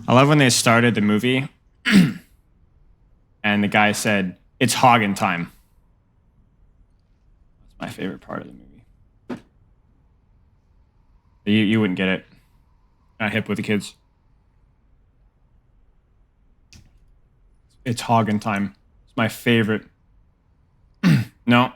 I love when they started the movie and the guy said, "It's hogging time." That's my favorite part of the movie. You wouldn't get it. Not hip with the kids. It's hogging time. It's my favorite. No.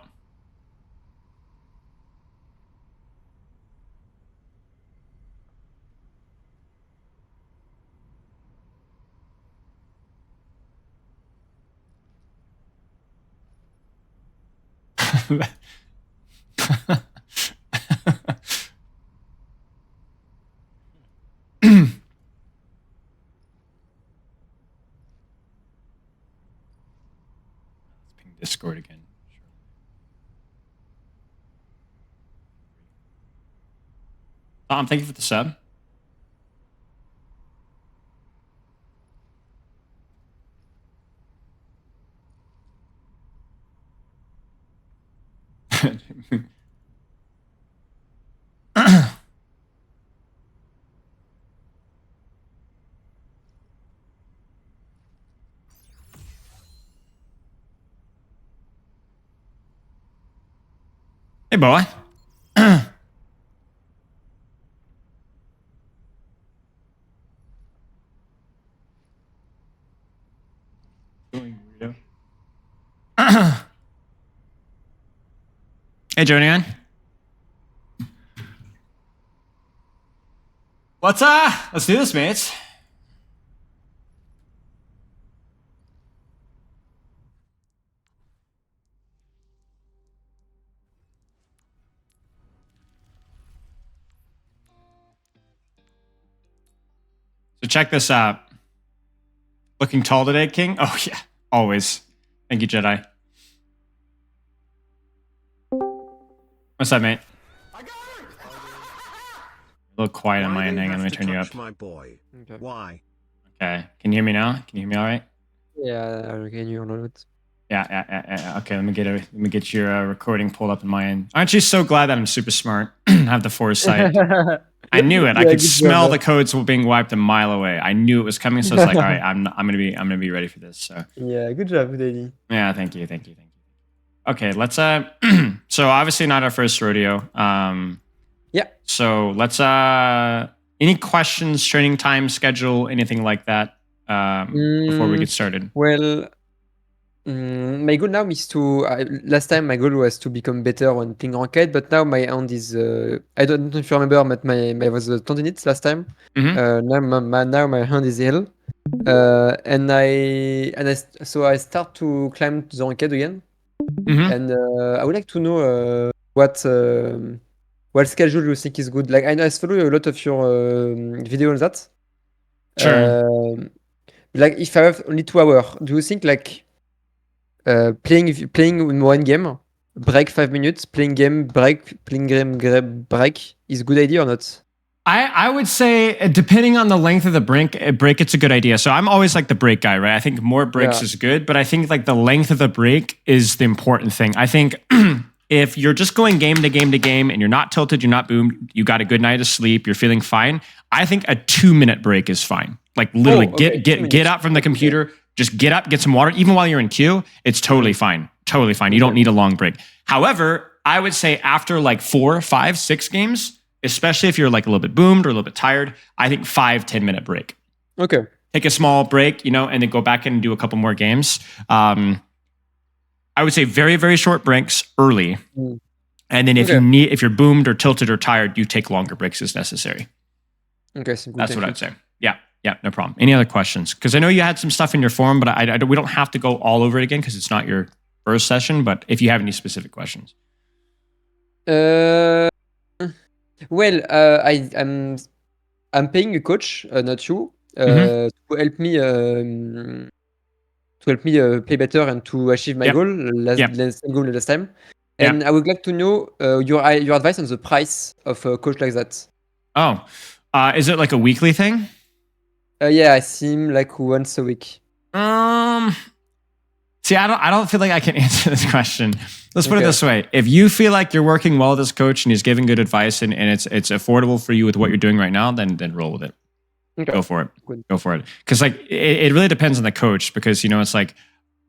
Discord again. Sure. Tom, thank you for the sub. Hey, boy. Hey, Jonian. Let's do this, mates. So check this out. Looking tall today, King? Oh, yeah. Always. Thank you, Jedi. What's up, mate? A little quiet on my end. Hang on, let me turn you up. My boy. Okay. Why? Okay. Can you hear me now? Can you hear me all right? Yeah, I can hear it. Yeah. Okay, let me get your recording pulled up in my end. Aren't you so glad that I'm super smart? Have the foresight. I knew it. I could smell the codes being wiped a mile away. I knew it was coming, so I was like, all right, I'm gonna be ready for this. So yeah, good job, Daddy. Yeah, thank you. Okay, let's so obviously not our first rodeo. Yeah. So let's any questions, training time, schedule, anything like that before we get started? Well, my goal now is to. Last time my goal was to become better on playing ranked, but now my hand is. I don't know if you remember, but my was tendonitis last time. Now my hand is ill, so I start to climb the ranked again, and I would like to know what schedule you think is good. Like I follow a lot of your video on that. Sure. Like if I have only 2 hours, do you think like playing in one game, break 5 minutes, playing game, break is a good idea or not? I would say, depending on the length of the break, it's a good idea. So I'm always like the break guy, right? I think more breaks is good, but I think like the length of the break is the important thing. I think if you're just going game to game to game and you're not tilted, you're not boomed, you got a good night of sleep, you're feeling fine, I think a 2-minute break is fine. Like literally get up from the computer, just get up, get some water. Even while you're in queue, it's totally fine. Totally fine. You don't need a long break. However, I would say after like 4, 5, 6 games, especially if you're like a little bit boomed or a little bit tired, I think 5-10 minute break. Okay. Take a small break, and then go back in and do a couple more games. I would say very, very short breaks early. And then if you're boomed or tilted or tired, you take longer breaks as necessary. Okay. That's what I'd say. Yeah, no problem. Any other questions? Because I know you had some stuff in your forum, but we don't have to go all over it again because it's not your first session. But if you have any specific questions. Well, I'm paying a coach, not you, to help me play better and to achieve my goal. Last time. And I would like to know your advice on the price of a coach like that. Oh, is it like a weekly thing? Yeah, I see him like once a week. See, I don't feel like I can answer this question. Let's put it this way. If you feel like you're working well with this coach and he's giving good advice and it's affordable for you with what you're doing right now, then roll with it. Okay. Go for it. Good. Go for it. Because like it really depends on the coach. Because it's like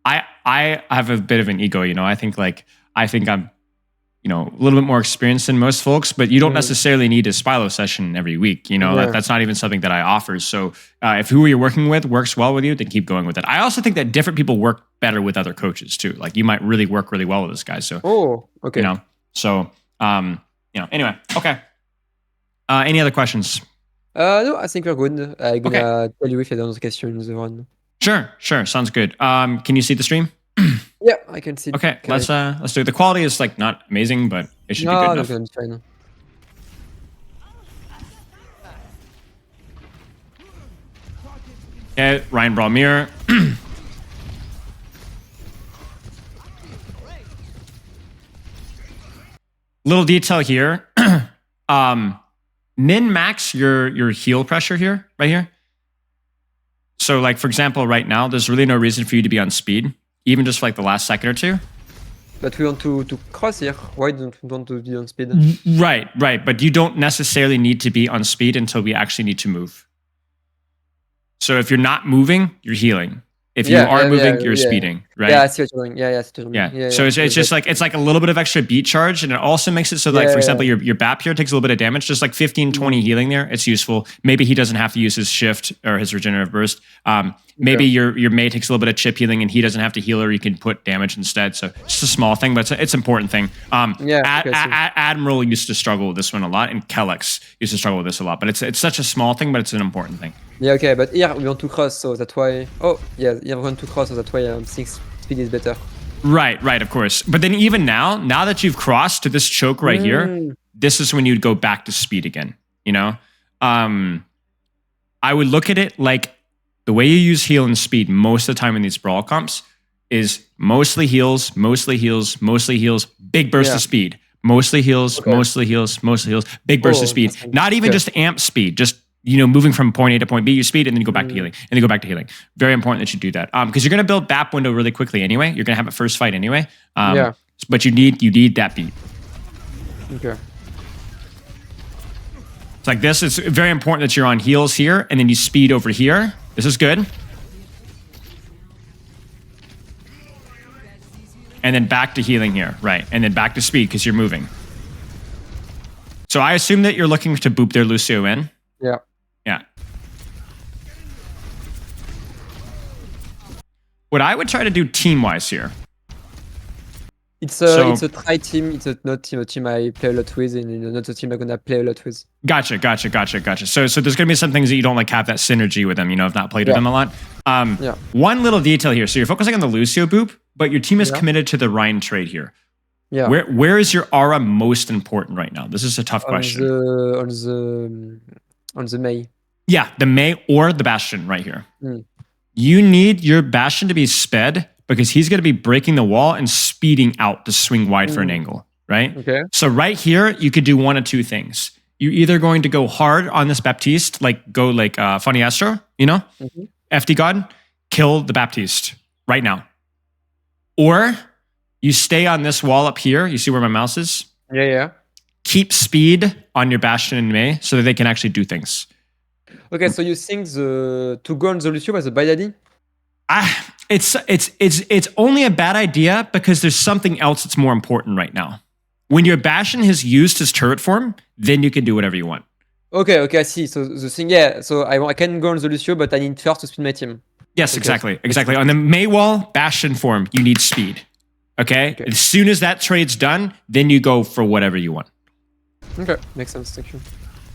I have a bit of an ego. I think I'm a little bit more experienced than most folks, but you don't necessarily need a Spilo session every week. That's not even something that I offer. So if who you're working with works well with you, then keep going with it. I also think that different people work better with other coaches too. Like you might really work really well with this guy. So, okay. Anyway, okay. Any other questions? No, I think we're good. I'm gonna tell you if you have another question in the run. Sure. Sounds good. Can you see the stream? Yeah, I can see. Okay, let's do it. The quality is like not amazing, but it should be good enough. No, fine. Okay, Ryan Bralmere. Little detail here. Min max your heal pressure here, right here. So like for example, right now, there's really no reason for you to be on speed, even just for like the last second or two. But we want to cross here. Why don't we want to be on speed? Right. But you don't necessarily need to be on speed until we actually need to move. So if you're not moving, you're healing. If you are moving, you're speeding, right? Yeah, I see what you're doing. Yeah. So it's just like it's like a little bit of extra beat charge, and it also makes it so like for example, your BAP here takes a little bit of damage, just like 15, 20 healing there. It's useful. Maybe he doesn't have to use his shift or his regenerative burst. Maybe your Mei takes a little bit of chip healing, and he doesn't have to heal her. You can put damage instead. So it's a small thing, but it's an important thing. Admiral used to struggle with this one a lot, and Kellex used to struggle with this a lot. But it's such a small thing, but it's an important thing. Yeah, okay, but here we want to cross, so that's why. Oh, yeah, here we want to cross, so that's why I think speed is better. Right, of course. But then even now that you've crossed to this choke right here, this is when you'd go back to speed again. I would look at it like the way you use heal and speed most of the time in these brawl comps is mostly heals, big burst of speed. Mostly heals, big burst of speed. Not even just amp speed, just moving from point A to point B, you speed, and then you go back to healing, and then go back to healing. Very important that you do that, because you're going to build BAP window really quickly anyway. You're going to have a first fight anyway. But you need that beat. Okay. It's like this. It's very important that you're on heals here, and then you speed over here. This is good. And then back to healing here, right? And then back to speed because you're moving. So I assume that you're looking to boop their Lucio in. Yeah. What I would try to do team-wise here. It's a try team. It's not a team I play a lot with, and not a team I'm gonna play a lot with. Gotcha. So there's gonna be some things that you don't like have that synergy with them. I've not played with them a lot. One little detail here. So you're focusing on the Lucio boop, but your team is committed to the Rhine trade here. Yeah. Where is your aura most important right now? This is a tough question. On the Mei. Yeah, the Mei or the Bastion right here. You need your Bastion to be sped because he's going to be breaking the wall and speeding out to swing wide for an angle, right? Okay. So right here, you could do one of two things. You're either going to go hard on this Baptiste, like go like Funny Astro, FD God, kill the Baptiste right now. Or you stay on this wall up here. You see where my mouse is? Yeah. Keep speed on your Bastion and Mei so that they can actually do things. Okay, so you think to go on the Lucio was a bad idea? It's only a bad idea because there's something else that's more important right now. When your Bastion has used his turret form, then you can do whatever you want. Okay, I see. So the thing, so I can go on the Lucio, but I need first to speed my team. Yes, exactly. On the Mei wall, Bastion form, you need speed. Okay? As soon as that trade's done, then you go for whatever you want. Okay, makes sense. Thank you.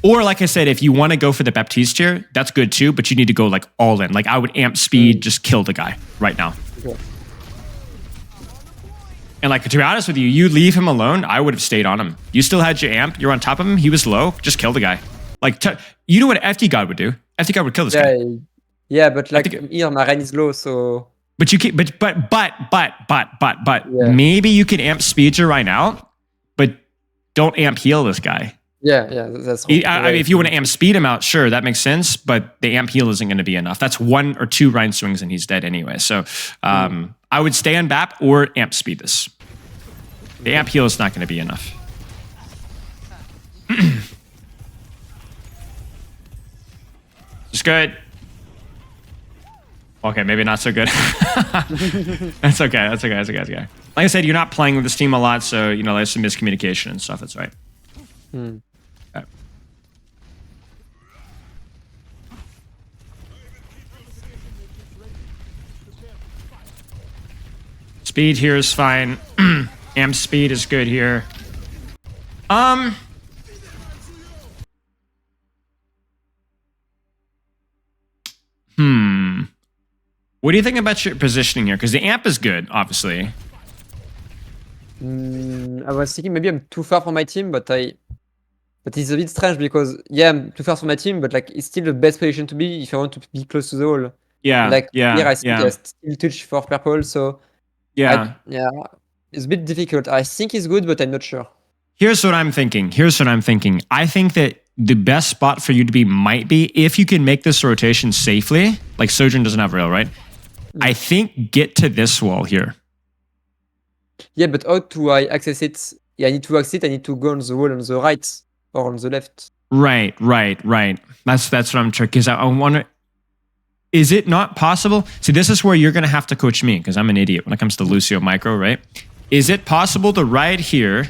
Or like I said, if you want to go for the Baptiste here, that's good too, but you need to go like all in. Like I would amp speed, just kill the guy right now. Okay. And like to be honest with you, you leave him alone, I would have stayed on him. You still had your amp, you're on top of him, he was low, just kill the guy. Like you know what FD God would do? FD God would kill this guy. Yeah, but like here my range is low, so. But you can, maybe you can amp speed your right out, but don't amp heal this guy. Yeah, that's. I mean, if you want to amp speed him out, sure, that makes sense. But the amp heal isn't going to be enough. That's 1 or 2 Rhine swings and he's dead anyway. So I would stay on BAP or amp speed this. The amp heal is not going to be enough. Just good. Okay, maybe not so good. That's okay. That's okay. That's okay. That's okay. Like I said, you're not playing with this team a lot, so you know there's some miscommunication and stuff. That's right. Okay. Speed here is fine. Amp speed is good here. What do you think about your positioning here? Because the amp is good, obviously. I was thinking maybe I'm too far from my team, but it's a bit strange because yeah, I'm too far from my team, but like it's still the best position to be if I want to be close to the wall. Yeah, Like yeah, here I think yeah. I still touch for purple, so yeah, it's a bit difficult. I think it's good, but I'm not sure. Here's what I'm thinking. I think that the best spot for you to be might be if you can make this rotation safely. Like Sojourn doesn't have rail, right? I think get to this wall here. Yeah, but how do I access it? Yeah, I need to access it. I need to go on the wall on the right or on the left. Right. That's what I'm trying. Because I wonder, is it not possible? See, this is where you're going to have to coach me because I'm an idiot when it comes to Lucio micro, right? Is it possible to ride here,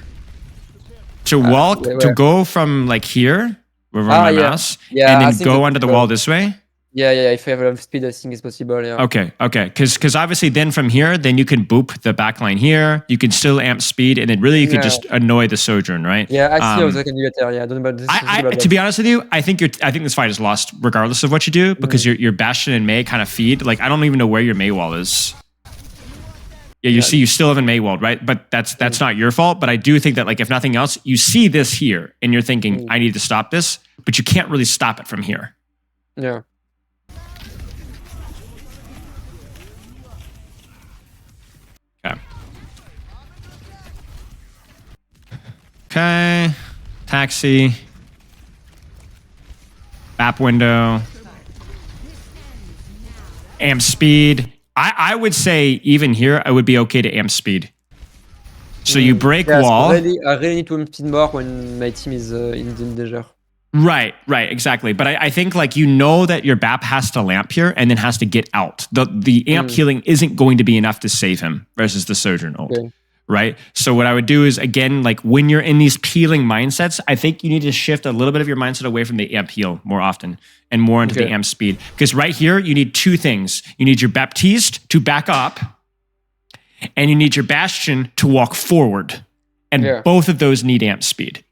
to walk, to go from like here, where my mouse, and then go under the wall this way? Yeah. If I have a lot of speed, I think it's possible. Yeah. Okay. Because obviously, then from here, then you can boop the backline here. You can still amp speed, and then really you could just annoy the Sojourn, right? Yeah, I see how I can do better. Yeah, I don't know about this. To be honest with you, I think this fight is lost regardless of what you do because your Bastion and Mei kind of feed. Like I don't even know where your Mei wall is. Yeah, you see, you still haven't Mei walled, right? But that's not your fault. But I do think that like if nothing else, you see this here, and you're thinking, I need to stop this, but you can't really stop it from here. Yeah. Okay. Taxi. Map window. Amp speed. I would say even here, I would be okay to amp speed. So you break wall. I really need to amp speed more when my team is in danger. Right, exactly. But I think like you know that your BAP has to lamp here and then has to get out. The amp healing isn't going to be enough to save him versus the Sojourn ult. Okay. Right? So what I would do is, again, like when you're in these peeling mindsets, I think you need to shift a little bit of your mindset away from the amp heal more often and more into the amp speed. Because right here, you need two things. You need your Baptiste to back up, and you need your Bastion to walk forward. And both of those need amp speed.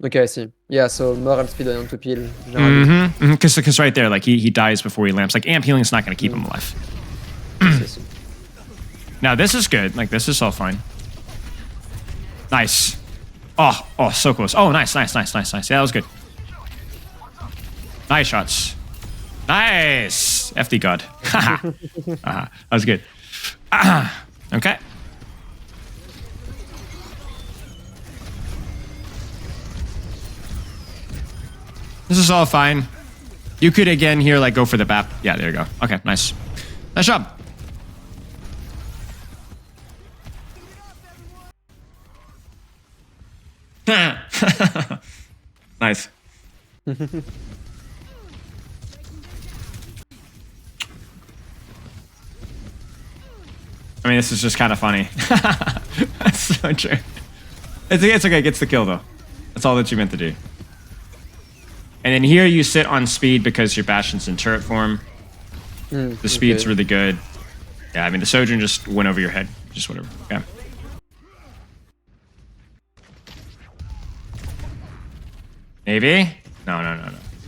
Okay, I see. Yeah, so more amp speed than to peel. Because right there, like he dies before he lamps. Like amp healing is not going to keep him alive. Now this is good. Like this is all fine. Nice. Oh, so close. Oh, nice. Yeah, that was good. Nice shots. Nice. FD God. That was good. Okay. This is all fine. You could again here like go for the BAP. Yeah, there you go. Okay, nice. Nice job. Nice. I mean, this is just kind of funny. That's so true. It's okay. It gets the kill, though. That's all that you meant to do. And then here you sit on speed because your Bastion's in turret form. The speed's really good. Yeah, I mean, the Sojourn just went over your head. Just whatever. Okay. Maybe? No.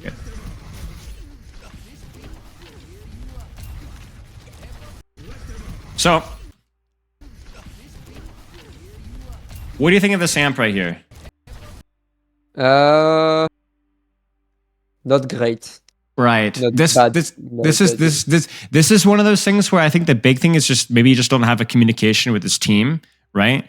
Good. So, what do you think of this amp right here? Not great. Right. Not This bad. this is one of those things where I think the big thing is just maybe you just don't have a communication with this team, right?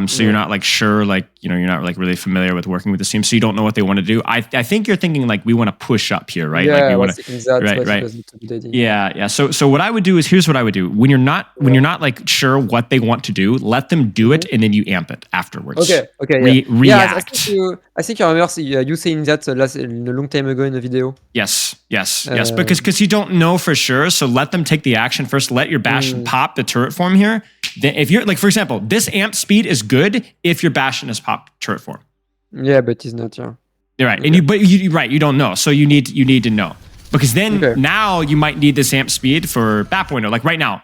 So you're not like sure, like you're not like really familiar with working with the team, so you don't know what they want to do. I think you're thinking like we want to push up here, right? Yeah, like we I want was to, thinking that, right, but right. it wasn't a good idea. Yeah. So what I would do is here's what I would do. When you're not like sure what they want to do, let them do it, and then you amp it afterwards. Okay. React. I think you remember you saying that a long time ago in the video. Yes. Because you don't know for sure, so let them take the action first. Let your Bastion pop the turret form here. Then if you're like, for example, this amp speed is good if your Bastion has popped turret form. Yeah, but it's not. Yeah. You're right, and you don't know, so you need to know, because then now you might need this amp speed for BAP window, like right now.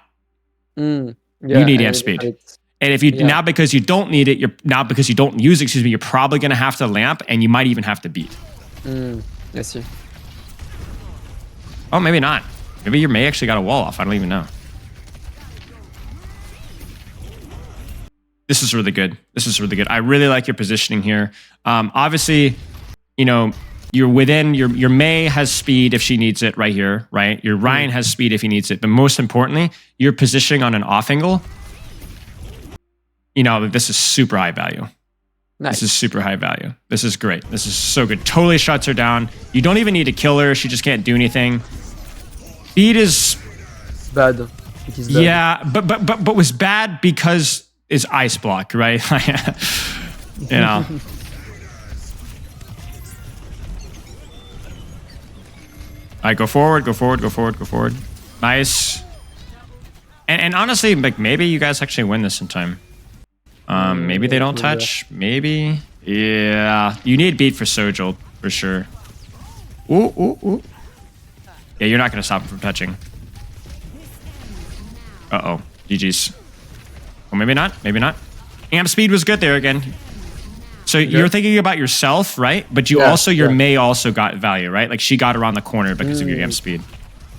You need amp speed, and if you now because you don't need it, because you don't use it, you're probably gonna have to lamp, and you might even have to beat. I see. Oh, maybe not. Maybe your Mei actually got a wall off. I don't even know. This is really good. I really like your positioning here. Obviously, you're within your Mei has speed if she needs it right here, right? Your Ryan has speed if he needs it. But most importantly, you're positioning on an off angle. This is super high value. Nice. This is super high value. This is great. This is so good. Totally shuts her down. You don't even need to kill her. She just can't do anything. Speed is bad. It is bad. Yeah, but was bad because is ice block, right? All right, go forward. Nice. And honestly, like maybe you guys actually win this in time. Maybe they don't touch. Maybe. Yeah. You need beat for Sojol for sure. Ooh. Yeah, you're not gonna stop him from touching. Uh-oh. GG's. Well, maybe not. Amp speed was good there again. So you're thinking about yourself, right? But you also, your Mei also got value, right? Like she got around the corner because of your amp speed.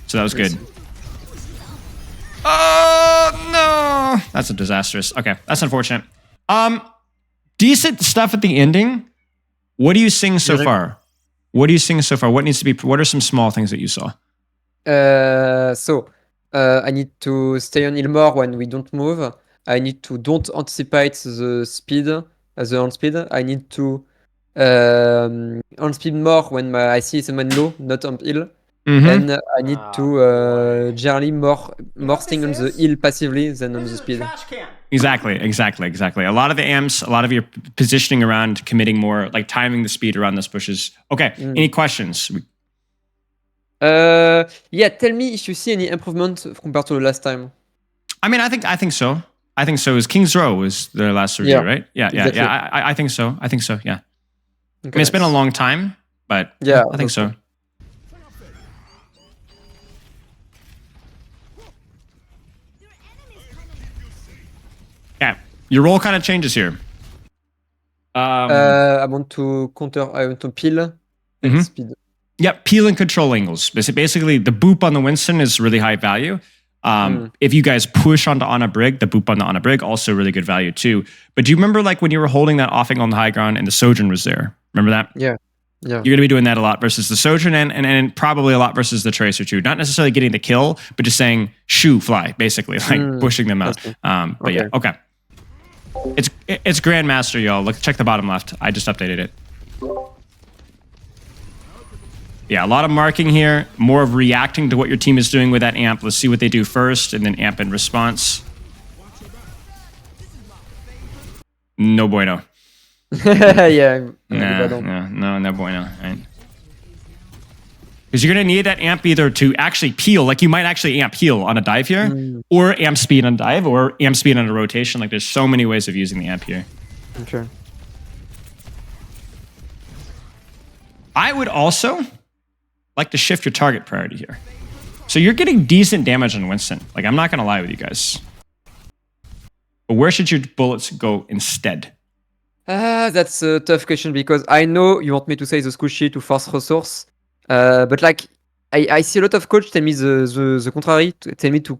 So that was good. Oh, no. That's a disastrous. Okay, that's unfortunate. Decent stuff at the ending. What are you seeing so far? What needs to be, what are some small things that you saw? I need to stay on heal more when we don't move. I need to don't anticipate the speed, the on speed. I need to on speed more when I see someone low, not on heal. And I need to generally more staying on the heal passively than on the speed. Exactly. A lot of the amps, a lot of your positioning around committing more, like timing the speed around those pushes. Okay, any questions? Tell me if you see any improvement compared to the last time. I mean, I think so. Is King's Row was their last review, right? Yeah. I think so. Yeah. Okay, I mean, it's been a long time, but yeah, I think so. Yeah, your role kind of changes here. I want to counter. I want to peel and speed. Yeah, peel and control angles. Basically, the boop on the Winston is really high value. If you guys push onto Ana Brig, the boop on the Ana Brig, also really good value too. But do you remember like when you were holding that offing on the high ground and the Sojourn was there? Remember that? Yeah. You're going to be doing that a lot versus the Sojourn and probably a lot versus the Tracer too. Not necessarily getting the kill, but just saying shoo, fly, basically, like pushing them out. But yeah, okay. It's Grandmaster, y'all. Look, check the bottom left. I just updated it. Yeah, a lot of marking here, more of reacting to what your team is doing with that amp. Let's see what they do first, and then amp in response. No bueno. No bueno. Right? Because you're going to need that amp either to actually peel, like you might actually amp heal on a dive here, or amp speed on dive, or amp speed on a rotation. Like there's so many ways of using the amp here. Okay. I would also like to shift your target priority here. So you're getting decent damage on Winston. Like, I'm not going to lie with you guys. But where should your bullets go instead? That's a tough question because I know you want me to say the squishy to force resource. But like, I see a lot of coach tell me the contrary, tell me to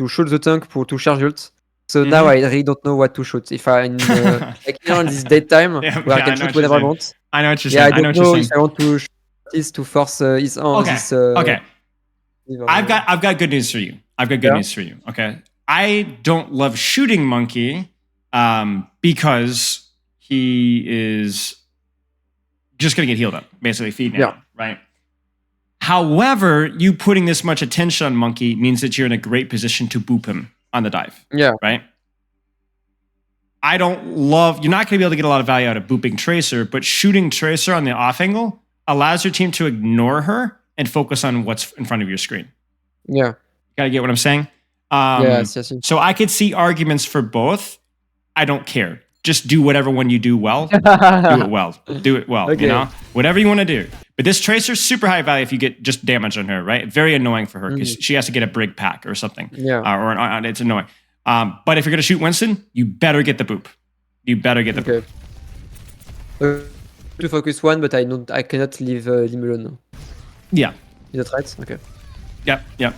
shoot the tank to charge ult. So now I really don't know what to shoot. If I'm like in this daytime where I can shoot whenever I want. I know what you're saying. I don't know if I want to shoot this to force his on this. Okay. I've got good news for you. Okay. I don't love shooting Monkey because he is just going to get healed up, basically feed now, right? However, you putting this much attention on Monkey means that you're in a great position to boop him on the dive. Yeah. Right? You're not going to be able to get a lot of value out of booping Tracer, but shooting Tracer on the off angle allows your team to ignore her and focus on what's in front of your screen. Yeah. You got to get what I'm saying? Yes. So I could see arguments for both. I don't care. Just do whatever one you do well. Do it well. Okay. You know? Whatever you want to do. But this Tracer's super high value if you get just damage on her, right? Very annoying for her because she has to get a brig pack or something. Yeah. It's annoying. But if you're going to shoot Winston, you better get the boop. You better get the boop. To focus one, but I cannot leave him alone. Yeah. Is that right? Okay. Yep.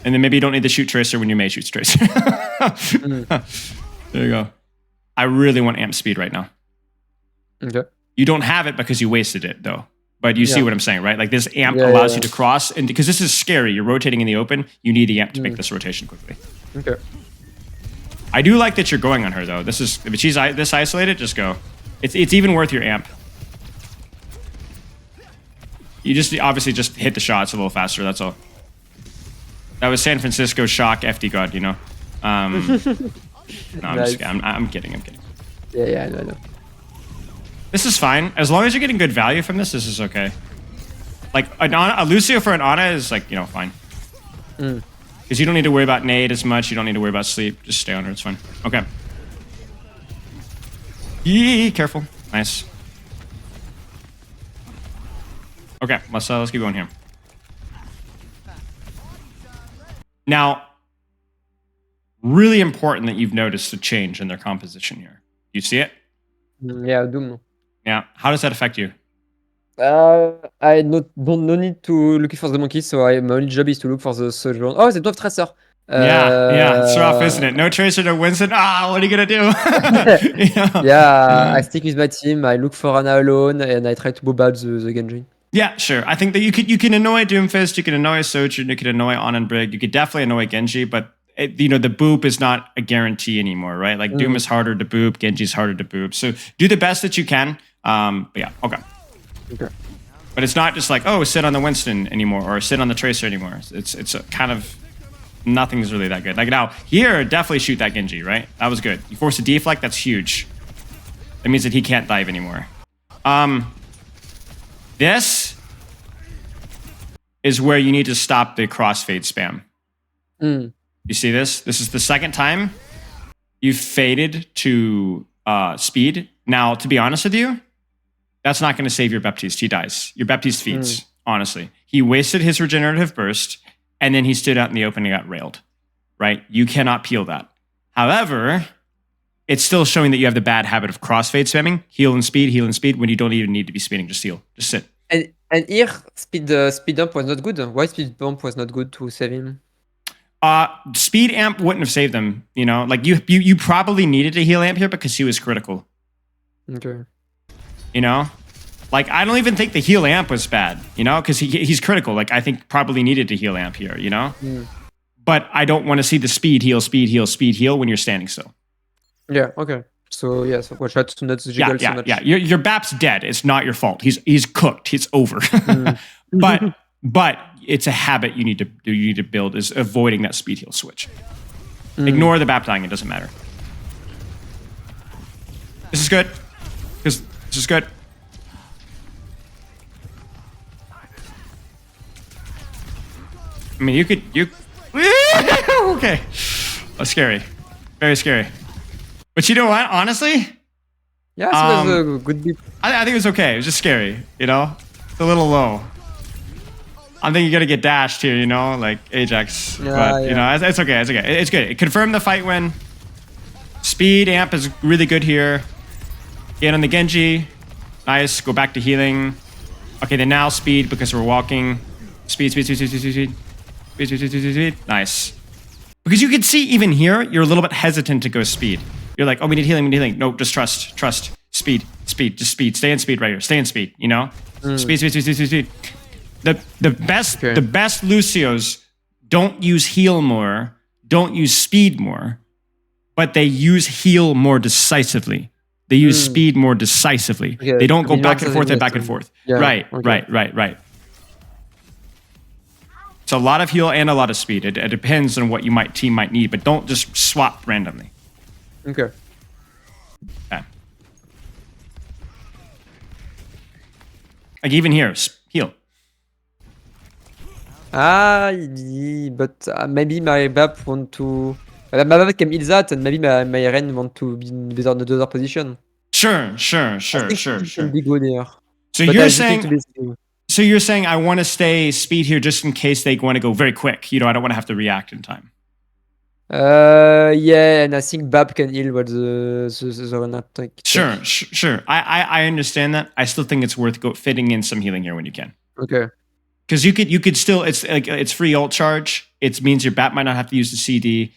And then maybe you don't need to shoot Tracer when you may shoot Tracer. There you go. I really want amp speed right now. Okay. You don't have it because you wasted it, though. But you see what I'm saying, right? Like this amp allows you to cross, and because this is scary, you're rotating in the open, you need the amp to make this rotation quickly. Okay. I do like that you're going on her, though. If she's this isolated, just go. It's even worth your amp. You obviously just hit the shots a little faster, that's all. That was San Francisco shock FD God, you know? No, I'm kidding. Yeah, I know. This is fine. As long as you're getting good value from this is okay. Like, a Lucio for an Ana is, like, you know, fine. Because you don't need to worry about nade as much. You don't need to worry about sleep. Just stay on her. It's fine. Okay. Yee, careful. Nice. Okay, let's keep going here. Now, really important that you've noticed a change in their composition here. You see it? Yeah, Doom. Yeah. How does that affect you? I don't need to look for the monkey, so my only job is to look for the sojourn. Oh, they don't have Tracer. Yeah, it's rough, isn't it? No Tracer, no Winston. What are you gonna do? I stick with my team. I look for Ana alone, and I try to bob out the Genji. Yeah, sure. I think that you can annoy Doomfist, you can annoy Sojourn, you can annoy On and Brig, you could definitely annoy Genji, but the boop is not a guarantee anymore, right? Like Doom is harder to boop, Genji's harder to boop. So do the best that you can. But yeah, okay. But it's not just like, oh, sit on the Winston anymore or sit on the Tracer anymore. It's a kind of nothing's really that good. Like now, here, definitely shoot that Genji, right? That was good. You force a deflect, that's huge. That means that he can't dive anymore. This is where you need to stop the crossfade spam. You see this? This is the second time you've faded to speed. Now, to be honest with you, that's not going to save your Baptiste. He dies. Your Baptiste feeds, honestly. He wasted his regenerative burst, and then he stood out in the open and got railed, right? You cannot peel that. However, it's still showing that you have the bad habit of crossfade spamming, heal and speed when you don't even need to be speeding. Just heal. Just sit. And here, speed amp was not good. Why speed amp was not good to save him? Speed amp wouldn't have saved him. You know, like you probably needed a heal amp here because he was critical. Okay. You know, like I don't even think the heal amp was bad. You know, because he's critical. Like I think probably needed to heal amp here. You know, but I don't want to see the speed heal when you're standing still. Yeah. Okay. So yes, watch out to not jiggle so much. Yeah. Your BAP's dead. It's not your fault. He's cooked. It's over. But it's a habit you need to build is avoiding that speed heal switch. Ignore the BAP dying. It doesn't matter. This is good. This is good. I mean, you okay. That's scary. Very scary. But you know what? Honestly, yeah, it was a good beat. I think it was okay. It was just scary. You know, it's a little low. I think you got to get dashed here. You know, like Ajax. Yeah, but you know, it's okay. It's okay. It's good. It confirmed the fight win. Speed amp is really good here. Get on the Genji. Nice. Go back to healing. Okay, then now speed because we're walking. Speed. Nice. Because you can see even here, you're a little bit hesitant to go speed. You're like, oh, we need healing. No, just trust. Speed. Just speed. Stay in speed right here. Stay in speed, you know? Speed. The best Lucios don't use heal more, don't use speed more, but they use heal more decisively. They use speed more decisively. Okay, They don't go mean, back and forth and that's back and forth. Yeah, Right, okay. right. It's a lot of heal and a lot of speed. It depends on what team might need, but don't just swap randomly. Okay. Okay. Like even here, heal. But maybe my BAP want to. My BAP can heal that, and maybe my Ren want to be in the other position. Sure. I think it can be good here. So But you're I just need saying, to be. so you're saying I want to stay speed here just in case they want to go very quick. I don't want to have to react in time. Yeah, and I think BAP can heal what the Ren attack. Sure. I understand that. I still think it's worth fitting in some healing here when you can. Okay. Because you could still, it's free ult charge. It means your bat might not have to use the CD.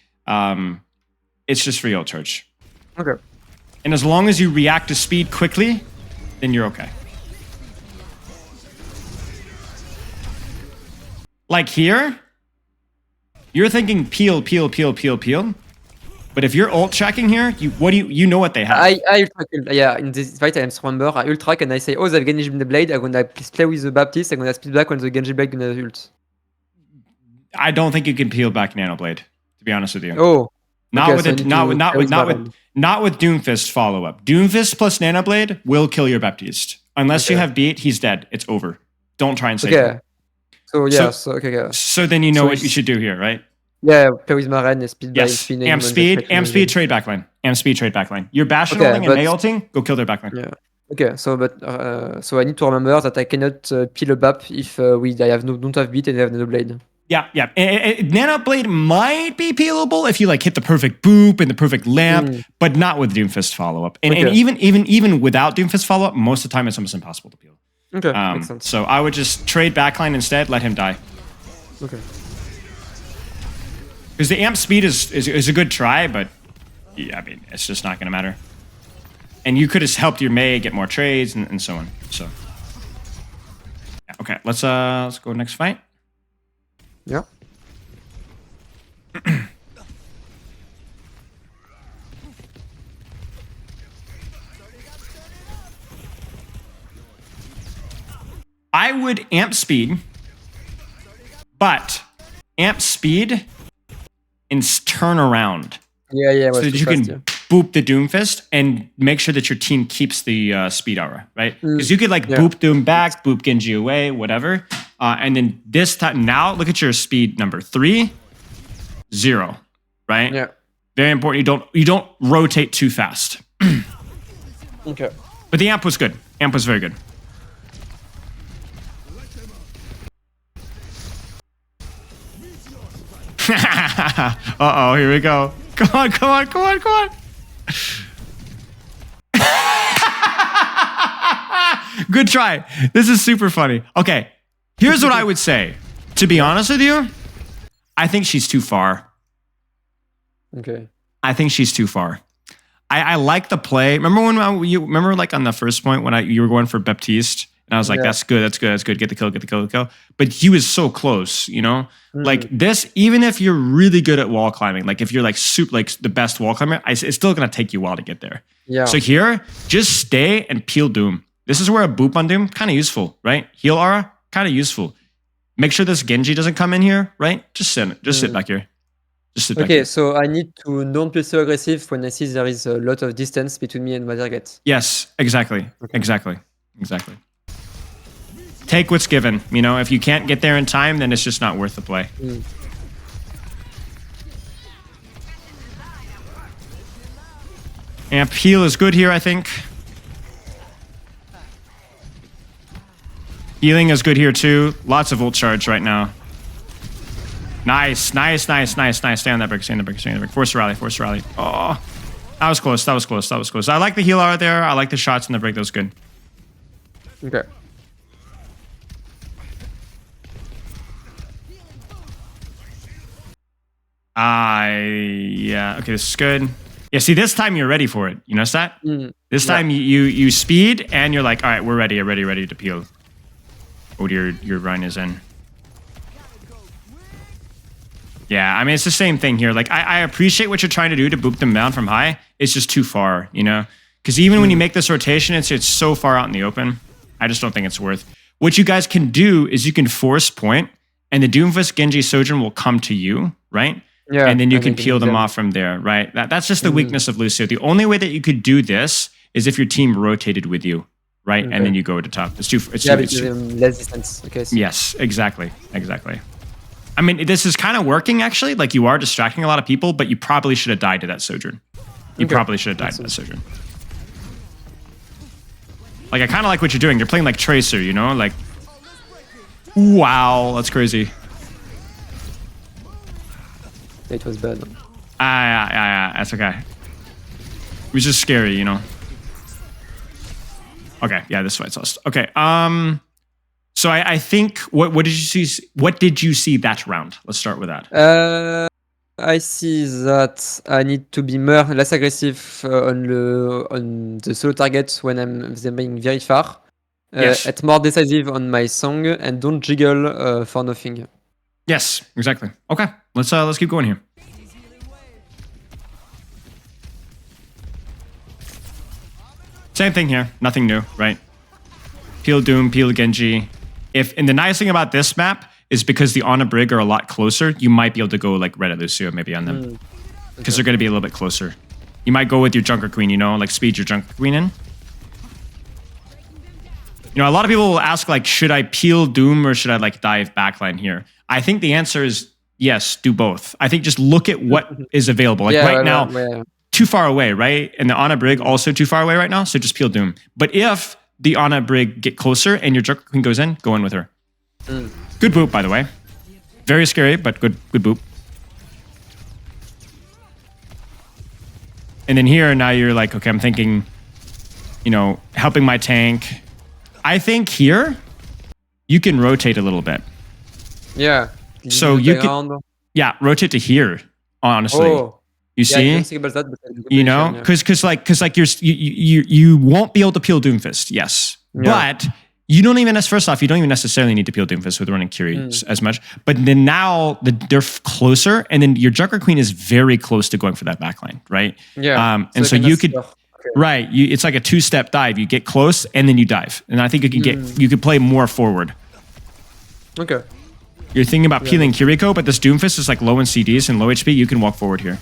It's just free ult charge. Okay. And as long as you react to speed quickly, then you're okay. Like here, you're thinking peel. But if you're ult tracking here, you know what they have. I ultra kill. Yeah, in this fight I am remember I ultra and I say, oh, they've Genji Blade. I'm gonna play with the Baptist. I'm gonna speed back when the Genji Blade gonna ult. I don't think you can peel back Nano Blade, to be honest with you. Oh. Not okay, with Doomfist follow up. Doomfist plus Nano Blade will kill your Baptiste. Unless you have beat, he's dead. It's over. Don't try and save him. So yeah, okay, yeah. So then you know what you should do here, right? Yeah, play with Maren, speed by yes. Amp speed, trade backline. Amp speed, trade backline. You're bash rolling and Mei ulting, go kill their backline. Yeah. Okay, so I need to remember that I cannot peel a BAP if I don't have beat and I have Nano Blade. Yeah. Nano Blade might be peelable if you hit the perfect boop and the perfect lamp, but not with Doomfist follow up. And even without Doomfist follow up, most of the time it's almost impossible to peel. Okay, makes sense. So I would just trade backline instead, let him die. Okay. Because the amp speed is a good try, but yeah, I mean, it's just not going to matter. And you could have helped your Mei get more trades and so on. So, yeah, okay, let's go next fight. Yeah. I would amp speed, but amp speed and turn around. Yeah. So that you can boop the Doomfist and make sure that your team keeps the speed aura, right? Because you could boop Doom back, boop Genji away, whatever. And then this time, now look at your speed number 3, 0, right? Yeah. Very important. You don't rotate too fast. Okay. But the amp was good. Amp was very good. Uh-oh, here we go. Come on. Good try. This is super funny. Okay, here's what I would say. To be honest with you, I think she's too far. Okay. I think she's too far. I like the play. Remember when on the first point when you were going for Baptiste? And I was like, that's good. Get the kill. But he was so close, Like this, even if you're really good at wall climbing, like if you're the best wall climber, it's still going to take you a while to get there. Yeah. So here, just stay and peel Doom. This is where a boop on Doom, kind of useful, right? Heal aura, kind of useful. Make sure this Genji doesn't come in here, right? Just sit back here. Okay, so I need to don't play so aggressive when I see there is a lot of distance between me and my target. Yes, exactly. Okay. Exactly. Take what's given. If you can't get there in time, then it's just not worth the play. Amp heal is good here, I think. Healing is good here too. Lots of ult charge right now. Nice. Stay on that brick. Force a rally. Oh, that was close. I like the heal out there. I like the shots in the brick. That was good. Okay. Yeah. Okay, this is good. Yeah, see, this time you're ready for it. You notice that? This time you speed and you're like, all right, we're ready to peel. Oh, your run is in. Yeah, I mean, it's the same thing here. Like, I appreciate what you're trying to do to boop them down from high. It's just too far, Because Because even when you make this rotation, it's so far out in the open. I just don't think it's worth. What you guys can do is you can force point, and the Doomfist, Genji, Sojourn will come to you, right? Yeah, and then you can peel them off from there, right? That's just the weakness of Lucio. The only way that you could do this is if your team rotated with you, right? And then you go to top. It's less distance. Okay. So. Yes, exactly. I mean, this is kind of working, actually. Like, you are distracting a lot of people, but you probably should have died to that Sojourn. You probably should have died to that Sojourn. Like, I kind of like what you're doing. You're playing like Tracer, you know? Like, wow, that's crazy. It was bad. That's okay. It was just scary, you know? Okay, yeah, this fight's lost. Okay, so I think, what did you see? What did you see that round? Let's start with that. I see that I need to be less aggressive on the solo targets when I'm being very far. It's more decisive on my song and don't jiggle for nothing. Yes, exactly. Okay, let's keep going here. Same thing here, nothing new, right? Peel Doom, peel Genji. And the nice thing about this map is because the Ana Brig are a lot closer, you might be able to go like Red at Lucio maybe on them. Because they're going to be a little bit closer. You might go with your Junker Queen, you know, like speed your Junker Queen in. You know, a lot of people will ask, like, should I peel Doom or should I like dive backline here? I think the answer is yes, do both. I think just look at what is available. Like now, too far away, right? And the Ana Brig also too far away right now, so just peel Doom. But if the Ana Brig get closer and your Junker Queen goes in, go in with her. Good boop, by the way. Very scary, but good boop. And then here, now you're like, okay, I'm thinking, you know, helping my tank. I think here, you can rotate a little bit. Yeah. So you can, rotate to here, honestly. Oh. You see? I don't think about that, but you know, because like you won't be able to peel Doomfist, yes. Yeah. But you don't even, first off, you don't even necessarily need to peel Doomfist with running Curie as much. But then now they're closer, and then your Junker Queen is very close to going for that backline, right? Yeah. And so you could, right? It's like a two-step dive. You get close, and then you dive. And I think you can you could play more forward. Okay. You're thinking about peeling Kiriko, but this Doomfist is like low in CDs and low HP. You can walk forward here.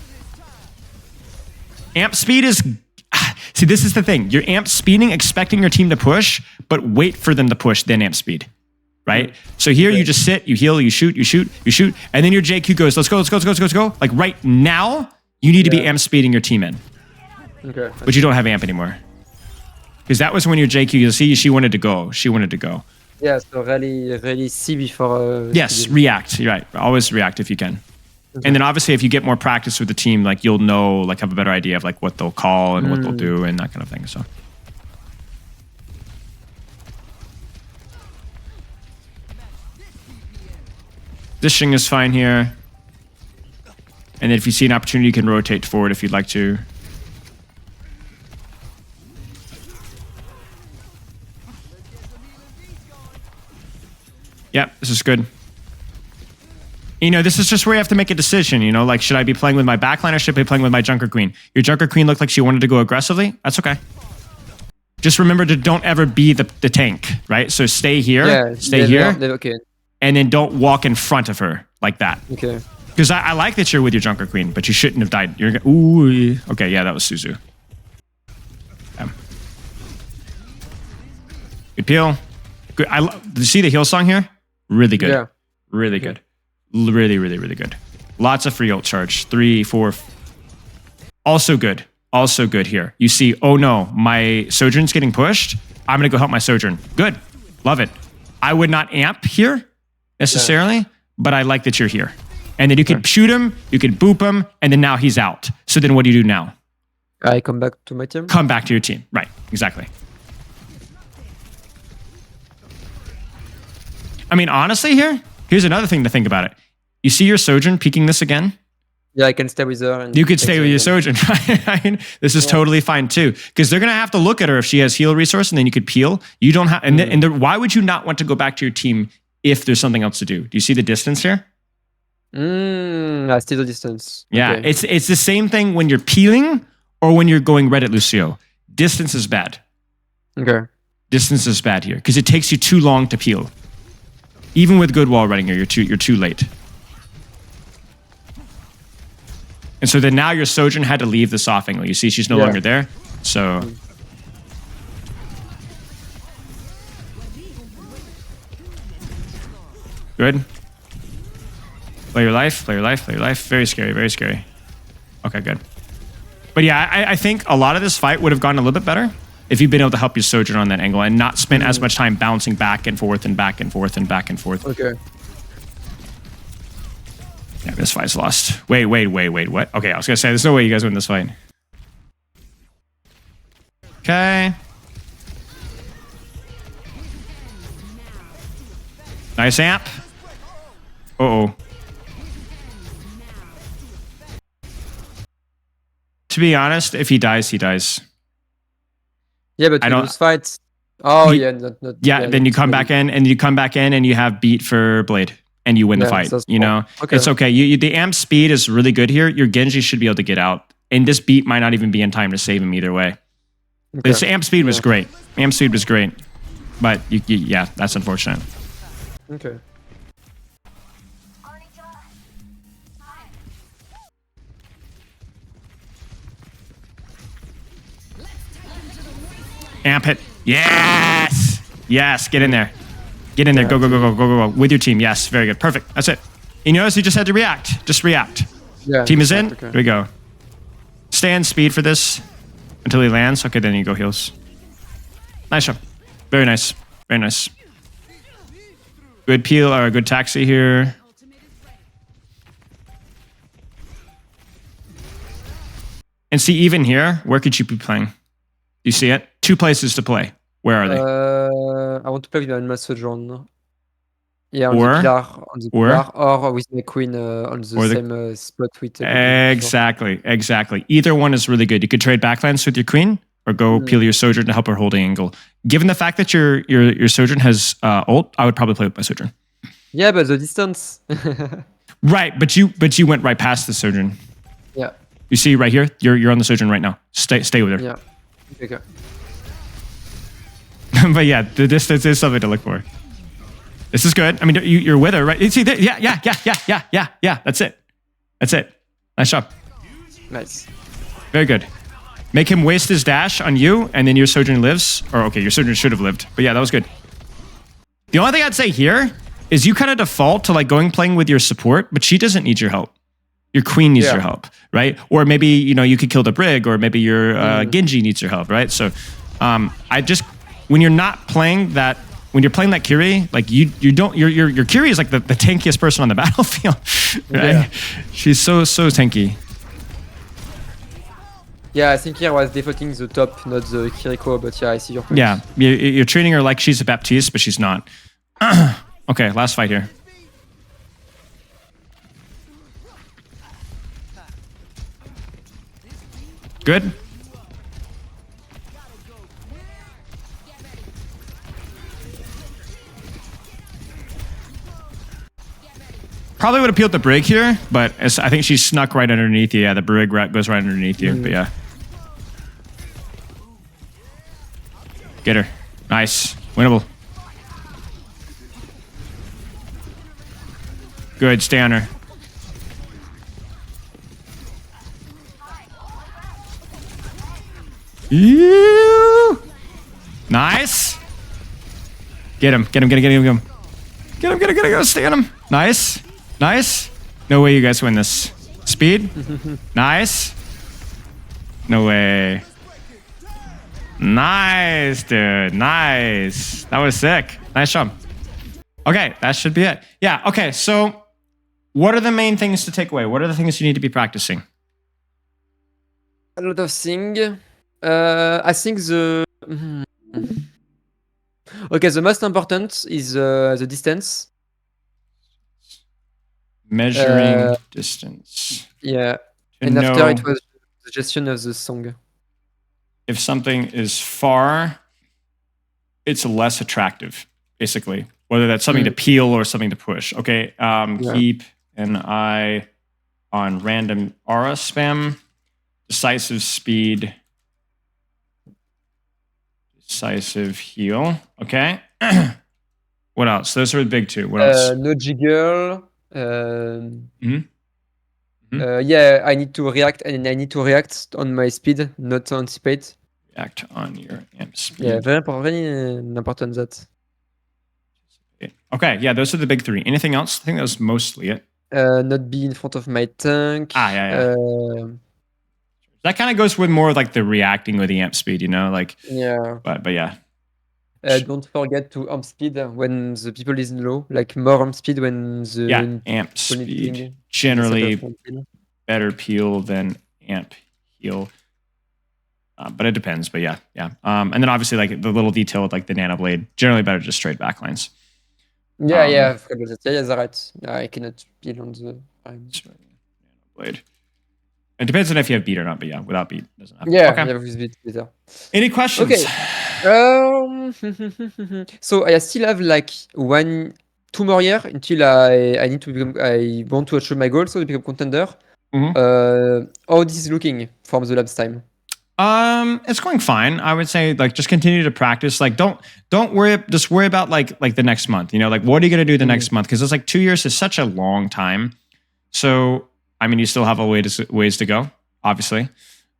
Amp speed is... See, this is the thing. You're amp speeding, expecting your team to push, but wait for them to push, then amp speed. Right? So here you just sit, you heal, you shoot, and then your JQ goes, let's go. Like right now, you need to be amp speeding your team in. Okay. But you don't have amp anymore. Because that was when your JQ, you'll see, she wanted to go. Yeah, so really see before... yes, react. You're right. Always react if you can. And then obviously if you get more practice with the team, like you'll know, like have a better idea of like what they'll call and what they'll do and that kind of thing. So dishing is fine here. And then if you see an opportunity, you can rotate forward if you'd like to. Yeah, this is good. You know, this is just where you have to make a decision, you know, like, should I be playing with my backline or should I be playing with my Junker Queen? Your Junker Queen looked like she wanted to go aggressively. That's okay. Just remember to don't ever be the tank, right? So stay here, okay. And then don't walk in front of her like that. Okay. Because I like that you're with your Junker Queen, but you shouldn't have died. Ooh, okay, yeah, that was Suzu. Yeah. Good peel. Good. Did you see the heal song here? Really good. Yeah. Really good. Really, really, really good. Lots of free ult charge. 3, 4. Also good. Also good here. You see, oh no, my Sojourn's getting pushed. I'm going to go help my Sojourn. Good. Love it. I would not amp here necessarily, but I like that you're here. And then you can shoot him, you can boop him, and then now he's out. So then what do you do now? I come back to my team. Come back to your team. Right. Exactly. I mean, honestly here, here's another thing to think about it. You see your Sojourn peeking this again? Yeah, I can stay with her. You could stay with your Sojourn, right? This is totally fine too. Because they're going to have to look at her if she has heal resource and then you could peel. You don't have, why would you not want to go back to your team if there's something else to do? Do you see the distance here? I see the distance. Yeah, okay. It's the same thing when you're peeling or when you're going red at Lucio. distance is bad. Okay. Distance is bad here because it takes you too long to peel. Even with good wall running here, you're too late. And so then now your Sojourn had to leave this off angle. You see she's no longer there. So good. Play your life, play your life, play your life. Very scary, very scary. Okay, good. But yeah, I think a lot of this fight would have gone a little bit better if you'd been able to help your Sojourn on that angle and not spend as much time bouncing back and forth and back and forth and back and forth. Okay. Yeah, this fight's lost. Wait, what? Okay, I was gonna say, there's no way you guys win this fight. Okay. Nice amp. Uh-oh. To be honest, if he dies, he dies. Yeah, but those fights. Oh, then you come back in, and you have beat for Blade, and you win the fight. You know, it's okay. The amp speed is really good here. Your Genji should be able to get out, and this beat might not even be in time to save him either way. Okay. This amp speed was great. Amp speed was great, but yeah, that's unfortunate. Okay. Amp hit. Yes! Yes, get in there. Get in there. Go. With your team. Yes, very good. Perfect. That's it. You notice you just had to react. Just react. Yeah, team is in. Here we go. Stay on speed for this until he lands. Okay, then you go heals. Nice job. Very nice. Very nice. Good peel or a good taxi here. And see, even here, where could you be playing? You see it? 2 places to play. Where are they? I want to play with my Sojourn. Yeah, on the pillar, or with my queen on the same spot with. Exactly. Either one is really good. You could trade backlands with your queen, or go peel your Sojourn to help her holding angle. Given the fact that your Sojourn has ult, I would probably play with my Sojourn. Yeah, but the distance. Right, but you went right past the Sojourn. Yeah. You see right here, you're on the Sojourn right now. Stay with her. Yeah. Okay. But yeah, the distance is something to look for. This is good. I mean, you're with her, right? You see, yeah. That's it. Nice job. Nice. Very good. Make him waste his dash on you, and then your Sojourn lives. Or okay, your Sojourn should have lived. But yeah, that was good. The only thing I'd say here is you kind of default to like playing with your support, but she doesn't need your help. Your queen needs your help, right? Or maybe you could kill the Brig, or maybe your Genji needs your help, right? So, I just when you're not playing that, when you're playing that Kyrie, like your Kyrie is like the tankiest person on the battlefield, right? Yeah. She's so tanky. Yeah, I think here I was defaulting the top, not the Kiriko, but yeah, I see your point. Yeah, you're treating her like she's a Baptiste, but she's not. Okay, last fight here. Good. Probably would have peeled the Brig here, but I think she snuck right underneath you. Yeah, the Brig goes right underneath you, but yeah. Get her. Nice. Winnable. Good, stay on her. Ew. Nice. Get him. Stay on him. Nice. No way you guys win this. Speed. Nice. No way. Nice, dude. Nice. That was sick. Nice job. Okay, that should be it. Yeah, okay, so what are the main things to take away? What are the things you need to be practicing? A lot of things. I think the most important is the distance. Measuring distance. Yeah, and after it was the suggestion of the song. If something is far, it's less attractive, basically. Whether that's something to peel or something to push. Okay, keep an eye on random aura spam, decisive speed. decisive heal. Okay. What else? Those are the big two. What else? No jiggle. Yeah, I need to react, and I need to react on my speed, not anticipate. React on your amp speed. Yeah, very important that. Okay, yeah, those are the big three. Anything else? I think that was mostly it. Not be in front of my tank. Yeah. That kind of goes with more like the reacting with the amp speed, like. Yeah. But yeah. Don't forget to amp speed when the people is low. Like more amp speed when the amp speed generally better peel than amp heal. But it depends. But yeah. And then obviously like the little detail with like the nano blade, generally better just straight backlines. Yeah, right. I cannot peel on the blade. It depends on if you have beat or not, but yeah, without beat it doesn't happen. Yeah, with beat better. Any questions? Okay. So I still have like 2 more years until I need to become. I want to achieve my goal, so to become contender. How this is looking from the last time? It's going fine. I would say like just continue to practice. Like don't worry. Just worry about like the next month. Like what are you gonna do the next month? Because it's like 2 years is such a long time. So I mean, you still have a ways to go, obviously.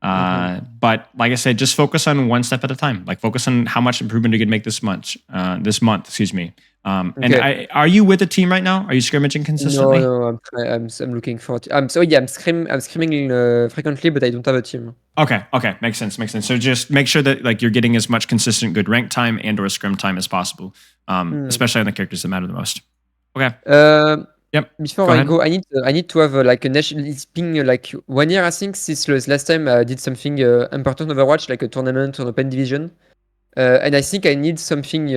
But like I said, just focus on one step at a time. Like focus on how much improvement you can make this month. Excuse me. And are you with the team right now? Are you scrimmaging consistently? No, I'm looking for. I'm scrimming frequently, but I don't have a team. Okay, makes sense. So just make sure that like you're getting as much consistent good rank time and/or scrim time as possible, especially on the characters that matter the most. Okay. Yep. Before I go, I need to have like a national. It's been like 1 year, I think, since last time I did something important Overwatch, like a tournament on Open Division. And I think I need something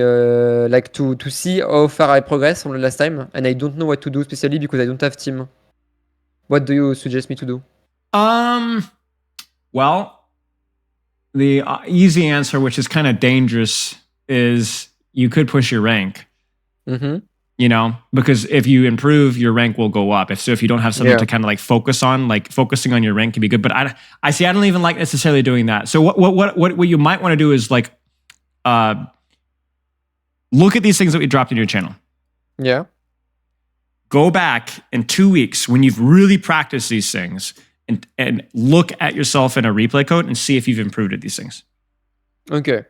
like to see how far I progress from the last time. And I don't know what to do, especially because I don't have team. What do you suggest me to do? Well, the easy answer, which is kind of dangerous, is you could push your rank. Because if you improve, your rank will go up. If you don't have something to kind of like focus on, like focusing on your rank can be good. But I don't even like necessarily doing that. So what you might want to do is like, look at these things that we dropped in your channel. Yeah. Go back in 2 weeks when you've really practiced these things and look at yourself in a replay code and see if you've improved at these things. Okay.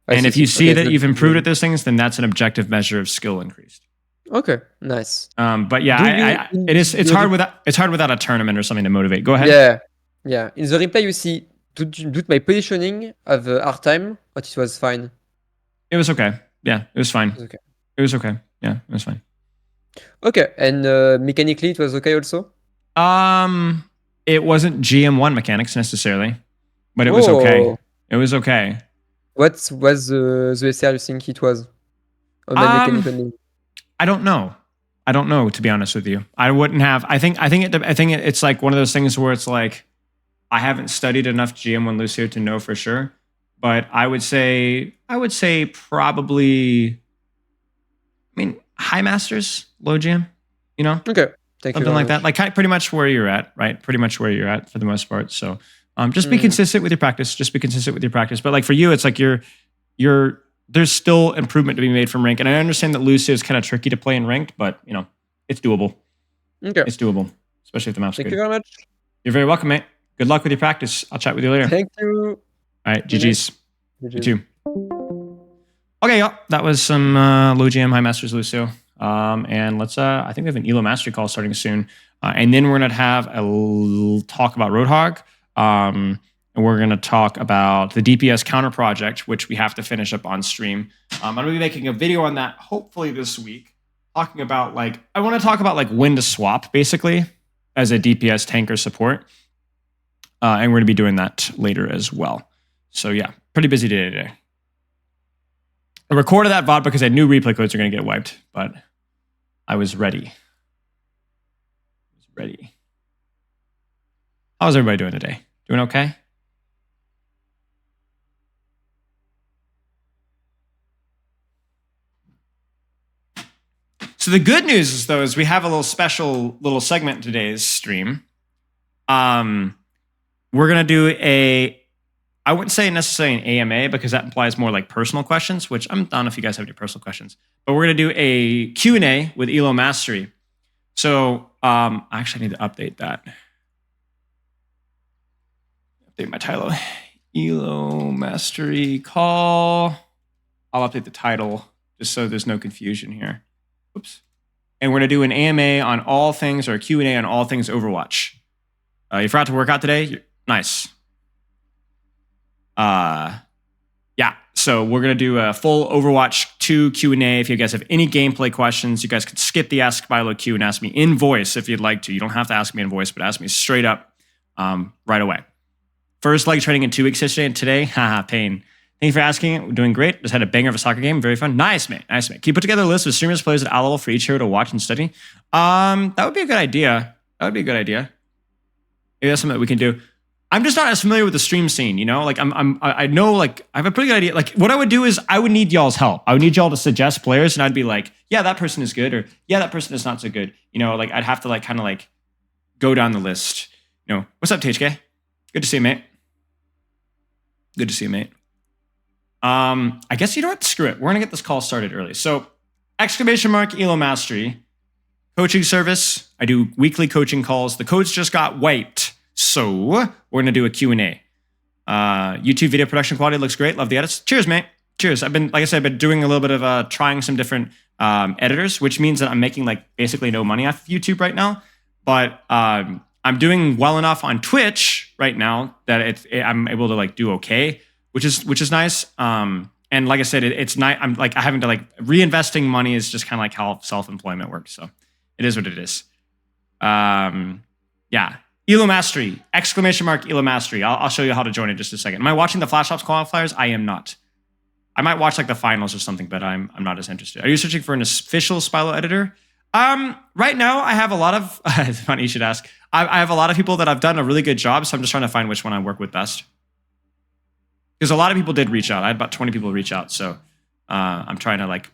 And if you see that you've improved at those things, then that's an objective measure of skill increased. Okay, nice. But yeah, it's hard without a tournament or something to motivate. Go ahead. Yeah. In the replay, you see, due to my positioning of hard time, but it was fine. It was okay. Yeah, it was fine. It was okay. Yeah, it was fine. Okay, and mechanically, it was okay also. It wasn't GM1 mechanics necessarily, but it was okay. It was okay. What was the SR you think it was? Mechanically? I don't know. To be honest with you, I wouldn't have. I think it's like one of those things where it's like I haven't studied enough GM1 Lucio to know for sure. But I would say probably. I mean, high masters, low GM. Okay. Something like that. Like pretty much where you're at, right? Pretty much where you're at for the most part. So just be consistent with your practice. But like for you, it's like there's still improvement to be made from rank. And I understand that Lucio is kind of tricky to play in ranked, but it's doable. Okay. It's doable, especially if the map's good. Thank you very much. You're very welcome, mate. Good luck with your practice. I'll chat with you later. Thank you. All right, GG's. You too. Okay, that was some low GM High Masters Lucio. And let's I think we have an Elo Mastery call starting soon. And then we're gonna have a talk about Roadhog. And we're gonna talk about the DPS counter project, which we have to finish up on stream. I'm gonna be making a video on that hopefully this week, talking about I want to talk about when to swap basically as a DPS tanker support. And we're gonna be doing that later as well. So yeah, pretty busy day today. I recorded that VOD because I knew replay codes are going to get wiped, but I was ready. How's everybody doing today? Doing okay? So the good news is, though, is we have a little special little segment in today's stream. We're going to do I wouldn't say necessarily an AMA because that implies more like personal questions, which I don't know if you guys have any personal questions. But we're going to do a Q&A with Elo Mastery. So I actually need to update that. Update my title. Elo Mastery call. I'll update the title just so there's no confusion here. Oops. And we're going to do an AMA on all things, or a Q&A on all things Overwatch. You forgot to work out today? Nice. Yeah, so we're going to do a full Overwatch 2 Q&A. If you guys have any gameplay questions, you guys could skip the Ask Bilo Q and ask me in voice if you'd like to. You don't have to ask me in voice, but ask me straight up right away. First leg training in 2 weeks yesterday and today. Haha, pain. Thank you for asking. We're doing great. Just had a banger of a soccer game. Very fun. Nice, mate. Nice, mate. Can you put together a list of streamers, players at our level for each hero to watch and study? That would be a good idea. That would be a good idea. Maybe that's something that we can do. I'm just not as familiar with the stream scene, you know? Like I know, like I have a pretty good idea. Like what I would do is I would need y'all's help. I would need y'all to suggest players, and I'd be like, yeah, that person is good, or yeah, that person is not so good. You know, like I'd have to like kind of like go down the list. You know, what's up, THK? Good to see you, mate. Good to see you, mate. I guess you know what? Screw it. We're gonna get this call started early. So, !Elo Mastery coaching service. I do weekly coaching calls. The codes just got wiped, so we're gonna do a Q&A. YouTube video production quality looks great. Love the edits. Cheers, mate. Cheers. Like I said, I've been doing a little bit of trying some different editors, which means that I'm making like basically no money off of YouTube right now. But I'm doing well enough on Twitch right now that I'm able to like do okay. Which is nice. And like I said, it's nice. I'm like having to like reinvesting money is just kind of like how self-employment works. So it is what it is. Yeah. Elo Mastery, !Elo Mastery. I'll show you how to join in just a second. Am I watching the Flash Ops qualifiers? I am not. I might watch like the finals or something, but I'm not as interested. Are you searching for an official Spilo editor? Right now I have a lot of, it's funny you should ask. I have a lot of people that have done a really good job. So I'm just trying to find which one I work with best. Because a lot of people did reach out. I had about 20 people reach out. So I'm trying to like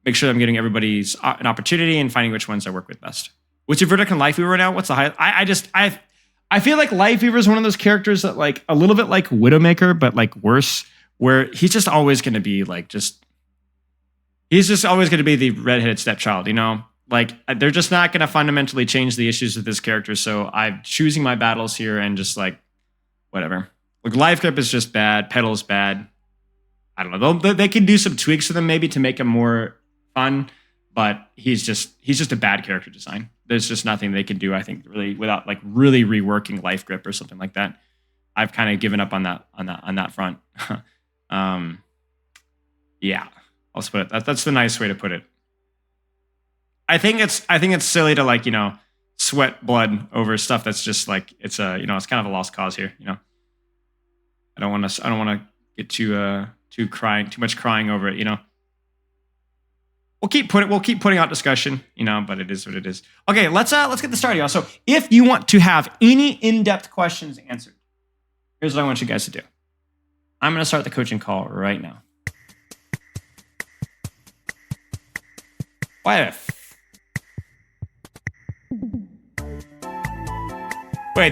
make sure I'm getting everybody's an opportunity and finding which ones I work with best. What's your verdict on Life Weaver now? What's the high? I feel like Life Weaver is one of those characters that like a little bit like Widowmaker, but like worse, where he's just always going to be like he's just always going to be the redheaded stepchild, you know? Like they're just not going to fundamentally change the issues with this character. So I'm choosing my battles here and just like whatever. Like Life Grip is just bad. Pedal is bad. I don't know. They can do some tweaks to them maybe to make him more fun, but he's just a bad character design. There's just nothing they can do, I think, really without like really reworking Life Grip or something like that. I've kind of given up on that front. Yeah, I'll just put it. That's the nice way to put it. I think it's silly to like, you know, sweat blood over stuff that's just like it's kind of a lost cause here, you know. I don't want to get too much crying over it, you know. We'll keep putting out discussion, you know, but it is what it is. Okay, let's get this started, y'all. So if you want to have any in-depth questions answered, here's what I want you guys to do. I'm gonna start the coaching call right now. Wait,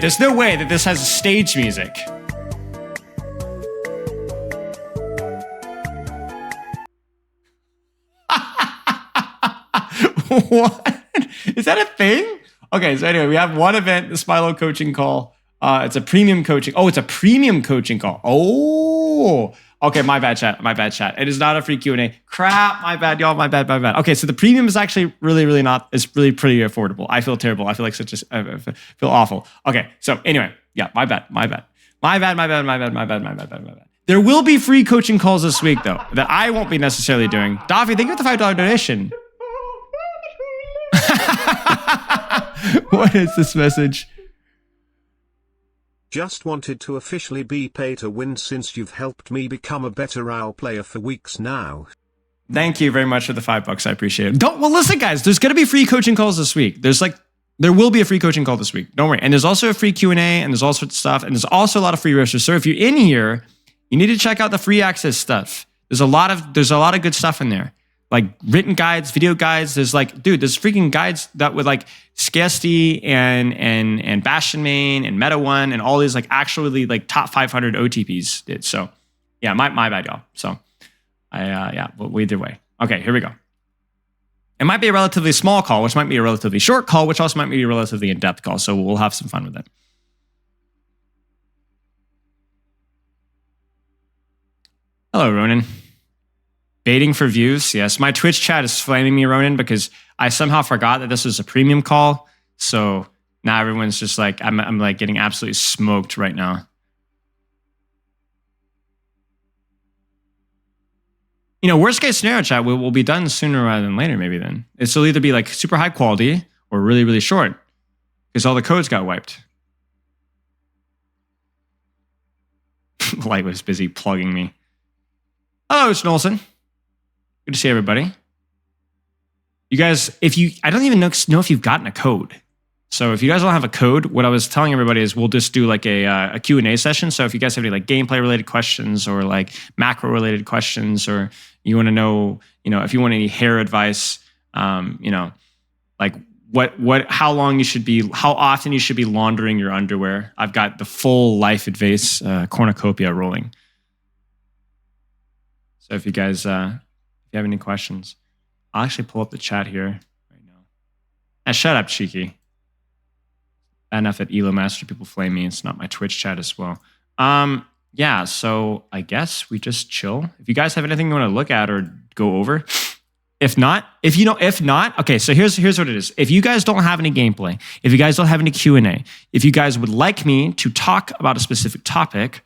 there's no way that this has stage music. What? Is that a thing? Okay, so anyway, we have one event, the Spilo coaching call. It's a premium coaching. Oh, it's a premium coaching call. Oh, okay, my bad, chat. It is not a free Q&A. Crap, my bad, y'all, my bad. Okay, so the premium is actually really not, it's really pretty affordable. I feel terrible. I feel like I feel awful. Okay, so anyway, yeah, my bad. There will be free coaching calls this week, though, that I won't be necessarily doing. Daffy, thank you for the $5 donation. What is this message? Just wanted to officially be pay to win since you've helped me become a better WoW player for weeks now. Thank you very much for the $5. I appreciate it. Well, listen, guys, there's going to be free coaching calls this week. There will be a free coaching call this week. Don't worry. And there's also a free Q&A, and there's all sorts of stuff. And there's also a lot of free roasters. So if you're in here, you need to check out the free access stuff. There's a lot of good stuff in there. like written guides, video guides. There's like, dude, there's freaking guides that with like Scarcity and Bastion Main and Meta One and all these like actually like top 500 OTPs did. So yeah, my bad, y'all. So well, either way. Okay, here we go. It might be a relatively small call, which might be a relatively short call, which also might be a relatively in-depth call. So we'll have some fun with it. Hello, Ronan. Baiting for views. Yes, my Twitch chat is flaming me, Ronan, because I somehow forgot that this was a premium call. So now everyone's just like, I'm like getting absolutely smoked right now. You know, worst case scenario chat will be done sooner rather than later, maybe then. It'll either be like super high quality or really, really short because all the codes got wiped. Light was busy plugging me. Hello, Schnolson. Good to see everybody. You guys, I don't even know if you've gotten a code. So if you guys don't have a code, what I was telling everybody is we'll just do like a Q&A session. So if you guys have any like gameplay related questions or like macro related questions, or you want to know, if you want any hair advice, like how often you should be laundering your underwear. I've got the full life advice cornucopia rolling. So if you guys, if you have any questions, I'll actually pull up the chat here right now. Shut up, Cheeky. Enough at Elo Master, people flame me. It's not my Twitch chat as well. Yeah, so I guess we just chill. If you guys have anything you want to look at or go over, if not, okay, so here's what it is. If you guys don't have any gameplay, if you guys don't have any Q&A, if you guys would like me to talk about a specific topic,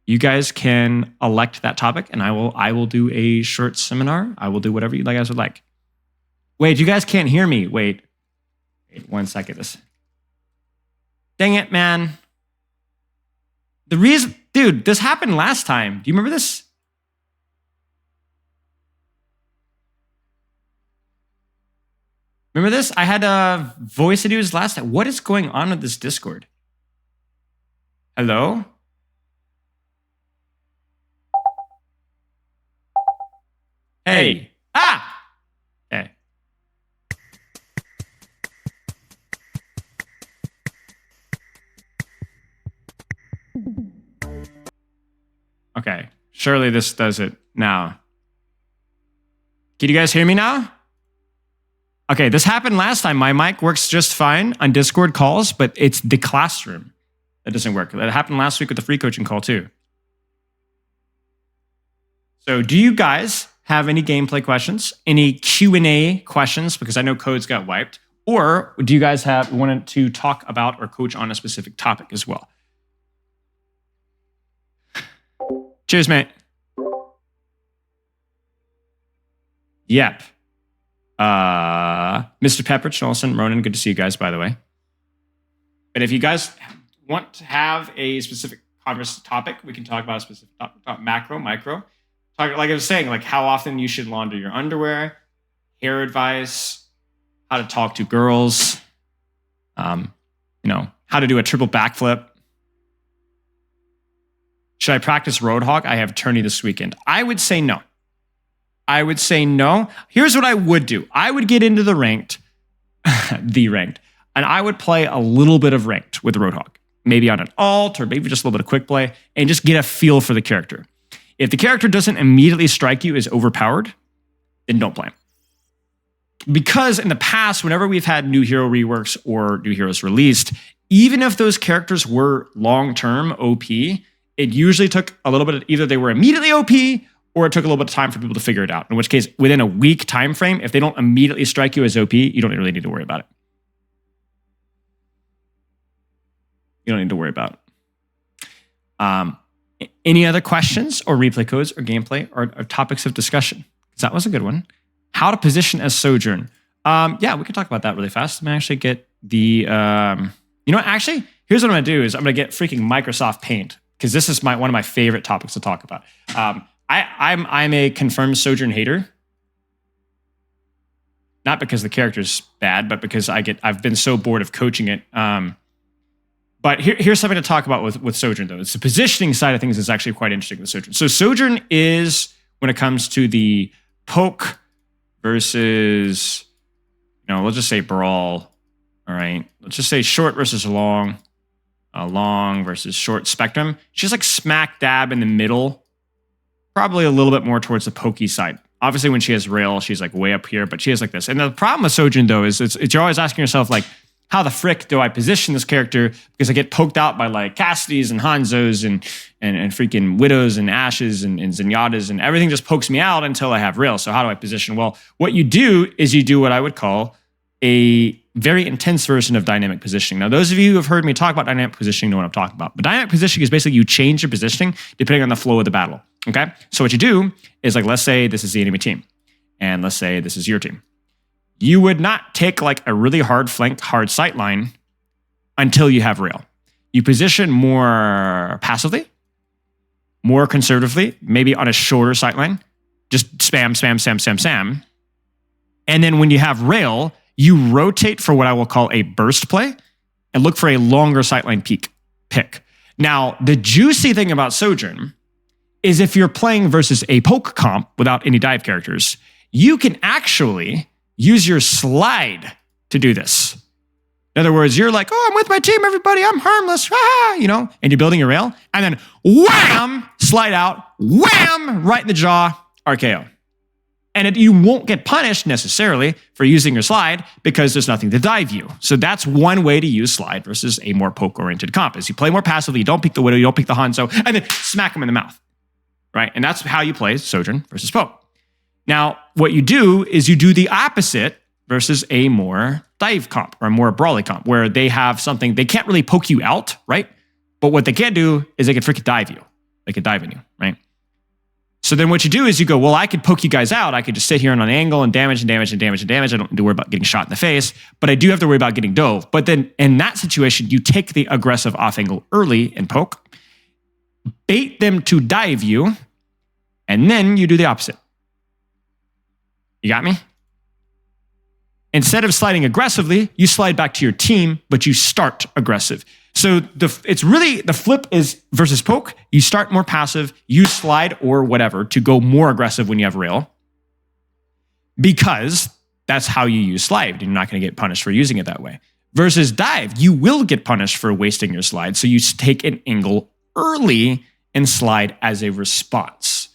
you guys can elect that topic, and I will do a short seminar. I will do whatever you guys would like. Wait, you guys can't hear me. Wait 1 second. Dang it, man. Dude, this happened last time. Do you remember this? Remember this? I had voice issues last time. What is going on with this Discord? Hello? Hey. Ah! Okay. Okay. Surely this does it now. Can you guys hear me now? Okay, this happened last time. My mic works just fine on Discord calls, but it's the classroom that doesn't work. That happened last week with the free coaching call too. So do you guys have any gameplay questions, any Q&A questions, because I know codes got wiped, or do you guys wanted to talk about or coach on a specific topic as well? Cheers, mate. Yep. Mr. Pepper, Schnolson, Ronan, good to see you guys, by the way. But if you guys want to have a specific topic, we can talk about a specific topic, macro, micro. Like I was saying, like how often you should launder your underwear, hair advice, how to talk to girls, how to do a triple backflip. Should I practice Roadhog? I have tourney this weekend. I would say no. Here's what I would do. I would get into the ranked, and I would play a little bit of ranked with Roadhog. Maybe on an alt or maybe just a little bit of quick play and just get a feel for the character. If the character doesn't immediately strike you as overpowered, then don't play him. Because in the past, whenever we've had new hero reworks or new heroes released, even if those characters were long-term OP, it usually took a little bit of, either they were immediately OP or it took a little bit of time for people to figure it out. In which case, within a week time frame, if they don't immediately strike you as OP, you don't really need to worry about it. You don't need to worry about it. Any other questions or replay codes or gameplay or topics of discussion? Because that was a good one. How to position as Sojourn. Yeah, we can talk about that really fast. I'm going to actually get the... actually, here's what I'm going to do is I'm going to get freaking Microsoft Paint because this is one of my favorite topics to talk about. I'm a confirmed Sojourn hater. Not because the character's bad, but because I've been so bored of coaching it. But here's something to talk about with Sojourn, though. It's the positioning side of things is actually quite interesting with Sojourn. So Sojourn is, when it comes to the poke versus, let's just say brawl. All right. Let's just say short versus long. Long versus short spectrum. She's like smack dab in the middle. Probably a little bit more towards the pokey side. Obviously, when she has rail, she's like way up here, but she has like this. And the problem with Sojourn, though, is you're always asking yourself, like, how the frick do I position this character? Because I get poked out by like Cassidy's and Hanzos and freaking Widows and Ashes and Zenyatta's, and everything just pokes me out until I have rail. So how do I position? Well, what you do is you do what I would call a very intense version of dynamic positioning. Now, those of you who have heard me talk about dynamic positioning know what I'm talking about. But dynamic positioning is basically you change your positioning depending on the flow of the battle. Okay? So what you do is, like, let's say this is the enemy team, and let's say this is your team. You would not take like a really hard flank, hard sight line until you have rail. You position more passively, more conservatively, maybe on a shorter sight line. Just spam. And then when you have rail, you rotate for what I will call a burst play and look for a longer sightline pick. Now, the juicy thing about Sojourn is if you're playing versus a poke comp without any dive characters, you can actually use your slide to do this. In other words, you're like, oh, I'm with my team, everybody, I'm harmless, and you're building your rail, and then wham, slide out, wham, right in the jaw, RKO. And you won't get punished necessarily for using your slide because there's nothing to dive you. So that's one way to use slide versus a more poke-oriented comp, is you play more passively, you don't pick the Widow, you don't pick the Hanzo, and then smack them in the mouth, right? And that's how you play Sojourn versus poke. Now, what you do is you do the opposite versus a more dive comp or a more brawly comp, where they have something, they can't really poke you out, right? But what they can do is they can freaking dive you. They can dive in you, right? So then what you do is you go, well, I could poke you guys out. I could just sit here on an angle and damage. I don't have to worry about getting shot in the face, but I do have to worry about getting dove. But then in that situation, you take the aggressive off angle early and poke, bait them to dive you, and then you do the opposite. You got me? Instead of sliding aggressively, you slide back to your team, but you start aggressive. So it's really, the flip is versus poke. You start more passive, you slide or whatever to go more aggressive when you have rail, because that's how you use slide, and you're not going to get punished for using it that way. Versus dive, you will get punished for wasting your slide. So you take an angle early and slide as a response.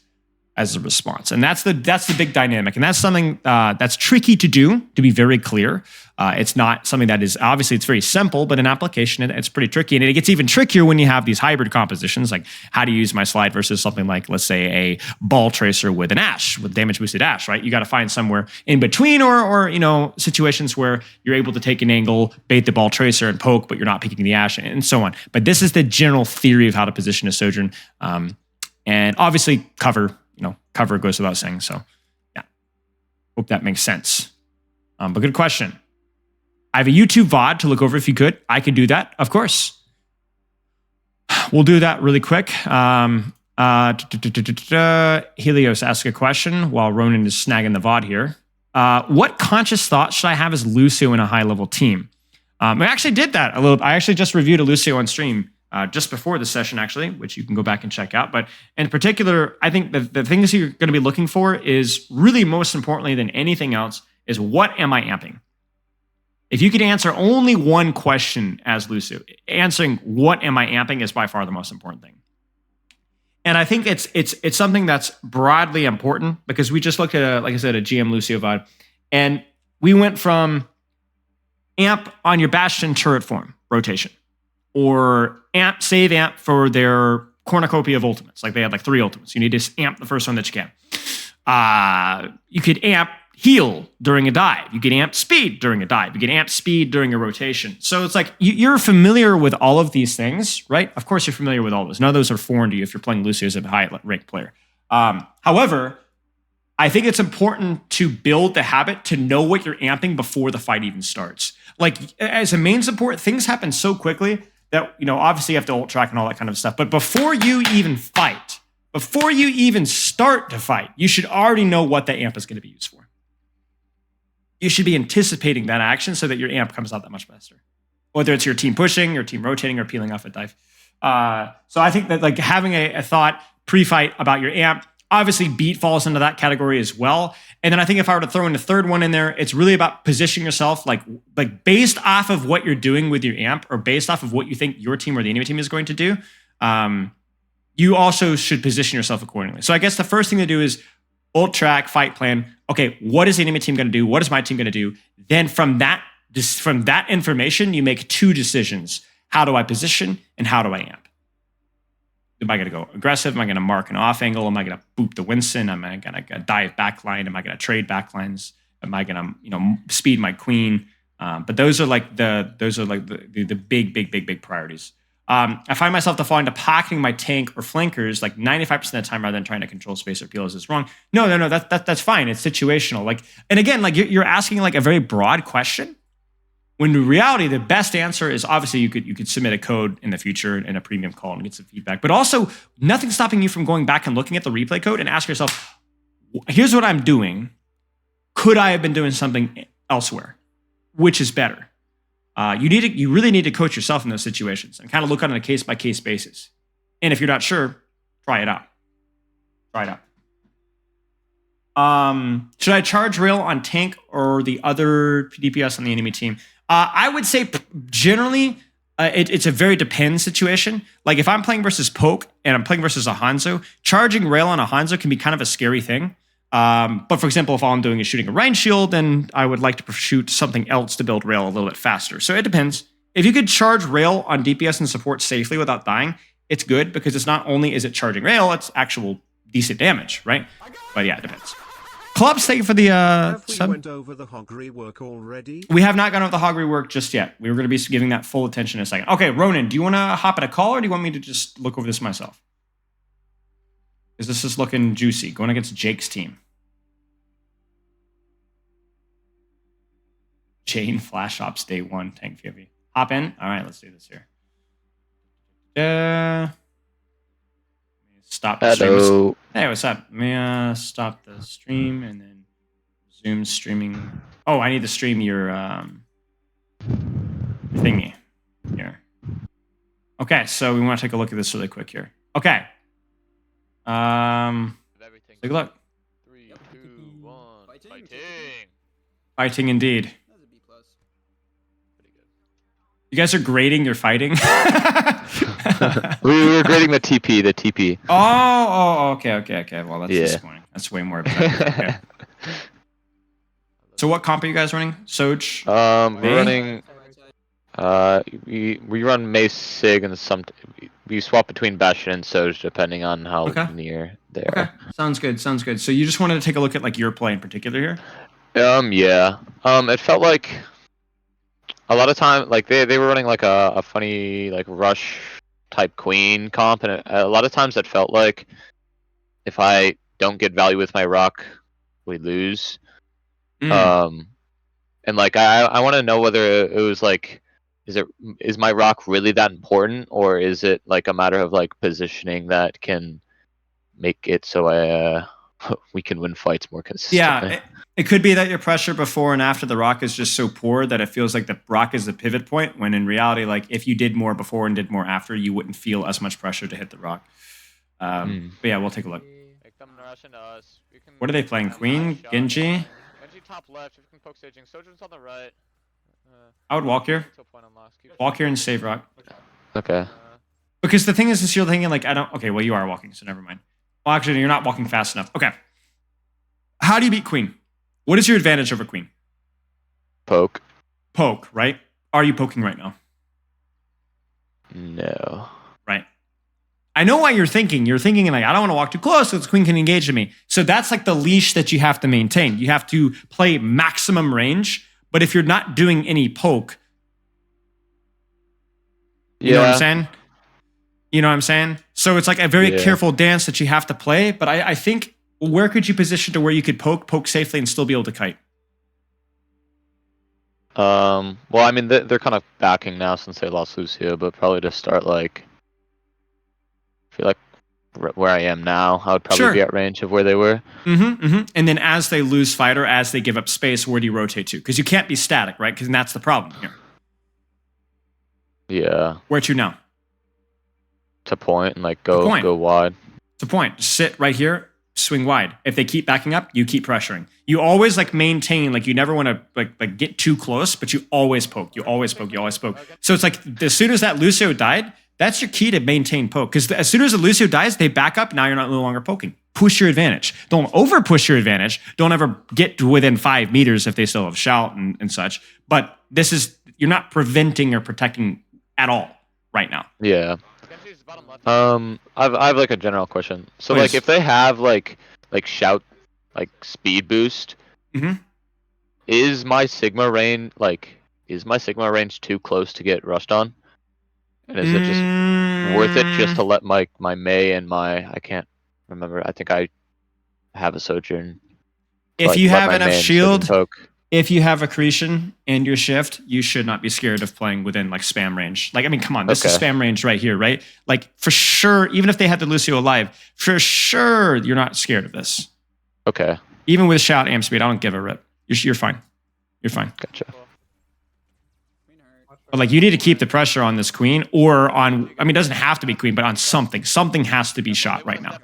And that's the big dynamic. And that's something that's tricky to do, to be very clear. It's not something that is, obviously it's very simple, but in application, it's pretty tricky. And it gets even trickier when you have these hybrid compositions, like how to use my slide versus something like, let's say, a ball tracer with an Ash, with damage boosted Ash, right? You got to find somewhere in between, or situations where you're able to take an angle, bait the ball tracer and poke, but you're not picking the Ash, and so on. But this is the general theory of how to position a Sojourn. And obviously cover goes without saying. So yeah, hope that makes sense. But good question. I have a YouTube VOD to look over if you could. I could do that, of course. We'll do that really quick. Helios asked a question while Ronan is snagging the VOD here. What conscious thought should I have as Lucio in a high-level team? I actually did that a little. I actually just reviewed a Lucio on stream just before the session, actually, which you can go back and check out. But in particular, I think the things you're going to be looking for is really, most importantly than anything else, is what am I amping? If you could answer only one question as Lucio, answering what am I amping is by far the most important thing. And I think it's something that's broadly important, because we just looked at, like I said, a GM Lucio VOD, and we went from amp on your Bastion turret form rotation, or save amp for their cornucopia of ultimates. Like they had like 3 ultimates. You need to amp the first one that you can. You could amp heal during a dive. You can amp speed during a dive. You can amp speed during a rotation. So it's like you're familiar with all of these things, right? Of course you're familiar with all of those. None of those are foreign to you if you're playing Lucio as a high-ranked player. However, I think it's important to build the habit to know what you're amping before the fight even starts. Like as a main support, things happen so quickly that, obviously you have to ult track and all that kind of stuff. But before you even fight, before you even start to fight, you should already know what the amp is going to be used for. You should be anticipating that action so that your amp comes out that much faster. Whether it's your team pushing, your team rotating, or peeling off a dive. So I think that like having a thought pre-fight about your amp, Obviously, beat falls into that category as well. And then I think if I were to throw in a third one in there, it's really about positioning yourself like based off of what you're doing with your amp or based off of what you think your team or the enemy team is going to do. You also should position yourself accordingly. So I guess the first thing to do is ult track, fight plan. Okay, what is the enemy team going to do? What is my team going to do? Then from that information, you make 2 decisions. How do I position and how do I amp? Am I going to go aggressive? Am I going to mark an off angle? Am I going to boop the Winston? Am I going to dive backline? Am I going to trade backlines? Am I going to speed my queen? But those are like the big priorities. I find myself defaulting to pocketing my tank or flankers like 95% of the time rather than trying to control space or peel. Is this wrong? No. That's fine. It's situational. Like, and again, like you're asking like a very broad question. When in reality, the best answer is obviously you could submit a code in the future in a premium call and get some feedback. But also, nothing's stopping you from going back and looking at the replay code and ask yourself, here's what I'm doing. Could I have been doing something elsewhere? Which is better? You really need to coach yourself in those situations and kind of look on a case-by-case basis. And if you're not sure, try it out. Should I charge rail on tank or the other DPS on the enemy team? I would say generally it's a very depends situation. Like if I'm playing versus Poke and I'm playing versus a Hanzo, charging rail on a Hanzo can be kind of a scary thing. But for example, if all I'm doing is shooting a rain shield, then I would like to shoot something else to build rail a little bit faster. So it depends. If you could charge rail on DPS and support safely without dying, it's good because it's not only is it charging rail, it's actual decent damage, right? But yeah, it depends. Clubs, thank you for the sub. Went over the hog rework already? We have not gone over the hog rework just yet. We were going to be giving that full attention in a second. Okay, Ronan, do you want to hop at a call or do you want me to just look over this myself? Because this is looking juicy. Going against Jake's team. Jane Flash Ops Day 1 Tank POV. Hop in. All right, let's do this here. Stop the stream. Hey, what's up? Let me stop the stream and then resume streaming. Oh, I need to stream your thingy here. Okay, so we want to take a look at this really quick here. Okay. Take a look. 3, 2, 1. Fighting. Fighting indeed. You guys are grading your fighting? We were grading the TP. Oh, okay. Well, that's disappointing. That's way more better. Okay. So what comp are you guys running? Soj? We're running... we run Mace, Sig, and we swap between Bastion and Soj depending on how near they are. Okay, sounds good. So you just wanted to take a look at like your play in particular here? Yeah. It felt like... A lot of time, like they were running like a funny like rush type queen comp, and a lot of times it felt like if I don't get value with my rock, we lose. And like I want to know whether it was like, is my rock really that important, or is it like a matter of like positioning that can make it so we can win fights more consistently? Yeah. It could be that your pressure before and after the rock is just so poor that it feels like the rock is the pivot point, when in reality, like if you did more before and did more after, you wouldn't feel as much pressure to hit the rock. But yeah, we'll take a look. What are they playing? Queen? Genji? Genji top left, if you can poke staging. Sojourn's on the right. I would walk here. Walk here and save rock. Okay. Because the thing is you're thinking like, okay, well you are walking, so never mind. Well, actually, you're not walking fast enough. Okay. How do you beat Queen? What is your advantage over Queen? Poke, right? Are you poking right now? No. Right. I know why you're thinking. You're thinking like, I don't want to walk too close so the Queen can engage to me. So that's like the leash that you have to maintain. You have to play maximum range. But if you're not doing any poke, you know what I'm saying? You know what I'm saying? So it's like a very careful dance that you have to play. But I think... Where could you position to where you could poke safely and still be able to kite? Well, I mean, they're kind of backing now since they lost Lucio, but probably to start like, I feel like where I am now, I would probably be at range of where they were. And then as they lose fight or as they give up space, where do you rotate to? Because you can't be static, right? Because that's the problem here. Yeah. Where to now? To point and like go wide. To point. Sit right here. swing wide. If they keep backing up, you keep pressuring. You always like maintain, like you never want to like get too close, but you always poke. You always poke. You always poke. So it's like as soon as that Lucio died, that's your key to maintain poke. Because as soon as the Lucio dies, they back up. Now you're not no longer poking. Push your advantage. Don't over push your advantage. Don't ever get to within 5 meters if they still have shout and such. But this is, you're not preventing or protecting at all right now. Yeah. I've like a general question. So Please. like if they have like shout like speed boost, is my Sigma range too close to get rushed on? And is it just worth it just to let my Mei and I can't remember. I think I have a Sojourn. If you have enough shield, if you have accretion and your shift, you should not be scared of playing within like spam range. Like, I mean, come on, this is spam range right here, right? Like for sure, even if they had the Lucio alive, for sure, you're not scared of this. Okay. Even with shout amp speed, I don't give a rip. You're fine. You're fine. Gotcha. But like you need to keep the pressure on this queen or on, I mean, it doesn't have to be queen, but on something. Something has to be shot right now.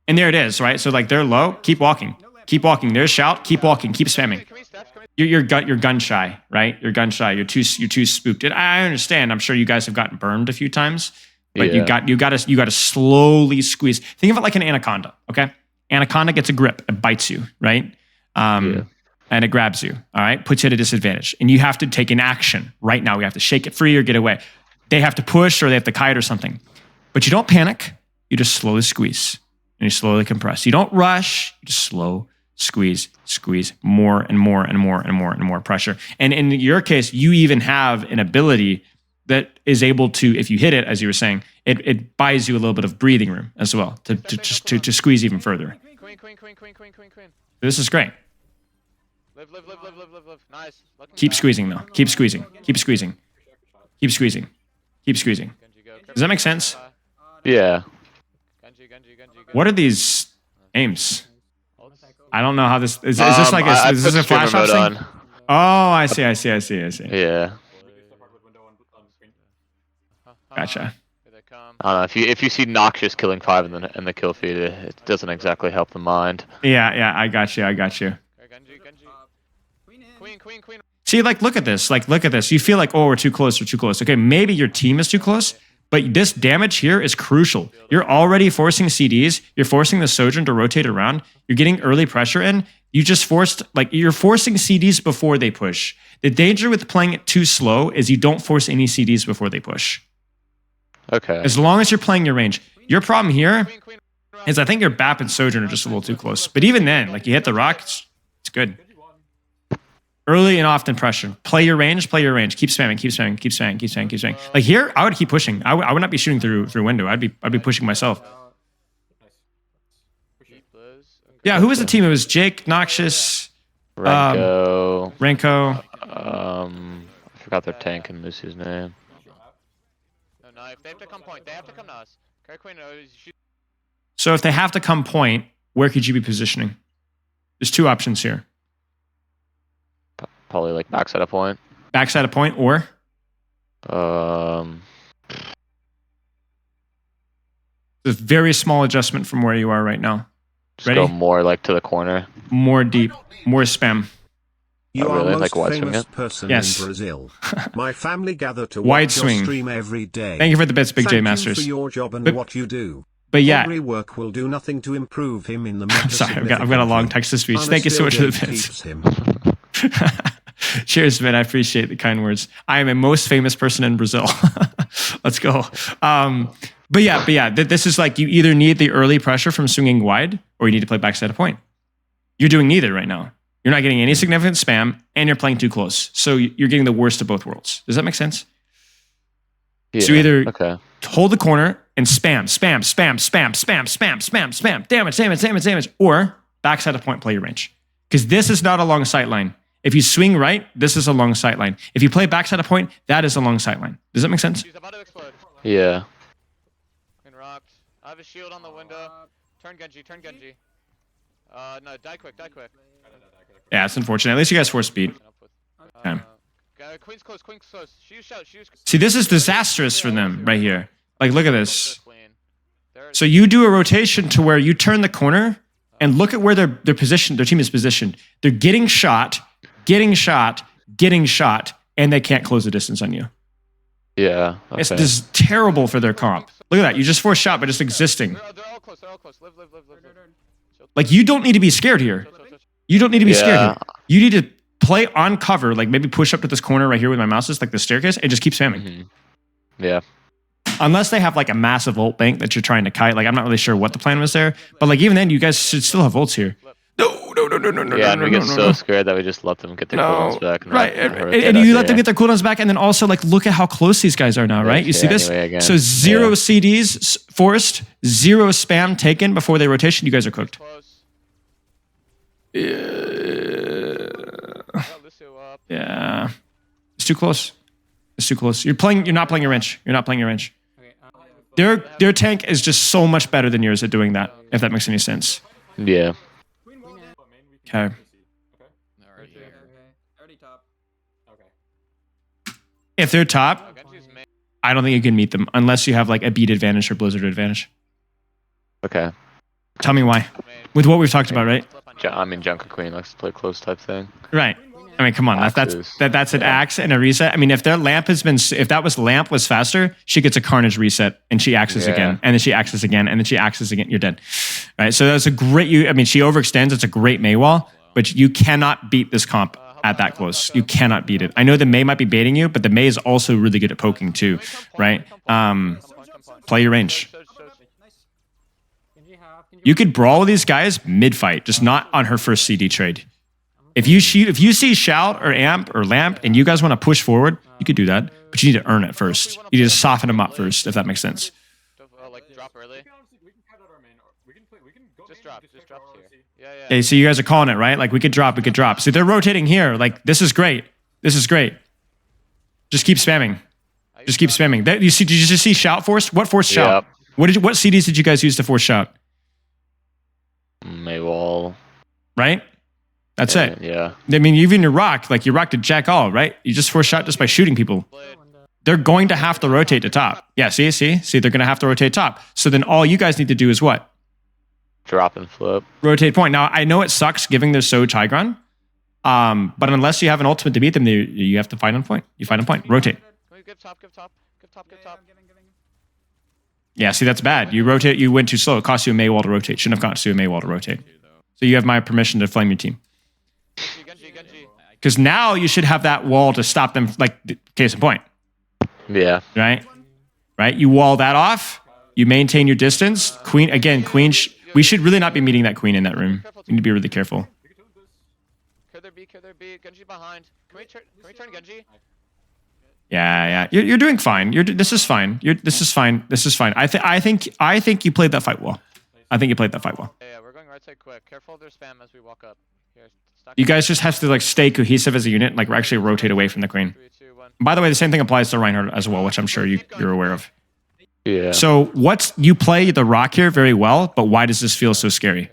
And there it is, right? So like they're low, keep walking. Keep walking. There's shout, keep walking, keep spamming. You're gun shy, right? You're gun shy. You're too spooked. And I understand. I'm sure you guys have gotten burned a few times. But you got to slowly squeeze. Think of it like an anaconda, okay? Anaconda gets a grip, it bites you, right? And it grabs you, all right? Puts you at a disadvantage. And you have to take an action right now. We have to shake it free or get away. They have to push or they have to kite or something. But you don't panic. You just slowly squeeze. And you slowly compress. You don't rush. You just slow squeeze more and more and more and more and more pressure. And in your case, you even have an ability that is able to, if you hit it, as you were saying, it buys you a little bit of breathing room as well to squeeze even further. Queen. This is great. Live. Nice. Keep squeezing though. Keep squeezing. Does that make sense? Yeah. What are these aims? I don't know how this is. Is this like a, is this a flash ops thing? Oh, I see. Yeah. Gotcha. I don't know, if you see Noxious killing 5 in the kill feed, it doesn't exactly help the mind. Yeah, I got you. Queen. See, like, look at this. You feel like, oh, we're too close. Okay, maybe your team is too close, but this damage here is crucial. You're already forcing CDs. You're forcing the Sojourn to rotate around. You're getting early pressure in. You just you're forcing CDs before they push. The danger with playing it too slow is you don't force any CDs before they push. Okay. As long as you're playing your range. Your problem here is I think your BAP and Sojourn are just a little too close. But even then, like you hit the rock, it's good. Early and often pressure. Play your range. Keep spamming. Like here, I would keep pushing. I would not be shooting through window. I'd be pushing myself. Yeah, who was the team? It was Jake, Noxious, Renko. I forgot their tank and Lucio's name. No, if they have to come point, they have to come to us. So if they have to come point, where could you be positioning? There's 2 options here. Probably like backside of point. Backside of point or? It's a very small adjustment from where you are right now. Just go more like to the corner. More deep. More spam. You are really? most Like famous person in Brazil. My family gather to Wide watch swing. your stream every day. Thank you for the bits, Big J Masters. Thank you for your job and what you do. But yeah, Rework will do nothing to improve him in the I'm sorry, I've got a long text to speech. Thank you so much for the bits. Cheers, man. I appreciate the kind words. I am a most famous person in Brazil. Let's go. But yeah, this is like you either need the early pressure from swinging wide or you need to play backside of point. You're doing neither right now. You're not getting any significant spam and you're playing too close. So you're getting the worst of both worlds. Does that make sense? Yeah, so either hold the corner and spam. Damage. Or backside of point, play your range. Because this is not a long sight line. If you swing right, this is a long sight line. If you play backside of point, that is a long sight line. Does that make sense? Yeah. I have a shield on the window. Turn Genji. No, die quick. Yeah, it's unfortunate. At least you guys force speed. Okay. Queen's close. She shout. See, this is disastrous for them right here. Like, look at this. So you do a rotation to where you turn the corner and look at where their position, their team is positioned. They're getting shot, getting shot, getting shot, and they can't close the distance on you. Yeah. Okay. It's just terrible for their comp. Look at that. You just force shot by just existing. They're all close. They're all close. Live. Like, you don't need to be scared here. You don't need to be scared here. You need to play on cover, like maybe push up to this corner right here with my mouse is like the staircase, and just keep spamming. Mm-hmm. Yeah. Unless they have like a massive ult bank that you're trying to kite. Like, I'm not really sure what the plan was there. But like, even then, you guys should still have ults here. No. Yeah, and we get so scared that we just let them get their cooldowns back. Right. And you let them get their cooldowns back, and then also like look at how close these guys are now, right? You see this? So 0 CDs forced, 0 spam taken before they rotation. You guys are cooked. Yeah. It's too close. It's too close. You're not playing your range. You're not playing your range. Their tank is just so much better than yours at doing that, if that makes any sense. Yeah. Okay. If they're top, I don't think you can meet them unless you have like a beat advantage or blizzard advantage. Okay. Tell me why. With what we've talked about, right? I mean, Junker Queen likes to play close type thing. Right. I mean, come on. That's an axe and a reset. I mean, if their lamp has been, if that was lamp was faster, she gets a carnage reset and she axes again, and then she axes again, and then she axes again. You're dead. Right. So that's a great. I mean, she overextends. It's a great Mei wall, but you cannot beat this comp at that close. You cannot beat it. I know the Mei might be baiting you, but the Mei is also really good at poking too. Right. Play your range. You could brawl with these guys mid-fight, just not on her first CD trade. If you see shout or amp or lamp and you guys want to push forward, you could do that, but you need to earn it first. You need to soften them up first, if that makes sense. Like drop early. Just drop here. Yeah. Okay, so you guys are calling it, right? Like we could drop. So they're rotating here. Like this is great. Just keep spamming. Did you just see shout forced? What forced shout? What CDs did you guys use to force shout? Mei wall. Right? That's it. Yeah. I mean, even your rock, like you rocked a jack all, right? You just force shot just by shooting people. They're going to have to rotate to top. Yeah, see, they're going to have to rotate top. So then all you guys need to do is what? Drop and flip. Rotate point. Now, I know it sucks giving their so Tigron, but unless you have an ultimate to beat them, you have to fight on point. You fight on point. Rotate. Give top. Yeah, see, that's bad. You rotate, you went too slow. It cost you a Mei wall to rotate. Shouldn't have cost you a Mei wall to rotate. So you have my permission to flame your team. Because now you should have that wall to stop them, like, case in point. Yeah. Right? You wall that off. You maintain your distance. Queen, we should really not be meeting that queen in that room. We need to be really careful. Could there be? Genji behind. Can we turn Genji? Yeah. You're doing fine. This is fine. This is fine. I think you played that fight well. Yeah, we're going right side quick. Careful of their spam as we walk up. Here, you guys just have to like stay cohesive as a unit. Like we're actually rotate away from the queen. 3, 2, 1. By the way, the same thing applies to Reinhardt as well, which I'm sure you're aware of. Yeah. So you play the rock here very well, but why does this feel so scary?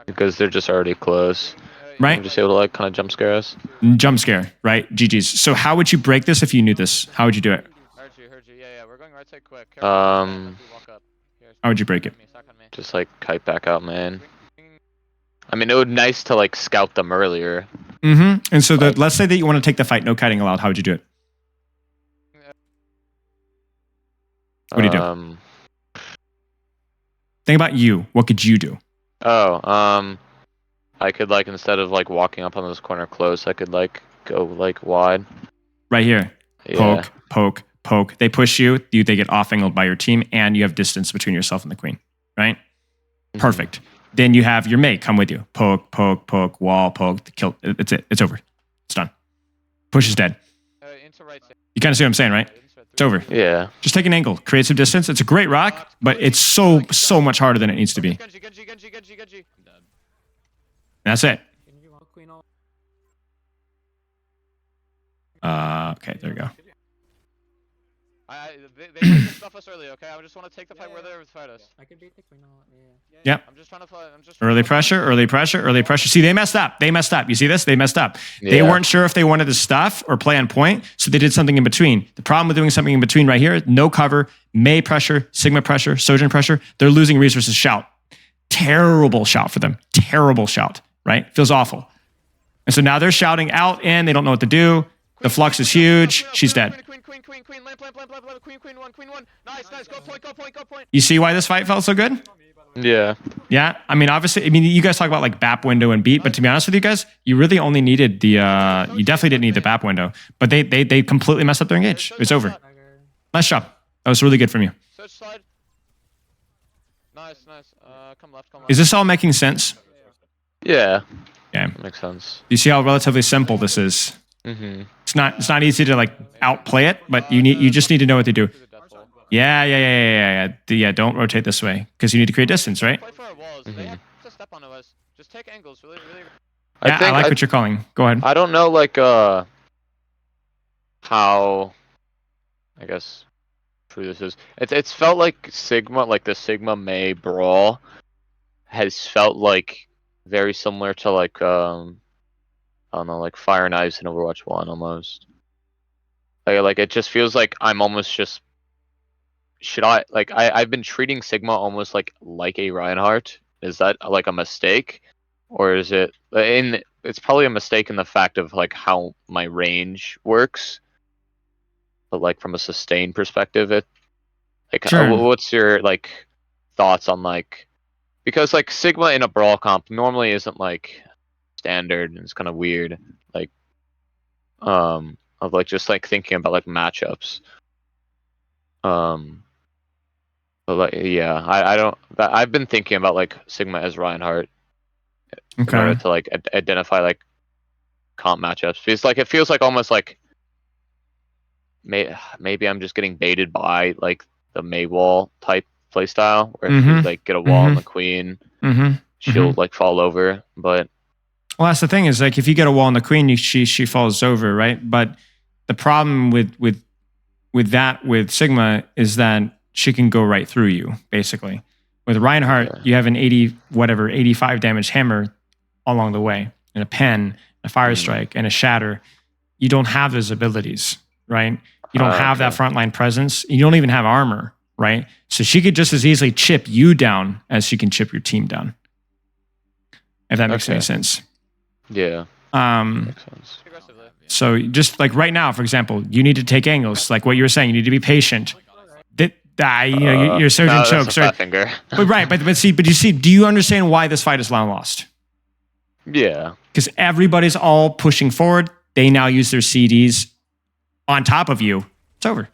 Because they're just already close. Right? I'm just able to like kind of jump scare us. Jump scare, right? GG's. So how would you break this if you knew this? How would you do it? Heard you. Yeah. We're going right side quick. How would you break it? Just like kite back out, man. I mean, it would be nice to like scout them earlier. Mm-hmm. And so let's say that you want to take the fight, no kiting allowed. How would you do it? What do you do? Think about you. What could you do? I could like instead of like walking up on this corner close, I could like go like wide. Right here. Yeah. Poke. They push you. They get off angled by your team, and you have distance between yourself and the queen. Right? Mm-hmm. Perfect. Then you have your mate come with you. Poke, wall, poke, kill. It's it. It's over. It's done. Push is dead. You kind of see what I'm saying, right? It's over. Yeah. Just take an angle. Create some distance. It's a great rock, but it's so much harder than it needs to be. That's it. Okay, there you go. They tried to stuff us early, okay? I just want to take the fight where they fight us. I can beat the queen now. Yeah. Yep. I'm just trying to fight. Early pressure, early pressure, early pressure. See, they messed up. They messed up. You see this? They messed up. They Yeah. weren't sure if they wanted to stuff or play on point, so they did something in between. The problem with doing something in between right here, no cover, May pressure, Sigma pressure, Sojourn pressure, they're losing resources. Shout. Terrible shout for them. Terrible shout, right? Feels awful. And so now they're shouting out in. They don't know what to do. The flux is huge. She's dead. Queen, land, queen one. Nice, go point. You see why this fight felt so good? Yeah. Yeah, I mean, obviously, you guys talk about like BAP window and beat, but to be honest with you guys, you really only needed the, you definitely didn't need the BAP window, but they completely messed up their engage. It was over. Nice job. That was really good from you. Search slide. Nice. Come left. Is this all making sense? Yeah. Yeah. Makes sense. You see how relatively simple this is? Mm-hmm. It's not easy to like outplay it, but you just need to know what to do. Yeah. Don't rotate this way because you need to create distance, right? Play for our walls. They have to step onto us. Just take angles. Really. Yeah, I like what you're calling. Go ahead. I don't know, like, how, I guess, true this is. It's felt like Sigma, like the Sigma May brawl, has felt like very similar to like, I don't know, like Fire and Ice in Overwatch 1 almost. Like it just feels like I'm almost just. I've been treating Sigma almost like a Reinhardt. Is that like a mistake? Or is it it's probably a mistake in the fact of like how my range works. But like from a sustained perspective, Sure. What's your like thoughts on like, because like Sigma in a brawl comp normally isn't like standard, and it's kind of weird, like of like just like thinking about like matchups. But like, yeah, I don't. I've been thinking about like Sigma as Reinhardt in order to like identify like comp matchups. Because like it feels like almost like maybe I'm just getting baited by like the May wall type playstyle, where if you like get a wall on the queen, she'll like fall over. But well, that's the thing is like if you get a wall on the queen, she falls over, right? But the problem with Sigma is that she can go right through you, basically. With Reinhardt, you have an 85 damage hammer along the way, and a pen, a fire strike, and a shatter. You don't have those abilities, right? You don't have that frontline presence. You don't even have armor, right? So she could just as easily chip you down as she can chip your team down. If that makes any sense. Yeah. Makes sense. So just like right now, for example, you need to take angles. Like what you were saying, you need to be patient. Your surgeon chokes, right? Finger. But you see, do you understand why this fight is now lost? Yeah. Because everybody's all pushing forward. They now use their CDs on top of you. It's over.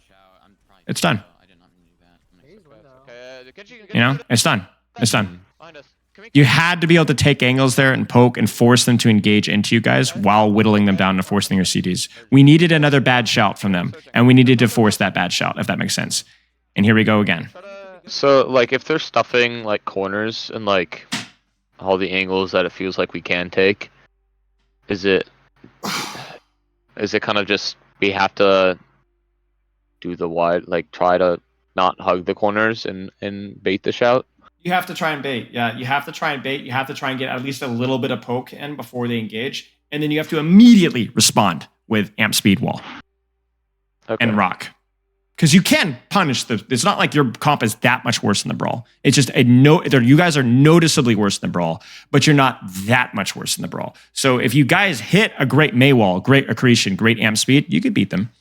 It's done. It's done. It's done. You had to be able to take angles there and poke and force them to engage into you guys while whittling them down and forcing your CDs. We needed another bad shout from them, and we needed to force that bad shout, if that makes sense. And here we go again. So, like, if they're stuffing, like, corners and, like, all the angles that it feels like we can take, is it kind of just we have to do the wide, like, try to not hug the corners and bait the shout? You have to try and bait. Yeah, you have to try and bait. You have to try and get at least a little bit of poke in before they engage. And then you have to immediately respond with amp speed wall and rock. Because you can punish it's not like your comp is that much worse than the brawl. It's just you guys are noticeably worse than the brawl, but you're not that much worse than the brawl. So if you guys hit a great May wall, great accretion, great amp speed, you could beat them.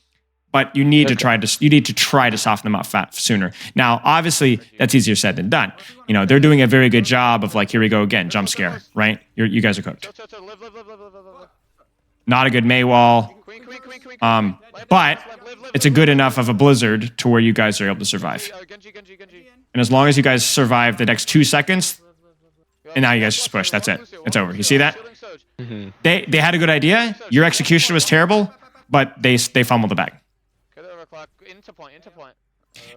But you need to try to soften them up sooner. Now, obviously, that's easier said than done. They're doing a very good job of like, here we go again, jump scare, right? You guys are cooked. Not a good May wall. But it's a good enough of a blizzard to where you guys are able to survive. And as long as you guys survive the next 2 seconds, and now you guys just push. That's it. It's over. You see that? They had a good idea. Your execution was terrible, but they fumbled the bag. Into point.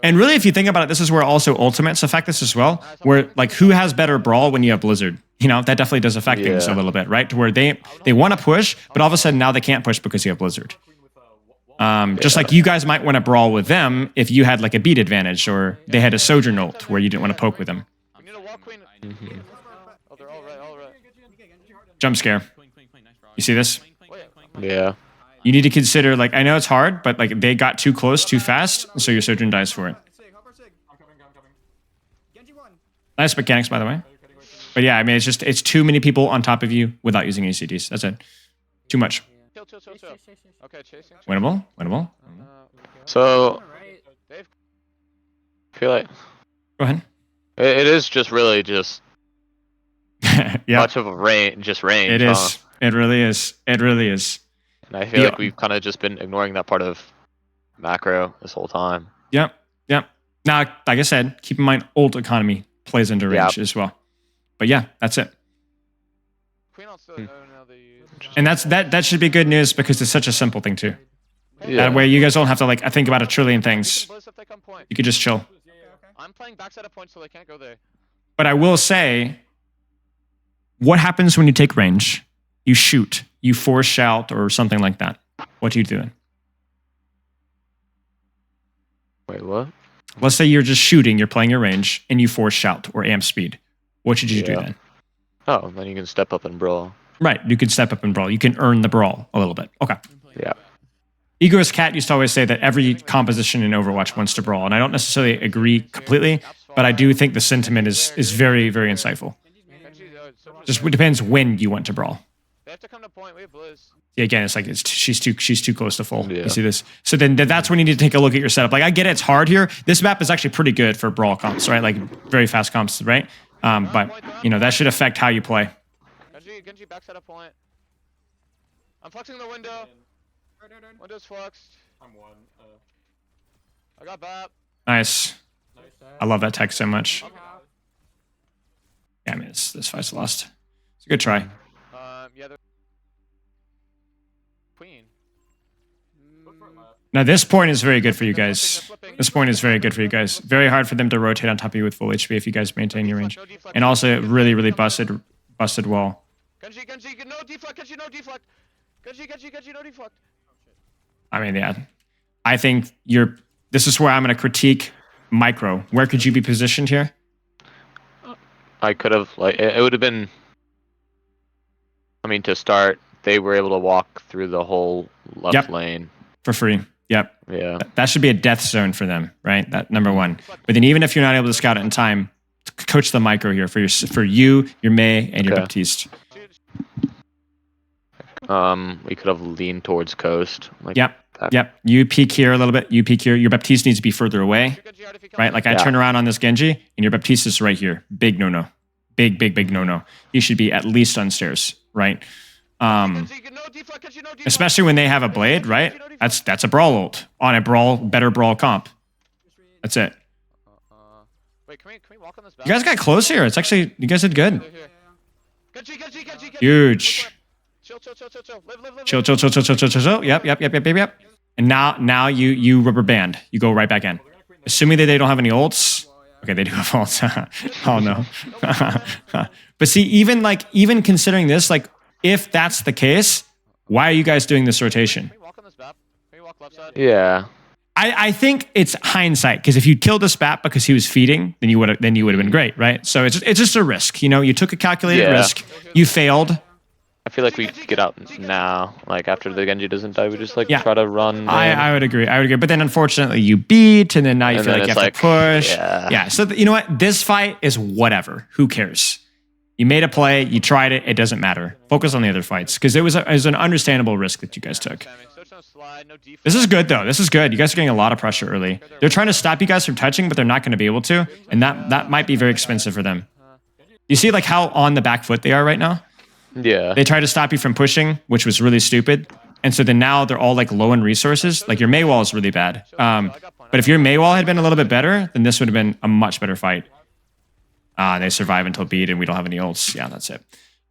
And really, if you think about it, this is where also ultimates affect this as well. Where like who has better brawl when you have blizzard? That definitely does affect things a little bit, right? To where they want to push, but all of a sudden now they can't push because you have blizzard. Just like you guys might want to brawl with them if you had like a beat advantage or they had a sojourn ult where you didn't want to poke with them. You need a wall queen. Oh, they're all right, all right. Jump scare. You see this? Yeah. You need to consider, like, I know it's hard, but like they got too close too fast, so your sojourn dies for it. Nice mechanics, by the way. But yeah, I mean, it's too many people on top of you without using ACDs. That's it. Too much. Chill. Okay, chasing. Winnable. So, Dave. I feel like Go ahead. it is just really just Yeah, much of a range. it is. Huh? It really is. It really is. And I feel Yeah. like we've kind of just been ignoring that part of macro this whole time. Yep. Now, like I said, keep in mind, ult economy plays into range as well. But yeah, that's it. Queen ult still. Oh, no, they use. And that should be good news because it's such a simple thing too. Yeah. That way, you guys don't have to like think about a trillion things. Blizz if they come point. You could just chill. I'm playing backside of point so they can't go there. But I will say, what happens when you take range? You shoot, you force shout, or something like that. What do you do then? Wait, what? Let's say you're just shooting, you're playing your range, and you force shout or amp speed. What should you do Yeah. then? Oh, then you can step up and brawl. Right, you can step up and brawl. You can earn the brawl a little bit. Okay. Yeah. Egoist Cat used to always say that every composition in Overwatch wants to brawl, and I don't necessarily agree completely, but I do think the sentiment is very, very insightful. Just depends when you want to brawl. They have to come to point. We have Blizz. Yeah, again, it's like she's too close to full. Yeah. You see this? So then that's when you need to take a look at your setup. Like I get it, it's hard here. This map is actually pretty good for brawl comps, right? Like very fast comps, right? But you know that should affect how you play. Genji backside of point. I'm flexing the window. Window's flexed. I'm one. I got BAP. Nice. I love that tech so much. Yeah, I mean this fight's lost. It's a good try. Yeah, they're Queen. Now this point is very good for you guys. This point is very good for you guys. Very hard for them to rotate on top of you with full HP if you guys maintain your range. And also really, really busted wall. Genji, no deflect. Genji, no deflect. Genji, no deflect. I mean, yeah. I think this is where I'm going to critique micro. Where could you be positioned here? I could have, like, it would have been, I mean, to start, they were able to walk through the whole left lane. For free. Yep. Yeah. That should be a death zone for them, right? That number one. But then even if you're not able to scout it in time, coach the micro here for you, your Mei, and your Baptiste. We could have leaned towards coast. Like Yep. You peek here a little bit. You peek here. Your Baptiste needs to be further away, right? Like I turn around on this Genji, and your Baptiste is right here. Big no-no. Big no-no. You should be at least on stairs, right? Especially when they have a blade, right? That's a brawl ult on a better brawl comp. That's it. Wait, can we walk on this back? You guys got close here. It's actually, you guys did good. Genji. Huge. Chill. Live. Chill. Yep. And now you rubber band. You go right back in. Assuming that they don't have any ults. Okay, they do have ults. Oh no. But see, even considering this, like, if that's the case, why are you guys doing this rotation? Can we walk on this back? Can we walk left side? Yeah. I think it's hindsight, because if you killed the spat because he was feeding, then you would have been great, right? So it's just a risk. You know, you took a calculated risk. You failed. I feel like we get out now. Like after the Genji doesn't die, we just try to run. I would agree. But then unfortunately you beat, and then now you feel like you have to push. Yeah. So you know what? This fight is whatever. Who cares? You made a play. You tried it. It doesn't matter. Focus on the other fights, because it was an understandable risk that you guys took. This is good though. This is good. You guys are getting a lot of pressure early. They're trying to stop you guys from touching, but they're not going to be able to, and that might be very expensive for them. You see like how on the back foot they are right now? Yeah. They tried to stop you from pushing, which was really stupid. And so then now they're all like low in resources. Like your Mei wall is really bad. But if your Mei wall had been a little bit better, then this would have been a much better fight. They survive until beat, and we don't have any ults. Yeah, that's it.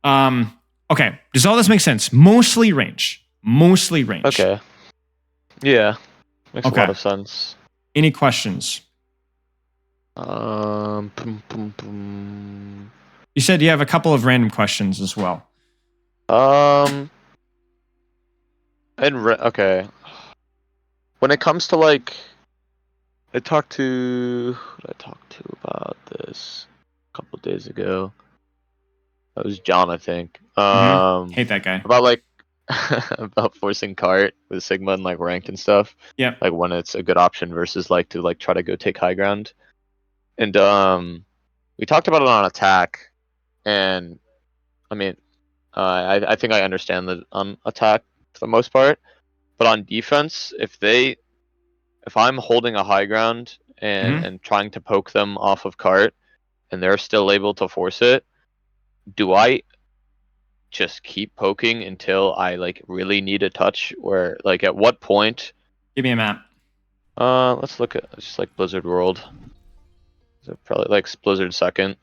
Okay. Does all this make sense? Mostly range. Okay. Yeah. Makes a lot of sense. Any questions? Pum. You said you have a couple of random questions as well. Okay. when it comes to like, who did I talk to about this a couple days ago? That was John, I think. Hate that guy. About like about forcing cart with Sigma and like ranked and stuff. Yeah. Like when it's a good option versus like to like try to go take high ground. And we talked about it on attack, and I mean, I think I understand the attack for the most part, but on defense, if I'm holding a high ground and trying to poke them off of cart, and they're still able to force it, do I just keep poking until I like really need a touch? Or like at what point? Give me a map. Let's look at just like Blizzard World. So probably like Blizzard Second.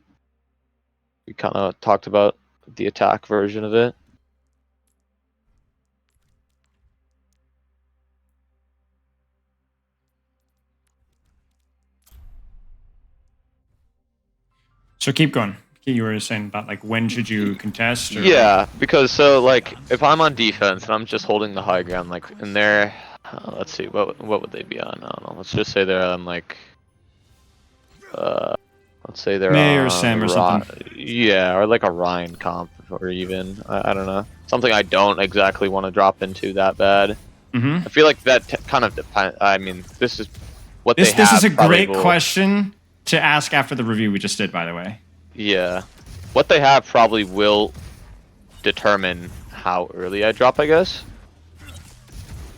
We kind of talked about the attack version of it. So keep going. You were saying about like when should you contest? Or Yeah, because so like if I'm on defense and I'm just holding the high ground, like and they're, let's see, what would they be on? I don't know. Let's just say they're on like, let's say they're May on or Sam or something. Yeah, or like a Ryan comp, or even I don't know, something I don't exactly want to drop into that bad. I feel like that kind of depends. I mean, this is what they have. This is a great question to ask after the review we just did, by the way. Yeah, what they have probably will determine how early I drop, I guess.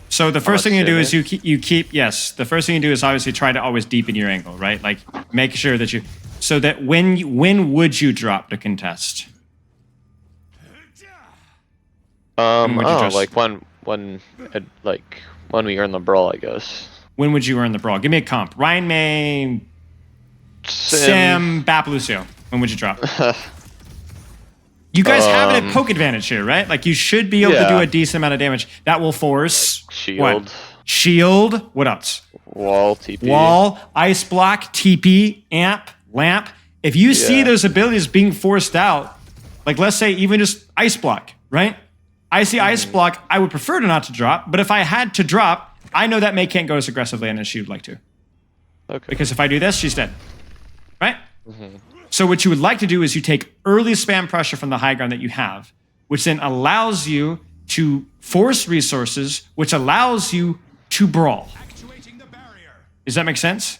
So the first thing you do is you keep yes. The first thing you do is obviously try to always deepen your angle, right? Like make sure that so that when would you drop to contest? Like when we earn the brawl, I guess. When would you earn the brawl? Give me a comp. Ryan May, Sam, Bap, Lucio. When would you drop? You guys have it at poke advantage here, right? Like you should be able to do a decent amount of damage. That will force shield. What? Shield. What else? Wall, TP. Wall, ice block, TP, amp, lamp. If you see those abilities being forced out, like let's say even just ice block, right? I see ice block. I would prefer to not to drop, but if I had to drop, I know that May can't go as aggressively as she would like to. Okay. Because if I do this, she's dead, right? So what you would like to do is you take early spam pressure from the high ground that you have, which then allows you to force resources, which allows you to brawl. Does that make sense?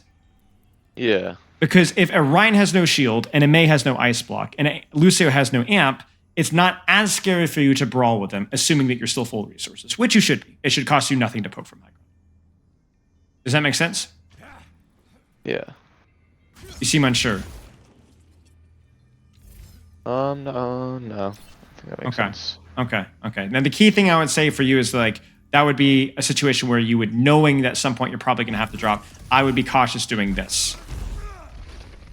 Yeah. Because if a Ryan has no shield, and a May has no ice block, and a Lucio has no amp, it's not as scary for you to brawl with them, assuming that you're still full of resources, which you should be. It should cost you nothing to poke from high ground. Does that make sense? Yeah. You seem unsure. No. I think that makes sense. Okay. Now the key thing I would say for you is like, that would be a situation where you would, knowing that at some point you're probably going to have to drop, I would be cautious doing this.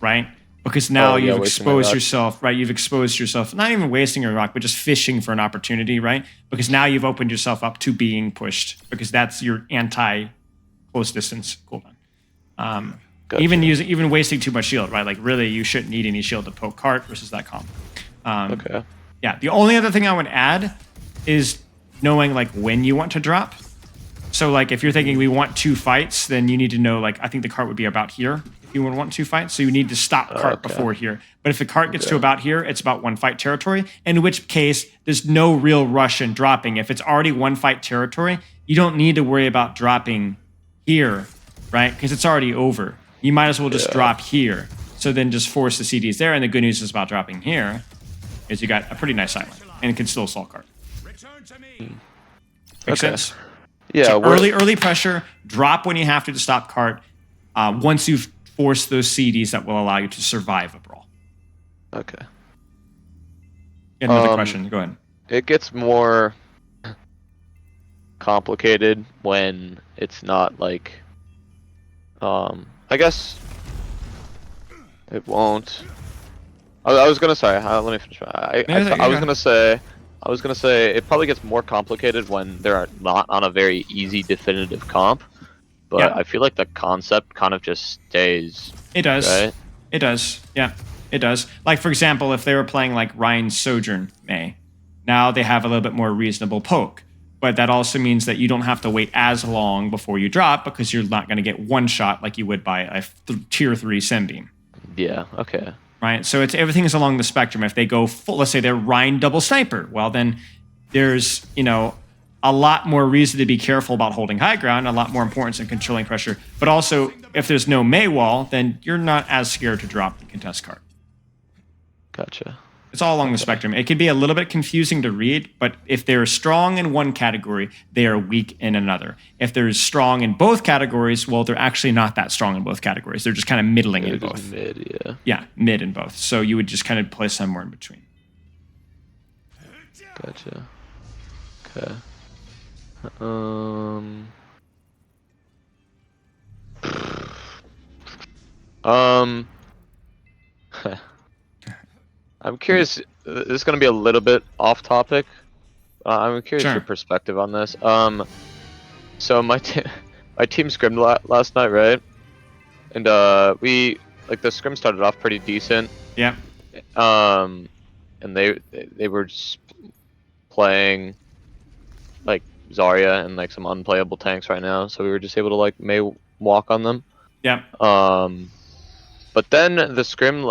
Right? Because now you've exposed yourself, right? You've exposed yourself, not even wasting your rock, but just fishing for an opportunity, right? Because now you've opened yourself up to being pushed, because that's your anti-close distance cooldown. Gotcha. Even wasting too much shield, right? Like really, you shouldn't need any shield to poke cart versus that comp. Okay. Yeah. The only other thing I would add is knowing like when you want to drop. So like if you're thinking we want 2 fights, then you need to know like I think the cart would be about here if you would want 2 fights. So you need to stop cart before here. But if the cart gets to about here, it's about 1 fight territory. In which case, there's no real rush in dropping. If it's already 1 fight territory, you don't need to worry about dropping here, right? Because it's already over. You might as well just drop here. So then just force the CDs there. And the good news is about dropping here is you got a pretty nice sideline. And it can still assault cart. Make sense? Yeah. So early pressure, drop when you have to stop cart. Once you've forced those CDs that will allow you to survive a brawl. Okay. Another question. Go ahead. It gets more complicated when it's not like, I guess it won't. I was gonna say. Let me finish. I was gonna say it probably gets more complicated when they're not on a very easy definitive comp. But I feel like the concept kind of just stays. It does. Right? It does. Yeah, it does. Like for example, if they were playing like Ryan Sojourn May, now they have a little bit more reasonable poke. But that also means that you don't have to wait as long before you drop because you're not going to get one shot like you would by a tier 3 Sunbeam. Yeah, okay. Right? So everything is along the spectrum. If they go full, let's say they're Rhine double sniper, well then there's, a lot more reason to be careful about holding high ground, a lot more importance in controlling pressure. But also, if there's no May wall, then you're not as scared to drop the contest card. Gotcha. It's all along the spectrum. It can be a little bit confusing to read, but if they're strong in one category, they are weak in another. If they're strong in both categories, well, they're actually not that strong in both categories. They're just kind of middling in both. Mid, yeah. Yeah, mid in both. So you would just kind of play somewhere in between. Gotcha. Okay. I'm curious. This is going to be a little bit off topic. I'm curious your perspective on this. So my team scrimmed last night, right? And we the scrim started off pretty decent. Yeah. And they were just playing like Zarya and like some unplayable tanks right now, so we were just able to like May walk on them. Yeah. But then the scrim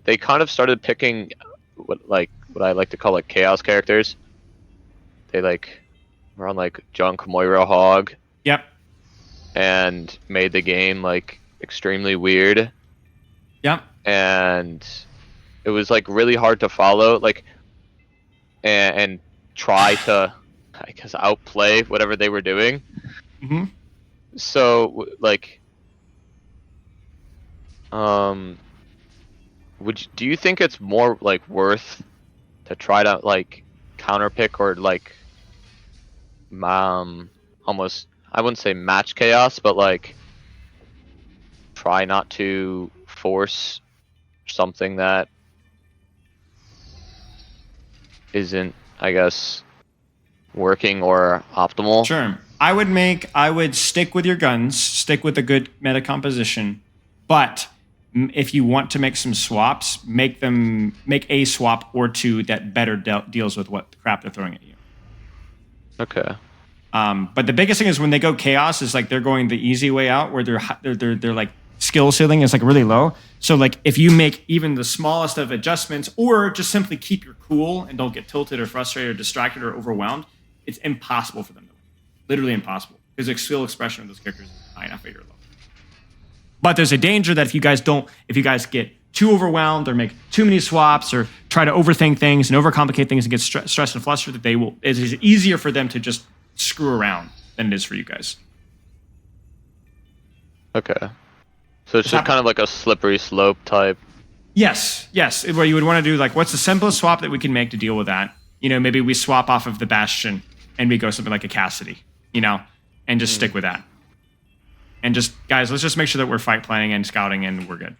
they kind of started picking what I like to call like chaos characters. They were on like Junk Moira Hog. Yep. And made the game extremely weird. Yep. And it was really hard to follow, and try to, I guess, outplay whatever they were doing. Mm-hmm. So do you think it's more worth to try to counterpick or almost, I wouldn't say match chaos, but try not to force something that isn't, I guess, working or optimal? Sure. I would stick with your guns, stick with a good meta composition, but if you want to make some swaps, make a swap or two that better deals with what crap they're throwing at you. Okay. But the biggest thing is when they go chaos is they're going the easy way out where they're skill ceiling is really low. So if you make even the smallest of adjustments or just simply keep your cool and don't get tilted or frustrated or distracted or overwhelmed, it's impossible for them to win. Literally impossible because the skill expression of those characters is high enough at your level. But there's a danger that if you guys get too overwhelmed or make too many swaps or try to overthink things and overcomplicate things and get stressed and flustered, that it is easier for them to just screw around than it is for you guys. Okay. So it's just kind of like a slippery slope type. Yes. Where you would want to do what's the simplest swap that we can make to deal with that? Maybe we swap off of the Bastion and we go something like a Cassidy, and just stick with that. And just, guys, let's just make sure that we're fight planning and scouting and we're good.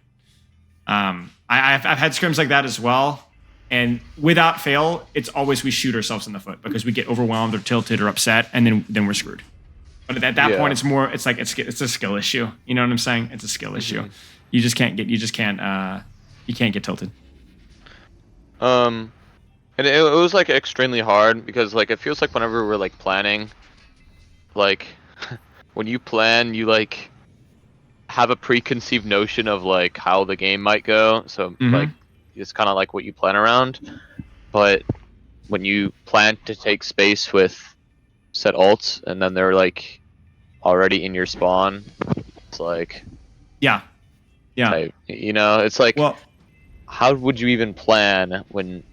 I've had scrims like that as well. And without fail, it's always we shoot ourselves in the foot because we get overwhelmed or tilted or upset and then we're screwed. But at that point, it's more, it's a skill issue. You know what I'm saying? It's a skill issue. You can't get tilted. And it was extremely hard because it feels like whenever we're planning, when you plan, you have a preconceived notion of how the game might go. So it's kind of what you plan around. But when you plan to take space with set ults and then they're already in your spawn, it's yeah. Type, it's well, how would you even plan when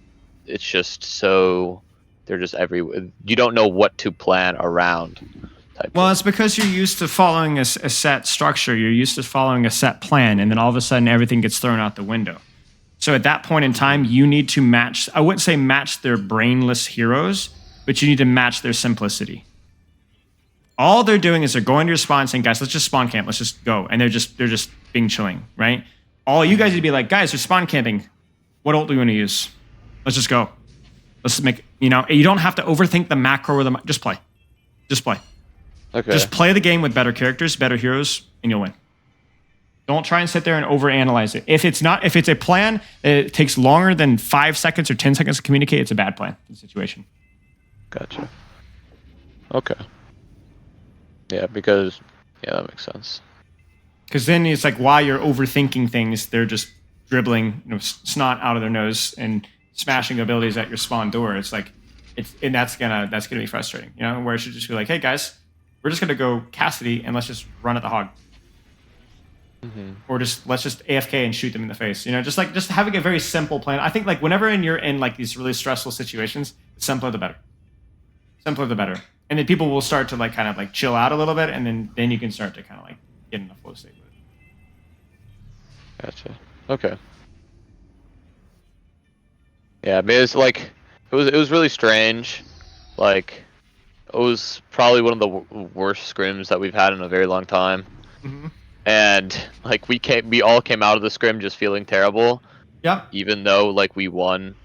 it's just so they're just everywhere? You don't know what to plan around. Well, it's because you're used to following a set structure. You're used to following a set plan, and then all of a sudden everything gets thrown out the window. So at that point in time, you need to match, I wouldn't say match their brainless heroes, but you need to match their simplicity. All they're doing is they're going to your spawn saying, guys, let's just spawn camp. Let's just go. And they're just being chilling, right? All you guys need to be like, guys, they're spawn camping. What ult do we want to use? Let's just go. Let's make, you don't have to overthink the macro or just play. Just play. Okay. Just play the game with better characters, better heroes, and you'll win. Don't try and sit there and overanalyze it. If it's a plan, it takes longer than 5 seconds or 10 seconds to communicate, it's a bad plan in the situation. Gotcha. Okay. Yeah, because that makes sense. Because then it's like while you're overthinking things, they're just dribbling snot out of their nose and smashing abilities at your spawn door. It's like and that's gonna be frustrating, where it should just be like, hey guys, we're just gonna go Cassidy and let's just run at the hog. Or let's just AFK and shoot them in the face. Just having a very simple plan. I think like whenever you're in like these really stressful situations, the simpler the better. Simpler the better. And then people will start to like kind of like chill out a little bit, and then you can start to kind of like get in a flow state with it. Gotcha. Okay. Yeah, I mean, it was really strange. Like, it was probably one of the worst scrims that we've had in a very long time. And like we all came out of the scrim just feeling terrible. Yep. Even though like we won.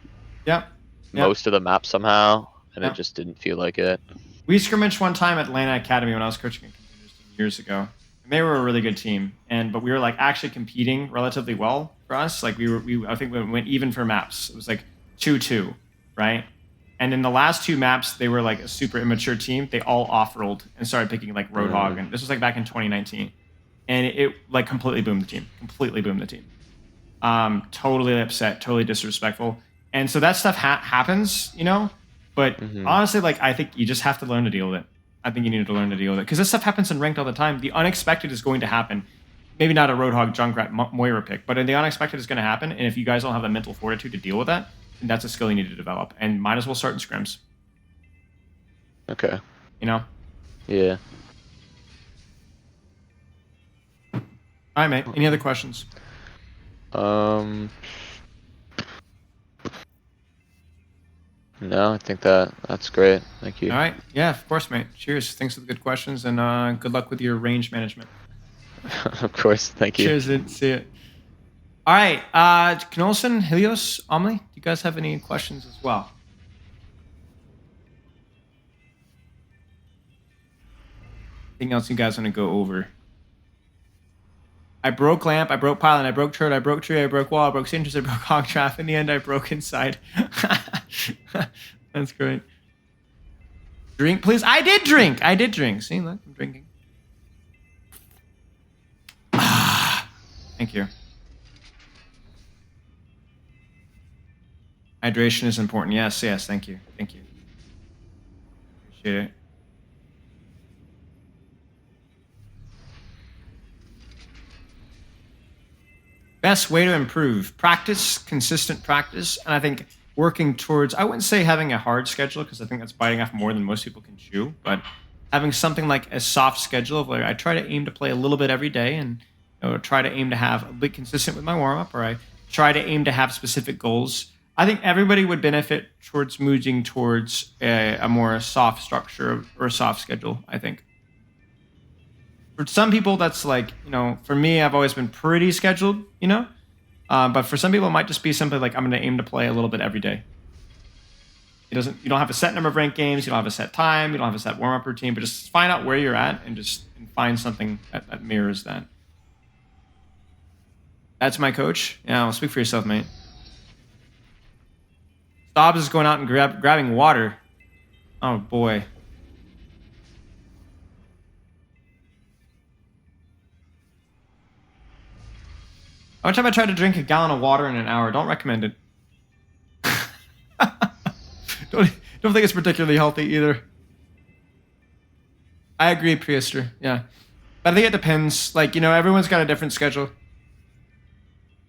Yep. Most of the map somehow, and it just didn't feel like it. We scrimmaged one time at Atlanta Academy when I was coaching years ago. And they were a really good team, but we were like actually competing relatively well for us. Like I think we went even for maps. It was like 2-2, right? And in the last 2 maps, they were like a super immature team. They all off-rolled and started picking like Roadhog, and this was like back in 2019. And it like completely boomed the team. Totally upset, totally disrespectful. And so that stuff happens, But honestly, like I think you just have to learn to deal with it. I think you need to learn to deal with it because this stuff happens in ranked all the time. The unexpected is going to happen. Maybe not a Roadhog, Junkrat, Moira pick, but the unexpected is going to happen. And if you guys don't have the mental fortitude to deal with that, then that's a skill you need to develop. And might as well start in scrims. Okay. Yeah. All right, mate. Any other questions? No, I think that's great. Thank you. All right. Yeah, of course, mate. Cheers. Thanks for the good questions, and good luck with your range management. Of course. Thank you. Cheers, dude. See it. All right. Knolson, Helios, Omni, do you guys have any questions as well? Anything else you guys want to go over? I broke lamp, I broke pylon, I broke turret, I broke tree, I broke wall, I broke sentries, I broke hog trap. In the end, I broke inside. That's great. Drink, please. I did drink. See, look, I'm drinking. Thank you. Hydration is important. Yes, thank you. Appreciate it. Best way to improve. Practice, consistent practice, and I think working towards, I wouldn't say having a hard schedule because I think that's biting off more than most people can chew, but having something like a soft schedule of like I try to aim to play a little bit every day and try to aim to have a bit consistent with my warm-up, or I try to aim to have specific goals. I think everybody would benefit towards moving towards a more soft structure or soft schedule, I think. For some people, that's like, for me, I've always been pretty scheduled, but for some people, it might just be simply like, I'm going to aim to play a little bit every day. You don't have a set number of ranked games, you don't have a set time, you don't have a set warm-up routine, but just find out where you're at and find something that mirrors that. That's my coach. Yeah, well, speak for yourself, mate. Stobbs is going out and grabbing water. Oh, boy. One time I tried to drink a gallon of water in an hour. Don't recommend it. don't think it's particularly healthy either. I agree, Priester. Yeah. But I think it depends. Like, everyone's got a different schedule.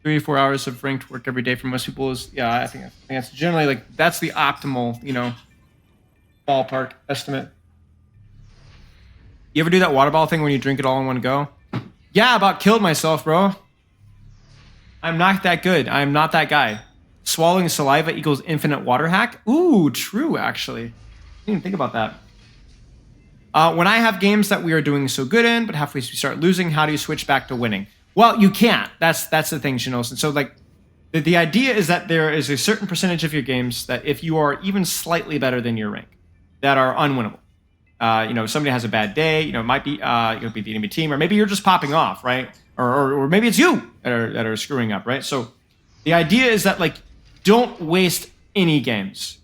3 or 4 hours of ranked work every day for most people is, I think that's generally like, that's the optimal, ballpark estimate. You ever do that water bottle thing when you drink it all in one go? Yeah, about killed myself, bro. I'm not that good. I'm not that guy. Swallowing saliva equals infinite water hack? Ooh, true, actually. I didn't even think about that. When I have games that we are doing so good in, but halfway we start losing, how do you switch back to winning? Well, you can't. That's the thing, Shinosen. So, like, the idea is that there is a certain percentage of your games that if you are even slightly better than your rank, that are unwinnable. Somebody has a bad day, it might be the enemy team, or maybe you're just popping off, right? Or maybe it's you that are screwing up, right? So the idea is that, like, don't waste any games.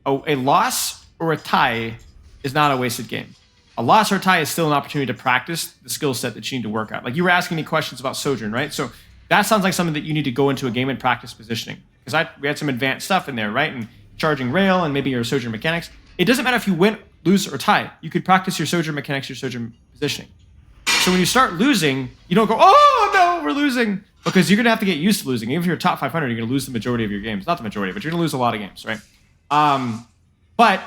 A loss or a tie is not a wasted game. A loss or a tie is still an opportunity to practice the skill set that you need to work at. Like you were asking me questions about Sojourn, right? So that sounds like something that you need to go into a game and practice positioning. Because we had some advanced stuff in there, right? And charging rail and maybe your Sojourn mechanics. It doesn't matter if you win, lose, or tie. You could practice your Sojourn mechanics, your Sojourn positioning. So when you start losing, you don't go, oh no, we're losing. Because you're going to have to get used to losing. Even if you're top 500, you're going to lose the majority of your games. Not the majority, but you're going to lose a lot of games, right? But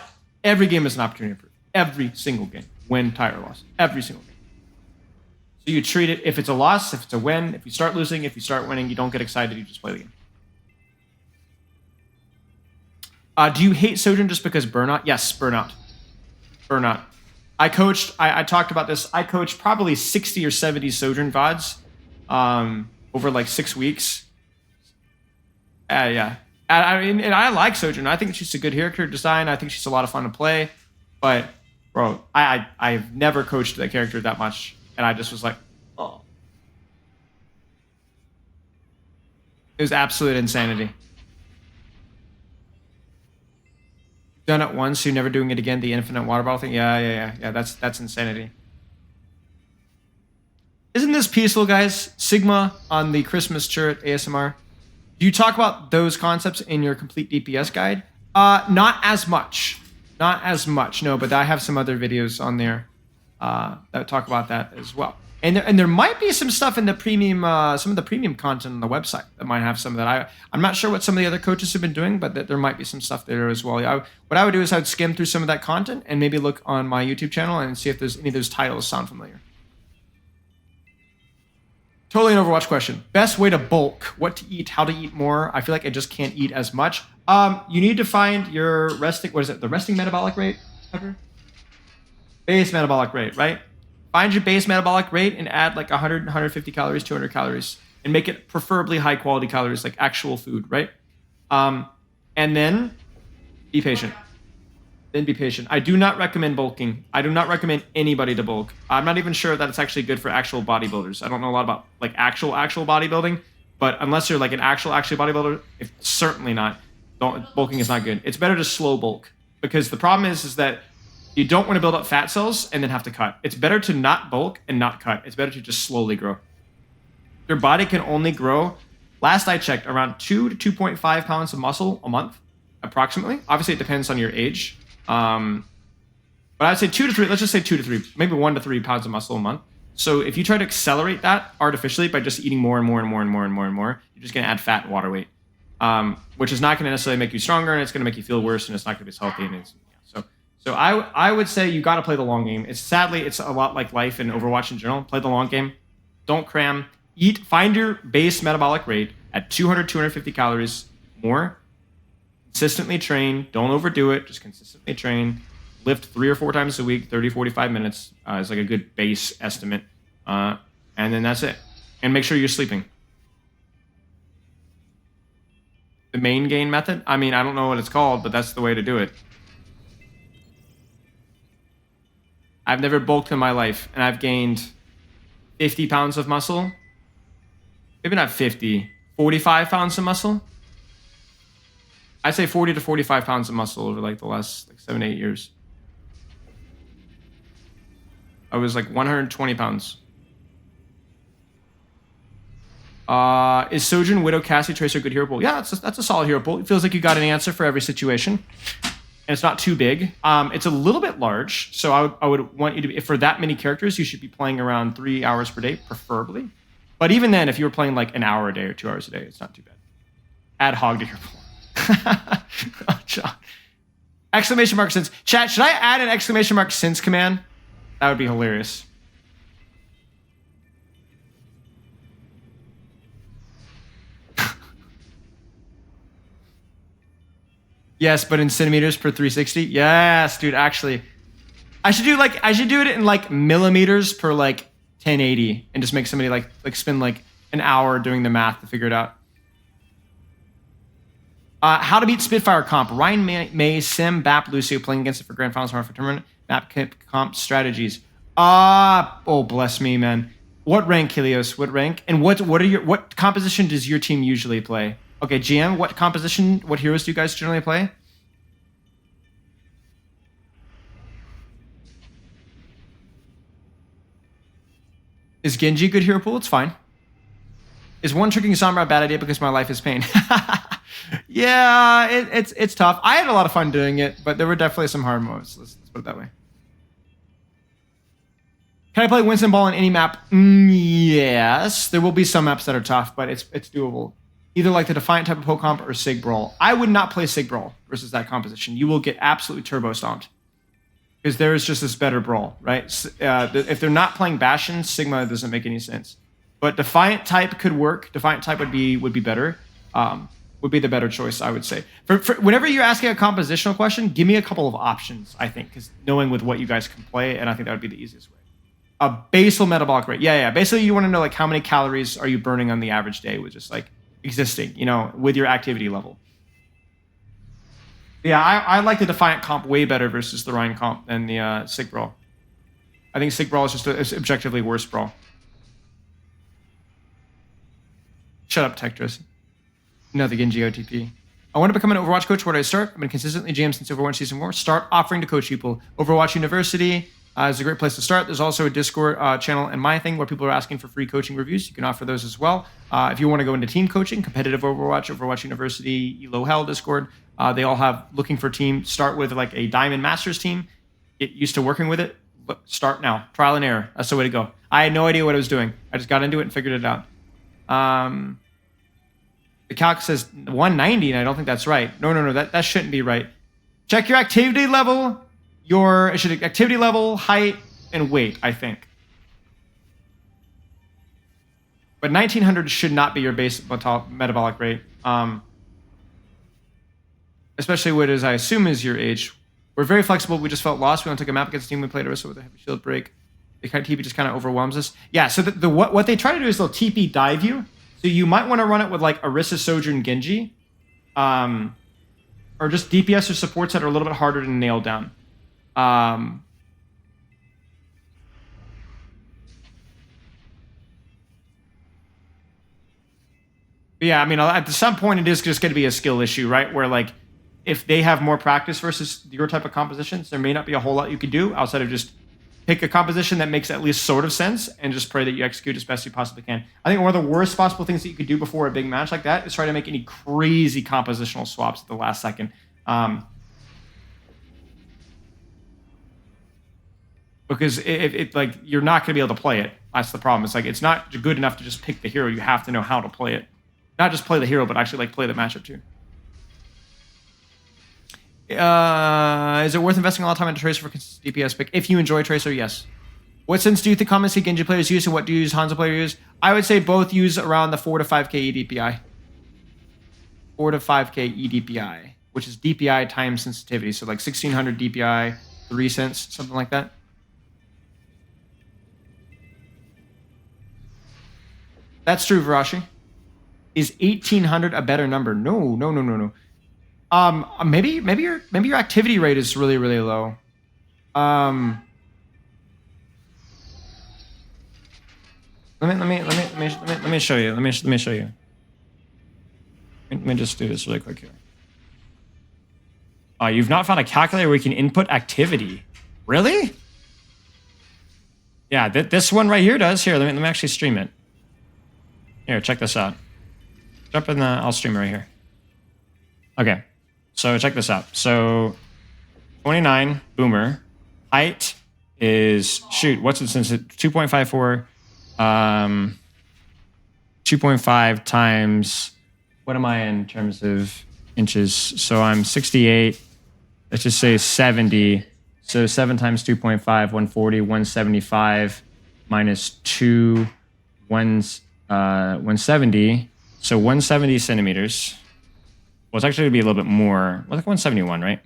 every game is an opportunity to improve. Every single game. Win, tie, or loss. Every single game. So you treat it, if it's a loss, if it's a win, if you start losing, if you start winning, you don't get excited, you just play the game. Do you hate Sojourn just because burnout? Yes, burnout. Burnout. I talked about this. I coached probably 60 or 70 Sojourn VODs over like 6 weeks. Yeah. And I like Sojourn. I think she's a good character design. I think she's a lot of fun to play. But, bro, I've never coached that character that much. And I just was like, oh. It was absolute insanity. Done it once, you're never doing it again. The infinite water bottle thing. Yeah. That's insanity. Isn't this peaceful, guys? Sigma on the Christmas turret ASMR. Do you talk about those concepts in your complete DPS guide? Not as much. Not as much, no. But I have some other videos on there that talk about that as well. And there might be some stuff in the premium, some of the premium content on the website that might have some of that. I'm not sure what some of the other coaches have been doing, but there might be some stuff there as well. What I would do is I would skim through some of that content and maybe look on my YouTube channel and see if there's any of those titles sound familiar. Totally an Overwatch question. Best way to bulk, what to eat, how to eat more. I feel like I just can't eat as much. You need to find your resting, the resting metabolic rate, Pepper? Base metabolic rate, right? Find your base metabolic rate and add like 100, 150 calories, 200 calories, and make it preferably high quality calories, like actual food, right? And then be patient. Then be patient. I do not recommend bulking. I do not recommend anybody to bulk. I'm not even sure that it's actually good for actual bodybuilders. I don't know a lot about like actual bodybuilding, but unless you're like an actual bodybuilder, certainly not. Bulking is not good. It's better to slow bulk because the problem is that you don't want to build up fat cells and then have to cut. It's better to not bulk and not cut. It's better to just slowly grow. Your body can only grow, last I checked, around 2 to 2.5 pounds of muscle a month, approximately. Obviously, it depends on your age. But I'd say 2 to 3, let's just say 2 to 3, maybe 1 to 3 pounds of muscle a month. So if you try to accelerate that artificially by just eating more and more, you're just going to add fat and water weight, which is not going to necessarily make you stronger, and it's going to make you feel worse, and it's not going to be as healthy. And So I would say you got to play the long game. It's a lot like life and Overwatch in general. Play the long game. Don't cram. Eat. Find your base metabolic rate at 200, 250 calories more. Consistently train. Don't overdo it. Just consistently train. Lift 3 or 4 times a week, 30, 45 minutes is like a good base estimate. And then that's it. And make sure you're sleeping. The main gain method? I mean, I don't know what it's called, but that's the way to do it. I've never bulked in my life, and I've gained 50 pounds of muscle. Maybe not 50, 45 pounds of muscle. I'd say 40 to 45 pounds of muscle over like the last 7, 8 years. I was like 120 pounds. Is Sojourn, Widow, Cassie, Tracer a good hero pool? Yeah, that's a solid hero pool. It feels like you got an answer for every situation. And it's not too big. It's a little bit large, so I would want you to be, if for that many characters, you should be playing around 3 hours per day, preferably. But even then, if you were playing like an hour a day or 2 hours a day, it's not too bad. Add Hog to your pool. Oh, John. Exclamation mark since. Chat, should I add an exclamation mark since command? That would be hilarious. Yes, but in centimeters per 360. Yes, dude. Actually, I should do it in like millimeters per like 1080, and just make somebody like spend like an hour doing the math to figure it out. How to beat Spitfire comp? Ryan May, Sim, Bap, Lucio playing against it for Grand Finals for tournament. Map comp strategies. Oh bless me, man. What rank, Helios? What rank? And what composition does your team usually play? Okay, GM, what composition, what heroes do you guys generally play? Is Genji a good hero pool? It's fine. Is one tricking Sombra a bad idea because my life is pain? Yeah, it's tough. I had a lot of fun doing it, but there were definitely some hard moves. Let's put it that way. Can I play Winston Ball on any map? Yes. There will be some maps that are tough, but it's doable. Either like the Defiant type of poke comp or Sig Brawl. I would not play Sig Brawl versus that composition. You will get absolutely turbo stomped. Because there is just this better brawl, right? If they're not playing Bastion, Sigma doesn't make any sense. But Defiant type could work. Defiant type would be better. Would be the better choice, I would say. For whenever you're asking a compositional question, give me a couple of options, I think, because knowing with what you guys can play, and I think that would be the easiest way. A basal metabolic rate. Yeah. Basically, you want to know like how many calories are you burning on the average day with just like existing, with your activity level. Yeah, I like the Defiant comp way better versus the Ryan comp than the Sig Brawl. I think Sig Brawl is just an objectively worse brawl. Shut up, Tectris. No, the Genji OTP. I want to become an Overwatch coach. Where do I start? I've been consistently GM since Overwatch Season 4. Start offering to coach people. Overwatch University is a great place to start. There's also a Discord channel and my thing where people are asking for free coaching reviews. You can offer those as well. If you want to go into team coaching, competitive Overwatch, Overwatch University, Elo Hell Discord, they all have looking for team. Start with like a Diamond Masters team. Get used to working with it. But start now. Trial and error. That's the way to go. I had no idea what I was doing. I just got into it and figured it out. The calc says 190, and I don't think that's right. No. That shouldn't be right. Check your activity level, activity level, height, and weight, I think. But 1900 should not be your base metabolic rate. Especially what is, I assume, is your age. We're very flexible. We just felt lost. We don't take a map against a team. We played Orisa with a heavy shield break. The TP just kind of overwhelms us. Yeah, so what they try to do is they'll TP dive you. So you might want to run it with like Orisa, Sojourn, Genji. Or just DPS or supports that are a little bit harder to nail down. Yeah, I mean, at some point it is just going to be a skill issue, right? Where like, if they have more practice versus your type of compositions, there may not be a whole lot you can do outside of just pick a composition that makes at least sort of sense and just pray that you execute as best you possibly can. I think one of the worst possible things that you could do before a big match like that is try to make any crazy compositional swaps at the last second. Because it like you're not going to be able to play it. That's the problem. It's like it's not good enough to just pick the hero. You have to know how to play it. Not just play the hero, but actually like play the matchup too. Is it worth investing a lot of time into Tracer for DPS pick? If you enjoy Tracer, yes. What sense do you think common see Genji players use, and what do you use Hanzo players use? I would say both use around the 4 to 5k EDPI. 4 to 5k EDPI, which is DPI times sensitivity. So like 1600 DPI, 3 cents, something like that. That's true, Varashi. Is 1800 a better number? No. Maybe your activity rate is really, really low. Let me show you. Let me show you. Let me just do this really quick here. You've not found a calculator where you can input activity. Really? Yeah, this one right here does. Here, let me actually stream it. Here, check this out. Jump in the. I'll stream it right here. Okay. So check this out. So 29 boomer. Height is what's it since it 2.54 2.5 times what am I in terms of inches? So I'm 68. Let's just say 70. So 7 times 2.5, 140, 175 minus 2, 170. So 170 centimeters. Well, it's actually going to be a little bit more. Well, like 171, right?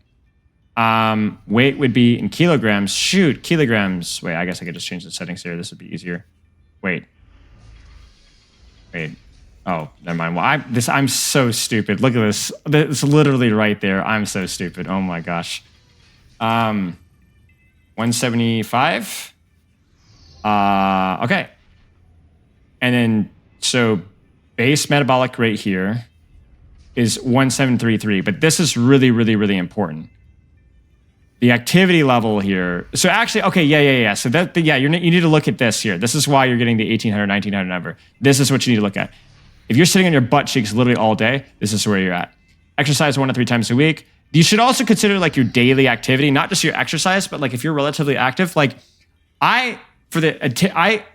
Weight would be in kilograms. Kilograms. Wait, I guess I could just change the settings here. This would be easier. Wait. Oh, never mind. Well, I'm so stupid. Look at this. It's literally right there. I'm so stupid. Oh my gosh. 175. Okay. And then, so base metabolic rate here is 1733, but this is really, really, really important. the activity level here. So actually, okay, yeah. So you need to look at this here. This is why you're getting the 1800, 1900 number. This is what you need to look at. If you're sitting on your butt cheeks literally all day, this is where you're at. Exercise 1 to 3 times a week. You should also consider like your daily activity, not just your exercise, but like if you're relatively active, like I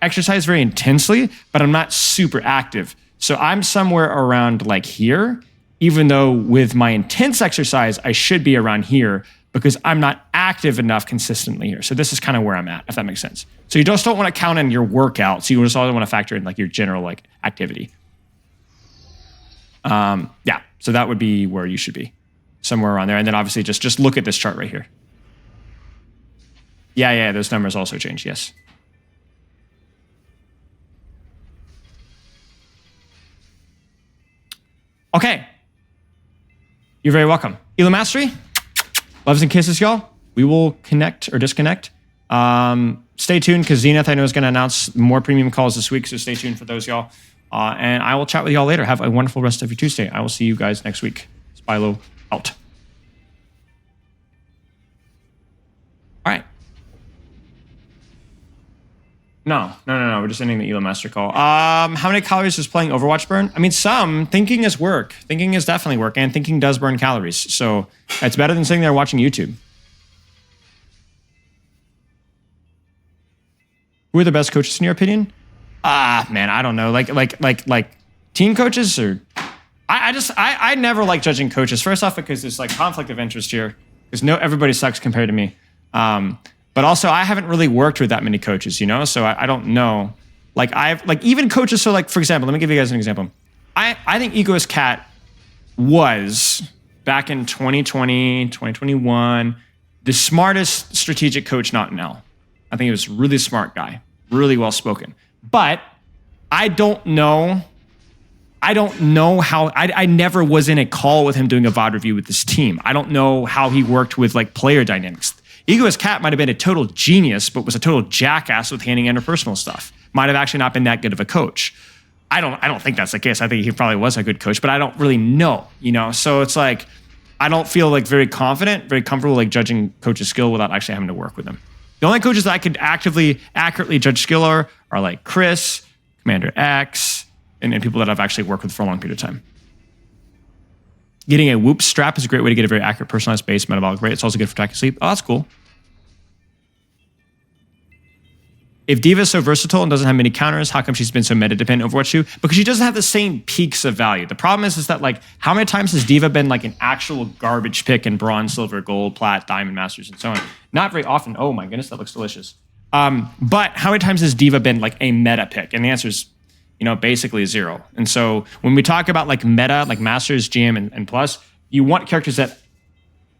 exercise very intensely, but I'm not super active. So I'm somewhere around like here, even though with my intense exercise, I should be around here because I'm not active enough consistently here. So this is kind of where I'm at, if that makes sense. So you just don't want to count in your workouts. You just also want to factor in like your general like activity. Yeah, so that would be where you should be, somewhere around there. And then obviously just look at this chart right here. Yeah, those numbers also change, yes. Okay. You're very welcome. Elo Mastery, loves and kisses, y'all. We will connect or disconnect. Stay tuned because Zenith, I know, is going to announce more premium calls this week, so stay tuned for those, y'all. And I will chat with y'all later. Have a wonderful rest of your Tuesday. I will see you guys next week. Spylo out. All right. No. We're just ending the Elo Master call. How many calories does playing Overwatch burn? I mean, some. Thinking is work. Thinking is definitely work, and thinking does burn calories. So it's better than sitting there watching YouTube. Who are the best coaches in your opinion? Man, I don't know. Like team coaches or I never like judging coaches. First off, because there's like conflict of interest here. Because everybody sucks compared to me. But also I haven't really worked with that many coaches, you know? So I don't know. Like even coaches, so like for example, let me give you guys an example. I think Egoist Cat was back in 2020, 2021, the smartest strategic coach not now. I think he was a really smart guy, really well spoken. But I don't know how, I never was in a call with him doing a VOD review with this team. I don't know how he worked with like player dynamics. Egoist Cat might have been a total genius, but was a total jackass with handling interpersonal stuff. Might have actually not been that good of a coach. I don't think that's the case. I think he probably was a good coach, but I don't really know, you know? So it's like, I don't feel like very confident, very comfortable like judging coach's skill without actually having to work with them. The only coaches that I could accurately judge skill are like Chris, Commander X, and people that I've actually worked with for a long period of time. Getting a Whoop strap is a great way to get a very accurate personalized base metabolic rate. It's also good for tracking sleep. Oh, that's cool. If D.Va is so versatile and doesn't have many counters, how come she's been so meta-dependent Overwatch 2? Because she doesn't have the same peaks of value. The problem is that like, how many times has D.Va been like an actual garbage pick in bronze, silver, gold, plat, diamond, masters, and so on? Not very often. Oh my goodness, that looks delicious. But how many times has D.Va been like a meta pick? And the answer is, basically 0. And so when we talk about like meta, like masters, GM, and plus, you want characters that,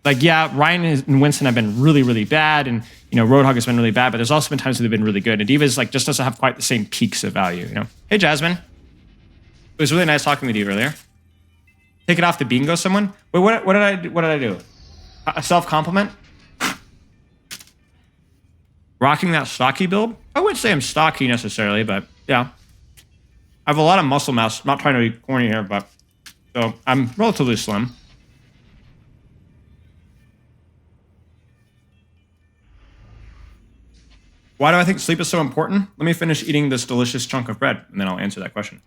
like, yeah, Ryan and Winston have been really, really bad, and Roadhog has been really bad, but there's also been times where they've been really good. And D.Va is like just doesn't have quite the same peaks of value. Hey Jasmine, it was really nice talking with you earlier. Take it off the bingo, someone. Wait, what did I do? A self compliment? Rocking that stocky build? I wouldn't say I'm stocky necessarily, but yeah, I have a lot of muscle mass. I'm not trying to be corny here, but so I'm relatively slim. Why do I think sleep is so important? Let me finish eating this delicious chunk of bread, and then I'll answer that question.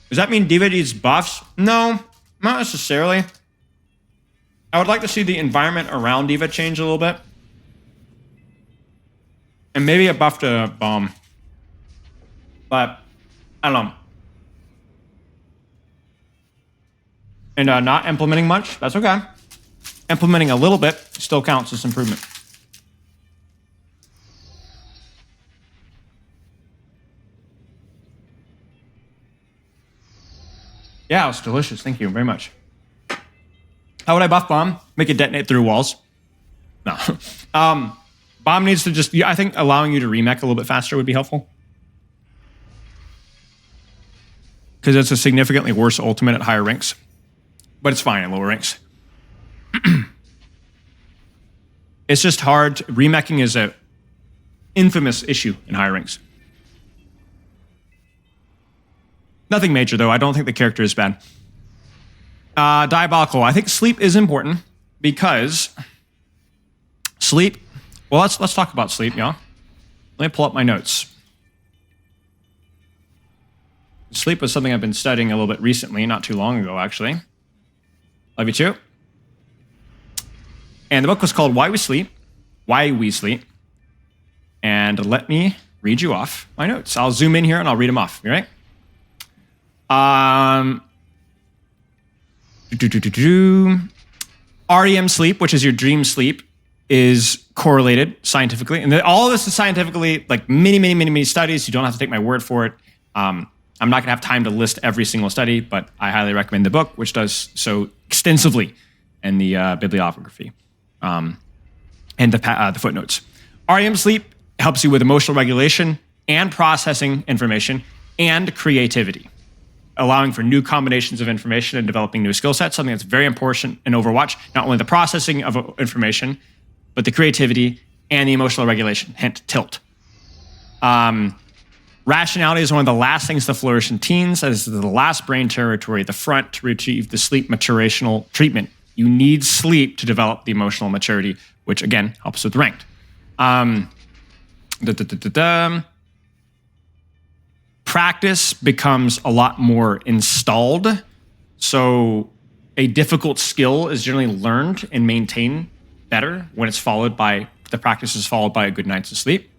Does that mean D.Va needs buffs? No, not necessarily. I would like to see the environment around D.Va change a little bit. And maybe a buff to bomb. But, I don't know. And not implementing much, that's okay. Implementing a little bit still counts as improvement. Yeah, it's delicious. Thank you very much. How would I buff bomb? Make it detonate through walls? No. Bomb needs to just, I think allowing you to remech a little bit faster would be helpful. Because it's a significantly worse ultimate at higher ranks. But it's fine at lower ranks. It's just hard. Remeching is an infamous issue in higher ranks. Nothing major, though. I don't think the character is bad. Diabolical. I think sleep is important because Sleep. Well, let's talk about sleep, y'all. Let me pull up my notes. Sleep was something I've been studying a little bit recently, not too long ago, actually. Love you too. And the book was called Why We Sleep. And let me read you off my notes. I'll zoom in here and I'll read them off. You ready? REM sleep, which is your dream sleep, is correlated scientifically. And all of this is scientifically, like many studies. You don't have to take my word for it. I'm not going to have time to list every single study, but I highly recommend the book, which does so extensively in the bibliography and the footnotes. REM sleep helps you with emotional regulation and processing information and creativity, allowing for new combinations of information and developing new skill sets, something that's very important in Overwatch, not only the processing of information, but the creativity and the emotional regulation, hint, tilt. Rationality is one of the last things to flourish in teens, as the last brain territory at the front to achieve the sleep maturational treatment. You need sleep to develop the emotional maturity, which again helps with ranked. Practice becomes a lot more installed. So a difficult skill is generally learned and maintained better when it's followed by, the practice is followed by a good night's sleep.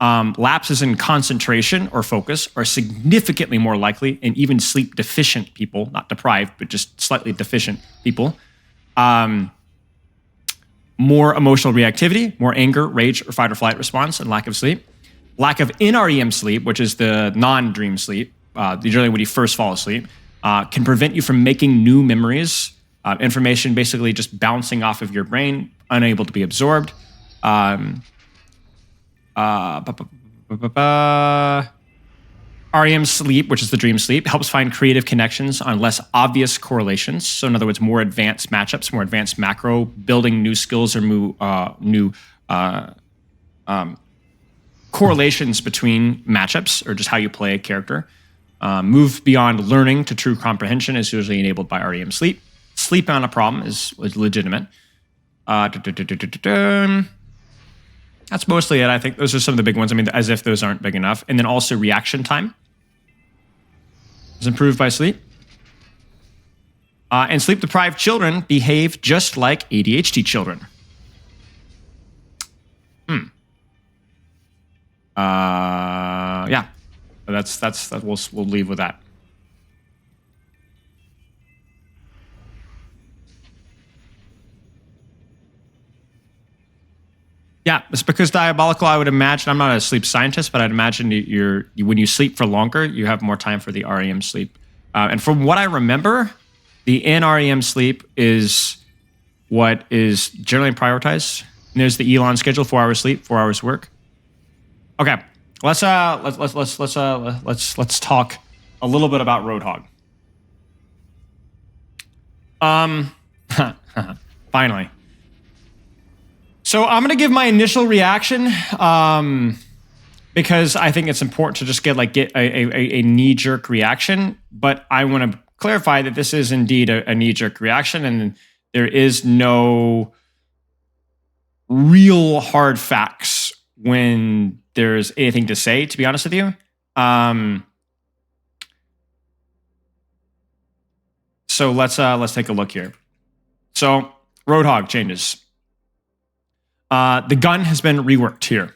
Lapses in concentration or focus are significantly more likely in even sleep deficient people, not deprived, but just slightly deficient people. More emotional reactivity, more anger, rage, or fight or flight response, and lack of sleep. Lack of NREM sleep, which is the non-dream sleep, generally when you first fall asleep, can prevent you from making new memories, information basically just bouncing off of your brain, unable to be absorbed. REM sleep, which is the dream sleep, helps find creative connections on less obvious correlations. So in other words, more advanced matchups, more advanced macro, building new skills or new correlations between matchups or just how you play a character. Move beyond learning to true comprehension is usually enabled by REM sleep. Sleep on a problem is legitimate. That's mostly it. I think those are some of the big ones. I mean, as if those aren't big enough. And then also reaction time is improved by sleep. And sleep-deprived children behave just like ADHD children. Yeah. We'll leave with that. Yeah, it's because diabolical, I would imagine. I'm not a sleep scientist, but I'd imagine when you sleep for longer, you have more time for the REM sleep. And from what I remember, the NREM sleep is what is generally prioritized. And there's the Elon schedule: 4 hours sleep, 4 hours work. Okay, let's talk a little bit about Roadhog. Finally. So I'm going to give my initial reaction because I think it's important to just get a knee-jerk reaction. But I want to clarify that this is indeed a knee-jerk reaction, and there is no real hard facts when there's anything to say, to be honest with you. So let's take a look here. So Roadhog changes. The gun has been reworked here.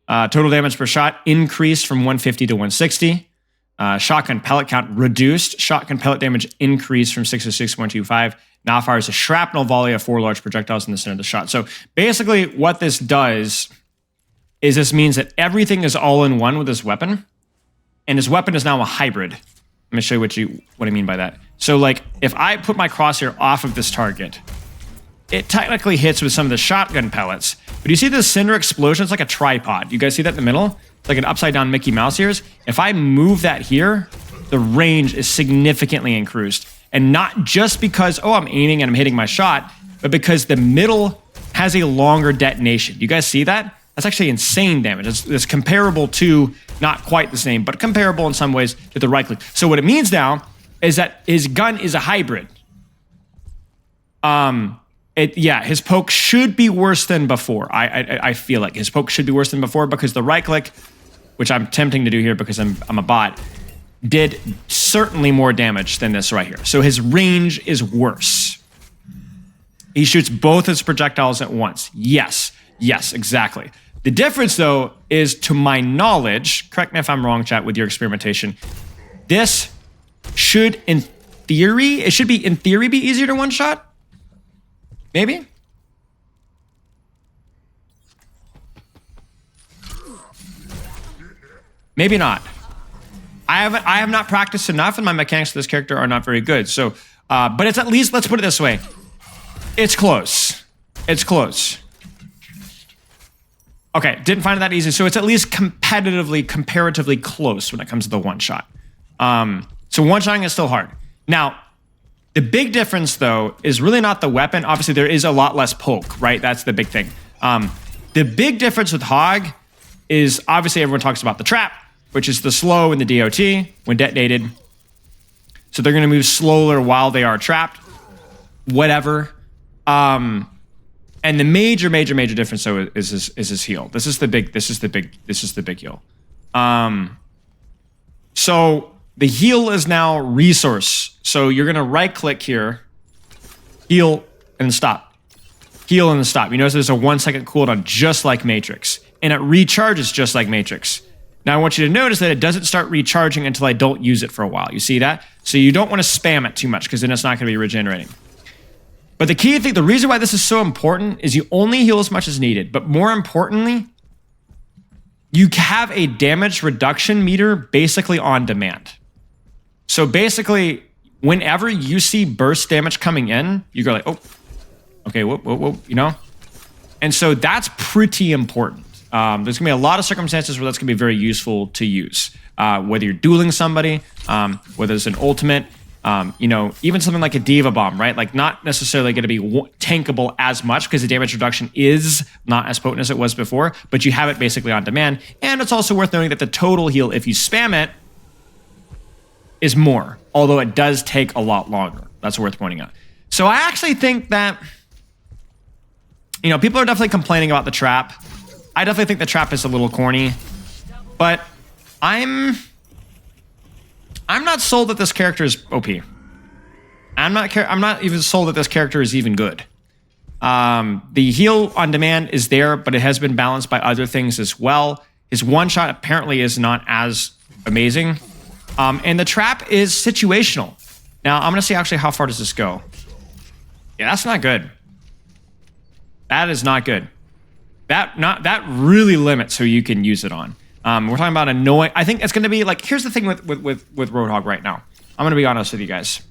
Total damage per shot increased from 150 to 160. Shotgun pellet count reduced. Shotgun pellet damage increased from 606 to 125. Now fires a shrapnel volley of 4 large projectiles in the center of the shot. So basically what this does is this means that everything is all in one with this weapon. And his weapon is now a hybrid. Let me show you what I mean by that. So like if I put my crosshair off of this target, it technically hits with some of the shotgun pellets. But you see the center explosion? It's like a tripod. You guys see that in the middle? It's like an upside down Mickey Mouse ears. If I move that here, the range is significantly increased. And not just because, I'm aiming and I'm hitting my shot, but because the middle has a longer detonation. You guys see that? That's actually insane damage. It's comparable to, not quite the same, but comparable in some ways to the right click. So what it means now is that his gun is a hybrid. Yeah, his poke should be worse than before. I feel like his poke should be worse than before because the right click, which I'm attempting to do here because I'm a bot, did certainly more damage than this right here. So his range is worse. He shoots both his projectiles at once. Yes, exactly. The difference, though, is to my knowledge, correct me if I'm wrong, chat, with your experimentation, this should, in theory, be easier to one-shot? Maybe? Maybe not. I have not practiced enough, and my mechanics for this character are not very good. So, but it's at least, let's put it this way. It's close. It's close. Okay, didn't find it that easy. So it's at least comparatively close when it comes to the one-shot. So one-shotting is still hard. Now, the big difference, though, is really not the weapon. Obviously, there is a lot less poke, right? That's the big thing. The big difference with Hog is, obviously, everyone talks about the trap, which is the slow in the DOT when detonated. So they're going to move slower while they are trapped. Whatever. And the major difference, though, is his heal. This is the big heal. So the heal is now resource. So you're gonna right click here, heal and stop. Heal and stop. You notice there's a 1 second cooldown just like Matrix. And it recharges just like Matrix. Now I want you to notice that it doesn't start recharging until I don't use it for a while. You see that? So you don't want to spam it too much because then it's not gonna be regenerating. But the key thing, the reason why this is so important is you only heal as much as needed. But more importantly, you have a damage reduction meter basically on demand. So basically, whenever you see burst damage coming in, you go like, oh, okay, whoa, you know? And so that's pretty important. There's gonna be a lot of circumstances where that's gonna be very useful to use. Whether you're dueling somebody, whether it's an ultimate, you know, even something like a Diva Bomb, right? Like not necessarily going to be tankable as much because the damage reduction is not as potent as it was before, but you have it basically on demand. And it's also worth noting that the total heal, if you spam it, is more, although it does take a lot longer. That's worth pointing out. So I actually think that, you know, people are definitely complaining about the trap. I definitely think the trap is a little corny, but I'm not sold that this character is OP. I'm not even sold that this character is even good. The heal on demand is there, but it has been balanced by other things as well. His one shot apparently is not as amazing. And the trap is situational. Now I'm gonna see actually how far does this go. Yeah, that's not good. That is not good. That really limits who you can use it on. We're talking about annoying. I think it's going to be like, here's the thing with Roadhog right now. I'm going to be honest with you guys.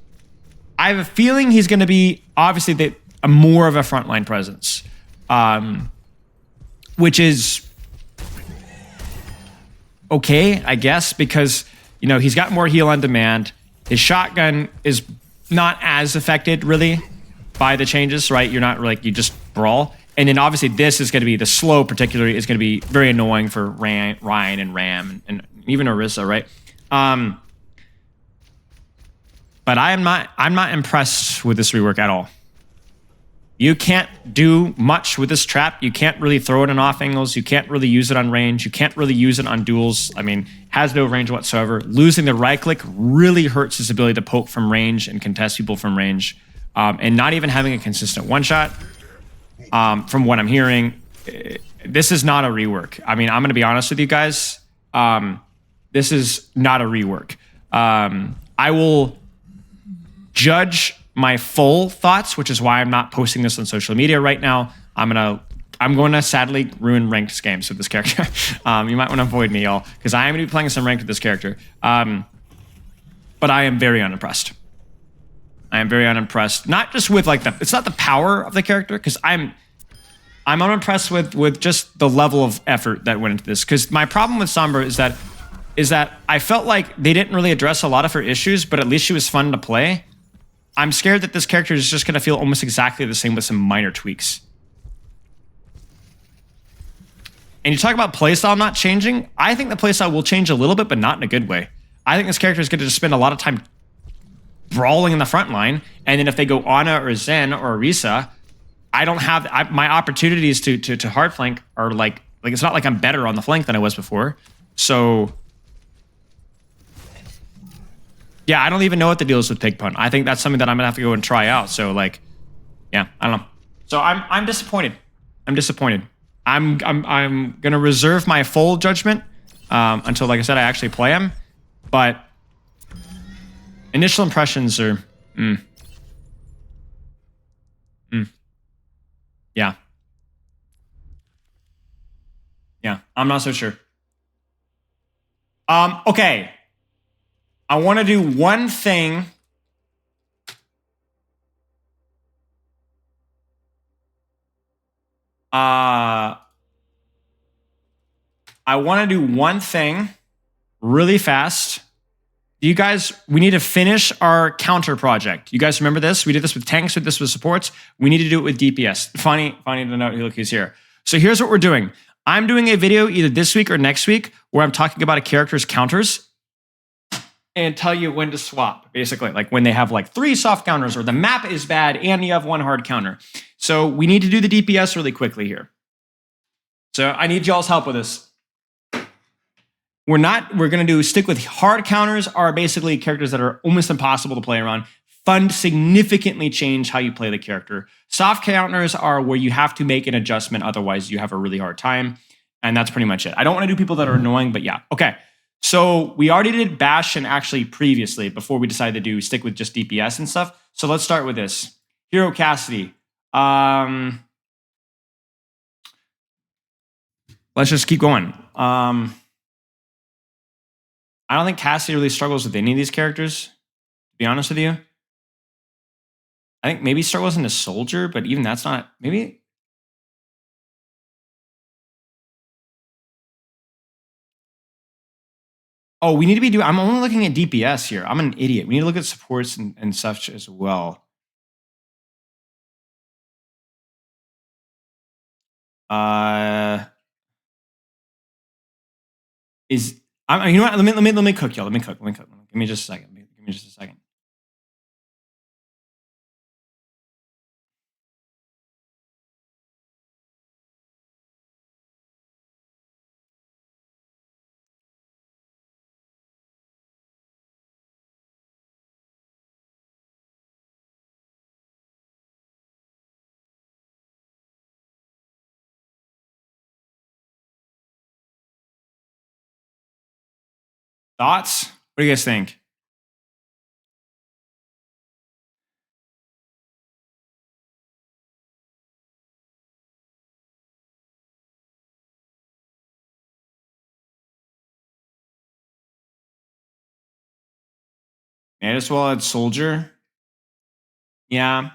I have a feeling he's going to be obviously a more of a frontline presence, which is okay, I guess, because you know he's got more heal on demand. His shotgun is not as affected really by the changes, right? You're not like you just brawl. And then obviously this is going to be, the slow particularly is going to be very annoying for Ryan and Ram and even Orisa, right? But I'm not impressed with this rework at all. You can't do much with this trap. You can't really throw it in off angles. You can't really use it on range. You can't really use it on duels. I mean, has no range whatsoever. Losing the right click really hurts his ability to poke from range and contest people from range. And not even having a consistent one shot. From what I'm hearing, this is not a rework. I mean, I'm going to be honest with you guys. This is not a rework. I will judge my full thoughts, which is why I'm not posting this on social media right now. I'm going to sadly ruin ranked games with this character. You might want to avoid me, y'all, because I am going to be playing some ranked with this character. But I am very unimpressed. I am very unimpressed. Not just with like it's not the power of the character, because I'm unimpressed with just the level of effort that went into this. Because my problem with Sombra is that I felt like they didn't really address a lot of her issues, but at least she was fun to play. I'm scared that this character is just going to feel almost exactly the same with some minor tweaks. And you talk about playstyle not changing. I think the playstyle will change a little bit, but not in a good way. I think this character is going to just spend a lot of time brawling in the front line, and then if they go Ana or Zen or Orisa, I don't have my opportunities to hard flank are like it's not like I'm better on the flank than I was before. So yeah, I don't even know what the deal is with pig punt. I think that's something that I'm gonna have to go and try out. So like, yeah, I don't know. So I'm disappointed. I'm disappointed. I'm gonna reserve my full judgment until, like I said, I actually play him. But initial impressions are, yeah, yeah. I'm not so sure. Okay. I want to do one thing. I want to do one thing really fast. You guys, we need to finish our counter project. You guys remember this? We did this with tanks, we did this with supports. We need to do it with DPS. Funny to note, look who's here. So here's what we're doing. I'm doing a video either this week or next week where I'm talking about a character's counters and tell you when to swap, basically. Like when they have like 3 soft counters or the map is bad and you have 1 hard counter. So we need to do the DPS really quickly here. So I need y'all's help with this. We're going to stick with hard counters are basically characters that are almost impossible to play around. Fund significantly change how you play the character. Soft counters are where you have to make an adjustment, otherwise you have a really hard time. And that's pretty much it. I don't want to do people that are annoying, but yeah. Okay. So we already did Bastion actually previously before we decided to stick with just DPS and stuff. So let's start with this. Hero Cassidy. Let's just keep going. I don't think Cassidy really struggles with any of these characters, to be honest with you. I think maybe struggles in a soldier, but even that's not, maybe. Oh, we need to be doing, I'm only looking at DPS here. I'm an idiot. We need to look at supports and such as well. You know what? Let me cook y'all. Let me cook. Give me just a second. Give me just a second. Thoughts? What do you guys think? May as well add soldier. Yeah.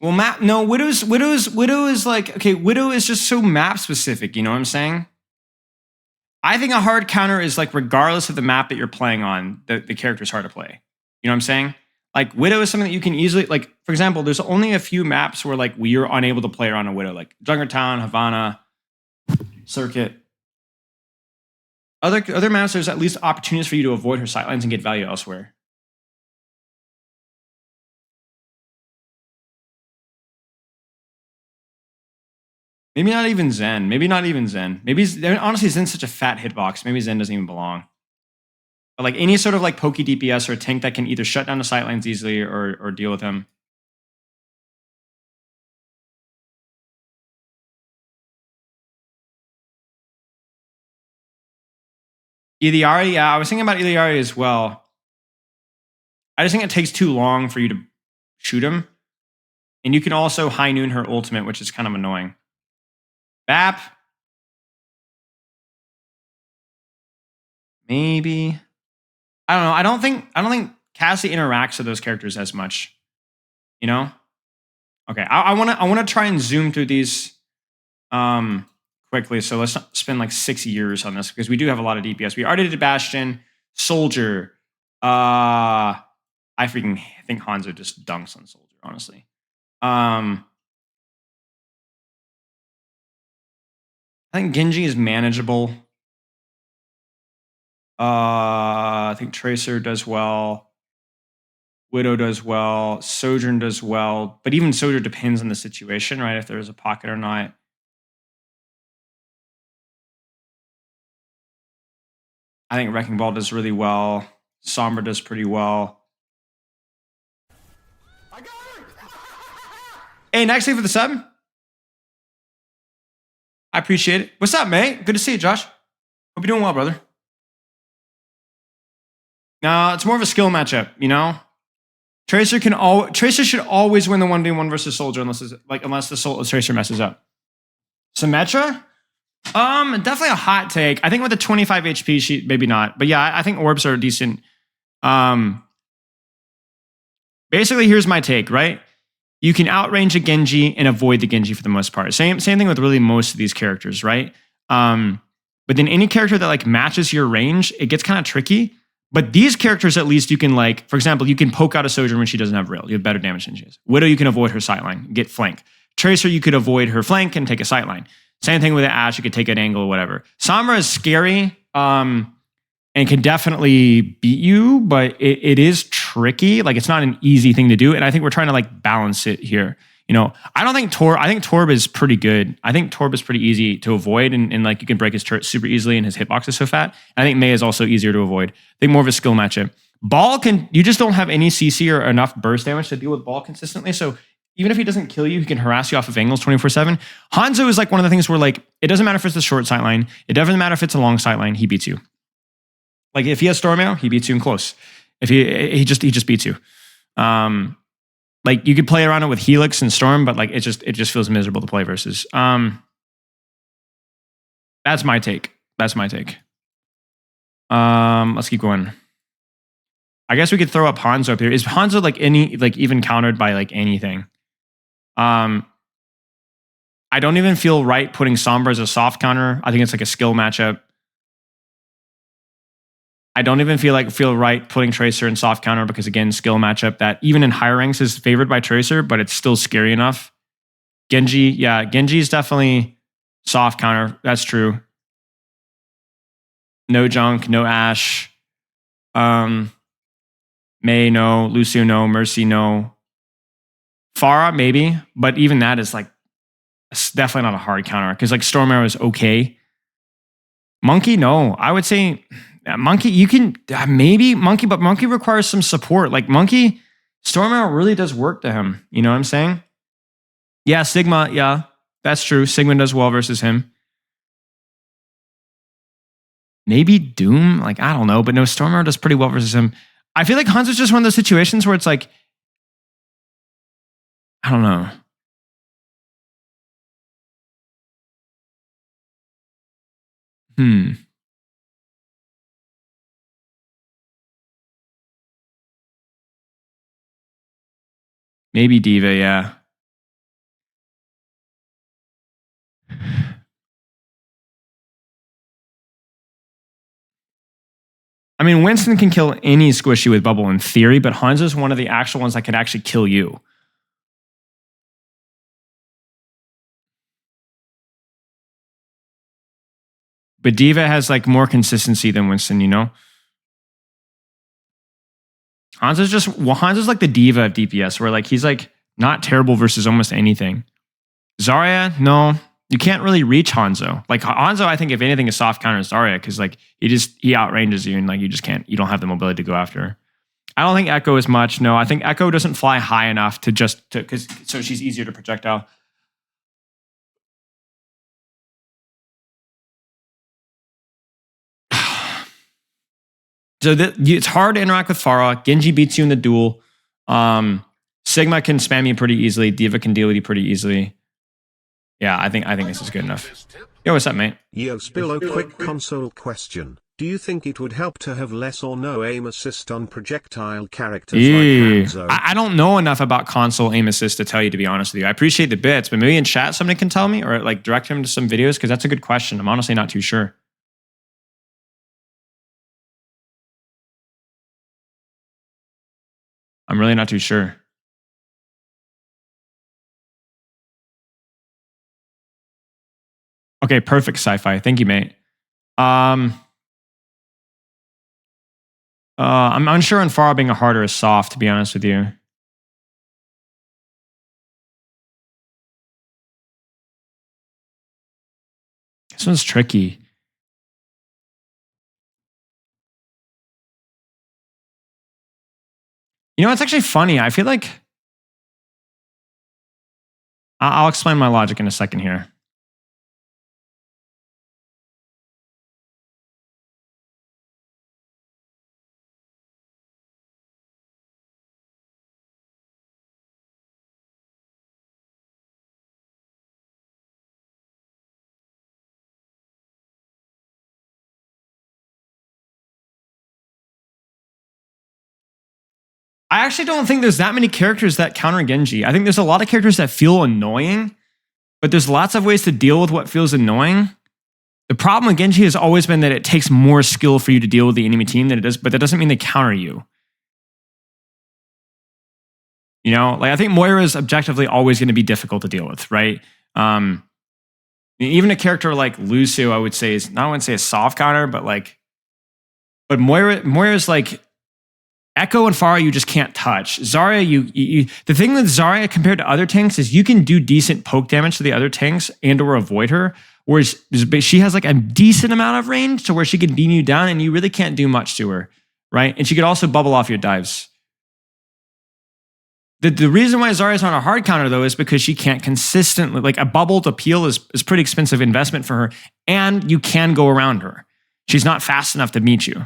Well, Widow is like, okay, Widow is just so map specific, you know what I'm saying? I think a hard counter is like, regardless of the map that you're playing on, the character's hard to play. You know what I'm saying? Like Widow is something that you can easily, like, for example, there's only a few maps where like we're unable to play around a Widow, like Junkertown, Havana, Circuit. Other maps, there's at least opportunities for you to avoid her sightlines and get value elsewhere. Maybe not even Zen. Maybe honestly, Zen's such a fat hitbox. Maybe Zen doesn't even belong. But like any sort of like pokey DPS or a tank that can either shut down the sightlines easily or deal with him. Iliari, yeah, I was thinking about Iliari as well. I just think it takes too long for you to shoot him. And you can also high noon her ultimate, which is kind of annoying. Bap. Maybe. I don't know. I don't think Cassie interacts with those characters as much. You know? Okay. I wanna try and zoom through these quickly. So let's not spend like 6 years on this because we do have a lot of DPS. We already did Bastion, Soldier. I think Hanzo just dunks on Soldier, honestly. I think Genji is manageable. I think Tracer does well. Widow does well. Sojourn does well. But even Sojourn depends on the situation, right? If there's a pocket or not. I think Wrecking Ball does really well. Sombra does pretty well. Hey, next thing for the sub. I appreciate it. What's up, mate? Good to see you, Josh. Hope you're doing well, brother. No, it's more of a skill matchup, you know? Tracer should always win the 1v1 versus Soldier unless the Tracer messes up. Symmetra? Definitely a hot take. I think with the 25 HP, she maybe not. But yeah, I think orbs are decent. Basically, here's my take, right? You can outrange a Genji and avoid the Genji for the most part. Same thing with really most of these characters, right? But then any character that like matches your range, it gets kind of tricky. But these characters, at least you can like, for example, you can poke out a Sojourn when she doesn't have rail. You have better damage than she has. Widow, you can avoid her sightline, get flank. Tracer, you could avoid her flank and take a sightline. Same thing with the Ashe, you could take an angle or whatever. Sombra is scary and can definitely beat you, but it is tricky. Like it's not an easy thing to do. And I think we're trying to like balance it here. You know, I think Torb is pretty good. I think Torb is pretty easy to avoid and like you can break his turret super easily and his hitbox is so fat. And I think Mei is also easier to avoid. I think more of a skill matchup. Ball you just don't have any CC or enough burst damage to deal with Ball consistently. So even if he doesn't kill you, he can harass you off of angles 24/7. Hanzo is like one of the things where like, it doesn't matter if it's a short sightline. It doesn't matter if it's a long sightline. He beats you. Like if he has Storm Arrow, he beats you in close. If he just beats you. Like you could play around it with Helix and Storm, but like it just feels miserable to play versus. That's my take. Let's keep going. I guess we could throw up Hanzo up here. Is Hanzo like even countered by like anything? I don't even feel right putting Sombra as a soft counter. I think it's like a skill matchup. I don't even feel right putting Tracer in soft counter because again, skill matchup that even in higher ranks is favored by Tracer, but it's still scary enough. Genji is definitely soft counter. That's true. No Junk, no Ashe. Mei, no. Lucio, no. Mercy, no. Pharah, maybe, but even that is like, it's definitely not a hard counter because like Storm Arrow is okay. Monkey, no. I would say Monkey, you can maybe Monkey, but Monkey requires some support. Like Monkey, Storm Arrow really does work to him. You know what I'm saying? Yeah, Sigma, yeah, that's true. Sigma does well versus him. Maybe Doom, like I don't know, but no, Storm Arrow does pretty well versus him. I feel like Hanzo's just one of those situations where it's like, I don't know. Maybe Diva, yeah. I mean, Winston can kill any squishy with bubble in theory, but Hanzo's one of the actual ones that can actually kill you. But Diva has like more consistency than Winston, you know? Hanzo's like the Diva of DPS, where like he's like not terrible versus almost anything. Zarya, no. You can't really reach Hanzo. Like Hanzo, I think if anything is soft counter Zarya, because like he outranges you and like you don't have the mobility to go after her. I don't think Echo is much. No, I think Echo doesn't fly high enough so she's easier to projectile. So it's hard to interact with Pharah. Genji beats you in the duel. Sigma can spam you pretty easily. Diva can deal with you pretty easily. Yeah, I think this is good enough. Yo, what's up, mate? Yo, Spillo, quick console question. Do you think it would help to have less or no aim assist on projectile characters like Hanzo? I don't know enough about console aim assist to tell you, to be honest with you. I appreciate the bits, but maybe in chat somebody can tell me or like direct him to some videos because that's a good question. I'm honestly not too sure. I'm really not too sure. Okay, perfect sci-fi. Thank you, mate. I'm unsure on Pharah being a hard or a soft, to be honest with you. This one's tricky. You know, it's actually funny. I feel like I'll explain my logic in a second here. I actually don't think there's that many characters that counter Genji. I think there's a lot of characters that feel annoying, but there's lots of ways to deal with what feels annoying. The problem with Genji has always been that it takes more skill for you to deal with the enemy team than it does, but that doesn't mean they counter you. You know, like I think Moira is objectively always going to be difficult to deal with, right? Even a character like Lucio, I would say is not, I wouldn't say a soft counter, but Moira's like Echo and Pharah, you just can't touch. Zarya, the thing with Zarya compared to other tanks is you can do decent poke damage to the other tanks and or avoid her, whereas she has like a decent amount of range to where she can beam you down and you really can't do much to her, right? And she could also bubble off your dives. The reason why Zarya's on a hard counter though is because she can't consistently, like a bubble to peel is pretty expensive investment for her, and you can go around her. She's not fast enough to meet you.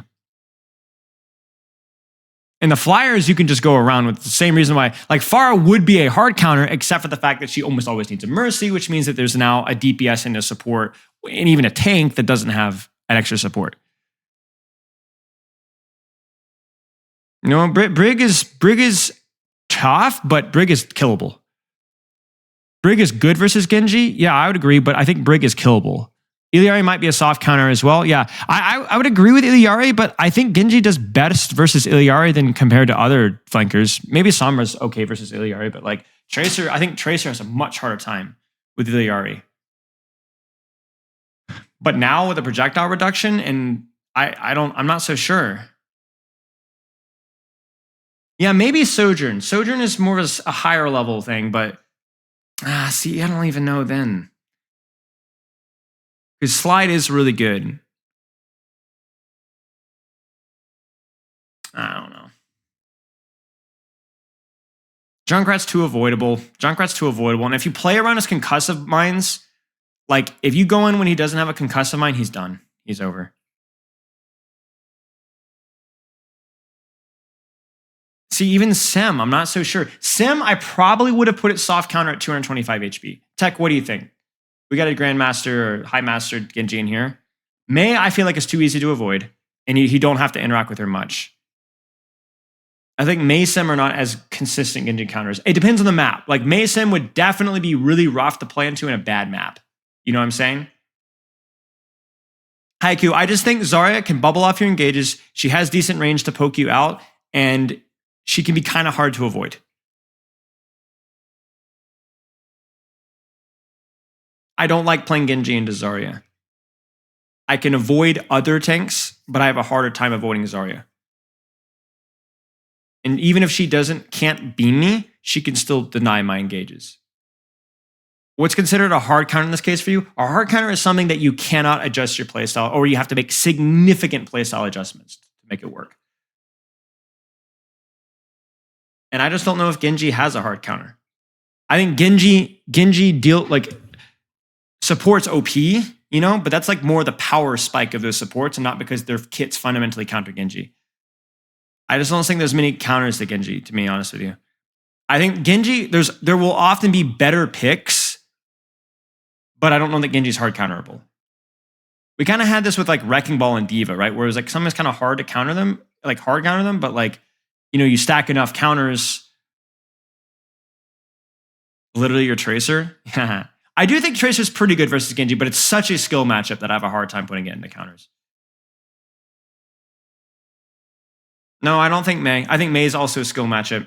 And the flyers, you can just go around with the same reason why, like Pharah would be a hard counter, except for the fact that she almost always needs a mercy, which means that there's now a DPS and a support, and even a tank that doesn't have an extra support. You know, Brig is tough, but Brig is killable. Brig is good versus Genji. Yeah, I would agree, but I think Brig is killable. Illari might be a soft counter as well. Yeah, I would agree with Illari, but I think Genji does best versus Illari than compared to other flankers. Maybe Sombra's okay versus Illari, but like Tracer, I think Tracer has a much harder time with Illari. But now with the projectile reduction, and I'm not so sure. Yeah, maybe Sojourn. Sojourn is more of a higher level thing, but see, I don't even know then. Because Slide is really good. I don't know. Junkrat's too avoidable. And if you play around his concussive mines, like if you go in when he doesn't have a concussive mine, he's done. He's over. See, even Sim, I'm not so sure. Sim, I probably would have put it soft counter at 225 HP. Tech, what do you think? We got a Grandmaster or High Master Genji in here. Mei, I feel like it's too easy to avoid, and you don't have to interact with her much. I think Mei Sim are not as consistent Genji counters. It depends on the map. Like Mei Sim would definitely be really rough to play into in a bad map. You know what I'm saying? Haiku, I just think Zarya can bubble off your engages. She has decent range to poke you out, and she can be kind of hard to avoid. I don't like playing Genji into Zarya. I can avoid other tanks, but I have a harder time avoiding Zarya. And even if she can't beam me, she can still deny my engages. What's considered a hard counter in this case for you? A hard counter is something that you cannot adjust your playstyle, or you have to make significant playstyle adjustments to make it work. And I just don't know if Genji has a hard counter. I think Genji supports OP, you know, but that's like more the power spike of those supports and not because their kits fundamentally counter Genji. I just don't think there's many counters to Genji, to be honest with you. I think Genji, there will often be better picks, but I don't know that Genji's hard counterable. We kind of had this with like Wrecking Ball and D.Va, right? Where it was like sometimes kind of hard to counter them, like hard counter them, but like, you know, you stack enough counters. Literally your Tracer. I do think Tracer's pretty good versus Genji, but it's such a skill matchup that I have a hard time putting it into counters. No, I don't think Mei. I think Mei is also a skill matchup.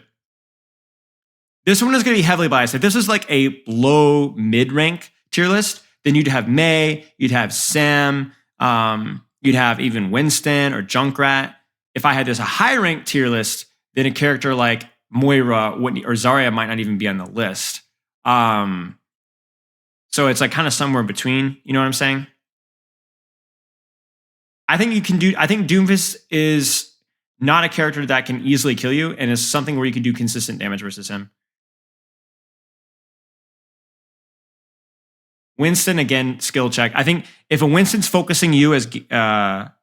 This one is going to be heavily biased. If this is like a low mid-rank tier list, then you'd have Mei, you'd have Sam, you'd have even Winston or Junkrat. if I had this a high rank tier list, then a character like Moira wouldn't, or Zarya might not even be on the list. So it's like kind of somewhere between, you know what I'm saying? I think Doomfist is not a character that can easily kill you, and is something where you can do consistent damage versus him. Winston, again, skill check. I think if a Winston's focusing you as a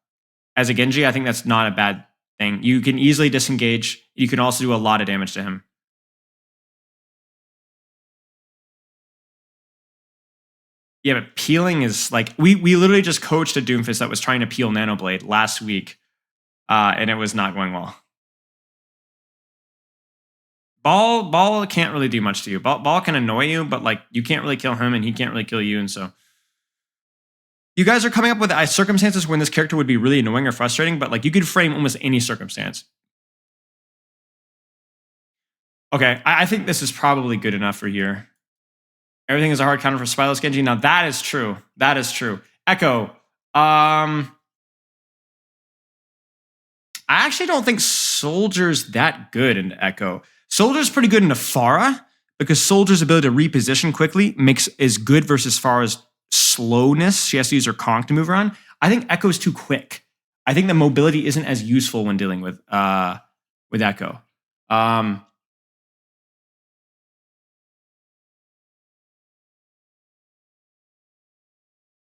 Genji, I think that's not a bad thing. You can easily disengage. You can also do a lot of damage to him. Yeah, but peeling is like, we literally just coached a Doomfist that was trying to peel Nanoblade last week, and it was not going well. Ball can't really do much to you. Ball can annoy you, but like you can't really kill him, and he can't really kill you, and so you guys are coming up with circumstances when this character would be really annoying or frustrating, but like you could frame almost any circumstance. Okay, I think this is probably good enough for here. Everything is a hard counter for Spyless Genji. Now that is true. That is true. Echo. I actually don't think Soldier's that good in Echo. Soldier's pretty good in Pharah because Soldier's ability to reposition quickly is good versus Pharah's slowness. She has to use her conch to move around. I think Echo's too quick. I think the mobility isn't as useful when dealing with Echo.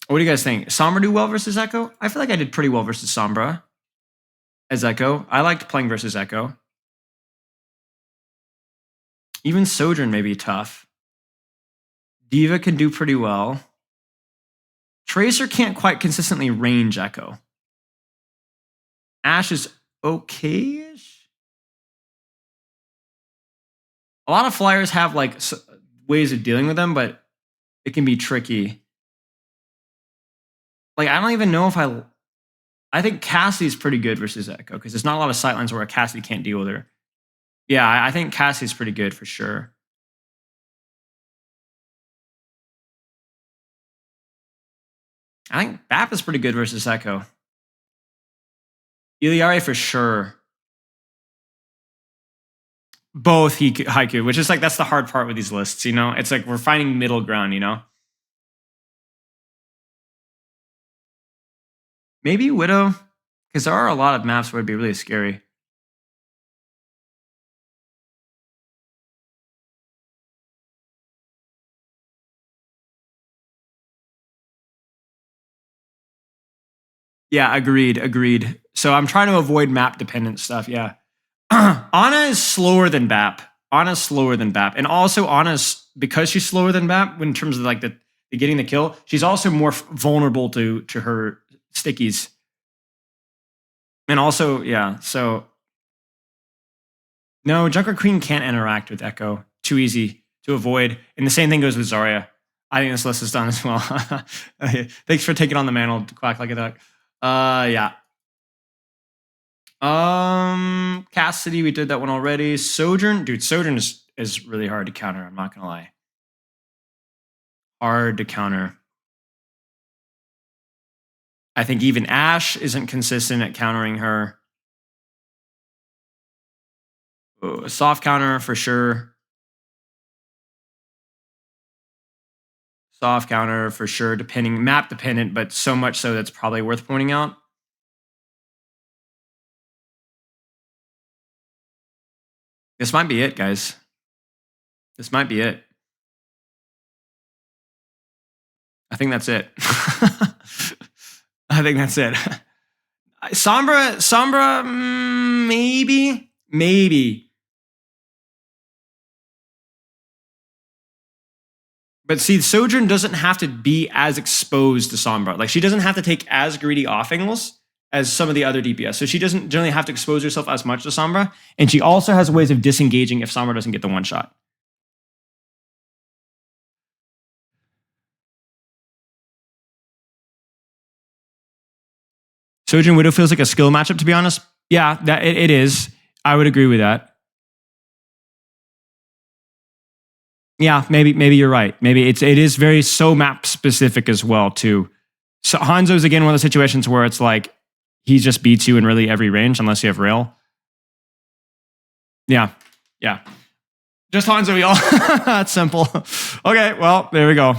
What do you guys think? Sombra do well versus Echo? I feel like I did pretty well versus Sombra as Echo. I liked playing versus Echo. Even Sojourn may be tough. Diva can do pretty well. Tracer can't quite consistently range Echo. Ashe is okay-ish. A lot of flyers have like ways of dealing with them, but it can be tricky. Like, I don't even know if I think Cassie's pretty good versus Echo because there's not a lot of sightlines where Cassie can't deal with her. Yeah, I think Cassie's pretty good for sure. I think Bap is pretty good versus Echo. Iliari for sure. Both Haiku, which is like, that's the hard part with these lists, you know? It's like we're finding middle ground, you know? Maybe Widow, because there are a lot of maps where it'd be really scary. Yeah, agreed. So I'm trying to avoid map dependent stuff, yeah. Ana is slower than Bap. And also Ana's, because she's slower than Bap in terms of like the getting the kill, she's also more vulnerable to her stickies. And also, yeah, so no, Junker Queen can't interact with Echo. Too easy to avoid. And the same thing goes with Zarya. I think this list is done as well. Thanks for taking on the mantle, Quack Like a Duck. Yeah. Cassidy, we did that one already. Sojourn, dude, Sojourn is really hard to counter, I'm not gonna lie. Hard to counter. I think even Ashe isn't consistent at countering her. Ooh, soft counter for sure. Soft counter for sure, map dependent, but so much so that's probably worth pointing out. This might be it, guys. This might be it. I think that's it. I think that's it. Sombra, maybe. But see, Sojourn doesn't have to be as exposed to Sombra. Like, she doesn't have to take as greedy off angles as some of the other DPS. So she doesn't generally have to expose herself as much to Sombra. And she also has ways of disengaging if Sombra doesn't get the one shot. Sojourn Widow feels like a skill matchup, to be honest. Yeah, it is. I would agree with that. Yeah, maybe you're right. Maybe it is very so map specific as well too. So Hanzo's again one of the situations where it's like he just beats you in really every range unless you have rail. Yeah. Just Hanzo, y'all. That's simple. Okay, well, there we go.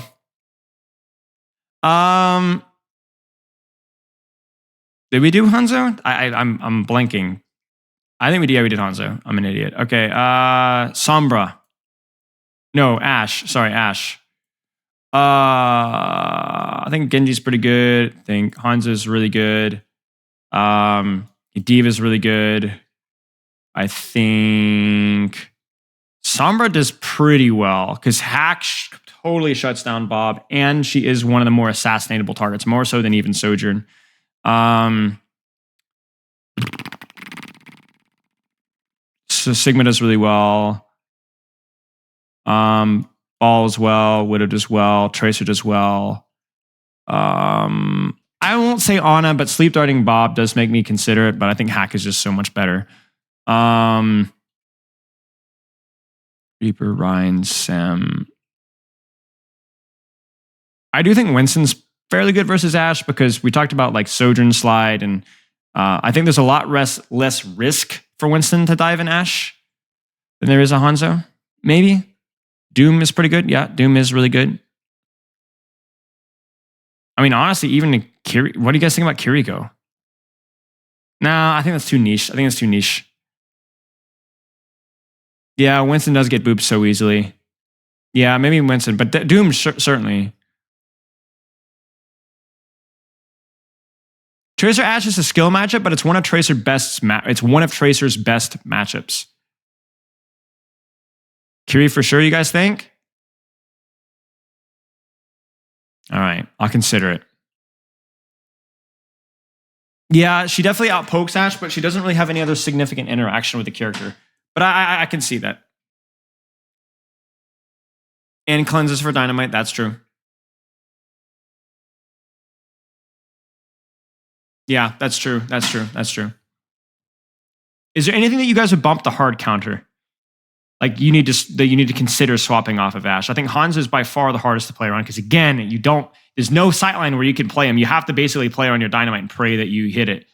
Did we do Hanzo? I'm blanking. I think we did. Yeah, we did Hanzo. I'm an idiot. Okay. Sombra. No, Ashe. Sorry, Ashe. I think Genji's pretty good. I think Hanzo's really good. D.Va's really good. I think Sombra does pretty well because Hack totally shuts down Bob, and she is one of the more assassinatable targets, more so than even Sojourn. So Sigma does really well. Ball as well. Widow does well. Tracer does well. I won't say Ana, but Sleep Darting Bob does make me consider it, but I think Hack is just so much better. Reaper, Ryan, Sam. I do think Winston's fairly good versus Ashe because we talked about like Sojourn Slide, and I think there's a lot less risk for Winston to dive in Ashe than there is a Hanzo. Maybe. Doom is pretty good. Yeah, Doom is really good. I mean, honestly, even what do you guys think about Kiriko? Nah, I think that's too niche. Yeah, Winston does get booped so easily. Yeah, maybe Winston, but Doom certainly. Tracer Ashe is a skill matchup, but it's one of Tracer's best matchups. Kiri for sure, you guys think? All right, I'll consider it. Yeah, she definitely outpokes Ashe, but she doesn't really have any other significant interaction with the character. But I can see that. And cleanses for Dynamite, that's true. Yeah, that's true. Is there anything that you guys would bump the hard counter? Like you need to consider swapping off of Ashe. I think Hanzo is by far the hardest to play around because again, there's no sightline where you can play him. You have to basically play on your Dynamite and pray that you hit it.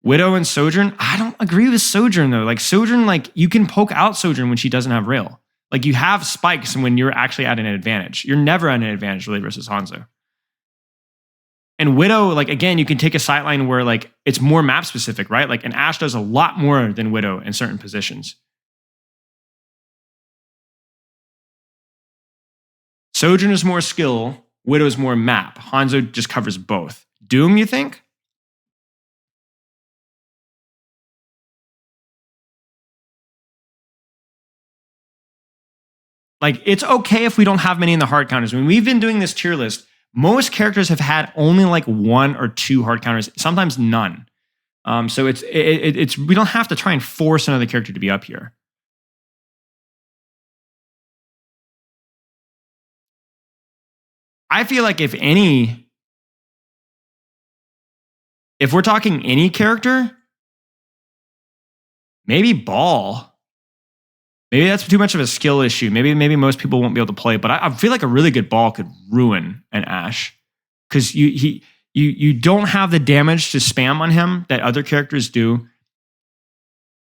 Widow and Sojourn, I don't agree with Sojourn though. Like Sojourn, like you can poke out Sojourn when she doesn't have rail. Like you have spikes when you're actually at an advantage. You're never at an advantage really versus Hanzo. And Widow, like again, you can take a sightline where like it's more map specific, right? Like and Ashe does a lot more than Widow in certain positions. Sojourn is more skill, Widow is more map. Hanzo just covers both. Doom, you think? Like, it's okay if we don't have many in the hard counters. When we've been doing this tier list, most characters have had only like 1 or 2 hard counters, sometimes none. So it's we don't have to try and force another character to be up here. I feel like if we're talking any character, maybe Ball. Maybe that's too much of a skill issue. Maybe most people won't be able to play, but I feel like a really good Ball could ruin an Ashe. Because you don't have the damage to spam on him that other characters do.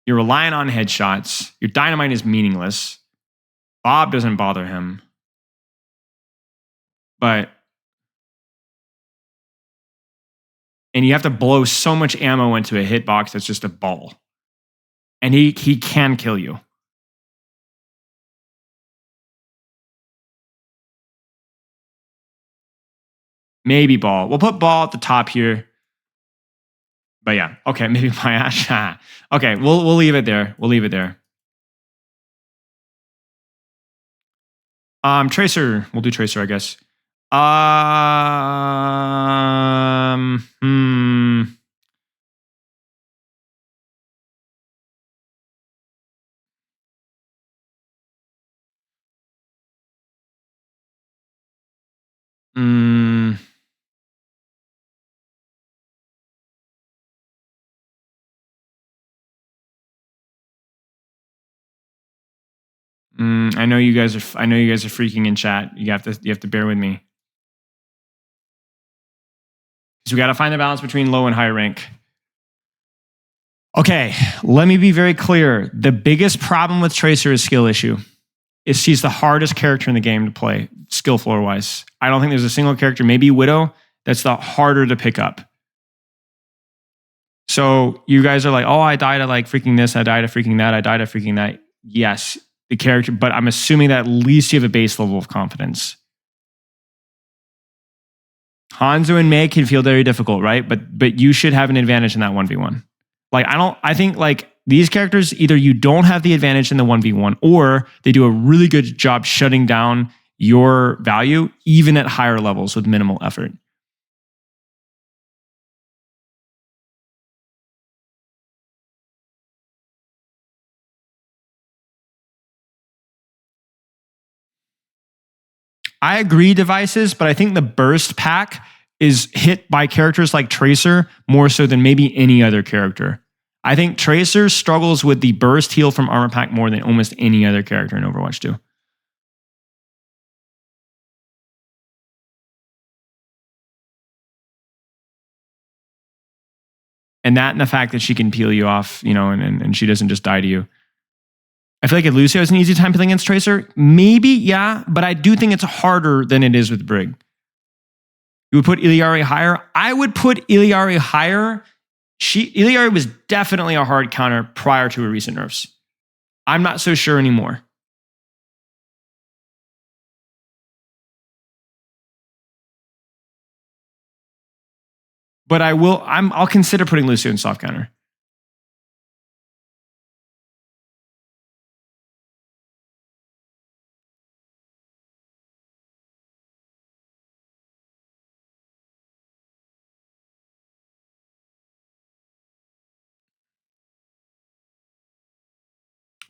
You're relying on headshots. Your Dynamite is meaningless. Bob doesn't bother him. And you have to blow so much ammo into a hitbox that's just a ball. And he can kill you. Maybe Ball. We'll put Ball at the top here. But yeah, okay, maybe my Ashe. Okay, we'll leave it there. Tracer. We'll do Tracer, I guess. I know you guys are freaking in chat. You have to bear with me. Because we got to find the balance between low and high rank. Okay, let me be very clear. The biggest problem with Tracer is skill issue. She's the hardest character in the game to play, skill floor wise. I don't think there's a single character, maybe Widow, that's the harder to pick up. So you guys are like, oh, I died at like freaking this, I died at freaking that, I died at freaking that. Yes, the character, but I'm assuming that at least you have a base level of confidence. Hanzo and Mei can feel very difficult, right? But you should have an advantage in that 1v1. I think like these characters, either you don't have the advantage in the 1v1 or they do a really good job shutting down your value, even at higher levels with minimal effort. I agree devices, but I think the burst pack is hit by characters like Tracer more so than maybe any other character. I think Tracer struggles with the burst heal from armor pack more than almost any other character in Overwatch 2. And that and the fact that she can peel you off, you know, and she doesn't just die to you. I feel like if Lucio has an easy time playing against Tracer, maybe, yeah, but I do think it's harder than it is with Brig. You would put Iliari higher? I would put Iliari higher. Iliari was definitely a hard counter prior to her recent nerfs. I'm not so sure anymore. But I'll consider putting Lucio in soft counter.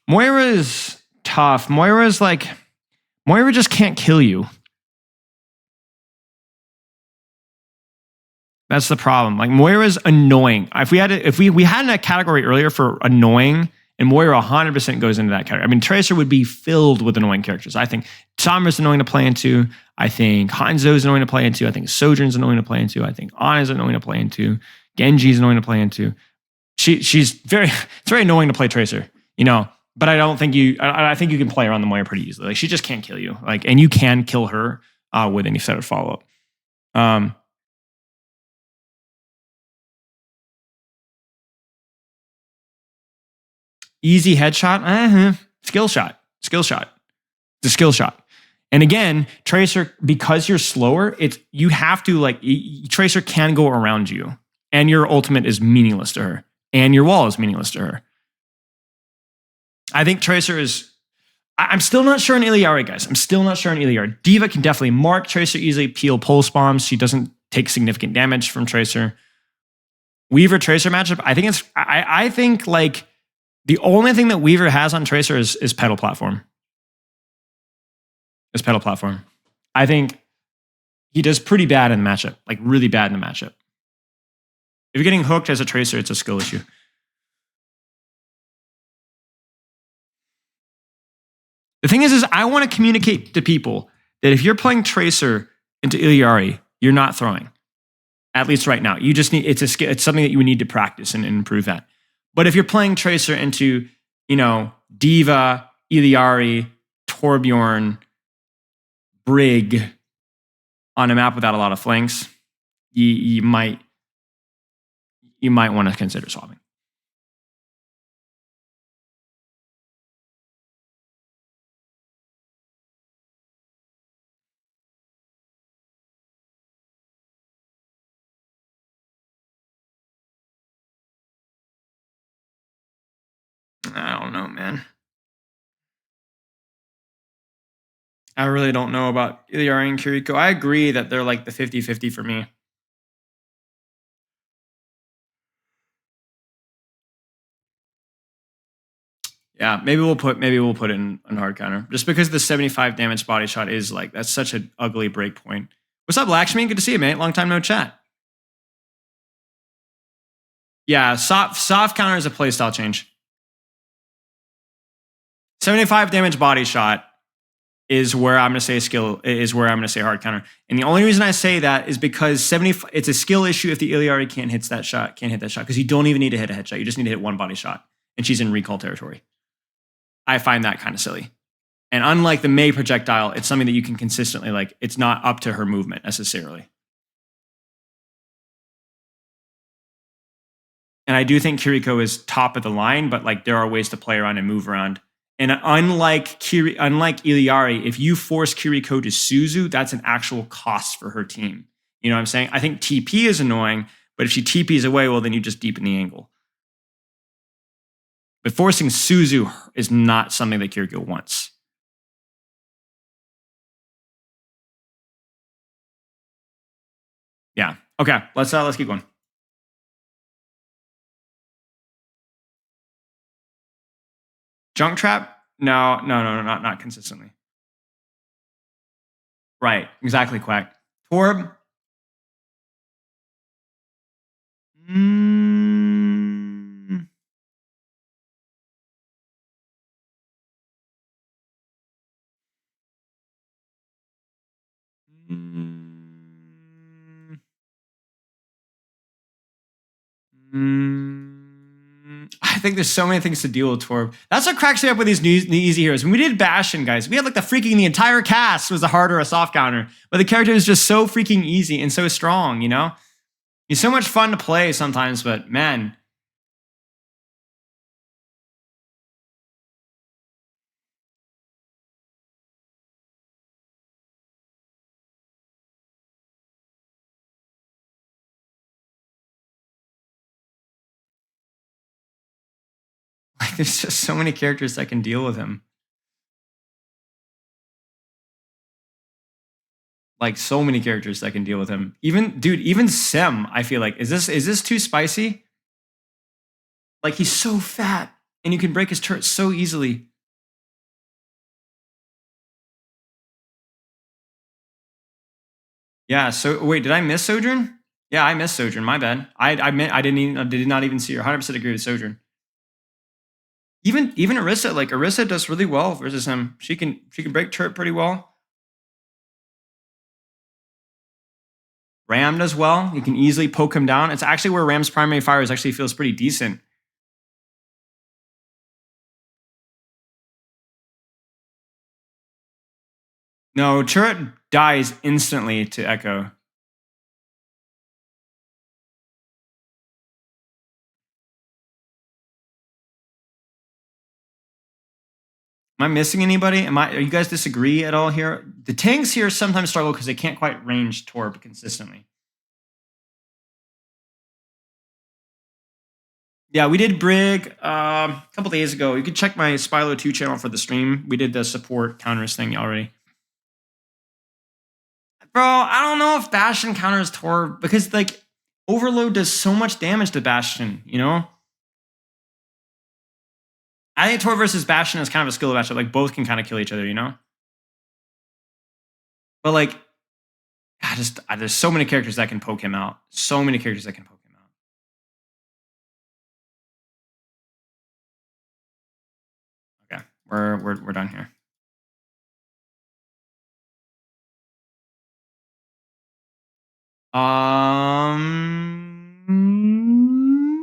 Moira is tough. Moira just can't kill you. That's the problem. Like Moira's annoying. If we had a category earlier for annoying, and Moira 100% goes into that category. I mean, Tracer would be filled with annoying characters. I think Sombera's annoying to play into. I think Hanzo's annoying to play into. I think Sojourn's annoying to play into. I think Ana's annoying to play into. Genji's annoying to play into. It's very annoying to play Tracer, you know. But I think you can play around the Moira pretty easily. Like she just can't kill you. Like, and you can kill her with any set of follow up. Easy headshot, skill shot. The skill shot. And again, Tracer, because you're slower, you have to Tracer can go around you, and your ultimate is meaningless to her, and your wall is meaningless to her. I think Tracer is. I'm still not sure on Iliari, guys. I'm still not sure on Iliari. D.Va can definitely mark Tracer easily, peel pulse bombs. She doesn't take significant damage from Tracer. Weaver Tracer matchup. I think like. The only thing that Weaver has on Tracer is pedal platform. I think he does pretty bad in the matchup, like really bad in the matchup. If you're getting hooked as a Tracer, it's a skill issue. The thing is I want to communicate to people that if you're playing Tracer into Iliari, you're not throwing. At least right now. You just need it's something that you would need to practice and improve that. But if you're playing Tracer into, you know, D.Va, Iliari, Torbjorn, Brig on a map without a lot of flanks, you might want to consider swapping. I don't know, man. I really don't know about Iliari and Kiriko. I agree that they're like the 50-50 for me. Yeah, maybe we'll put it in hard counter. Just because the 75 damage body shot is like, that's such an ugly break point. What's up, Lakshmi? Good to see you, mate. Long time no chat. Yeah, soft counter is a playstyle change. 75 damage body shot is where I'm going to say skill is where I'm going to say hard counter. And the only reason I say that is because it's a skill issue if the Iliari can't hit that shot because you don't even need to hit a headshot. You just need to hit one body shot, and she's in recall territory. I find that kind of silly. And unlike the Mei projectile, it's something that you can consistently it's not up to her movement necessarily. And I do think Kiriko is top of the line, but there are ways to play around and move around. And unlike Iliari, if you force Kiriko to Suzu, that's an actual cost for her team. You know what I'm saying? I think TP is annoying, but if she TPs away, well, then you just deepen the angle. But forcing Suzu is not something that Kiriko wants. Yeah. Okay. Let's keep going. Junk trap? No, not consistently. Right. Exactly, Quack. Torb? I think there's so many things to deal with Torb. That's what cracks me up with these easy heroes. When we did Bastion, guys, we had the entire cast was a hard or a soft counter, but the character is just so freaking easy and so strong, you know? He's so much fun to play sometimes, but man. There's just so many characters that can deal with him. So many characters that can deal with him. Even Sem, I feel is this too spicy? He's so fat, and you can break his turret so easily. Yeah, so wait, did I miss Sojourn? Yeah, I missed Sojourn, my bad. I did not even see her. 100% agree with Sojourn. Even Orisa, Orisa does really well versus him. She can break turret pretty well. Ram does well. You can easily poke him down. It's actually where Ram's primary fire actually feels pretty decent. No, turret dies instantly to Echo. Am I missing anybody? Are you guys disagree at all here? The tanks here sometimes struggle because they can't quite range Torb consistently. Yeah, we did Brig a couple days ago. You can check my Spylo 2 channel for the stream. We did the support counters thing already. Bro, I don't know if Bastion counters Torb because Overload does so much damage to Bastion, you know? I think Torb versus Bastion is kind of a skill matchup. Both can kind of kill each other, you know? But there's so many characters that can poke him out. So many characters that can poke him out. Okay, we're done here.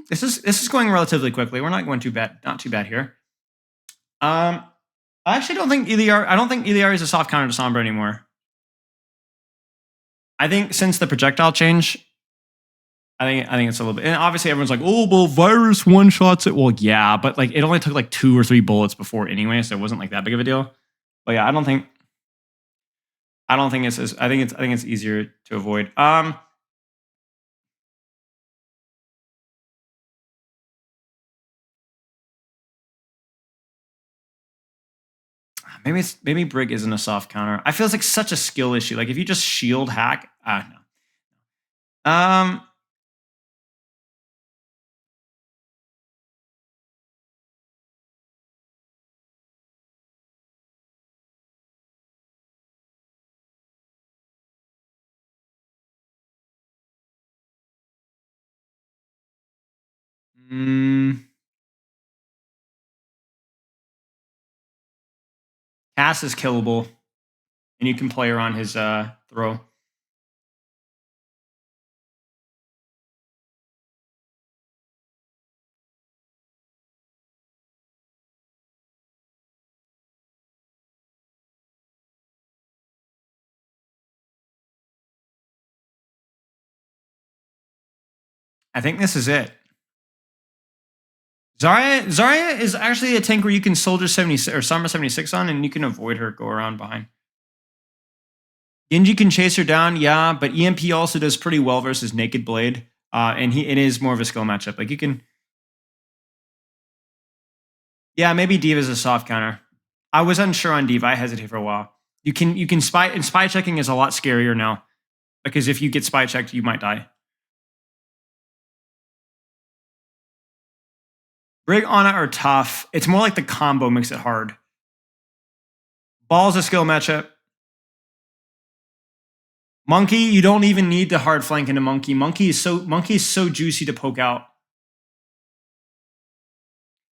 This is going relatively quickly. We're not going too bad. Not too bad here. I actually don't think Iliari is a soft counter to Sombra anymore. I think since the projectile change, I think it's a little bit. And obviously everyone's like, oh, well, Virus one shots it. Well, yeah, but it only took 2 or 3 bullets before anyway, so it wasn't that big of a deal. But yeah, I don't think it's. I think it's easier to avoid. Maybe Brig isn't a soft counter. I feel it's such a skill issue. If you just shield hack, no. Cass is killable. and you can play around his throw. I think this is it. Zarya is actually a tank where you can Soldier 76 or Summer 76 on, and you can avoid her, go around behind. Genji can chase her down, yeah, but EMP also does pretty well versus Naked Blade, and it is more of a skill matchup. Like you can, yeah, maybe D.Va's a soft counter. I was unsure on D.Va. I hesitated for a while. You can spy, and spy checking is a lot scarier now because if you get spy checked, you might die. Brig Ana are tough. It's more like the combo makes it hard. Ball's a skill matchup. Monkey, you don't even need to hard flank into Monkey. Monkey is so juicy to poke out.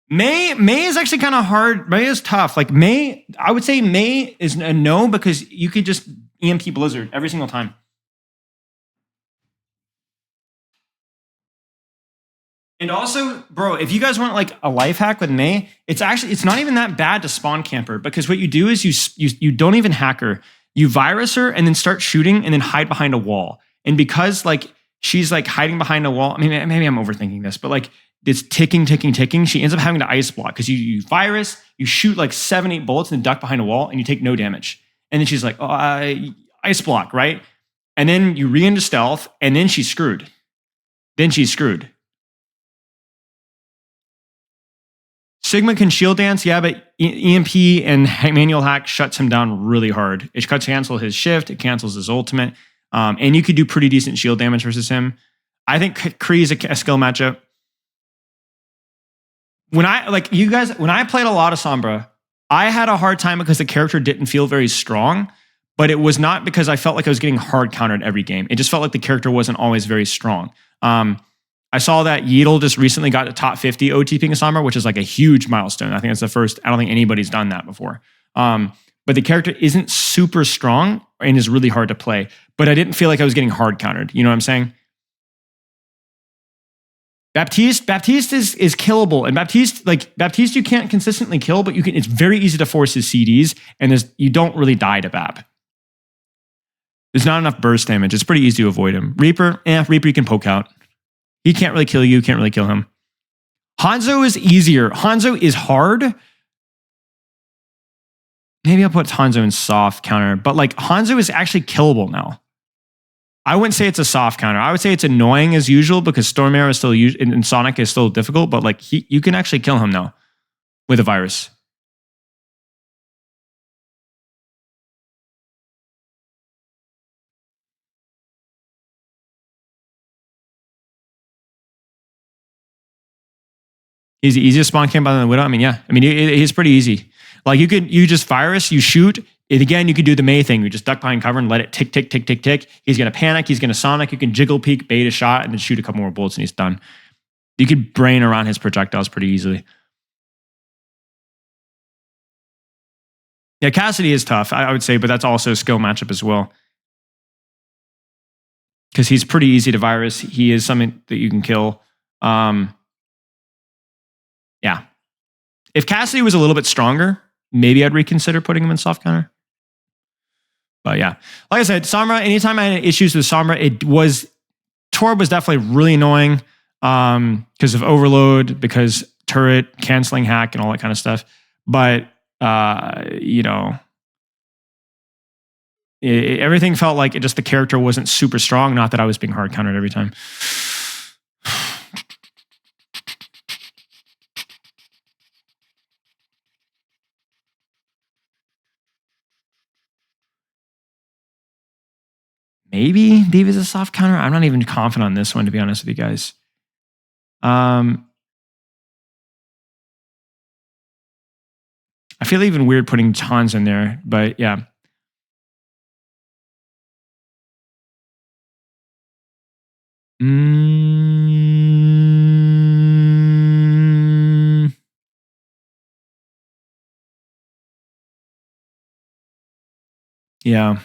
Mei is actually kind of hard. Mei is tough. Like Mei, I would say Mei is a no because you could just EMP Blizzard every single time. And also, bro, if you guys want like a life hack with Mei, it's not even that bad to spawn camper because what you do is you don't even hack her. You virus her and then start shooting and then hide behind a wall. And because like she's like hiding behind a wall, I mean, maybe I'm overthinking this, but like it's ticking. She ends up having to ice block because you virus, you shoot like 7-8 bullets and then duck behind a wall and you take no damage. And then she's like, oh, ice block, right? And then you re-into stealth and then she's screwed. Sigma can shield dance, yeah, but EMP and manual hack shuts him down really hard. It cancels his shift, it cancels his ultimate, and you could do pretty decent shield damage versus him. I think Kree is a skill matchup. When I played a lot of Sombra, I had a hard time because the character didn't feel very strong, but it was not because I felt like I was getting hard countered every game. It just felt like the character wasn't always very strong. I saw that Yeatle just recently got to top 50 OTPing a Sombra, which is like a huge milestone. I think it's the first. I don't think anybody's done that before. But the character isn't super strong and is really hard to play. But I didn't feel like I was getting hard countered. You know what I'm saying? Baptiste is killable, and Baptiste you can't consistently kill, but you can. It's very easy to force his CDs, and you don't really die to Bap. There's not enough burst damage. It's pretty easy to avoid him. Reaper you can poke out. He can't really kill you. Can't really kill him. Hanzo is easier. Hanzo is hard. Maybe I'll put Hanzo in soft counter, but like Hanzo is actually killable now. I wouldn't say it's a soft counter. I would say it's annoying as usual because Storm Arrow is still and Sonic is still difficult, but like you can actually kill him now with a virus. He's the easiest spawn camp other than Widow. I mean, yeah. I mean, he's pretty easy. Like you just virus, you shoot. And again, you could do the Mei thing. You just duck behind cover and let it tick, tick, tick, tick, tick. He's going to panic. He's going to Sonic. You can jiggle peek, bait a shot, and then shoot a couple more bullets and he's done. You could brain around his projectiles pretty easily. Yeah, Cassidy is tough, I would say, but that's also a skill matchup as well. Because he's pretty easy to virus. He is something that you can kill. Yeah. If Cassidy was a little bit stronger, maybe I'd reconsider putting him in soft counter. But yeah, like I said, Sombra, anytime I had issues with Sombra, Torb was definitely really annoying because of overload, because turret, canceling hack, and all that kind of stuff. But, everything felt like the character wasn't super strong, not that I was being hard countered every time. Maybe D.Va's a soft counter. I'm not even confident on this one, to be honest with you guys. I feel even weird putting Hans in there, but yeah. Yeah.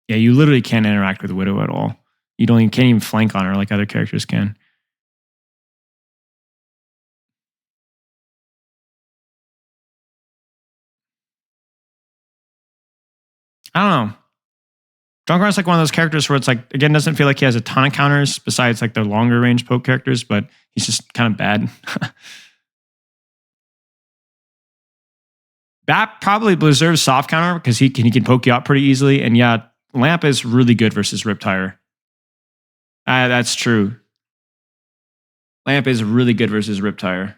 Yeah, you literally can't interact with Widow at all. You can't even flank on her like other characters can. I don't know. Junkrat's like one of those characters where it's like, again, doesn't feel like he has a ton of counters besides like the longer range poke characters, but he's just kind of bad. Bat probably deserves soft counter because he can poke you out pretty easily. And yeah, Lamp is really good versus Riptire. That's true. Lamp is really good versus Riptire.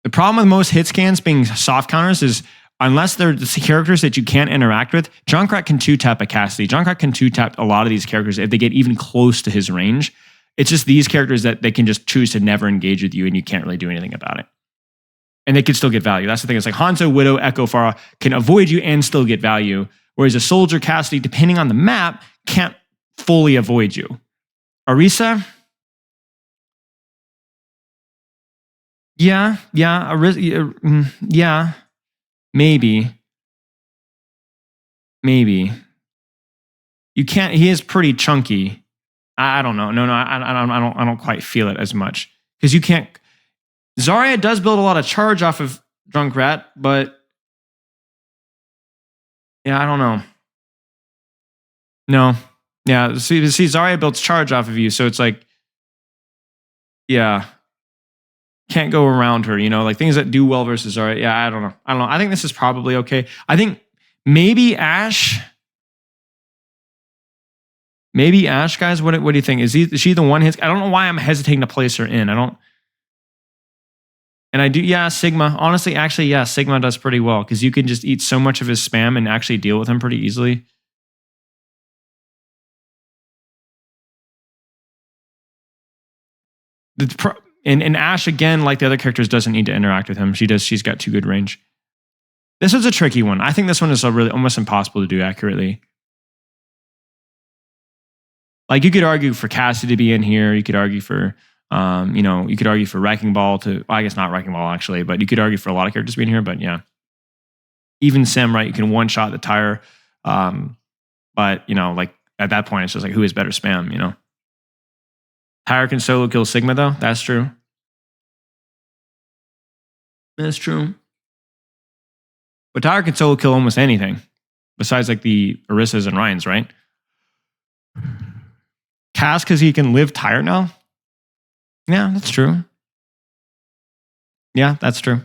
The problem with most hit scans being soft counters is unless they're the characters that you can't interact with, Junkrat can 2-tap a Cassidy. Junkrat can 2-tap a lot of these characters if they get even close to his range. It's just these characters that they can just choose to never engage with you and you can't really do anything about it. And they can still get value. That's the thing. It's like Hanzo, Widow, Echo, Pharah can avoid you and still get value. Whereas a Soldier, Cassidy, depending on the map, can't fully avoid you. Orisa? Yeah. Yeah. Maybe. You can't. He is pretty chunky. I don't know. No. I don't quite feel it as much because you can't. Zarya does build a lot of charge off of Junkrat, but yeah, I don't know. No. Yeah. See, Zarya builds charge off of you, so it's like, yeah, can't go around her. Like things that do well versus Zarya. Yeah, I don't know. I think this is probably okay. I think maybe Ashe. Maybe Ashe, guys. What do you think? Is she the one hit? I don't know why I'm hesitating to place her in. I don't. And I do, yeah, Sigma. Honestly, actually, yeah, Sigma does pretty well because you can just eat so much of his spam and actually deal with him pretty easily. And Ashe, again, like the other characters, doesn't need to interact with him. She's got too good range. This was a tricky one. I think this one is really almost impossible to do accurately. Like you could argue for Cassidy to be in here. You could argue for, you could argue for Wrecking Ball to, well, I guess not Wrecking Ball actually, but you could argue for a lot of characters being here. But yeah, even Sim, right? You can one shot the tire. But like at that point, it's just like who is better spam, Tire can solo kill Sigma though. That's true. That's true. But Tire can solo kill almost anything besides like the Orissas and Ryans, right? Cass, because he can live Tire now? Yeah, that's true. Yeah, that's true.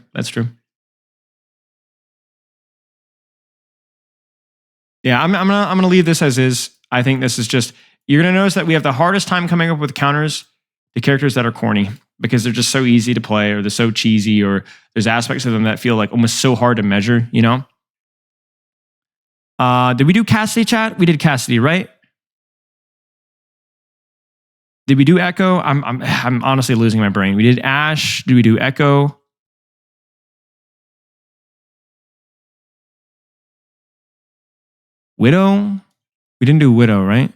Yeah, I'm gonna leave this as is. I think this is just, you're gonna notice that we have the hardest time coming up with counters to characters that are corny because they're just so easy to play or they're so cheesy or there's aspects of them that feel like almost so hard to measure, Did we do Cassidy, chat? We did Cassidy, right? Did we do Echo? I'm honestly losing my brain. We did Ashe. Did we do Echo? Widow? We didn't do Widow, right?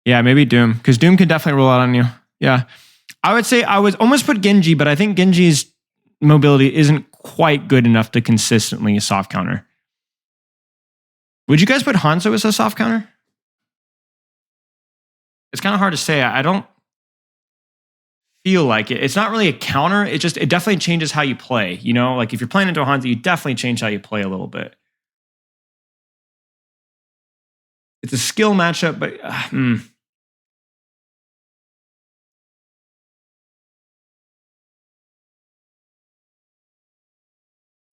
Yeah, maybe Doom, because Doom can definitely roll out on you. Yeah. I would say I would almost put Genji, but I think Genji's mobility isn't quite good enough to consistently soft counter. Would you guys put Hanzo as a soft counter? It's kind of hard to say. I don't feel like it. It's not really a counter. It definitely changes how you play. Like if you're playing into a Hanzo, you definitely change how you play a little bit. It's a skill matchup, but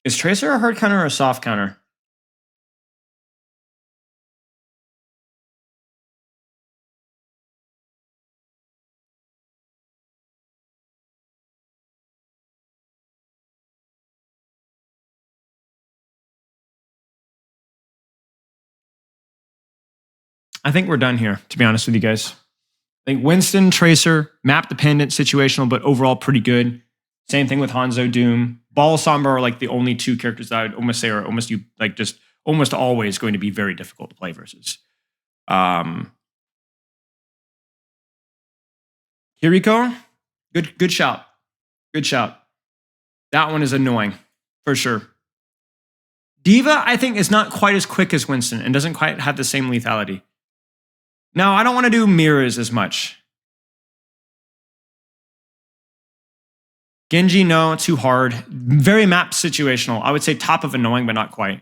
Is Tracer a hard counter or a soft counter? I think we're done here, to be honest with you guys. I think Winston, Tracer, map dependent, situational, but overall pretty good. Same thing with Hanzo, Doom. Ball, Sombra are like the only two characters that I would almost say are almost just almost always going to be very difficult to play versus. Kiriko, good shout. Good shout. That one is annoying, for sure. Diva, I think, is not quite as quick as Winston and doesn't quite have the same lethality. Now, I don't want to do mirrors as much. Genji, no, too hard. Very map situational. I would say top of annoying, but not quite.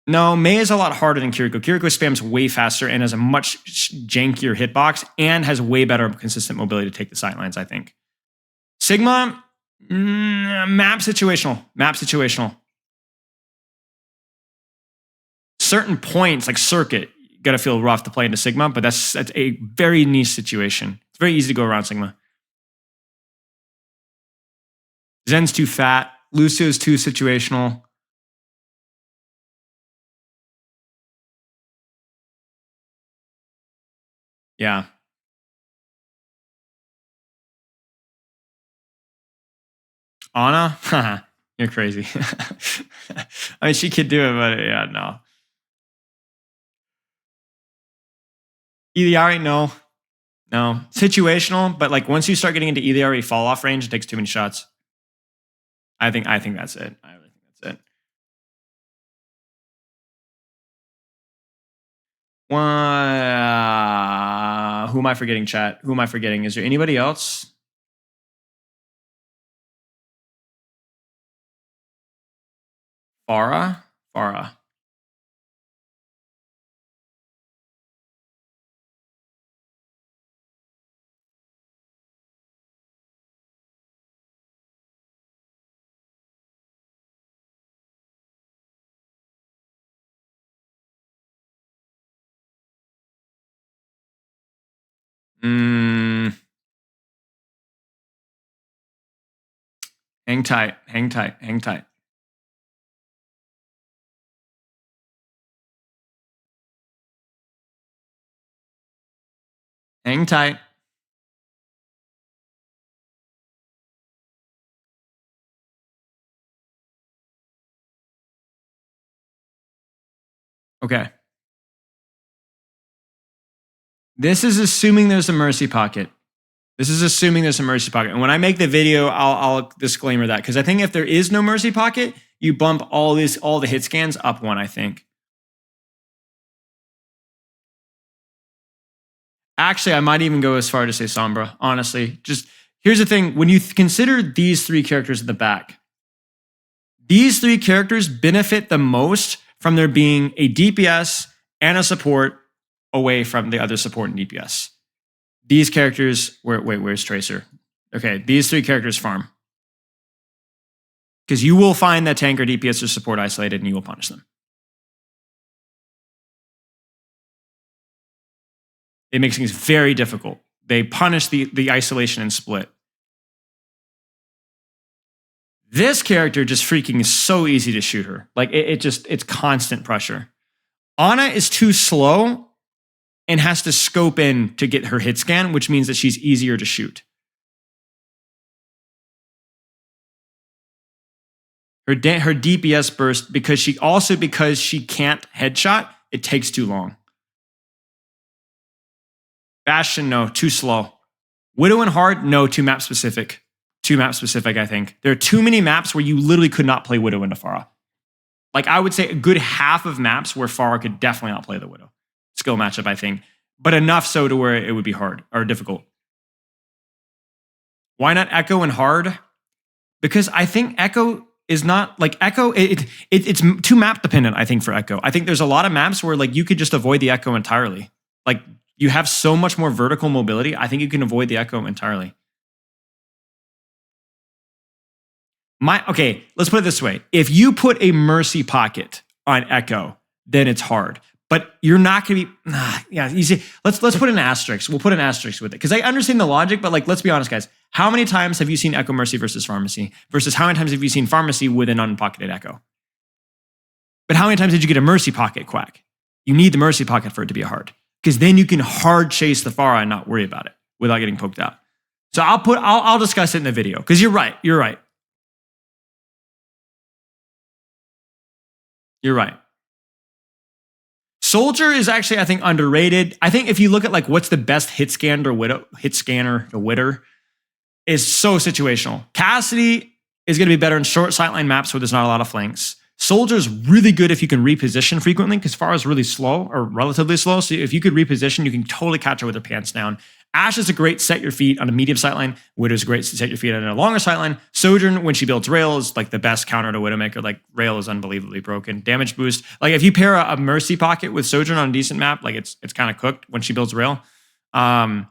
No, Mei is a lot harder than Kiriko. Kiriko spams way faster and has a much jankier hitbox and has way better consistent mobility to take the sidelines, I think. Sigma, map situational. Map situational. Certain points, like circuit, you gotta feel rough to play into Sigma, but that's a very niche situation. It's very easy to go around Sigma. Zen's too fat. Lucio's too situational. Yeah. Anna? You're crazy. I mean, she could do it, but yeah, no. EDRE, no. No. Situational, but like once you start getting into EDRE fall off range, it takes too many shots. I think that's it. I really think that's it. Who am I forgetting, chat? Who am I forgetting? Is there anybody else? Farah? Farah. Hang tight, hang tight, hang tight. Hang tight. Okay. This is assuming there's a mercy pocket. This is assuming there's a mercy pocket. And when I make the video, I'll disclaimer that. Because I think if there is no mercy pocket, you bump all the hit scans up one, I think. Actually, I might even go as far to say Sombra, honestly. Just here's the thing. When you consider these three characters at the back, these three characters benefit the most from there being a DPS and a support away from the other support and DPS. These characters, where's Tracer? Okay, these three characters farm. Because you will find that tank or DPS or support isolated and you will punish them. It makes things very difficult. They punish the isolation and split. This character just freaking is so easy to shoot her. Like it's constant pressure. Ana is too slow and has to scope in to get her hit scan, which means that she's easier to shoot. Her DPS burst, because she can't headshot, it takes too long. Bastion, no, too slow. Widow and Hard, no, too map specific. Too map specific, I think. There are too many maps where you literally could not play Widow into Pharah. Like, I would say a good half of maps where Pharah could definitely not play the Widow. Skill matchup, I think. But enough so to where it would be hard or difficult. Why not Echo and Hard? Because I think Echo is not, like, Echo, it's too map dependent, I think, for Echo. I think there's a lot of maps where, like, you could just avoid the Echo entirely. Like, you have so much more vertical mobility, I think you can avoid the Echo entirely. Okay, let's put it this way. If you put a mercy pocket on Echo, then it's hard. But you're not going to be, yeah, easy. Let's put an asterisk. We'll put an asterisk with it. Because I understand the logic, but like, let's be honest, guys. How many times have you seen Echo Mercy versus Pharmacy? Versus how many times have you seen Pharmacy with an unpocketed Echo? But how many times did you get a Mercy pocket quack? You need the Mercy Pocket for it to be a hard. Because then you can hard chase the Pharah and not worry about it without getting poked out. So I'll discuss it in the video. Because you're right. You're right. You're right. Soldier is actually, I think, underrated. I think if you look at like what's the best hit scanner to Witter, is so situational. Cassidy is going to be better in short sightline maps where there's not a lot of flanks. Soldier's really good if you can reposition frequently because Pharah is really slow or relatively slow. So if you could reposition, you can totally catch her with her pants down. Ashe is a great set your feet on a medium sightline. Widow's great to set your feet on a longer sightline. Sojourn, when she builds Rail, is like the best counter to Widowmaker. Like Rail is unbelievably broken. Damage boost. Like if you pair a Mercy Pocket with Sojourn on a decent map, like it's kind of cooked when she builds Rail. But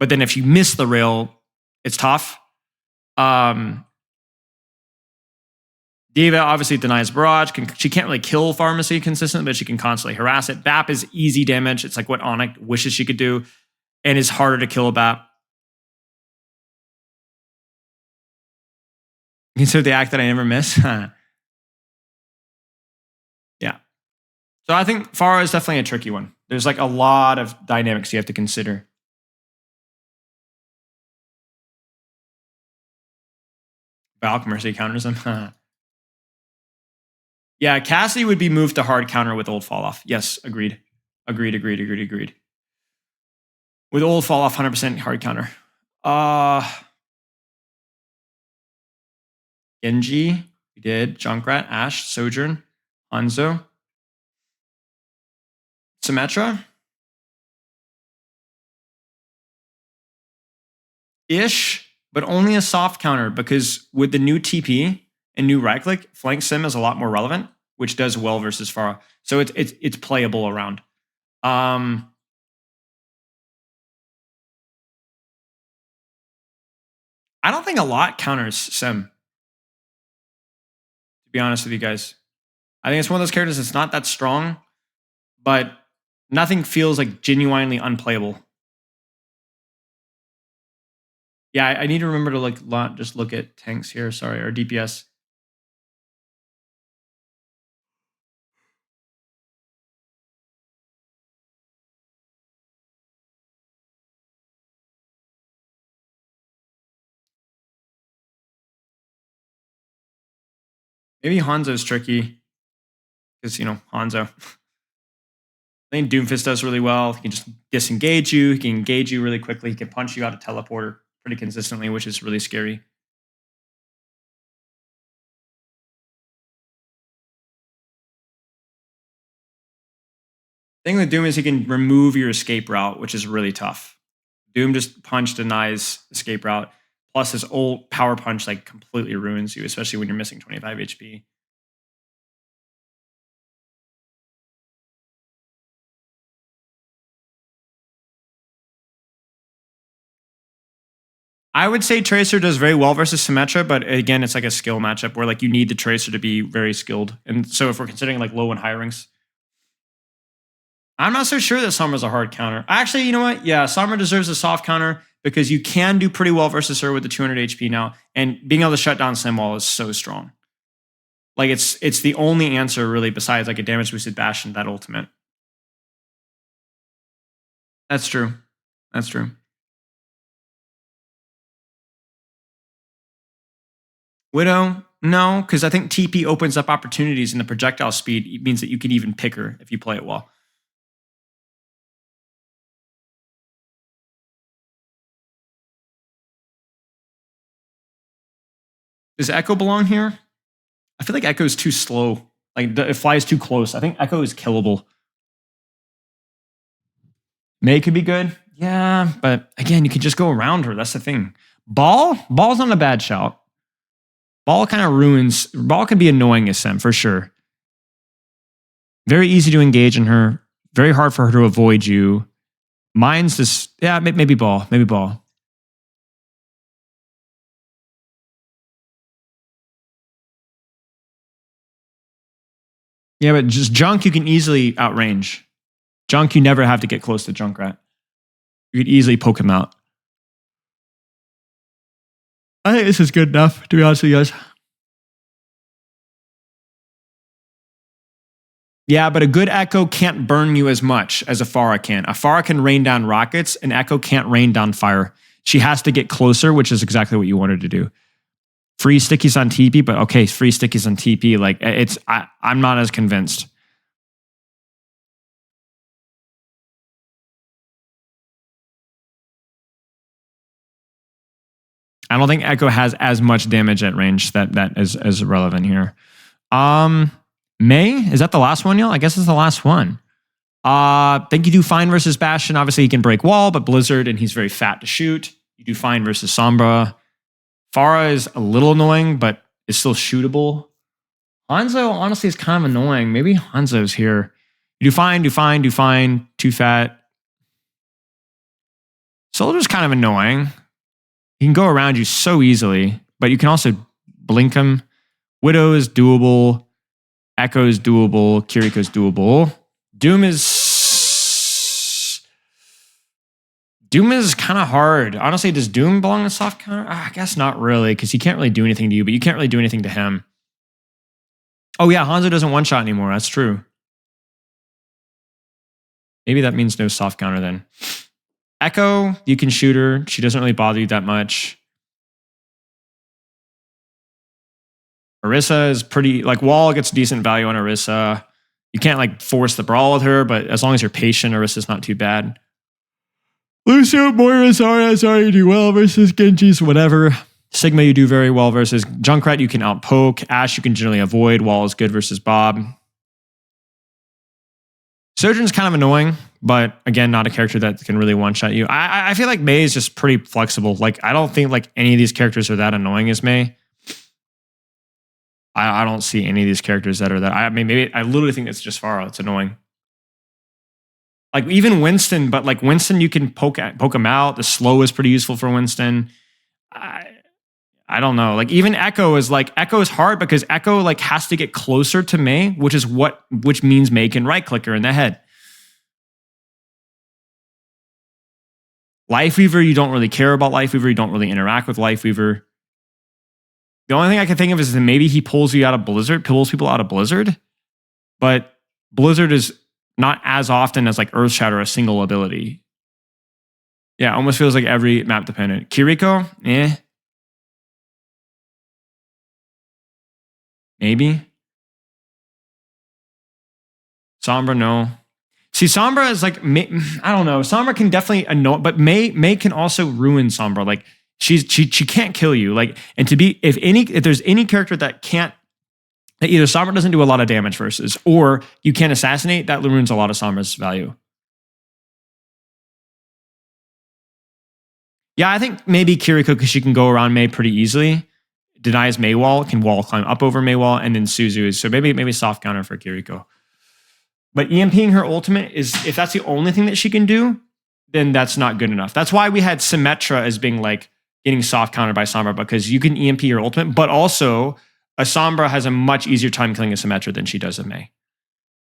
then if you miss the Rail, it's tough. Diva obviously denies barrage. She can't really kill Pharmacy consistently, but she can constantly harass it. BAP is easy damage. It's like what Onyx wishes she could do, and is harder to kill a BAP. Consider the act that I never miss. Yeah. So I think Pharah is definitely a tricky one. There's like a lot of dynamics you have to consider. Valk Mercy counters them. Yeah, Cassidy would be moved to hard counter with old fall off. Yes, agreed. Agreed. With old fall off, 100% hard counter. Genji, we did. Junkrat, Ashe, Sojourn, Hanzo. Symmetra. Ish, but only a soft counter because with the new TP and new right click, flank sim is a lot more relevant, which does well versus Pharah. So it's playable around. I don't think a lot counters sim, to be honest with you guys. I think it's one of those characters that's not that strong, but nothing feels like genuinely unplayable. Yeah, I need to remember to like just look at tanks here, sorry, or DPS. Maybe Hanzo's tricky because, you know, Hanzo. I think Doomfist does really well. He can just disengage you. He can engage you really quickly. He can punch you out of teleporter pretty consistently, which is really scary. The thing with Doom is he can remove your escape route, which is really tough. Doom just punch denies escape route. Plus his old power punch like completely ruins you, especially when you're missing 25 HP. I would say Tracer does very well versus Symmetra, but again, it's like a skill matchup where like you need the Tracer to be very skilled. And so if we're considering like low and high ranks, I'm not so sure that Summer's a hard counter. Actually, you know what? Yeah, Summer deserves a soft counter because you can do pretty well versus her with the 200 HP now. And being able to shut down Simwall is so strong. Like it's the only answer really besides like a damage boosted bash and that ultimate. That's true. That's true. Widow, no, because I think TP opens up opportunities and the projectile speed means that you can even pick her if you play it well. Does Echo belong here? I feel like Echo is too slow. Like it flies too close. I think Echo is killable. May could be good. Yeah, but again, you can just go around her. That's the thing. Ball's not a bad shout. Ball kind of ruins. Ball can be annoying as Sem for sure. Very easy to engage in her. Very hard for her to avoid you. Mine's just, yeah, maybe Ball. Maybe Ball. Yeah, but just Junk you can easily outrange. Junk you never have to get close to Junkrat. You could easily poke him out. I think this is good enough, to be honest with you guys. Yeah, but a good Echo can't burn you as much as a Pharah can. A Pharah can rain down rockets, an Echo can't rain down fire. She has to get closer, which is exactly what you wanted to do. Free stickies on TP, but okay, free stickies on TP. Like I'm not as convinced. I don't think Echo has as much damage at range that is relevant here. May, is that the last one, y'all? I guess it's the last one. Think you do fine versus Bastion. Obviously, he can break wall, but Blizzard, and he's very fat to shoot. You do fine versus Sombra. Pharah is a little annoying, but is still shootable. Hanzo, honestly, is kind of annoying. Maybe Hanzo's here. You do fine, do fine, do fine. Too fat. Soldier's kind of annoying. He can go around you so easily, but you can also blink him. Widow is doable. Echo is doable. Kiriko's doable. Doom is kind of hard. Honestly, does Doom belong in soft counter? I guess not really, because he can't really do anything to you, but you can't really do anything to him. Oh yeah, Hanzo doesn't one-shot anymore. That's true. Maybe that means no soft counter then. Echo, you can shoot her. She doesn't really bother you that much. Orisa is pretty, like, Wall gets decent value on Orisa. You can't, like, force the brawl with her, but as long as you're patient, Orisa's not too bad. Lucio, Moira, Zarya, you do well versus Genji's, whatever. Sigma, you do very well versus Junkrat, you can outpoke. Ashe, you can generally avoid. Wall is good versus Bob. Sojourn's kind of annoying, but again, not a character that can really one-shot you. I feel like Mei is just pretty flexible. Like, I don't think like any of these characters are that annoying as Mei. I don't see any of these characters that are that. I mean, maybe I literally think it's just Pharah. It's annoying. Like even Winston, but like Winston, you can poke him out. The slow is pretty useful for Winston. I don't know. Like even Echo is hard because Echo like has to get closer to Mei, which means Mei can right click her in the head. Lifeweaver, you don't really care about Lifeweaver. You don't really interact with Lifeweaver. The only thing I can think of is that maybe he pulls people out of Blizzard, but Blizzard is not as often as like Earthshatter, a single ability. Yeah, almost feels like every map dependent. Kiriko, maybe. Sombra, no. See, Sombra is like, I don't know. Sombra can definitely annoy, but Mei can also ruin Sombra. Like she can't kill you. Like, and if there's any character that either Sombra doesn't do a lot of damage versus, or you can't assassinate, that ruins a lot of Sombra's value. Yeah, I think maybe Kiriko, because she can go around Mei pretty easily, denies Mei wall, can wall climb up over Mei wall, and then Suzu is, so maybe soft counter for Kiriko. But EMPing her ultimate is, if that's the only thing that she can do, then that's not good enough. That's why we had Symmetra as being like getting soft countered by Sombra, because you can EMP your ultimate, but also a Sombra has a much easier time killing a Symmetra than she does a Mei.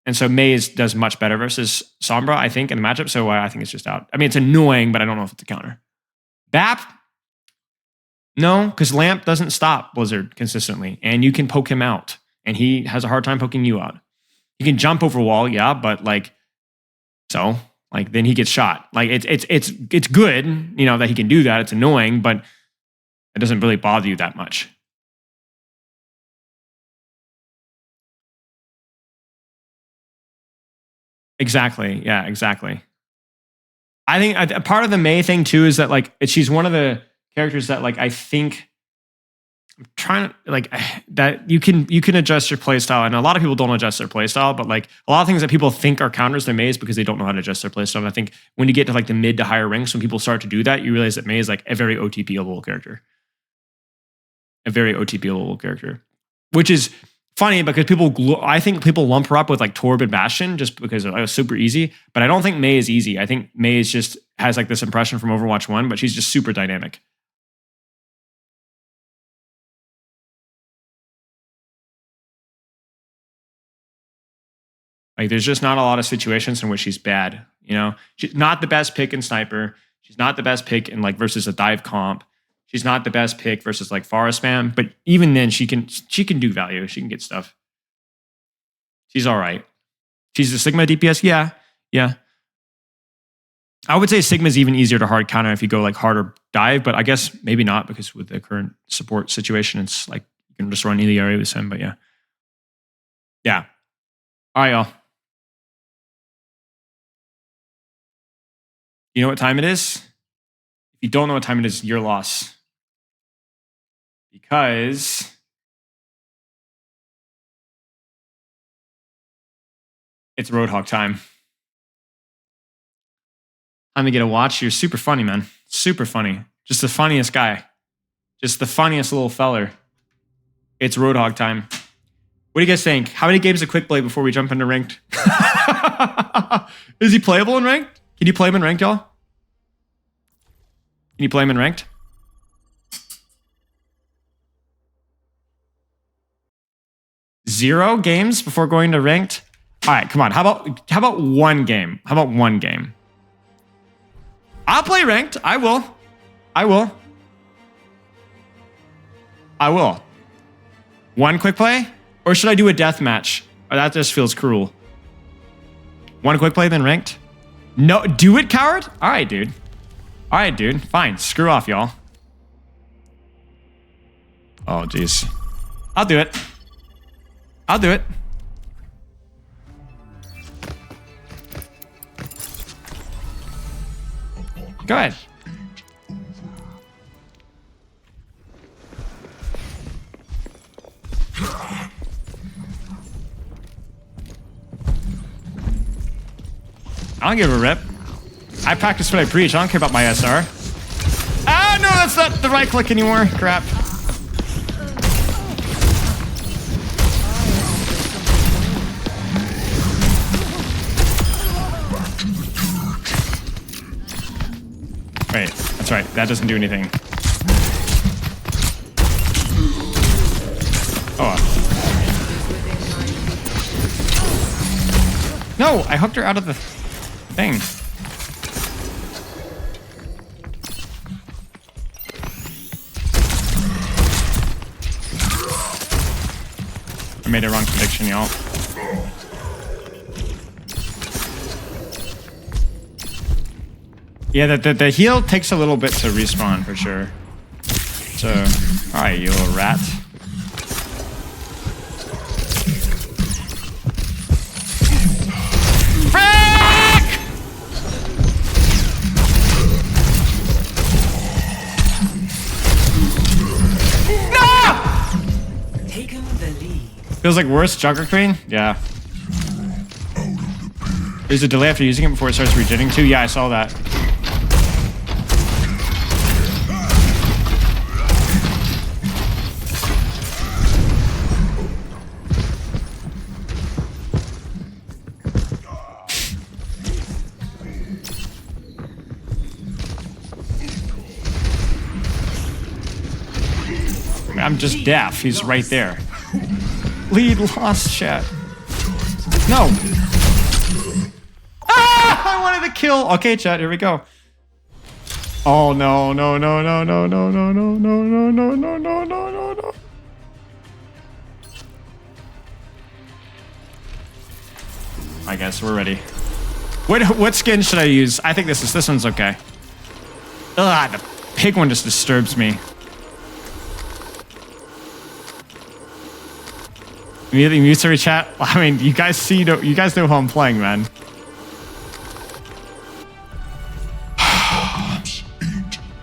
And so Mei does much better versus Sombra, I think, in the matchup. So I think it's just out. I mean, it's annoying, but I don't know if it's a counter. BAP? No, because Lamp doesn't stop Blizzard consistently, and you can poke him out, and he has a hard time poking you out. You can jump over wall, yeah, but then he gets shot. Like it's good, that he can do that. It's annoying, but it doesn't really bother you that much. Exactly. Yeah, exactly. I think part of the Mei thing too is that like she's one of the characters that like I think I'm trying to like that you can adjust your playstyle, and a lot of people don't adjust their playstyle, but like a lot of things that people think are counters to Mei is because they don't know how to adjust their playstyle. And I think when you get to like the mid to higher ranks, when people start to do that, you realize that Mei is like a very OTP-able character. A very OTP-able character. Which is funny because I think people lump her up with like Torb and Bastion just because it was super easy, but I don't think Mei is easy. I think Mei has like this impression from Overwatch 1, but she's just super dynamic. Like, there's just not a lot of situations in which she's bad. She's not the best pick in sniper. She's not the best pick in like versus a dive comp. She's not the best pick versus like Pharah spam. But even then, she can do value. She can get stuff. She's all right. She's a Sigma DPS? Yeah. Yeah. I would say Sigma's even easier to hard counter if you go like harder dive, but I guess maybe not because with the current support situation, it's like you can just run either area with him, but yeah. Yeah. All right, y'all. You know what time it is? If you don't know what time it is, your loss. Because it's Roadhog time. Time to get a watch. You're super funny, man. Super funny. Just the funniest guy. Just the funniest little feller. It's Roadhog time. What do you guys think? How many games of Quick Play before we jump into ranked? Is he playable in ranked? Can you play him in ranked, y'all? Can you play him in ranked? Zero games before going to ranked? All right, come on. How about one game? How about one game? I'll play ranked. I will. One quick play? Or should I do a death match? Or that just feels cruel. One quick play, then ranked? No, do it, coward? All right, dude. Fine. Screw off, y'all. Oh, jeez. I'll do it. Go ahead. I don't give a rip. I practice what I preach. I don't care about my SR. Ah, no, that's not the right click anymore. Crap. Wait, that's right. That doesn't do anything. Oh. No, I hooked her out of the thing. I made a wrong prediction, y'all. Yeah, the heal takes a little bit to respawn for sure. So, alright, you little rat. Frick! No! Taking the lead. Feels like worse, Junker Queen? Yeah. There's a delay after using it before it starts regenerating too. Yeah, I saw that. I'm just deaf. He's right there. Lead lost, chat. No. Ah! I wanted to kill. Okay, chat. Here we go. Oh no! No! No! No! No! No! No! No! No! No! No! No! No! No! No! I guess we're ready. What skin should I use? I think this one's okay. Ugh, the pig one just disturbs me. Immediately mute every chat. I mean, you guys know who I'm playing, man.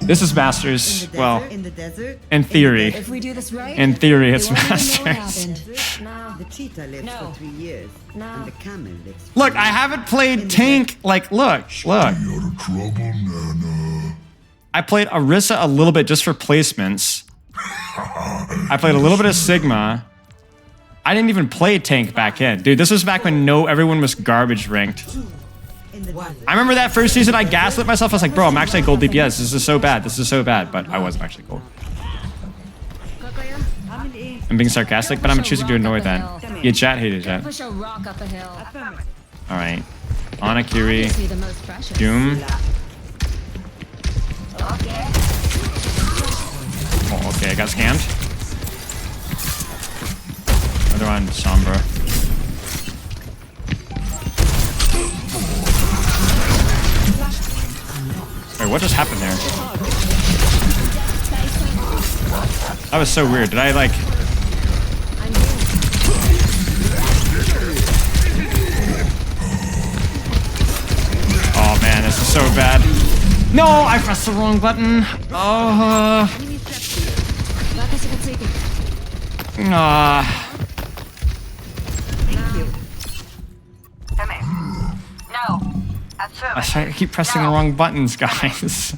This is Masters. Well, in theory. If we do this right, in theory, it's they won't even Masters. know what happened. The cheetah lives for 3 years, and the camel lives for Look, I haven't played tank. Like, look. I played Orisa a little bit just for placements. I played a little bit of Sigma. I didn't even play tank back in. Dude, this was back when everyone was garbage ranked. I remember that first season I gaslit myself. I was like, bro, I'm actually gold DPS. This is so bad. But I wasn't actually gold. I'm being sarcastic, but I'm choosing to ignore that. Yeah, chat hated chat. Push a rock up a hill. Alright. Anakiri. Obviously the most precious. Doom. Oh, okay, I got scammed. Another one, Sombra. What just happened there? That was so weird. Did I like... Oh man, this is so bad. No, I pressed the wrong button. Oh. I keep pressing the wrong buttons, guys.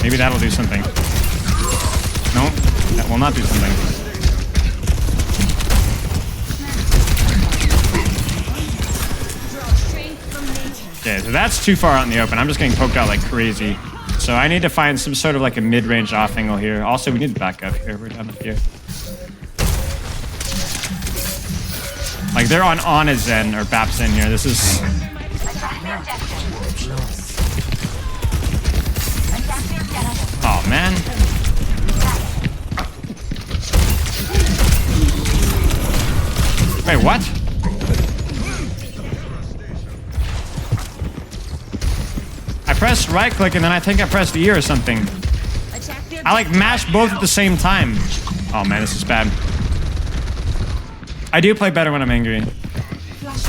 Maybe that'll do something. No, that will not do something. Okay, so that's too far out in the open. I'm just getting poked out like crazy. So I need to find some sort of like a mid-range off angle here. Also, we need to back up here. We're done up here. Like they're on a Zen or Bap Zen here. This is... Oh man. Wait, what? I pressed right click and then I think I pressed E or something. I like mashed both at the same time. Oh man, this is bad. I do play better when I'm angry.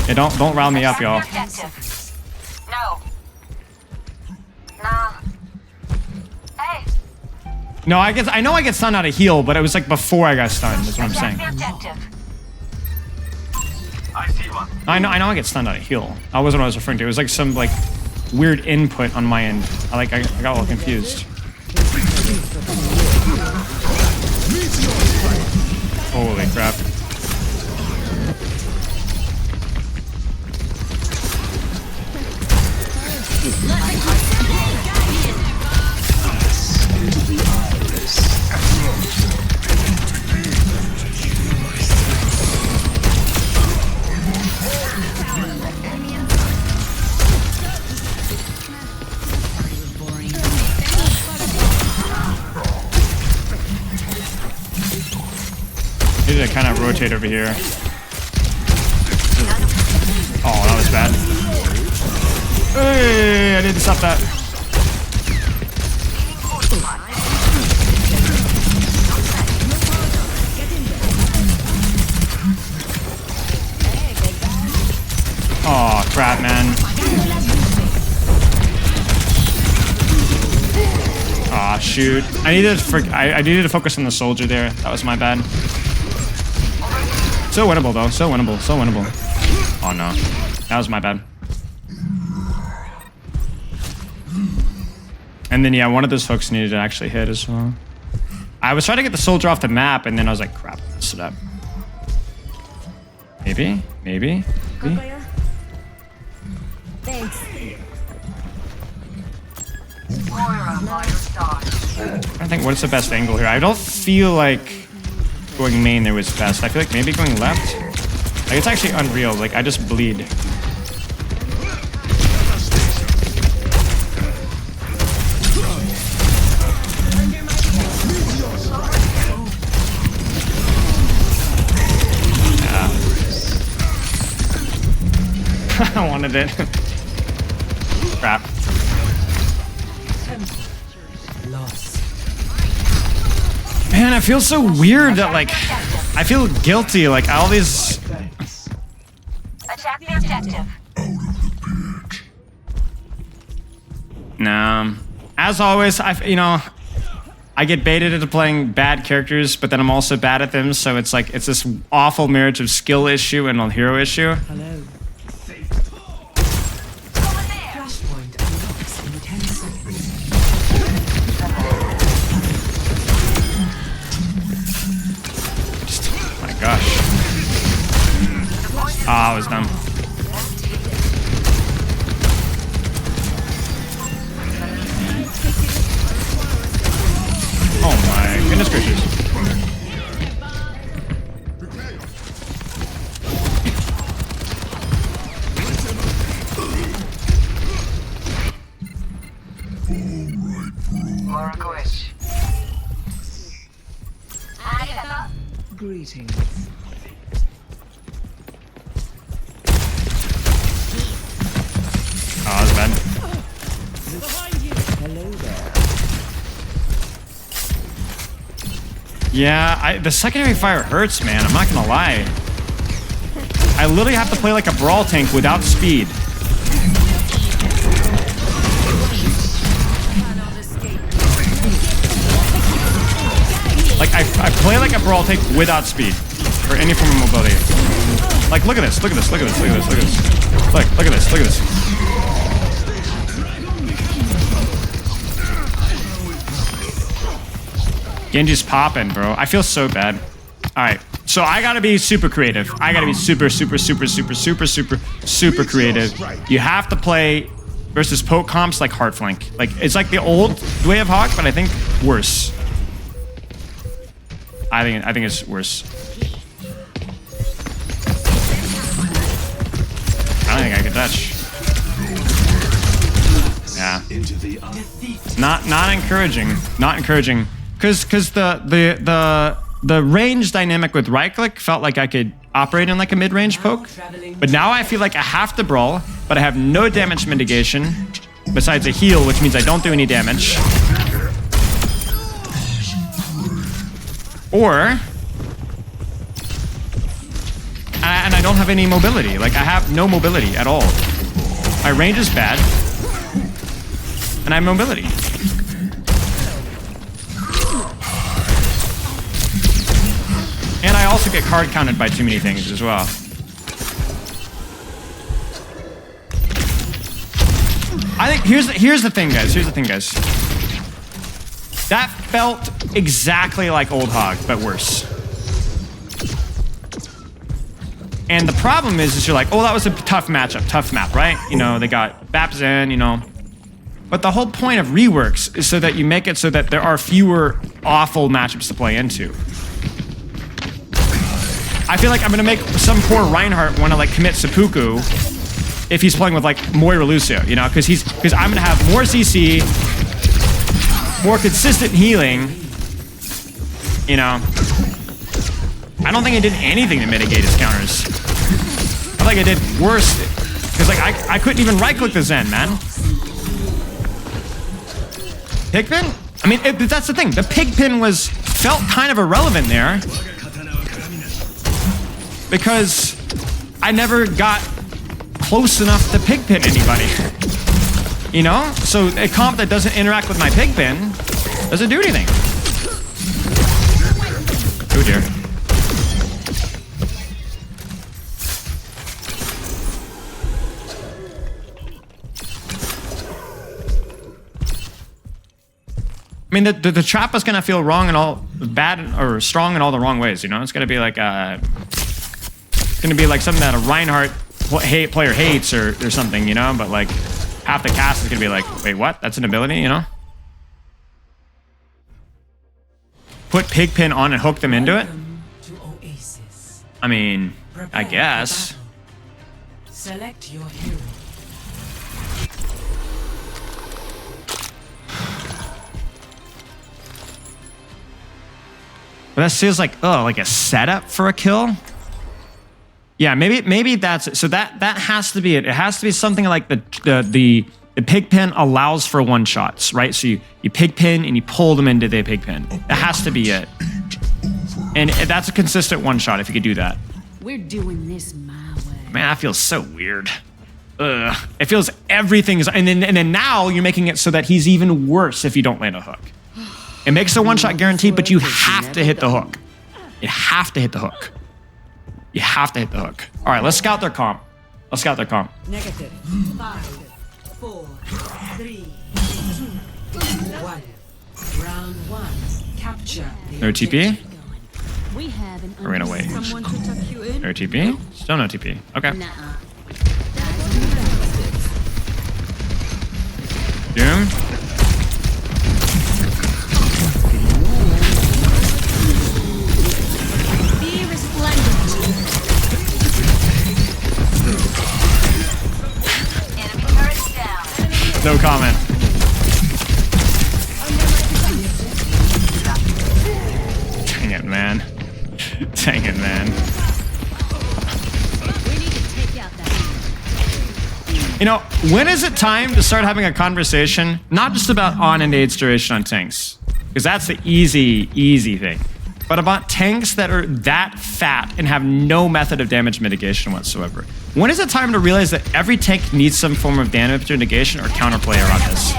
Yeah, don't rile me up, y'all. No, I know I get stunned out of heal, but it was like before I got stunned, is what I'm saying. I know I get stunned out of heal. That wasn't what I was referring to. It was like some like weird input on my end. I got a little confused. Holy crap. Need to kind of rotate over here. Oh, that was bad. Hey, I need to stop that. Oh, crap, man. Aw, shoot. I needed to focus on the soldier there. That was my bad. So winnable, though. So winnable. So winnable. Oh, no. That was my bad. And then, yeah, one of those hooks needed to actually hit as well. I was trying to get the soldier off the map, and then I was like, crap, messed it up. Maybe? Maybe? Maybe? Thanks. I think what's the best angle here? I don't feel like going main there was best. I feel like maybe going left. Like it's actually unreal. Like I just bleed. Yeah. I wanted it. Crap. Man, I feel so weird that like I feel guilty. Like all these. Attack the objective. Nah. As always, I get baited into playing bad characters, but then I'm also bad at them. So it's like it's this awful marriage of skill issue and a hero issue. Hello. Gosh. Ah, I was dumb. Oh my goodness gracious. Greetings. Oh, that's bad. Hello there. Yeah, the secondary fire hurts, man. I'm not gonna lie. I literally have to play like a brawl tank without speed. Like, I play like a brawl tank without speed. Or any form of mobility. Like, look at this, look at this, look at this, look at this, look at this. Look at this, look at this. Genji's popping, bro. I feel so bad. Alright, so I gotta be super creative. I gotta be super creative. You have to play versus poke comps like hard flank. Like, it's like the old way of Hawk, but I think worse. I think it's worse. I don't think I can touch. Yeah. Not encouraging. Not encouraging. Cause the range dynamic with right click felt like I could operate in like a mid-range poke. But now I feel like I have to brawl, but I have no damage mitigation besides a heal, which means I don't do any damage. Or and I don't have any mobility. Like, I have no mobility at all. My range is bad. And I have mobility. And I also get card counted by too many things as well. I think here's the thing, guys. Here's the thing, guys. That felt exactly like old Hog, but worse. And the problem is you're like, oh, that was a tough matchup, tough map, right? You know, they got Baps in, you know. But the whole point of reworks is so that you make it so that there are fewer awful matchups to play into. I feel like I'm gonna make some poor Reinhardt want to like commit seppuku if he's playing with like Moira Lucio, you know, because I'm gonna have more CC, more consistent healing, you know. I don't think I did anything to mitigate his counters. I think I did worse, because like I couldn't even right-click the Zen, man. Pigpen? I mean, that's the thing. The Pigpen felt kind of irrelevant there, because I never got close enough to Pigpen anybody. You know? So a comp that doesn't interact with my Pigpen doesn't do anything. Oh dear. I mean, the trap is gonna feel wrong and all bad or strong in all the wrong ways. You know, it's gonna be like something that a Reinhardt player hates or something. You know, but like half the cast is gonna be like, wait, what? That's an ability, you know? Put Pigpen on and hook them into it. I mean, I guess. Select your hero. But that feels like, oh, like a setup for a kill. Yeah, maybe that's it. So that has to be it. It has to be something like the Pigpen allows for one shots, right? So you Pigpen and you pull them into the Pigpen. That has to be it. And that's a consistent one shot if you could do that. We're doing this my way. Man, that feels so weird. Ugh. It feels everything's, and then now you're making it so that he's even worse if you don't land a hook. It makes a one-shot guarantee, but you have to hit the hook. You have to hit the hook. You have to hit the hook. All right, let's scout their comp. Let's scout their comp. Negative. 5, 4, 3, 2, 1. Round 1. Capture. No TP? We have an We're gonna wait. someone to tuck you in. No TP? Still no TP. Okay. Nuh-uh. Doom. Be resplendent. Enemy turret down. No comment. You know, when is it time to start having a conversation, not just about on and age duration on tanks, because that's the easy thing, but about tanks that are that fat and have no method of damage mitigation whatsoever. When is it time to realize that every tank needs some form of damage mitigation or counterplay around this?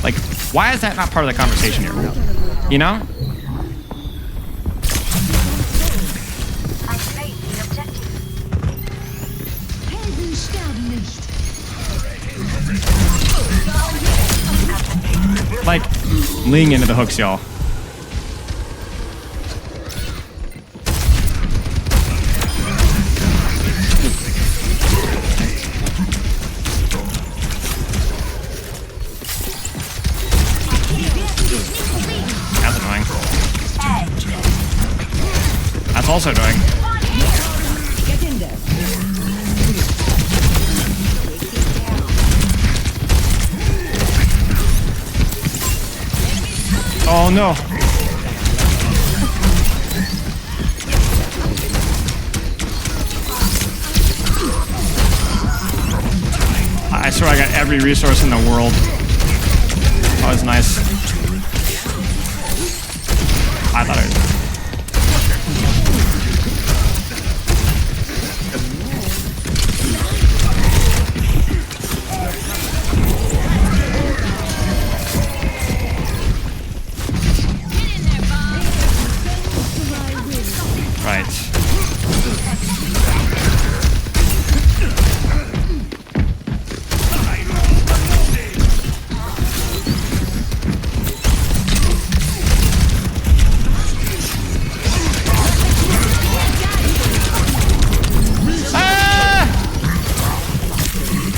Like, why is that not part of the conversation here? You know? Like, leaning into the hooks, y'all. That's annoying. That's also annoying. Get in there. Oh no. I swear I got every resource in the world. That was nice. I thought it was...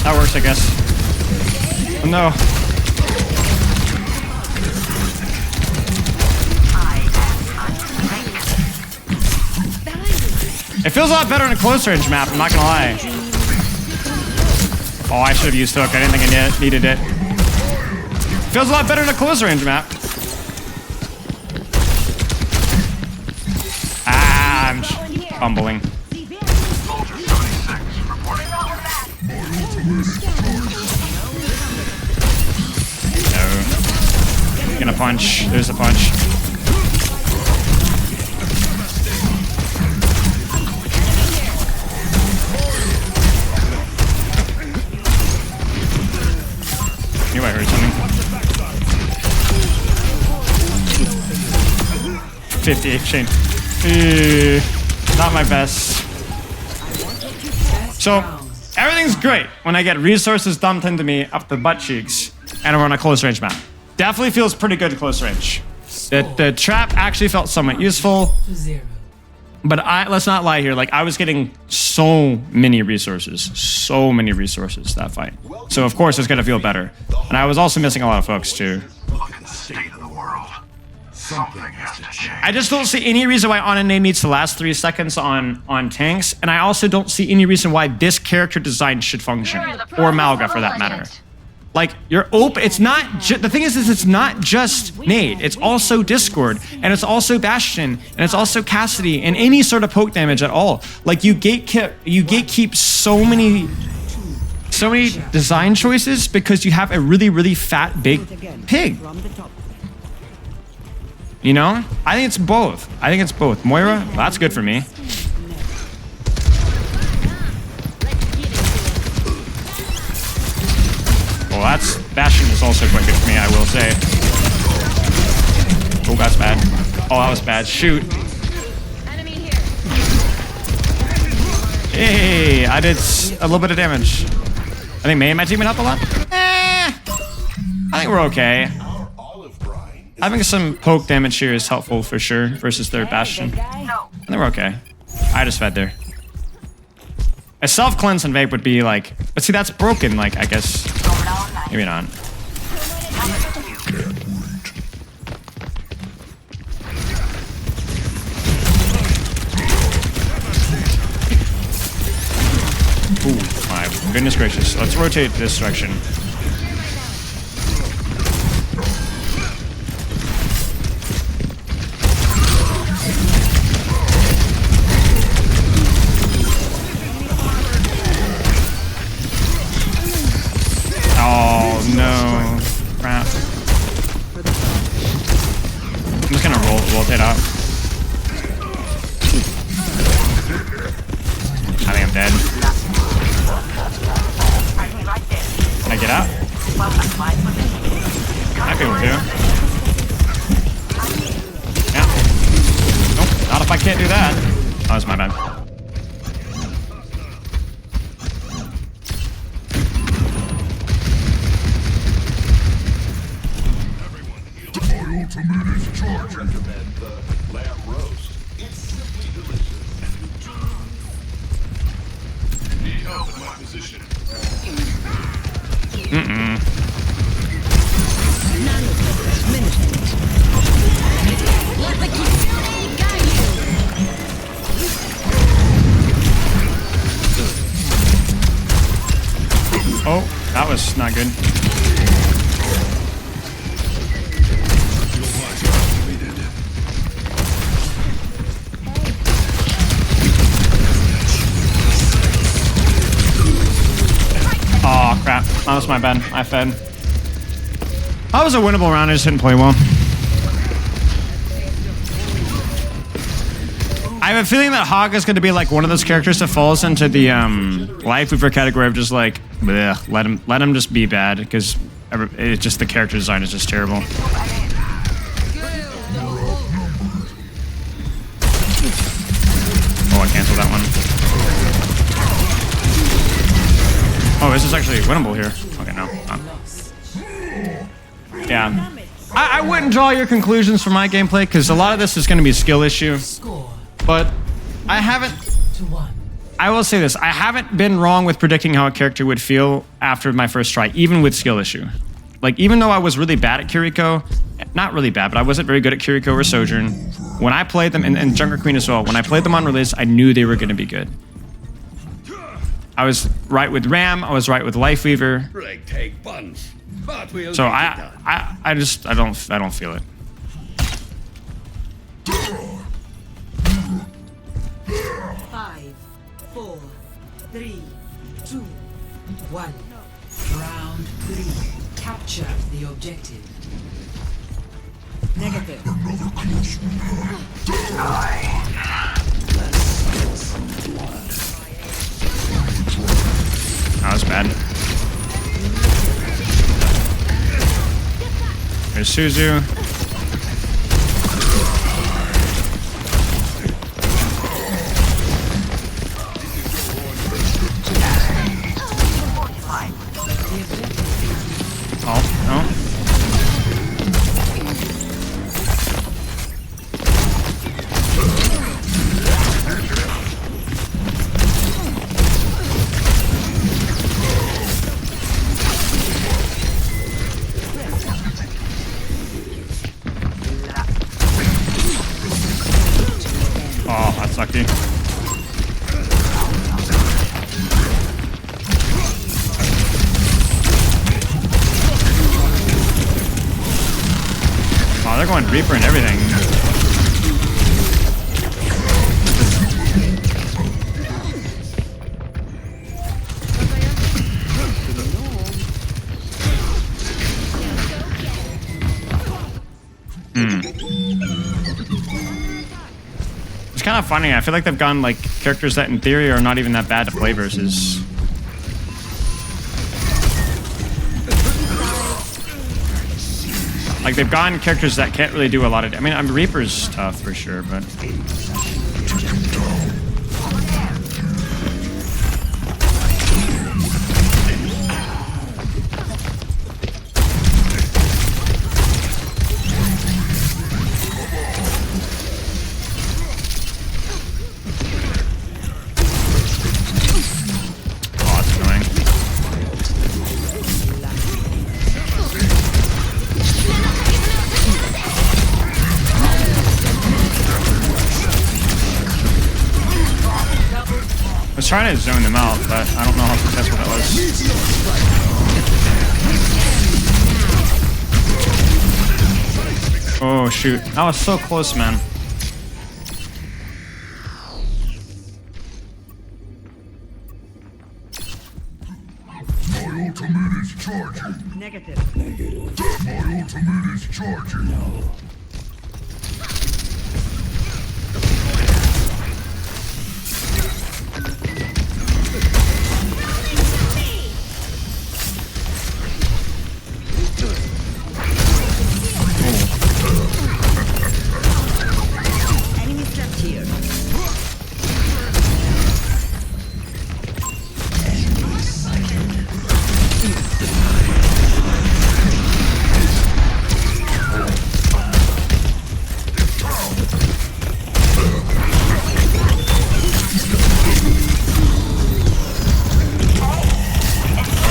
That works, I guess. Oh no. It feels a lot better in a close range map, I'm not gonna lie. Oh, I should have used hook. I didn't think I needed it. Feels a lot better in a close range map. Ah, I'm fumbling. No. Gonna punch. There's a punch. Knew I heard something. 58 chain. Not my best. So, everything's great when I get resources dumped into me up the butt cheeks and we're on a close range map. Definitely feels pretty good close range. The trap actually felt somewhat useful. But let's not lie here, like I was getting so many resources that fight. So of course it's gonna feel better. And I was also missing a lot of folks too. Look at the state of the world. Something has to change. I just don't see any reason why on-and-name needs to last 3 seconds on tanks, and I also don't see any reason why this character design should function, or Malga for that matter. Like, you're open, it's not, the thing is it's not just Nade, it's also Discord, and it's also Bastion, and it's also Cassidy, and any sort of poke damage at all. Like, you gatekeep so many design choices because you have a really, really fat, big pig. You know? I think it's both. Moira, that's good for me. Well, Bastion is also quite good for me, I will say. Oh, that's bad. Oh, that was bad. Shoot. Hey, I did a little bit of damage. I think May and my team went up a lot. I think we're okay. Having some poke damage here is helpful for sure versus their Bastion. I think we're okay. I just fed there. A self-cleanse and vape would be like, but see, that's broken, like, I guess. Maybe not. Ooh, my goodness gracious. Let's rotate this direction. get out. Might be able to. Yeah. Nope, not if I can't do that. Oh, that was my bad. Ultimate is charged. Recommend the lamb roast. It's simply delicious. Need help in my position. Let the killing guide you. Oh, that was not good. Oh crap, that was my bad. I fed. That was a winnable round, I just didn't play well. I have a feeling that Hog is going to be like one of those characters that falls into the Life Weaver category of just like, bleh, let him just be bad, because it's just the character design is just terrible. Oh, I canceled that one. Oh, this is actually winnable here. Okay, no. Yeah. I wouldn't draw your conclusions from my gameplay, because a lot of this is going to be a skill issue. But I haven't... I will say this. I haven't been wrong with predicting how a character would feel after my first try, even with skill issue. Like, even though I was really bad at Kiriko, not really bad, but I wasn't very good at Kiriko or Sojourn, when I played them, and Junker Queen as well, when I played them on release, I knew they were going to be good. I was right with Ram, I was right with Life Weaver. So I don't feel it. 5, 4, 3, 2, 1. Round 3. Capture the objective. Negative. That was bad. There's Suzu. Oh, no. Oh, that's lucky. Oh, they're going Reaper and everything. It's kind of funny. I feel like they've gone like characters that in theory are not even that bad to play versus. Like they've gone characters that can't really do a lot of. I mean, Reaper's tough for sure, but. I was trying to zone them out, but I don't know how successful that was. Oh shoot, that was so close, man. My ultimate is charging. Negative. My ultimate is charging.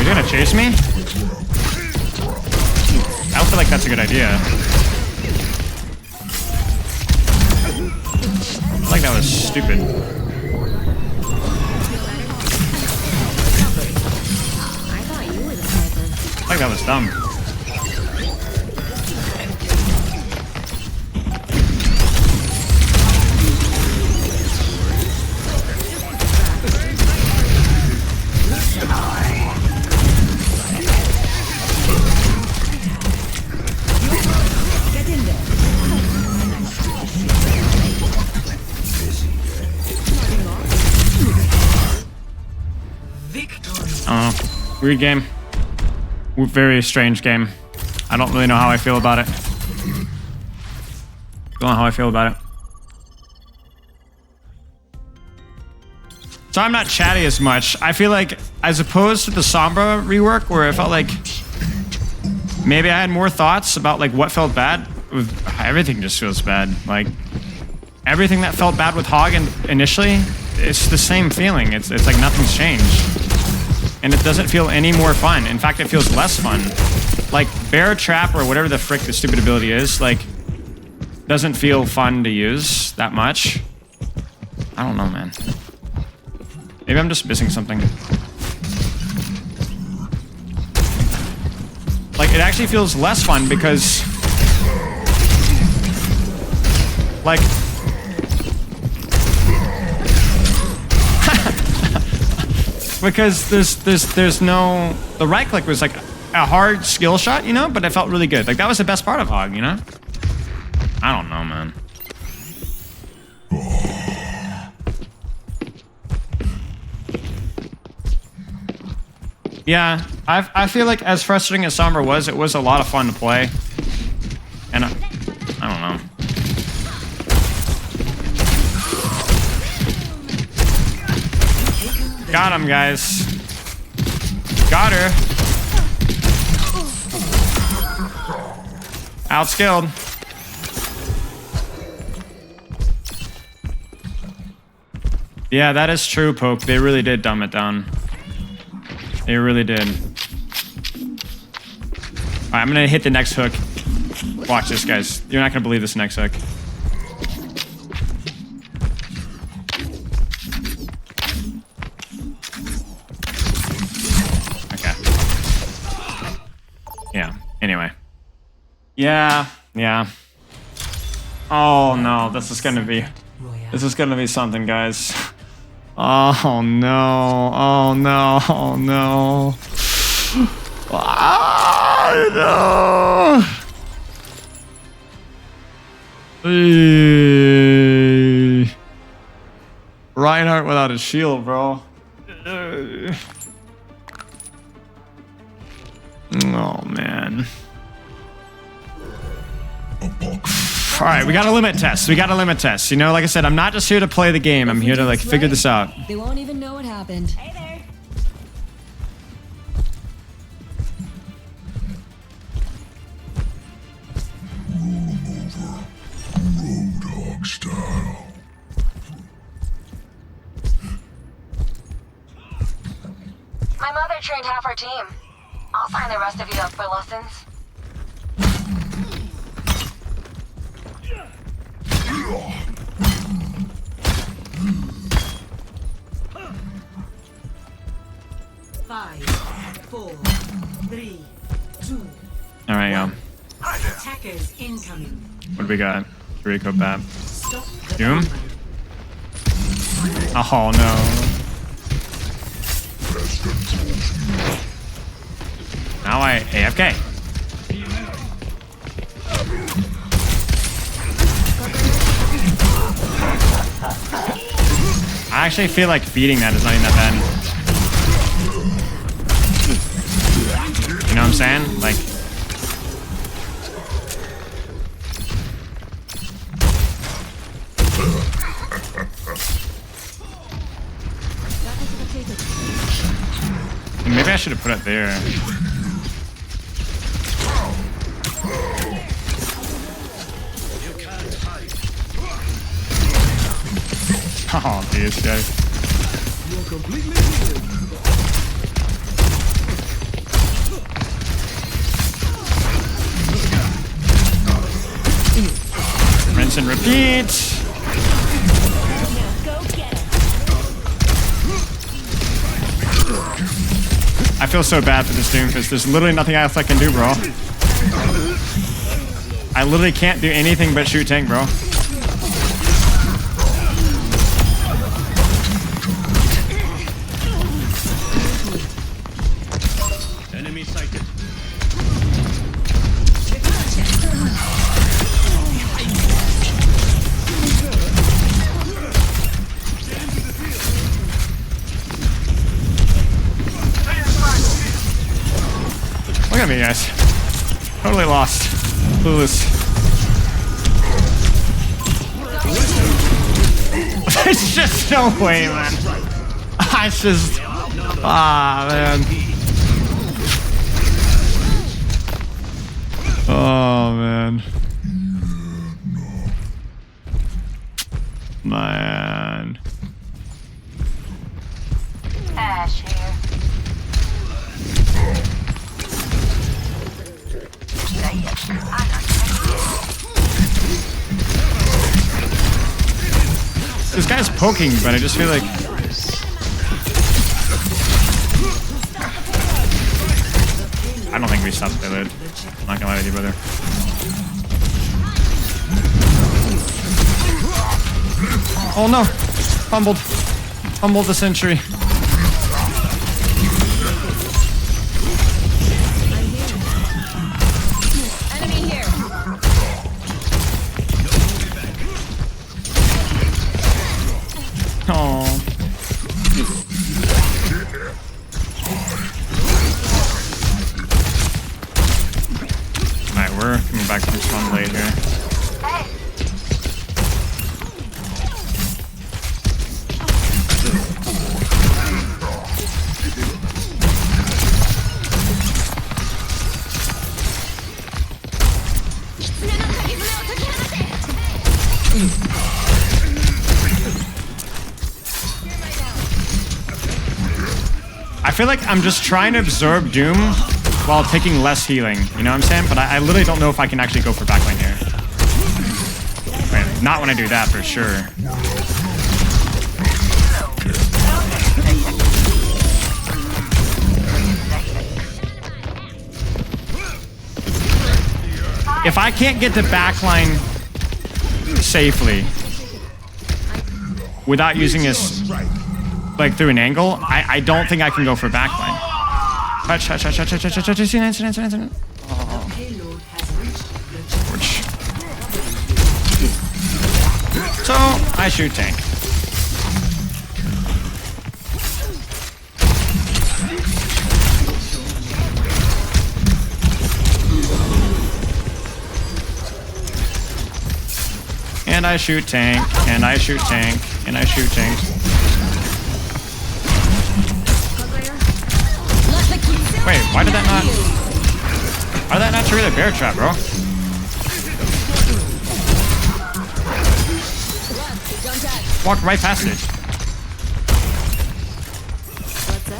he gonna chase me? I don't feel like that's a good idea. I feel like that was stupid. I thought you were the sniper. I feel like that was dumb. Weird game. Very strange game. I don't really know how I feel about it. Don't know how I feel about it. So I'm not chatty as much. I feel like, as opposed to the Sombra rework, where I felt like maybe I had more thoughts about like what felt bad. Everything just feels bad. Like everything that felt bad with Hog initially, it's the same feeling. It's like nothing's changed. And it doesn't feel any more fun. In fact, it feels less fun. Like Bear Trap or whatever the frick the stupid ability is, like, doesn't feel fun to use that much. I don't know, man. Maybe I'm just missing something. Like, it actually feels less fun because, like, because there's no, the right click was like a hard skill shot, you know, but it felt really good. Like that was the best part of Hog, you know? I don't know, man. Yeah, I feel like as frustrating as Sombra was, it was a lot of fun to play. And I don't know. Got him, guys. Got her. Outskilled. Yeah, that is true, Poke. They really did dumb it down. They really did. Alright, I'm gonna hit the next hook. Watch this, guys. You're not gonna believe this next hook. Yeah, anyway. Yeah. Oh no, this is gonna be something, guys. Oh no, oh no, oh no. Oh no. Hey. Reinhardt without a shield, bro. Oh man. Alright, we got a limit test. You know, like I said, I'm not just here to play the game. I'm here to like figure this out. They won't even know what happened. Hey there. Roadhog style. My mother trained half our team. I'll sign the rest of you up for lessons. Five, 4, 3, 2. All right, yo. Attackers incoming. What do we got? Rico Bab. Stop the Doom? bombardment. Oh no. Now I AFK. I actually feel like beating that is not even that bad. You know what I'm saying? Like, maybe I should have put it there. Oh, these guys. Rinse and repeat. I feel so bad for this Doomfist. There's literally nothing else I can do, bro. I literally can't do anything but shoot tank, bro. Enemy sighted. Look at me, guys. Totally lost. Clueless. There's just no way, man. I just... man. Oh, man. Man. Ash here. This guy's poking, but I just feel like... I don't think we stopped the lid. I'm not gonna lie with you, brother. Oh no! Fumbled. Fumbled the sentry. Enemy here. Oh. Alright, we're coming back from spawn late here. I feel like I'm just trying to absorb Doom while taking less healing. You know what I'm saying? But I literally don't know if I can actually go for backline here. Wait, not when I do that for sure. If I can't get the backline safely without using his, like, through an angle, I don't think I can go for backline. Touch. Incident. Oh. So, I shoot tank. And I shoot tank, and I shoot tank, and I shoot tank. Wait, why did that not... Why did that not trigger the bear trap, bro? Walked right past it.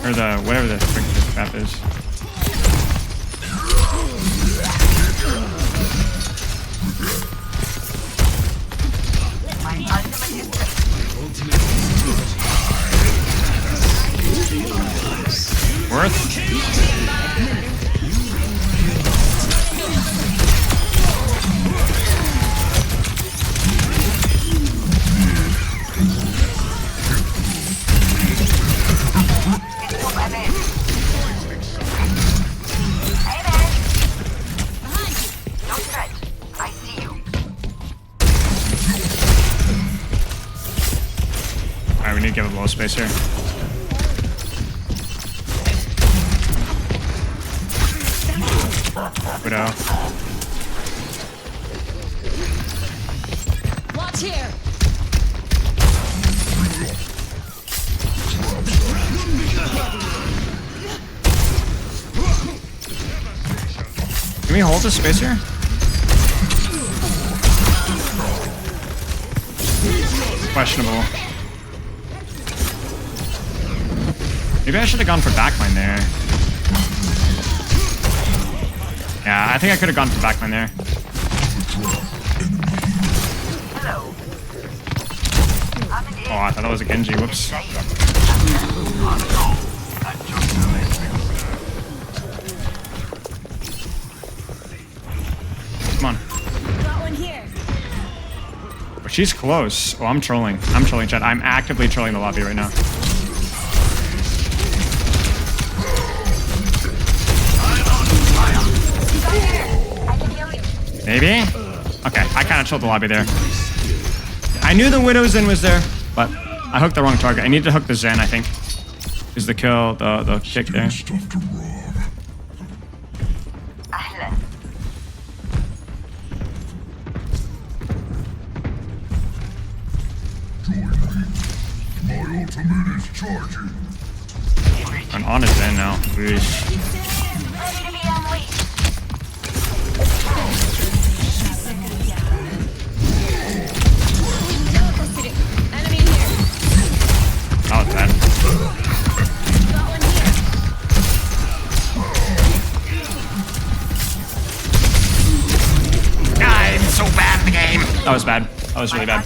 Or the... whatever the frick this trap is. Worth? Alright, we need to give a blow space here. Widow. Watch here. Can we hold this space here? Questionable. Maybe I should have gone for backline there. Yeah, I think I could have gone for backline there. I thought that was a Genji. Whoops. Come on. Got one here. Oh, she's close. Oh, I'm trolling. I'm trolling, chat. I'm actively trolling the lobby right now. Maybe? Okay, I kind of trolled the lobby there. I knew the Widow's Zen was there, but I hooked the wrong target. I need to hook the Zen, I think. Is the kill, the kick there. I'm on his Zen now. Enemy here. That was bad. Got one here. I'm so bad at the game. That was bad. That was really bad.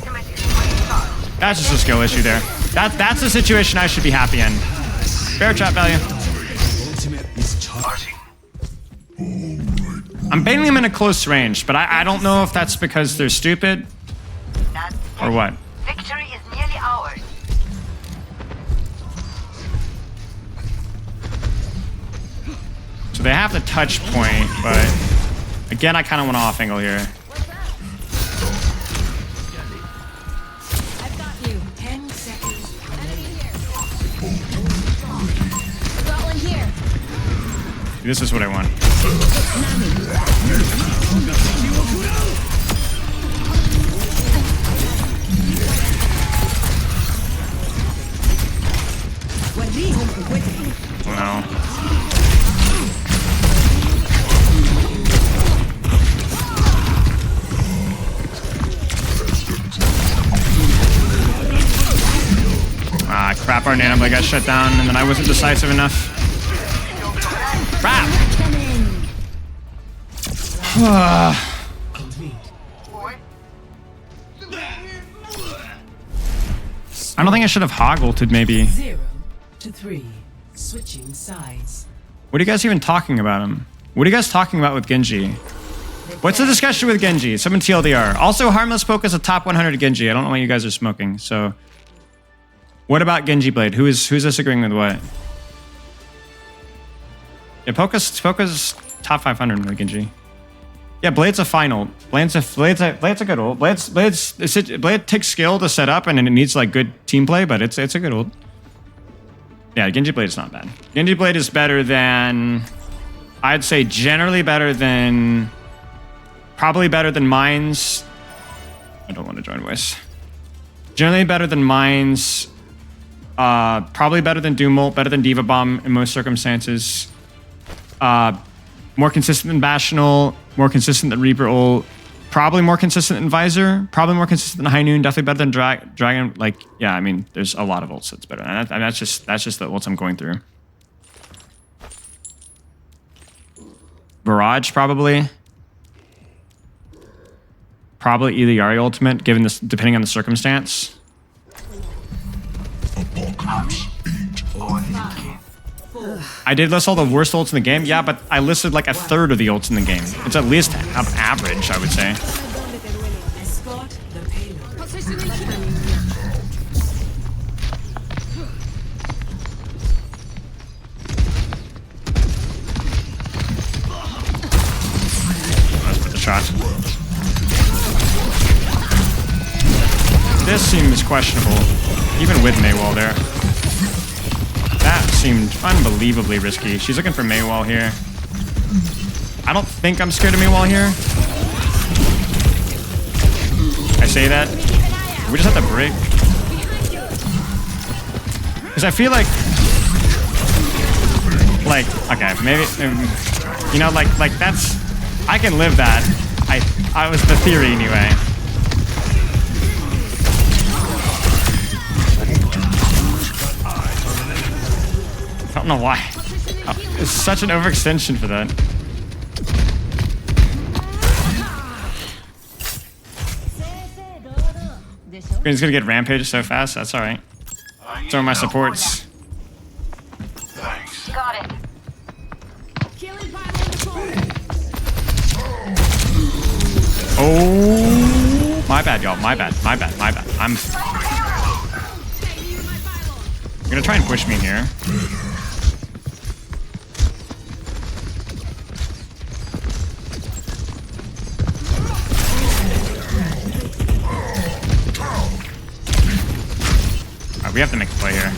That's just a skill issue there. That's a situation I should be happy in. Fair chat value. I'm baiting them in a close range, but I don't know if that's because they're stupid or what. Victory is nearly ours. So they have the touch point, but again, I kind of want to off angle here. I've got you. 10 seconds. Enemy here. Got one here. This is what I want. Oh no. Ah, crap, our nano got shut down, and then I wasn't decisive enough. Crap! I don't think I should have hog ulted, maybe. 0 to 3. Switching sides. What are you guys even talking about him? What are you guys talking about with Genji? What's the discussion with Genji? Someone TLDR. Also, Harmless Poke is a top 100 Genji. I don't know why you guys are smoking, so... What about Genji Blade? Who's disagreeing with what? Yeah, Poke's top 500 with Genji. Yeah, Blade's a final. Blade's a good ult. Blade takes skill to set up, and it needs like good team play, but it's a good ult. Yeah, Genji Blade is not bad. Genji Blade is better than, I'd say generally better than, probably better than Mines. I don't want to join voice. Generally better than Mines. Probably better than Doom ult, better than Diva Bomb in most circumstances. More consistent than Bastional, more consistent than Reaper ult, probably more consistent than Visor, probably more consistent than High Noon, definitely better than Dragon. Like, yeah, I mean, there's a lot of ults that's better. And that's just the ults I'm going through. Barrage, probably. Probably Iliari ultimate, given this, depending on the circumstance. I did list all the worst ults in the game, yeah, but I listed like a third of the ults in the game. It's at least average, I would say. Escort the payload. Let's put the shot. This seems questionable, even with Maywall there. That seemed unbelievably risky. She's looking for Maywall here. I don't think I'm scared of Maywall here. I say that. We just have to break. Because I feel like, okay, maybe, you know, like that's, I can live that. I was the theory anyway. I don't know why. Oh, it's such an overextension for that. He's gonna get rampaged so fast. That's all right. So are my supports. Got it. Oh, my bad, y'all. My bad. I'm gonna try and push me here. Alright, we have to make a play here.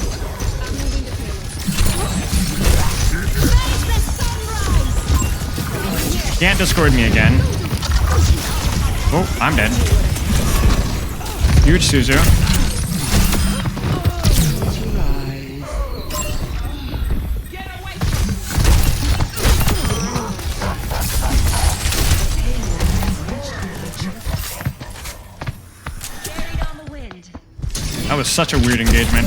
Can't Discord me again. Oh, I'm dead. Huge Suzu. That was such a weird engagement.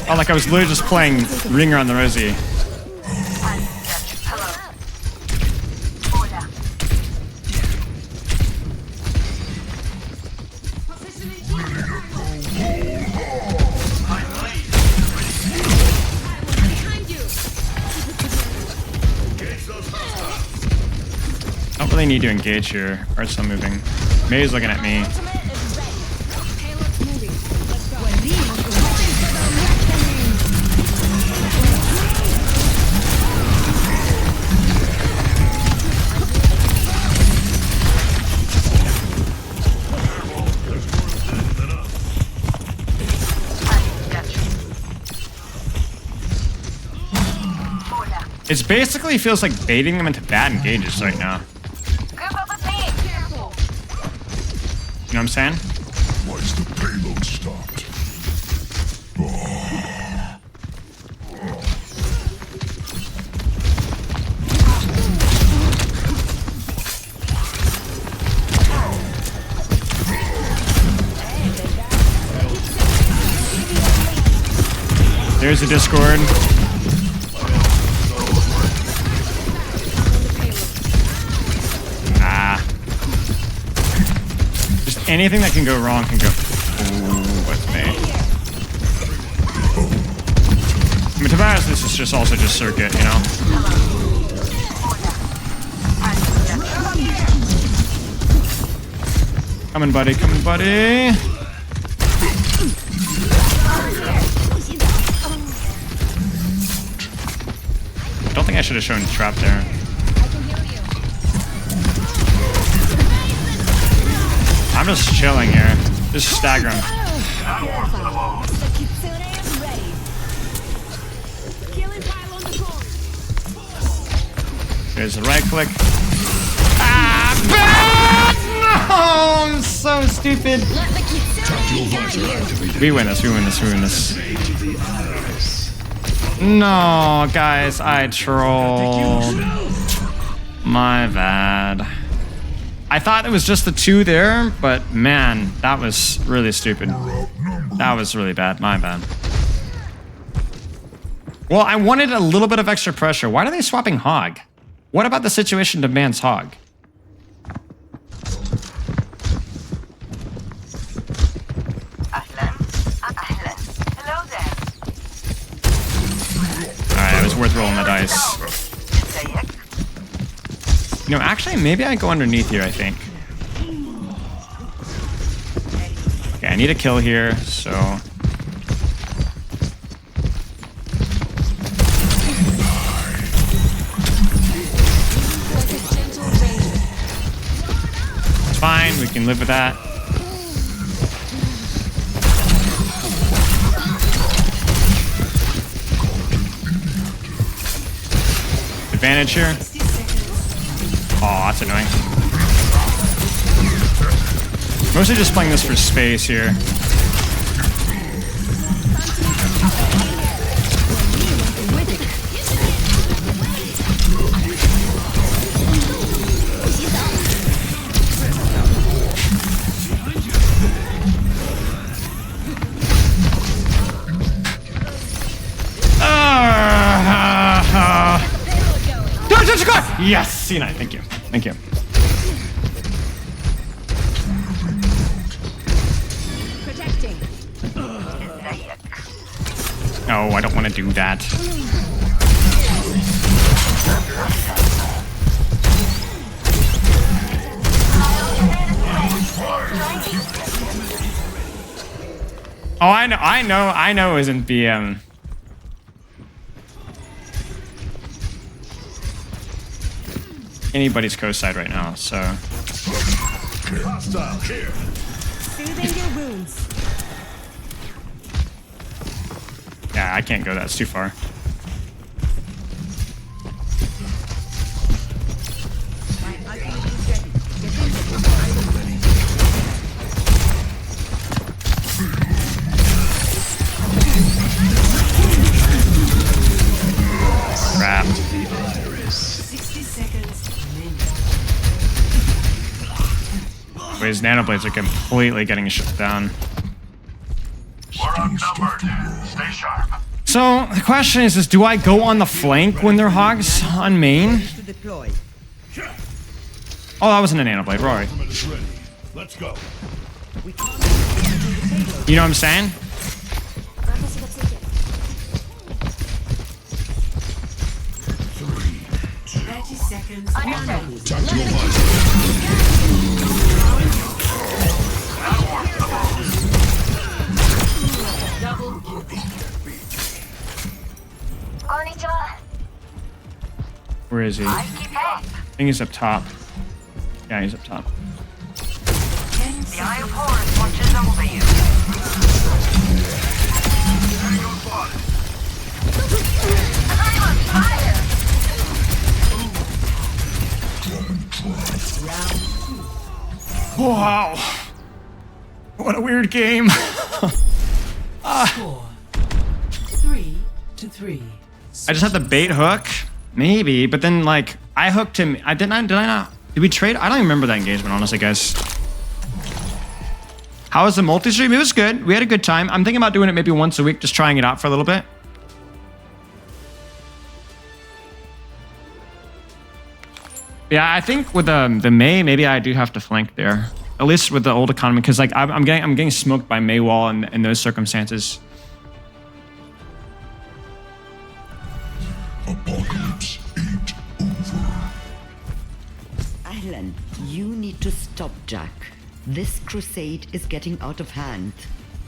Oh, like I was literally just playing Ringer on the Rosie. I don't really need to engage here. Art's still moving. May's looking at me. It basically feels like baiting them into bad engages right now. Group up with me. Careful. You know what I'm saying? Once the payload stopped. There's a Discord. Just anything that can go wrong can go. Ooh, what's me? I mean, to be honest, this is just also just circuit, you know? Coming, buddy. Coming, buddy. I don't think I should have shown the trap there. I'm just chilling here. Just stagger him. There's the right click. Ah, no! I'm so stupid. We win this. We win this. We win this. No, guys, I trolled. My bad. I thought it was just the two there, but man, that was really stupid. That was really bad. My bad. Well, I wanted a little bit of extra pressure. Why are they swapping Hog? What about the situation demands Hog? Hello there. Alright, it was worth rolling the dice. You know, actually, maybe I go underneath here, I think. Okay, I need a kill here, so... It's fine, we can live with that. Advantage here. Oh, that's annoying. Mostly just playing this for space here. Yes, C9, thank you. Thank you. No, I don't want to do that. Oh, I know it isn't BM. Anybody's co-side right now, so. Hostile here. Soothing your wounds. Yeah, I can't go. That's too far. Crap. 60 seconds remaining. Wait, his nanoblades are completely getting shut down. We're outnumbered. Stay sharp. So the question is do I go on the flank when they're hogs on main? To deploy. Oh, that wasn't a nanoblade, right? Ultimate is ready. Let's go. You know what I'm saying? 30 seconds remaining. Double kill. Konnichiwa. Where is he? I think he's up top. Yeah, he's up top. 10 The Eye of seconds. Horus watches over you. I'm on fire! Wow. What a weird game. Score 3-3. I just had the bait hook. Maybe, but then like I hooked him. Did I not? Did we trade? I don't even remember that engagement, honestly, guys. How was the multi-stream? It was good. We had a good time. I'm thinking about doing it maybe once a week, just trying it out for a little bit. Yeah, I think with the Mei, maybe I do have to flank there. At least with the old economy, because like I'm getting smoked by Mei wall in those circumstances. Apocalypse ain't over. Alan, you need to stop Jack. This crusade is getting out of hand.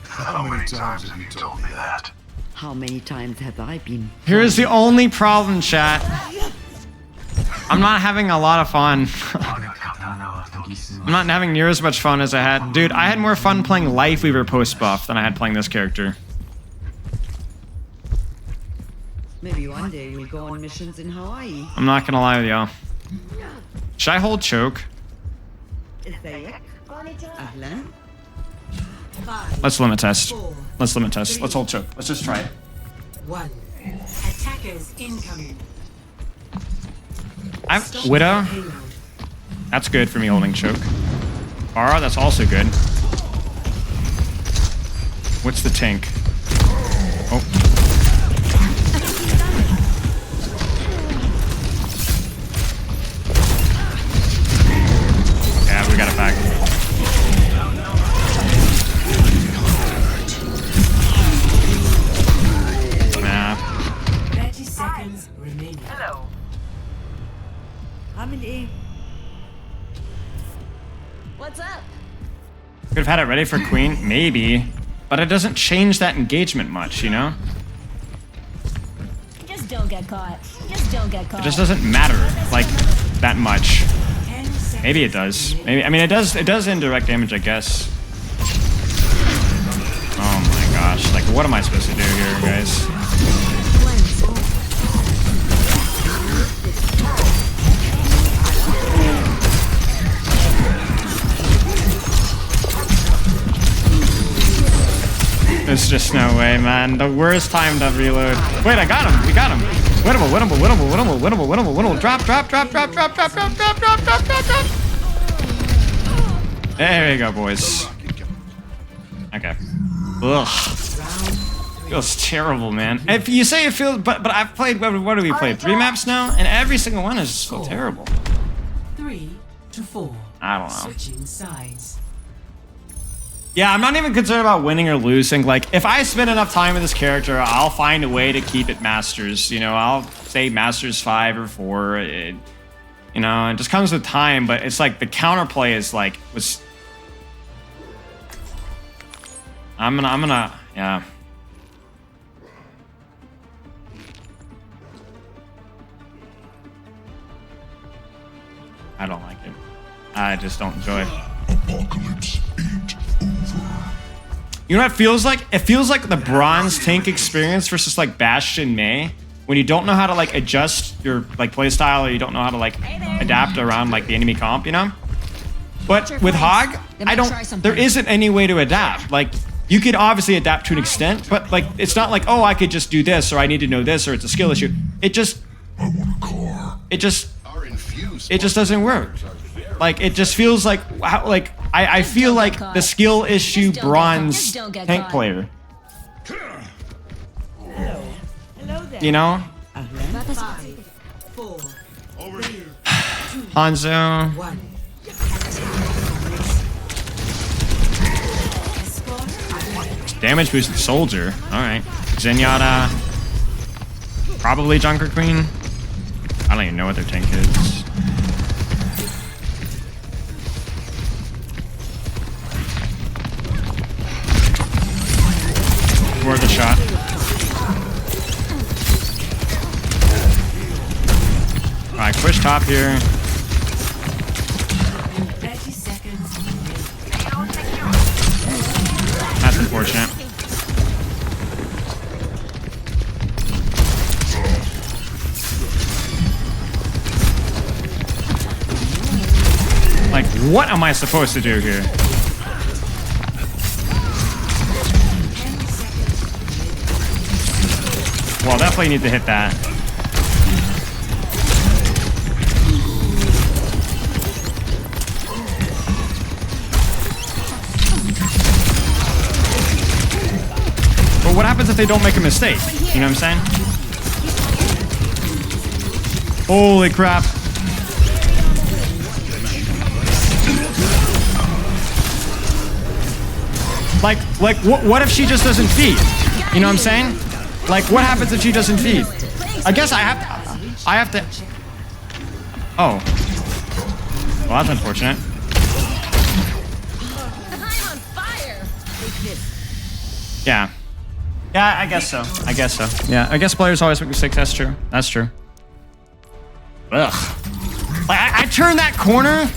How many times have you told me that? How many times have I been? Here's the only problem, chat. I'm not having a lot of fun. I'm not having near as much fun as I had. Dude, I had more fun playing Lifeweaver post-buff than I had playing this character. Maybe one day we'll go on missions in Hawaii. I'm not gonna lie with y'all. Should I hold choke? ازيك؟ أهلا. Let's limit test. 4, Let's limit test. Let's hold choke. Let's just try it. 1. Attackers incoming. I'm Widow. Payload. That's good for me holding choke. Ara, that's also good. What's the tank? Oh. Yeah, we got it back. Nah. 30 seconds remaining. Hello. عامل إيه؟ What's up? Could have had it ready for Queen, maybe. But it doesn't change that engagement much, you know? Just don't get caught. Just don't get caught. It just doesn't matter, like, that much. 10 seconds. Maybe it does. Maybe, I mean, it does indirect damage, I guess. Oh my gosh. Like, what am I supposed to do here, guys? There's just no way, man. The worst time to reload. Wait, I got him. We got him. Winnable, winnable, winnable, winnable, winnable, winnable, winnable. Drop, drop, drop, drop, drop, drop, drop, drop, drop, drop, drop, drop. There we go, boys. Okay. Ugh. Feels terrible, man. If you say it feels, but I've played. What have we played? 3 maps now, and every single one has just felt terrible. 3 to 4. I don't know. Switching sides. Yeah, I'm not even concerned about winning or losing. Like, if I spend enough time with this character, I'll find a way to keep it Masters. You know, I'll say Masters 5 or 4. You know, it just comes with time, but it's like the counterplay is like, I'm gonna, yeah. I don't like it. I just don't enjoy it. Apocalypse ain't over. You know what it feels like? It feels like the bronze tank experience versus like Bastion May, when you don't know how to like adjust your like playstyle, or you don't know how to like adapt around like the enemy comp, you know? But with Hog, there isn't any way to adapt. Like, you could obviously adapt to an extent, but like, it's not like, oh, I could just do this, or I need to know this, or it's a skill issue. It just doesn't work. Like, it just feels like, I feel like the skill issue bronze tank player. You know? Hanzo. Damage boosted soldier. Alright. Zenyatta. Probably Junker Queen. I don't even know what their tank is. Worth a shot. Alright, push top here. 30 seconds. That's unfortunate. Like, what am I supposed to do here? Well, definitely need to hit that. But what happens if they don't make a mistake? You know what I'm saying? Holy crap. Like, what if she just doesn't feed? You know what I'm saying? Like, what happens if she doesn't feed? I guess I have to. Oh. Well, that's unfortunate. I'm on fire. Yeah. Yeah, I guess so. I guess so. Yeah, I guess players always make mistakes. That's true. That's true. Ugh. Like, I turn that corner,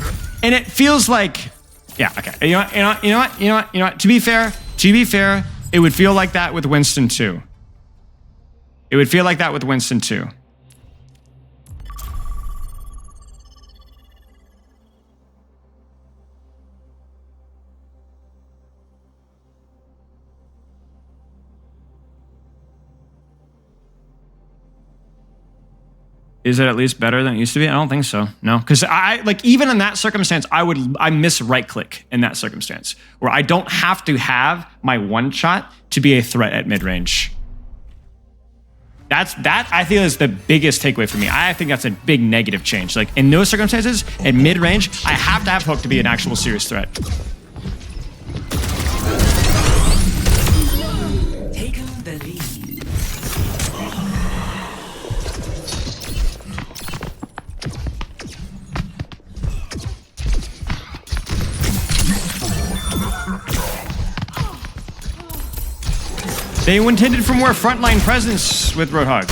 and it feels like, yeah. Okay. You know what? To be fair, it would feel like that with Winston too. It would feel like that with Winston too. Is it at least better than it used to be? I don't think so. No, because I like, even in that circumstance, I miss right click in that circumstance where I don't have to have my one shot to be a threat at mid range. That I feel is the biggest takeaway for me. I think that's a big negative change. Like, in those circumstances, at mid range, I have to have hook to be an actual serious threat. Taken the lead. They intended for more frontline presence with Roadhog.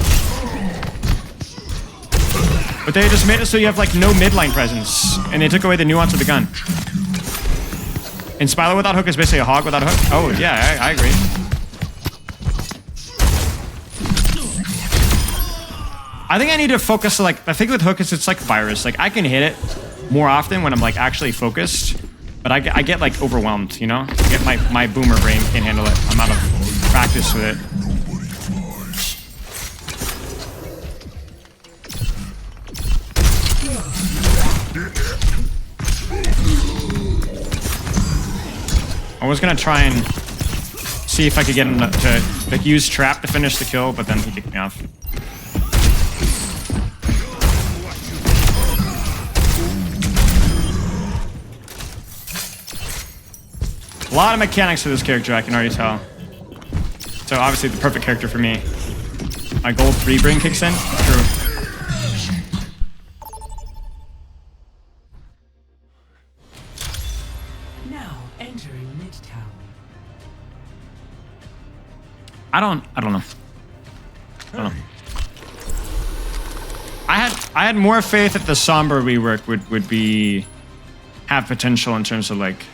But they just made it so you have like no midline presence. And they took away the nuance of the gun. And Spyler without hook is basically a hog without a hook. Oh yeah, I agree. I think I need to focus, like, I think with hook it's like virus. Like, I can hit it more often when I'm like actually focused. But I get like overwhelmed, you know? I get my boomer brain can't handle it. I'm out of practice with it. I was gonna try and see if I could get him to like, use trap to finish the kill, but then he kicked me off. A lot of mechanics to this character, I can already tell. So obviously the perfect character for me. My gold 3 brain kicks in. True. Now entering Midtown. I don't know. I don't know. I had more faith that the Sombra rework would be have potential in terms of like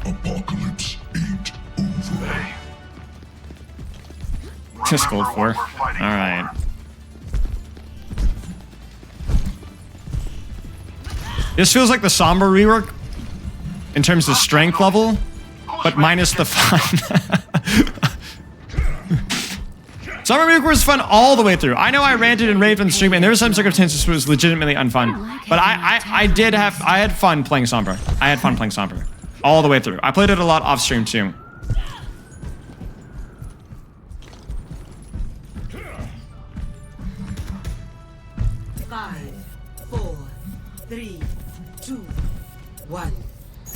Apocalypse ain't over. just gold 4. All right. This feels like the Sombra rework in terms of strength level, but minus the fun. Sombra rework was fun all the way through. I know I ranted and raved on the stream, and there were some circumstances where it was legitimately unfun. But I had fun playing Sombra. I had fun playing Sombra all the way through. I played it a lot off stream too.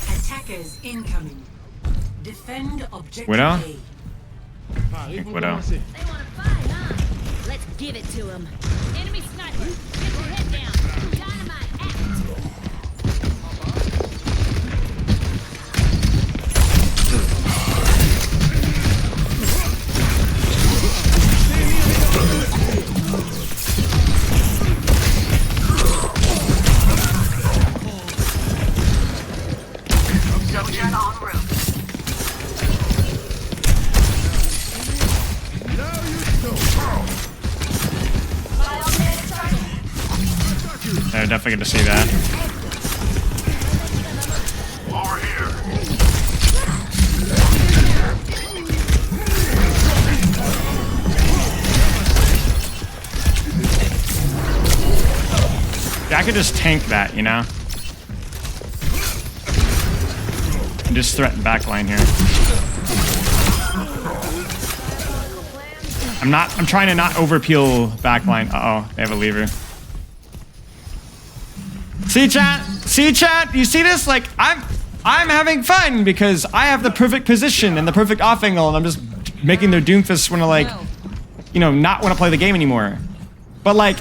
Attackers incoming. Defend objective Widow? A. Widow. They want to fight, huh? Let's give it to them. Enemy sniper. Get your head down. Dynamite active. They're definitely going to see that. Over here. Yeah, I could just tank that, you know? And just threaten backline here. I'm trying to not overpeel backline. Uh-oh, they have a lever. See chat, you see this? Like, I'm having fun because I have the perfect position and the perfect off angle, and I'm just making their Doomfists want to, like, you know, not want to play the game anymore. But, like,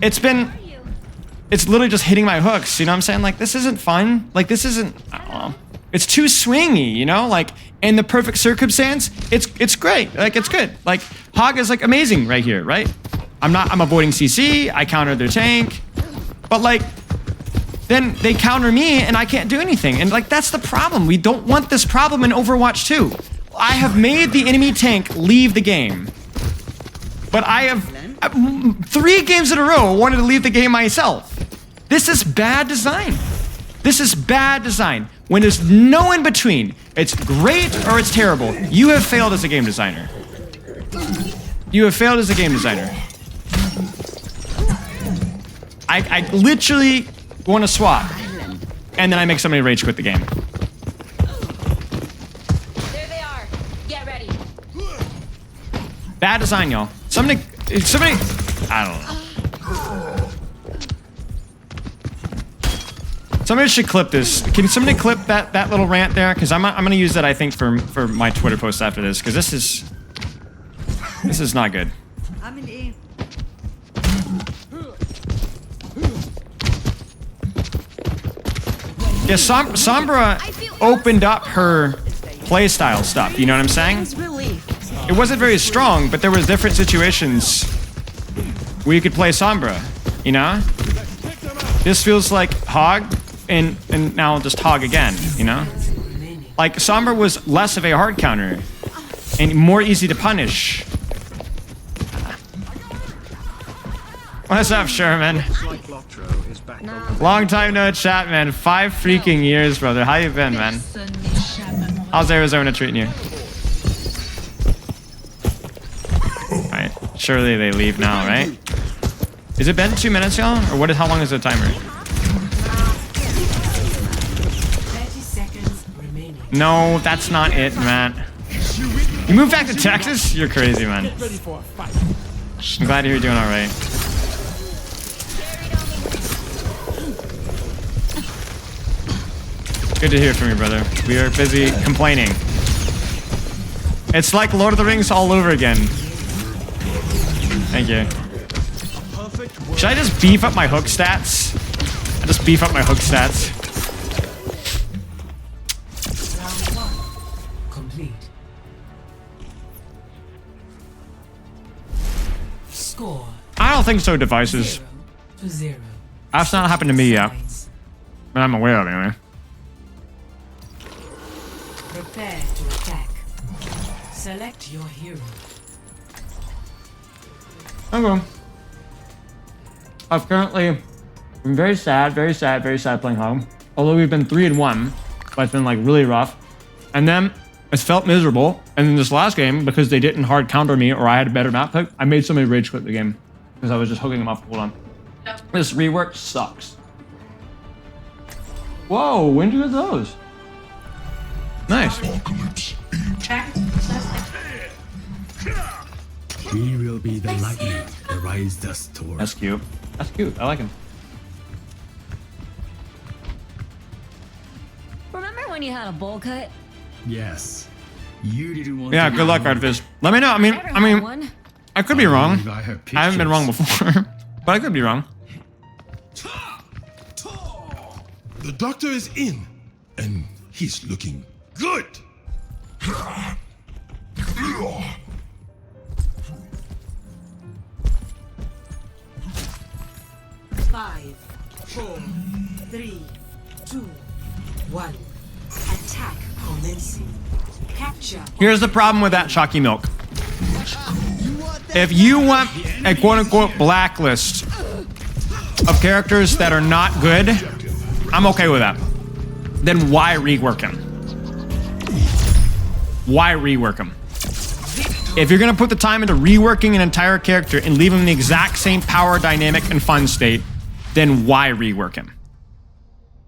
it's literally just hitting my hooks, you know what I'm saying? Like, this isn't fun. Like, this isn't, I don't know. It's too swingy, you know? Like, in the perfect circumstance, it's great. Like, it's good. Like, Hog is, like, amazing right here, right? I'm avoiding CC, I countered their tank. But, like, then they counter me and I can't do anything. And, like, that's the problem. We don't want this problem in Overwatch 2. I have made the enemy tank leave the game. But I have 3 games in a row wanted to leave the game myself. This is bad design. This is bad design. When there's no in between, it's great or it's terrible. You have failed as a game designer. You have failed as a game designer. I literally want to swap, and then I make somebody rage quit the game. There they are. Get ready. Bad design, y'all. Somebody, I don't know. Somebody should clip this. Can somebody clip that little rant there? Because I'm gonna use that, I think, for my Twitter post after this, because this is not good. I'm in A. Yeah, Sombra opened up her playstyle stuff, you know what I'm saying? It wasn't very strong, but there was different situations where you could play Sombra, you know? This feels like Hog, and now just Hog again, you know? Like, Sombra was less of a hard counter, and more easy to punish. What's up, Sherman? Long time no chat, man. 5 freaking years, brother. How you been, man? How's Arizona treating you? Alright. Surely they leave now, right? Is it been 2 minutes, y'all? Or how long is the timer? 30 seconds remaining. No, that's not it, Matt. You moved back to Texas? You're crazy, man. I'm glad you're doing all right. Good to hear from you, brother. We are busy complaining. It's like Lord of the Rings all over again. Thank you. Should I just beef up my hook stats? I just beef up my hook stats. Complete. Score. I don't think so, devices. 0-0. That's not happened to me yet. But I'm aware of it anyway. Prepare to attack. Select your hero. Okay. I've currently been very sad playing home. Although we've been 3-1, but it's been like really rough. And then it's felt miserable. And in this last game, because they didn't hard counter me or I had a better map pick, I made somebody rage quit the game because I was just hooking them up. Hold on. This rework sucks. Whoa, when do those? Nice. We will be the lightning that rise the storm. That's cute. That's cute. I like him. Remember when you had a bowl cut? Yes. You didn't want Yeah, to good luck, Artifice. Let me know. I mean, I could be wrong. I haven't been wrong before, but I could be wrong. The doctor is in, and he's looking good. 5, 4, 3, 2, 1. Attack commencing. Capture. Here's the problem with that chalky milk. If you want a quote-unquote blacklist of characters that are not good, I'm okay with that. Then why rework him? Why rework him? If you're gonna put the time into reworking an entire character and leave him in the exact same power dynamic and fun state, then why rework him?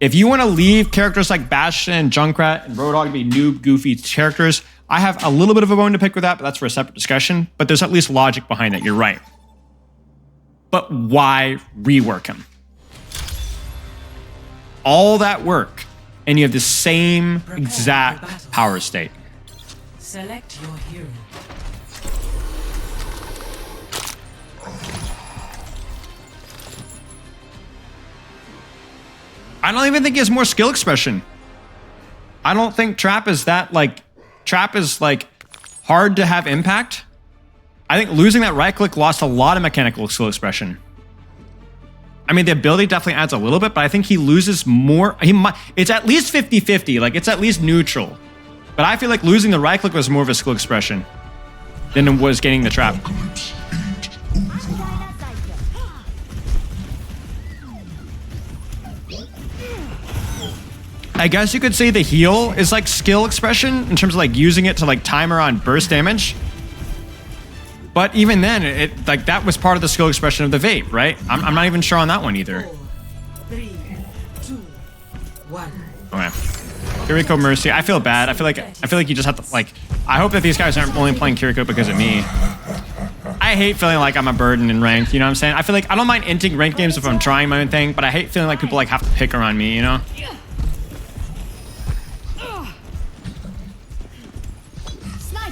If you want to leave characters like Bastion and Junkrat and Roadhog to be noob, goofy characters, I have a little bit of a bone to pick with that, but that's for a separate discussion. But there's at least logic behind that. You're right. But why rework him? All that work, and you have the same exact power state. Select your hero. I don't even think he has more skill expression. I don't think Trap is hard to have impact. I think losing that right click lost a lot of mechanical skill expression. I mean, the ability definitely adds a little bit, but I think he loses more. It's at least 50-50, like it's at least neutral. But I feel like losing the right click was more of a skill expression than it was getting the trap. I guess you could say the heal is like skill expression in terms of like using it to like timer on burst damage. But even then, it like that was part of the skill expression of the vape, right? I'm not even sure on that one either. 4, 3, 2, 1. Okay. Kiriko Mercy. I feel bad. I feel like you just have to like. I hope that these guys aren't only playing Kiriko because of me. I hate feeling like I'm a burden in ranked. You know what I'm saying? I feel like I don't mind inting ranked games if I'm trying my own thing, but I hate feeling like people like have to pick around me. You know?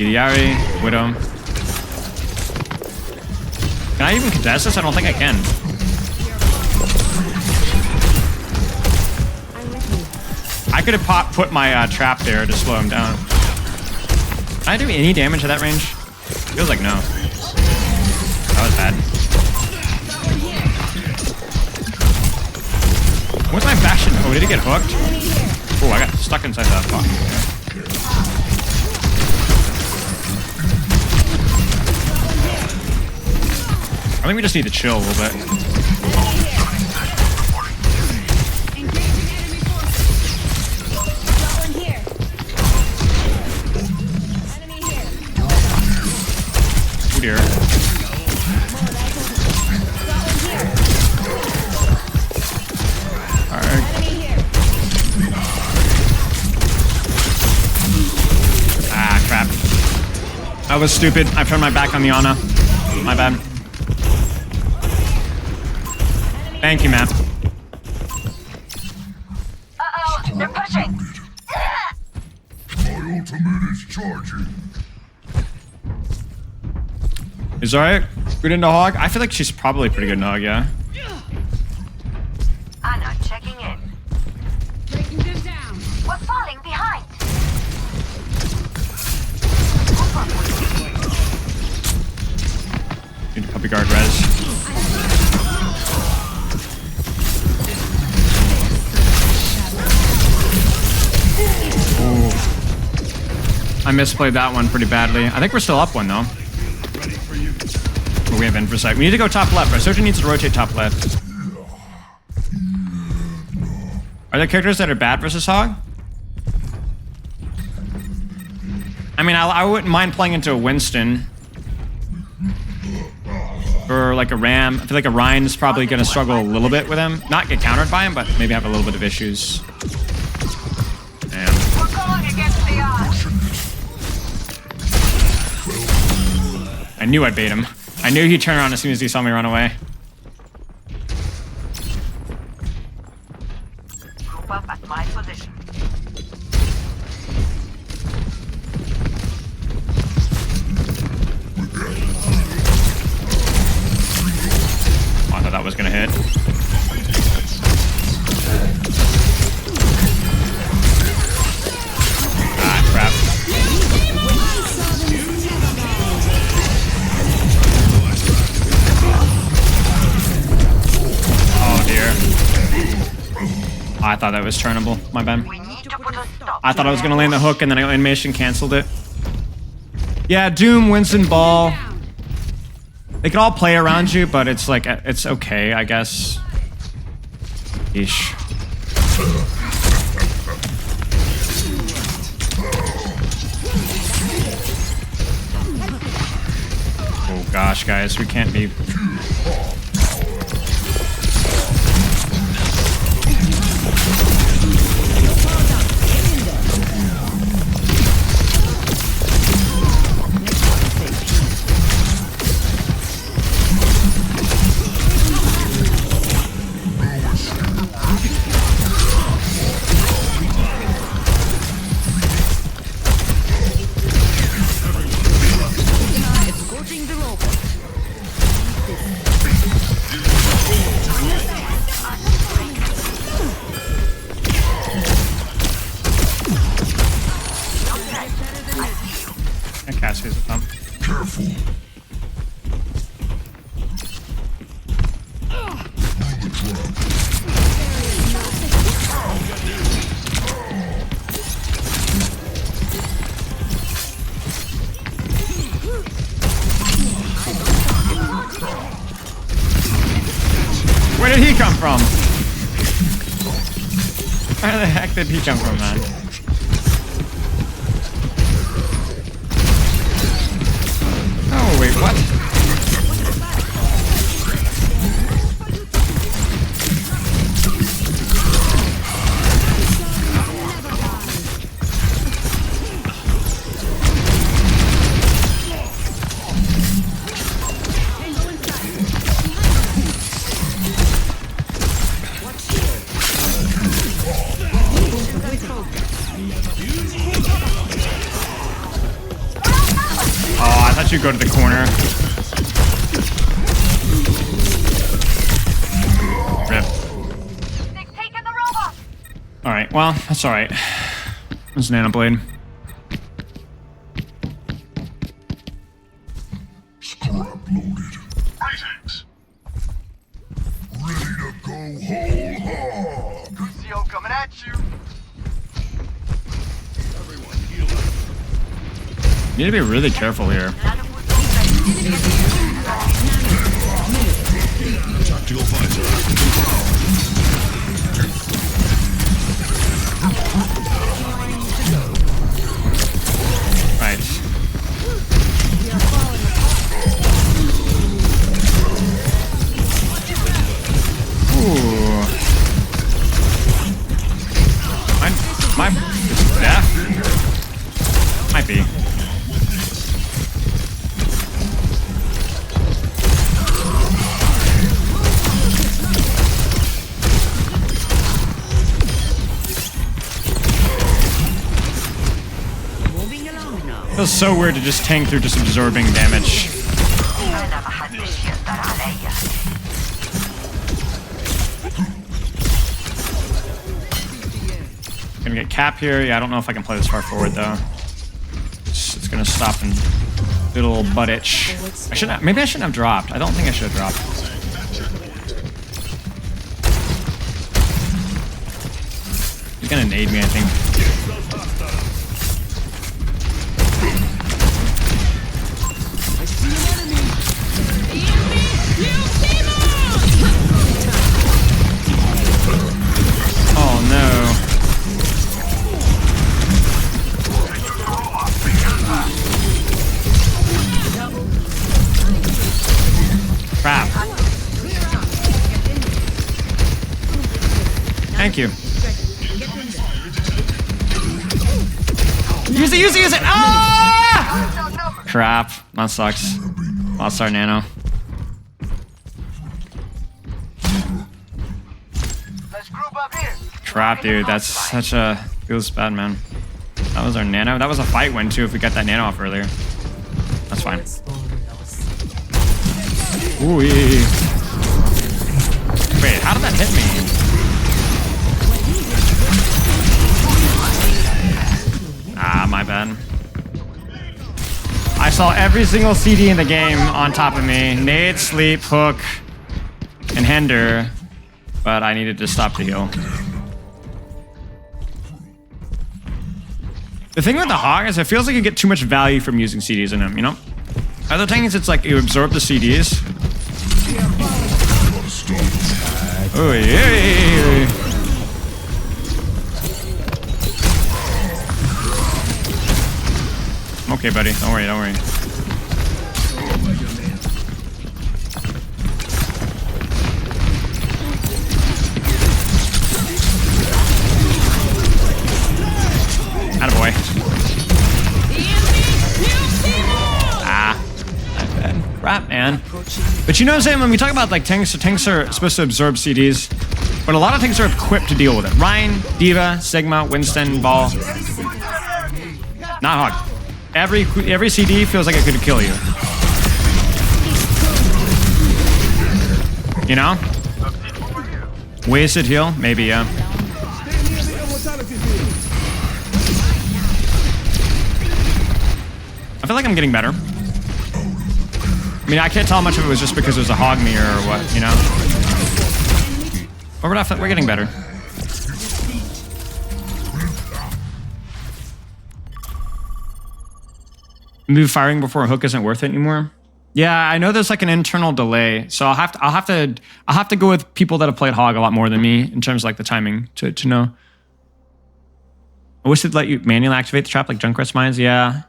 Yari, Widow. Can I even contest this? I don't think I can. I could have put my trap there to slow him down. Can I do any damage at that range? Feels like no. That was bad. What's my Bastion? Oh, did he get hooked? Oh, I got stuck inside that fuck. I think we just need to chill a little bit. Oh dear. Alright. Ah, crap. I was stupid. I turned my back on the Ana. My bad. Thank you, Matt. Uh-oh, they're pushing. My ultimate is charging. Is alright? Good into Hog? I feel like she's probably pretty good in Hog, yeah. Anna checking in. Breaking them down. We're falling behind. Need a puppy guard res. Ooh. I misplayed that one pretty badly. I think we're still up one though. We have Infrasight. We need to go top left. Our Sojourn needs to rotate top left. Are there characters that are bad versus Hog? I mean, I wouldn't mind playing into a Winston. Or like a Ram. I feel like a Ryan is probably going to struggle a little bit with him. Not get countered by him, but maybe have a little bit of issues. Damn. We're going against the odds. I knew I'd bait him. I knew he'd turn around as soon as he saw me run away. Group up at my position. Oh, I thought that was gonna hit. Ah, crap. Oh dear. Oh, I thought that was turnable. My bad. We need to put a stop. I thought I was gonna land the hook and then animation canceled it. Yeah, Doom, Winston, Ball. They can all play around you, but it's like, it's okay, I guess. Yeesh. Oh gosh, guys, we can't be... Careful. Where did he come from? Where the heck did he come from, man? Oh, wait, what? You go to the corner. Rip. Alright, well, that's alright. There's Nano Blade. Strap loaded. Greetings. Ready to go whole hog. Lucio coming at you. Everyone heal up. You need to be really careful here. Tactical visor. Right. Ooh. My death? Might be. Feels so weird to just tank through just absorbing damage. Gonna get cap here. Yeah, I don't know if I can play this far forward though. It's gonna stop and do a little butt itch. I shouldn't have, maybe I shouldn't have dropped. I don't think I should have dropped. He's gonna nade me, I think. Oh no. Crap. Thank you. Use it, use it, use it! Ah! Crap. That sucks. Lost our nano. Crap, dude. That's such a... Feels bad, man. That was our nano. That was a fight win, too, if we got that nano off earlier. That's fine. Ooh, wait, how did that hit me? Ah, my bad. I saw every single CD in the game on top of me. Nade, sleep, hook, and hinder. But I needed to stop the heal. The thing with the Hog is it feels like you get too much value from using CDs in him, you know? Other things, it's like you absorb the CDs. Oh, yeah. I'm okay, buddy. Don't worry, don't worry. Attaboy. Crap, man. But you know what I'm saying? When we talk about like tanks, so tanks are supposed to absorb CDs, but a lot of tanks are equipped to deal with it. Ryan, D.Va, Sigma, Winston, Ball. Not Hog. Every CD feels like it could kill you. You know? Wasted heal? Maybe, yeah. I feel like I'm getting better. I mean, I can't tell how much of it was just because it was a hog me or what, you know? But we're getting better. Move firing before a hook isn't worth it anymore. Yeah, I know there's like an internal delay, so I'll have to go with people that have played hog a lot more than me in terms of like the timing to know. I wish they'd let you manually activate the trap like Junkrat's mines. Yeah.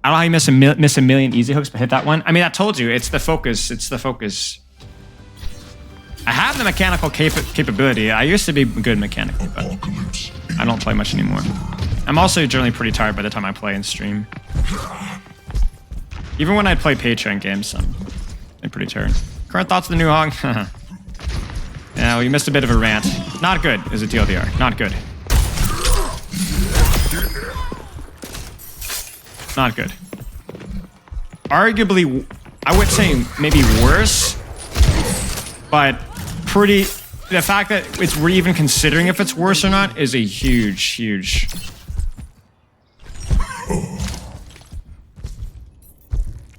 I don't know how you miss a million easy hooks, but hit that one. I mean, I told you, it's the focus. It's the focus. I have the mechanical capability. I used to be good mechanically, but I don't play much anymore. I'm also generally pretty tired by the time I play and stream. Even when I play Patreon games, I'm pretty tired. Current thoughts of the new hog? Yeah, well, you missed a bit of a rant. Not good is a TLDR. Not good. Not good. Arguably, I would say maybe worse, but pretty... The fact that we're even considering if it's worse or not is a huge...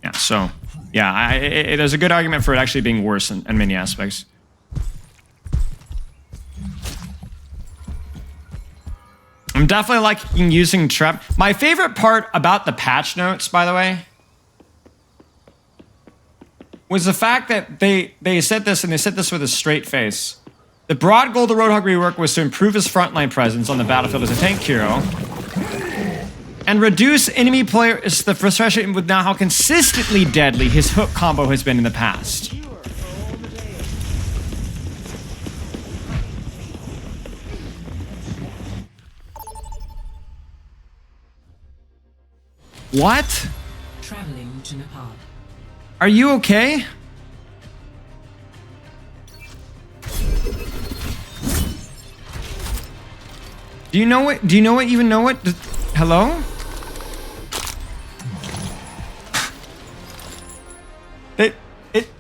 Yeah, so... Yeah, there's a good argument for it actually being worse in many aspects. I'm definitely liking using trap. My favorite part about the patch notes, by the way, was the fact that they said this, and they said this with a straight face. The broad goal of the Roadhog rework was to improve his frontline presence on the battlefield as a tank hero, and reduce enemy players the frustration with now how consistently deadly his hook combo has been in the past. What? Traveling to Nepal. Are you okay? Do you know what? Hello?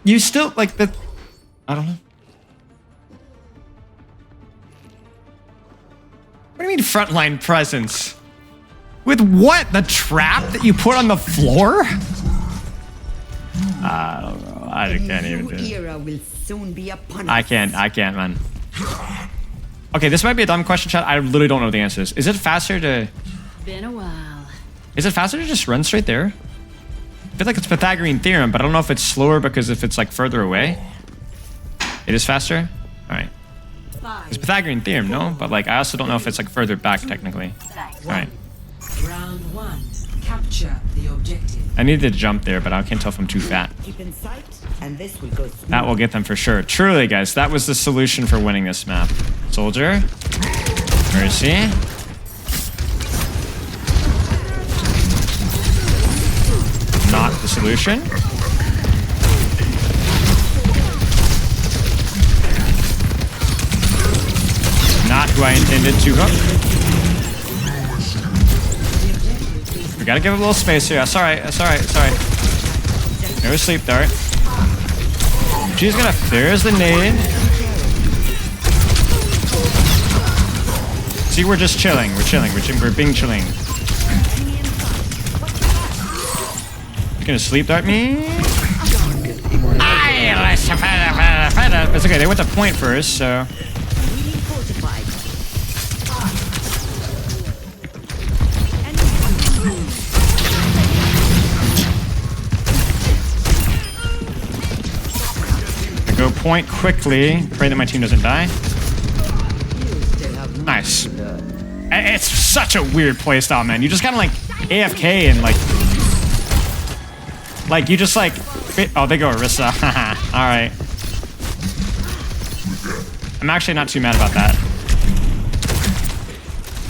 you still like the. I don't know. What do you mean frontline presence? With what? The trap that you put on the floor? I don't know. I can't even do it. Era will soon be upon us. I can't, man. Okay, this might be a dumb question, chat. I literally don't know the answers. Is it faster to... Been a while. Is it faster to just run straight there? I feel like it's Pythagorean theorem, but I don't know if it's slower because if it's like further away. It is faster? Alright. It's Pythagorean theorem, no? But like, I also don't know if it's like further back technically. Alright. Round 1. Capture the objective. I need to jump there, but I can't tell if I'm too fat. Keep in sight, and this will go smooth. That will get them for sure. Truly, guys, that was the solution for winning this map. Soldier. Where is he? Not the solution. Not who I intended to hook. We gotta give it a little space here. That's alright, that's alright, it's alright. No sleep dart. She's gonna. There's the nade. See, we're just chilling. We're chilling. We're being chilling. You're gonna sleep dart me? It's okay. They went to point first, so. Go point quickly. Pray that my team doesn't die. Nice. It's such a weird playstyle, man. You just kind of like AFK and like you just like. Oh, they go Orisa. All right. I'm actually not too mad about that.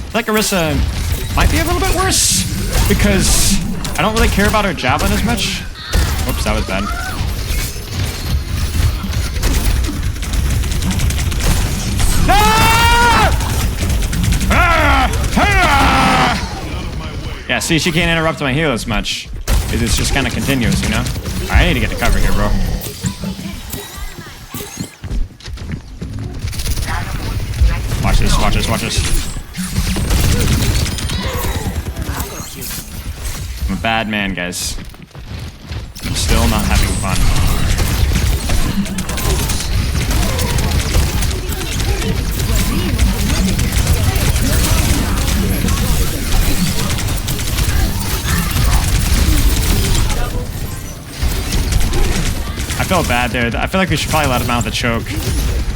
I like Orisa might be a little bit worse because I don't really care about her javelin as much. Whoops, that was bad. Yeah, see, she can't interrupt my heal as much. It's just kind of continuous, you know? Alright, I need to get the cover here, bro. Watch this, watch this, watch this. I'm a bad man, guys. I'm still not having fun. I feel bad there. I feel like we should probably let him out of the choke.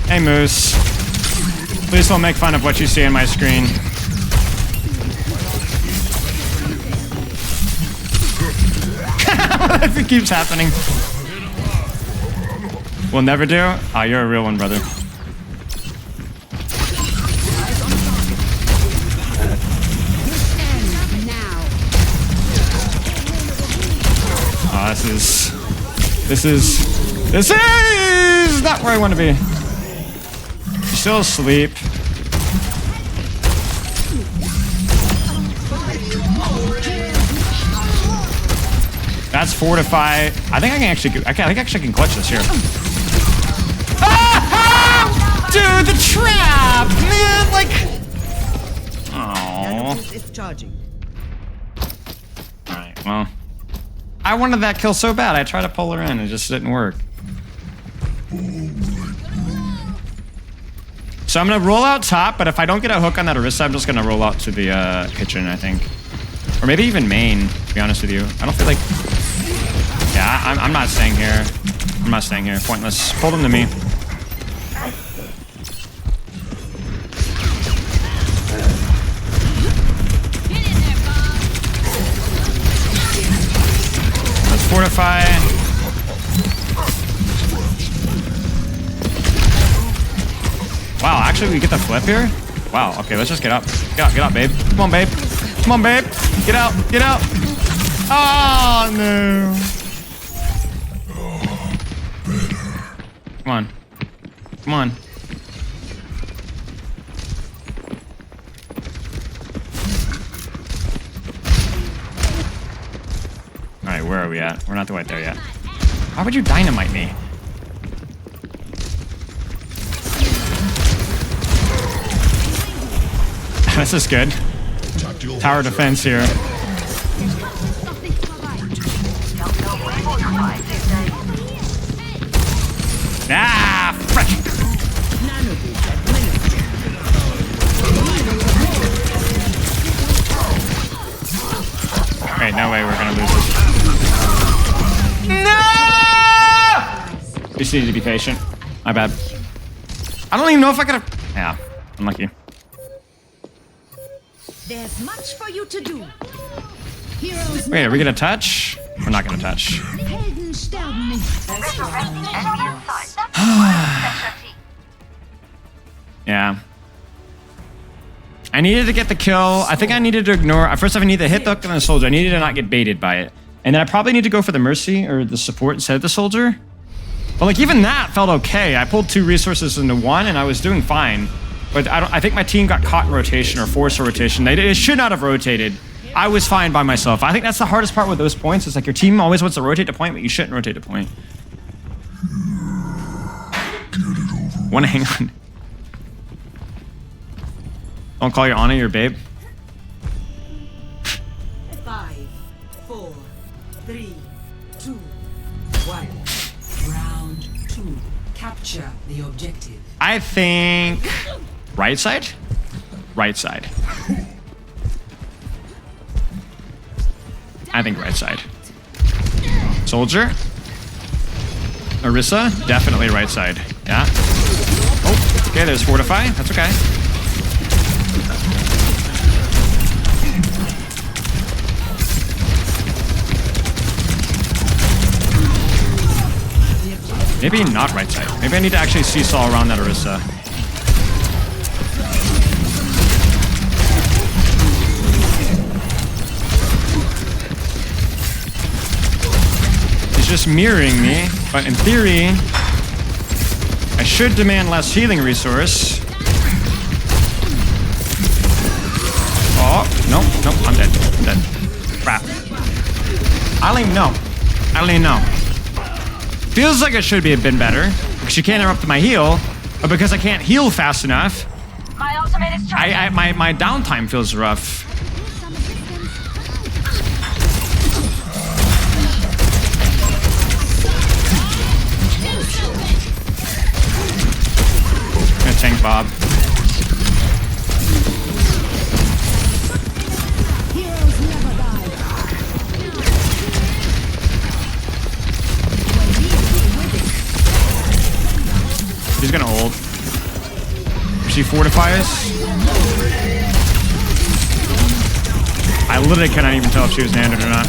Hey, Moose. Please don't make fun of what you see on my screen. It keeps happening. We'll never do? Oh, you're a real one, brother. Oh, this is not where I want to be. She's still asleep. That's fortify. I think I can actually. I think actually I can clutch this here. Ah! Dude, the trap, man! Like, oh. It's charging. All right. Well, I wanted that kill so bad. I tried to pull her in. It just didn't work. So I'm gonna roll out top, but if I don't get a hook on that Orisa, I'm just gonna roll out to the kitchen, I think. Or maybe even main, to be honest with you. I don't feel like... Yeah, I'm not staying here. I'm not staying here. Pointless. Pull them to me. Let's fortify. Wow, actually we get the flip here? Wow, okay, let's just get up. Get up, babe. Come on, babe. Come on, babe. Get out, get out. Oh, no. Come on. Come on. All right, where are we at? We're not quite there yet. Why would you dynamite me? This is good. Tower defense here. Ah, fresh. Wait, no way we're gonna lose this. No! You just need to be patient. My bad. I don't even know if I could have. Yeah, unlucky. There's much for you to do. Heroes. Wait, are we gonna touch? We're not gonna touch. Helden sterben nicht. Yeah. I needed to get the kill. I think I needed to ignore. First off, I needed to hit the hook and the soldier. I needed to not get baited by it. And then I probably need to go for the mercy or the support instead of the soldier. But like even that felt okay. I pulled 2 resources into 1 and I was doing fine. But I think my team got caught in rotation or forced a rotation. It should not have rotated. I was fine by myself. I think that's the hardest part with those points. It's like your team always wants to rotate a point, but you shouldn't rotate a point. Wanna hang on. Don't call your Ana your babe. 5, 4, 3, 2, 1. Round 2. Capture the objective. I think right side? Right side. I think right side. Soldier? Orisa? Definitely right side. Yeah. Oh, okay, there's Fortify. That's okay. Maybe not right side. Maybe I need to actually seesaw around that Orisa. He's just mirroring me, but in theory, I should demand less healing resource. Oh, no, I'm dead. I'm dead. Crap. I don't even know. I don't even know. Feels like it should be a bit better because you can't interrupt my heal, but because I can't heal fast enough, My ultimate is charging. my downtime feels rough. I'm gonna tank Bob. Heroes never die. He's gonna hold. She fortifies. I literally cannot even tell if she was nanded or not.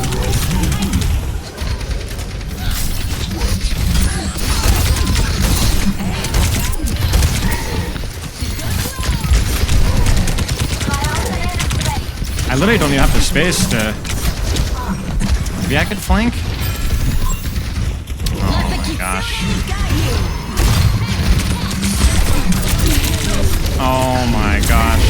I literally don't even have the space to... Maybe I could flank? Oh my gosh. Oh my gosh.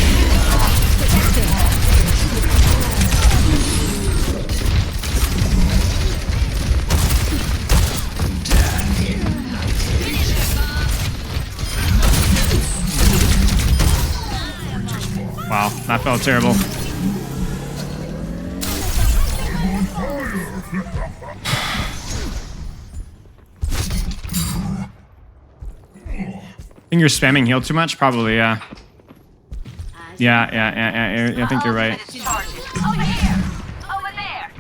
Wow, that felt terrible. Think you're spamming heal too much? Probably, yeah. Yeah, I think you're right. Over here. Over there.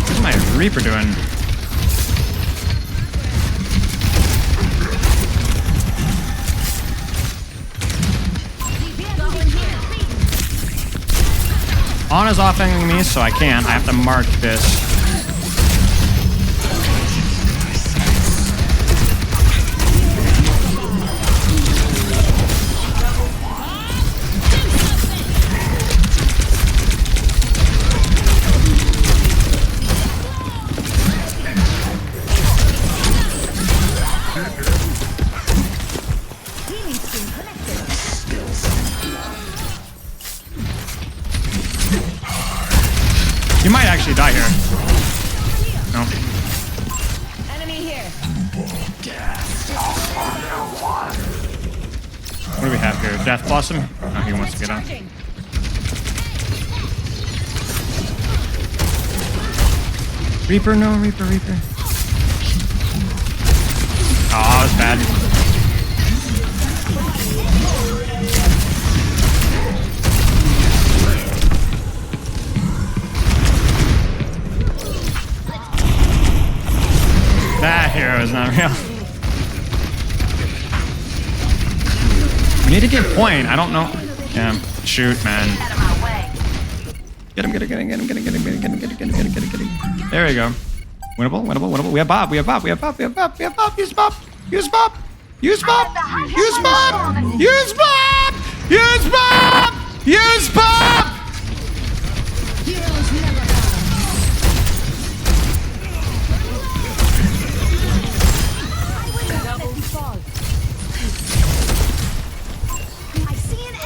What's my Reaper doing? Ana's offing me, so I can't. I have to mark this. actually die here. No. Enemy here. What do we have here? Death Blossom? Oh, he wants to get out. Reaper, no, Reaper. Oh, that was bad. That hero is not real. We need to get point. I don't know. Yeah, shoot, man. Get him. There we go. Winnable. We have Bob. Use Bob.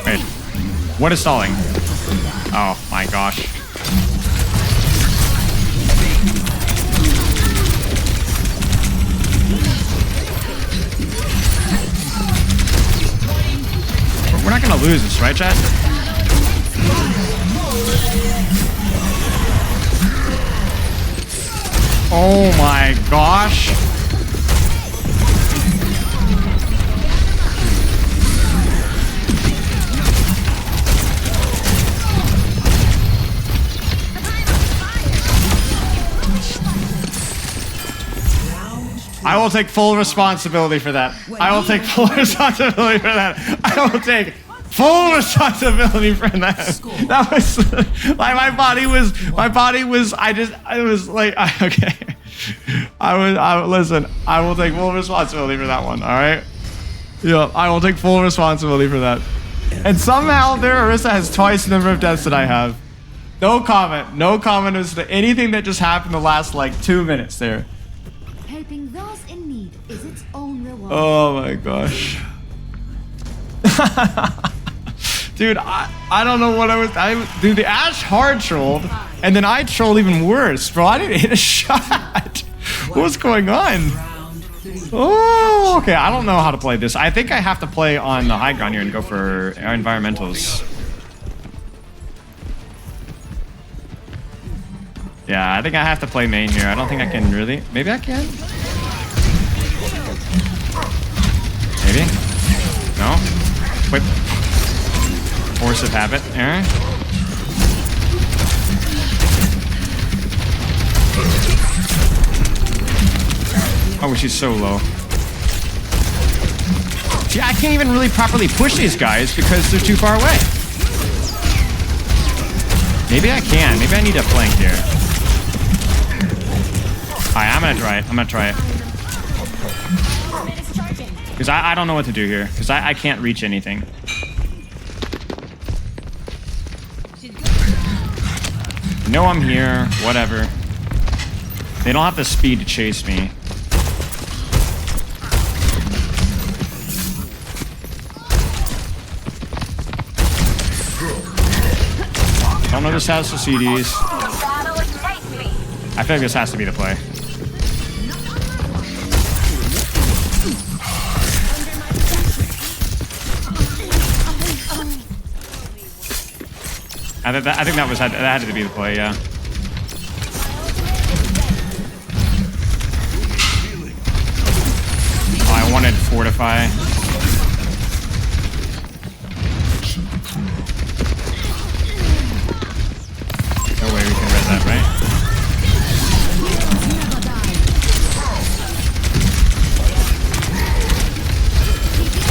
Wait, what is stalling? Oh my gosh. We're not gonna lose this, right, chat? Oh my gosh. I will take full responsibility for that. I will take full responsibility for that. I will take full responsibility for that. That was like my body was. I was like, okay. Listen. I will take full responsibility for that one. All right. Yeah, I will take full responsibility for that. And somehow their Orisa has twice the number of deaths that I have. No comment. No comment as to anything that just happened the last like 2 minutes there. Helping those in need is its own reward. Oh my gosh. Dude, I don't know what dude, the Ash hard trolled, and then I trolled even worse, bro. I didn't hit a shot. What's going on? Oh, okay. I don't know how to play this. I think I have to play on the high ground here and go for environmentals. Yeah, I think I have to play main here. I don't think I can really. Maybe I can? Maybe? No? Wait. Force of habit. Alright. Oh, she's so low. See, I can't even really properly push these guys because they're too far away. Maybe I can. Maybe I need a flank here. Alright, I'm gonna try it. Because I don't know what to do here. Because I can't reach anything. You know I'm here. Whatever. They don't have the speed to chase me. Don't know this has the CDs. I feel like this has to be the play. I think that had to be the play, yeah. Oh, I wanted fortify. No way we can res that, right?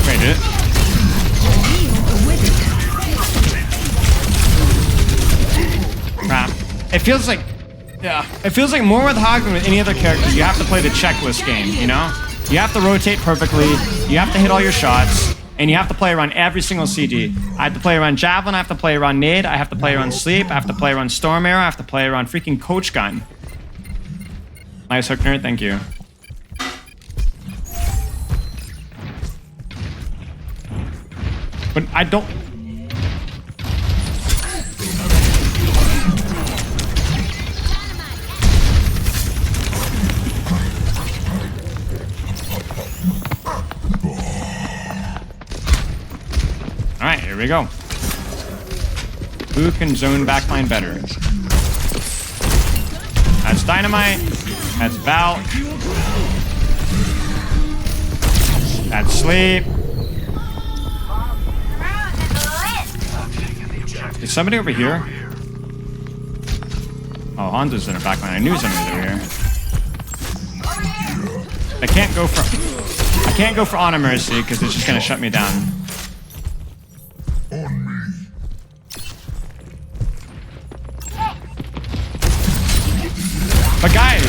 Wait, did it? Crap. It feels like, yeah, it feels like more with Hog than with any other character. You have to play the checklist game, you know? You have to rotate perfectly, you have to hit all your shots, and you have to play around every single CG. I have to play around Javelin, I have to play around Nade, I have to play around Sleep, I have to play around Storm Arrow, I have to play around freaking Coach Gun. Nice hook nerd, thank you. But I don't... Here we go. Who can zone backline better? That's Dynamite. That's Val. That's Sleep. Is somebody over here? Oh, Hanzo's in a backline. I knew somebody was over here. I can't go for Honor Mercy because it's just gonna shut me down. But guys,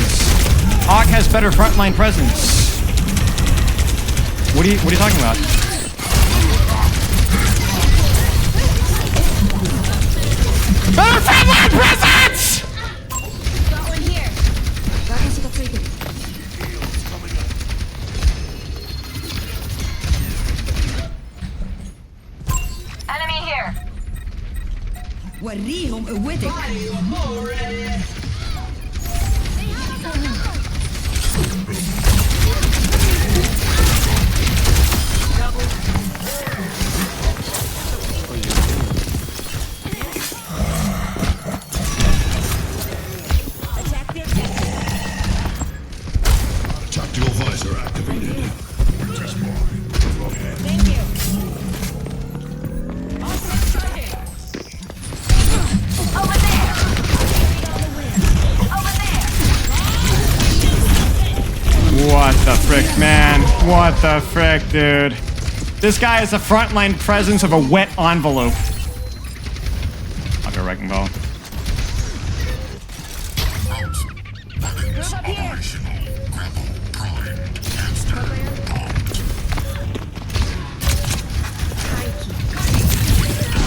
Hawk has better frontline presence. What are you talking about? Better frontline presence! Got one here. Enemy here. وريهم قوتك. Tactical visor activated. Thank you. Over there. Over there. What the frick, man? What the frick, dude? This guy is a frontline presence of a wet envelope. I'll go Wrecking Ball. Move up here.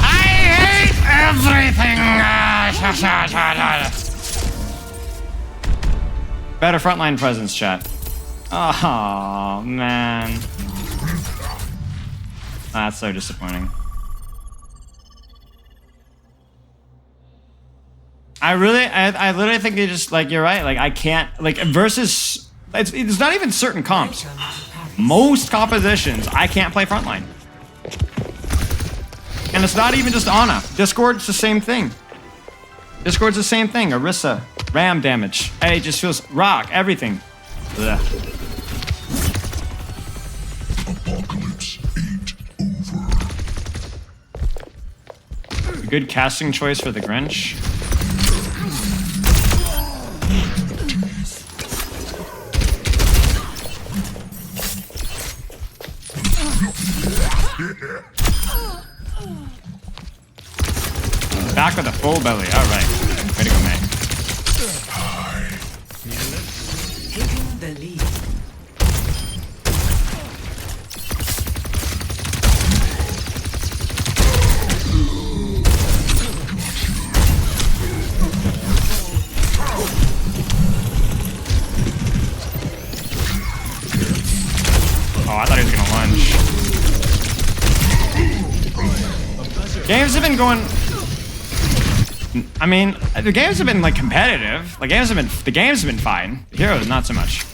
I hate everything! Better frontline presence, chat. Oh, man. That's so disappointing. I literally think they just, like, you're right. Like, I can't, like, versus, it's not even certain comps. Most compositions, I can't play frontline. And it's not even just Ana. Discord's the same thing. Discord's the same thing. Orisa, RAM damage. Hey, it just feels rock, everything. Ugh. Apocalypse ain't over. Good casting choice for the Grinch. Back with a full belly. All right. Way to go, man. Taking the lead. Oh, I thought he was gonna lunge. Games have been going. I mean, the games have been like competitive. The games have been fine. The heroes not so much.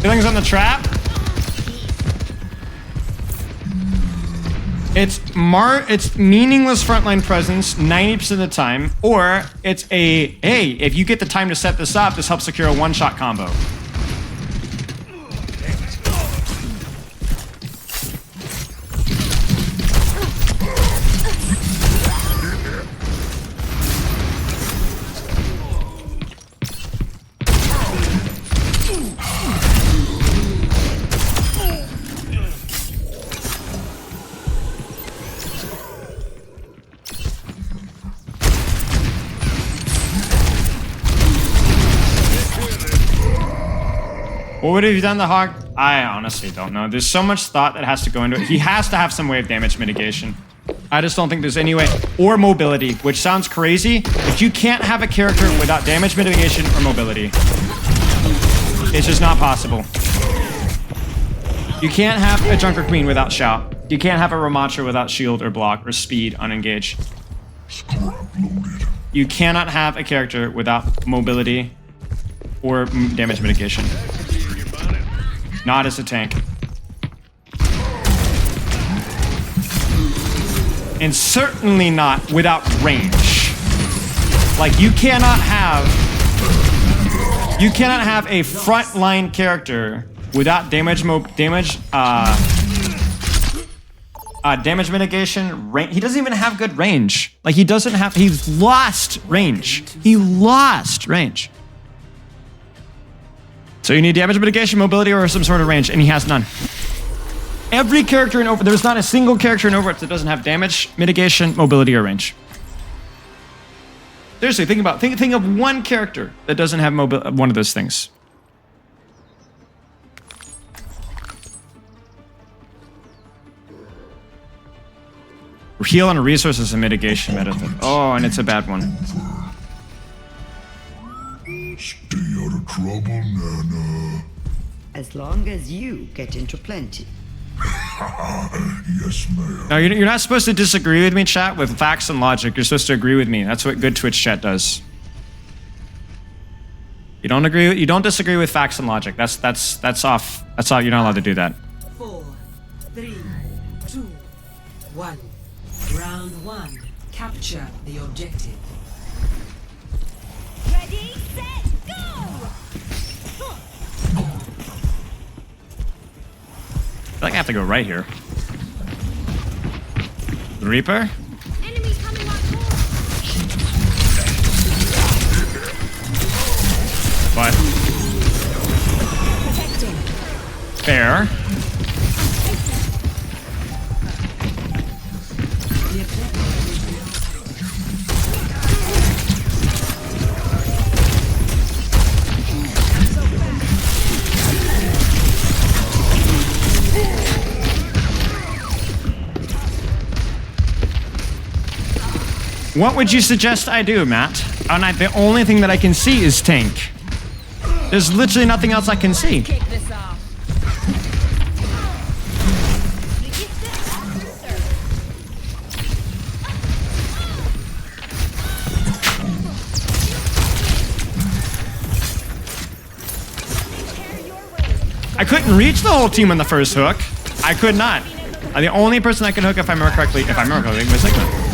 Feelings on the trap. It's meaningless frontline presence 90% of the time, or it's a, hey, if you get the time to set this up, this helps secure a one-shot combo. What would have you done the Hawk? I honestly don't know. There's so much thought that has to go into it. He has to have some way of damage mitigation. I just don't think there's any way. Or mobility, which sounds crazy. But you can't have a character without damage mitigation or mobility. It's just not possible. You can't have a Junker Queen without shout. You can't have a Ramattra without shield or block or speed on engage. You cannot have a character without mobility or damage mitigation. Not as a tank. And certainly not without range. Like you cannot have a frontline character without damage mitigation. He doesn't even have good range. Like he's lost range. He lost range. So you need damage mitigation, mobility, or some sort of range, and he has none. Every character in Overwatch, there's not a single character in Overwatch that doesn't have damage, mitigation, mobility, or range. Seriously, think of one character that doesn't have one of those things. Heal on a resource is a mitigation method. Oh, and it's a bad one. Stay out of trouble, Nana. As long as you get into plenty. Yes, ma'am. No, you're not supposed to disagree with me, chat, with facts and logic. You're supposed to agree with me. That's what good Twitch chat does. You don't disagree with facts and logic. That's off. That's all. You're not allowed to do that. 4, 3, 2, 1. Round 1. Capture the objective. Ready, set, go! I feel like I have to go right here. The Reaper? Enemies coming on board. What? Protecting. Fair. What would you suggest I do, Matt? And the only thing that I can see is tank. There's literally nothing else I can see. Kick this off. I couldn't reach the whole team on the first hook. I could not. The only person I can hook, if I remember correctly, was Sigma.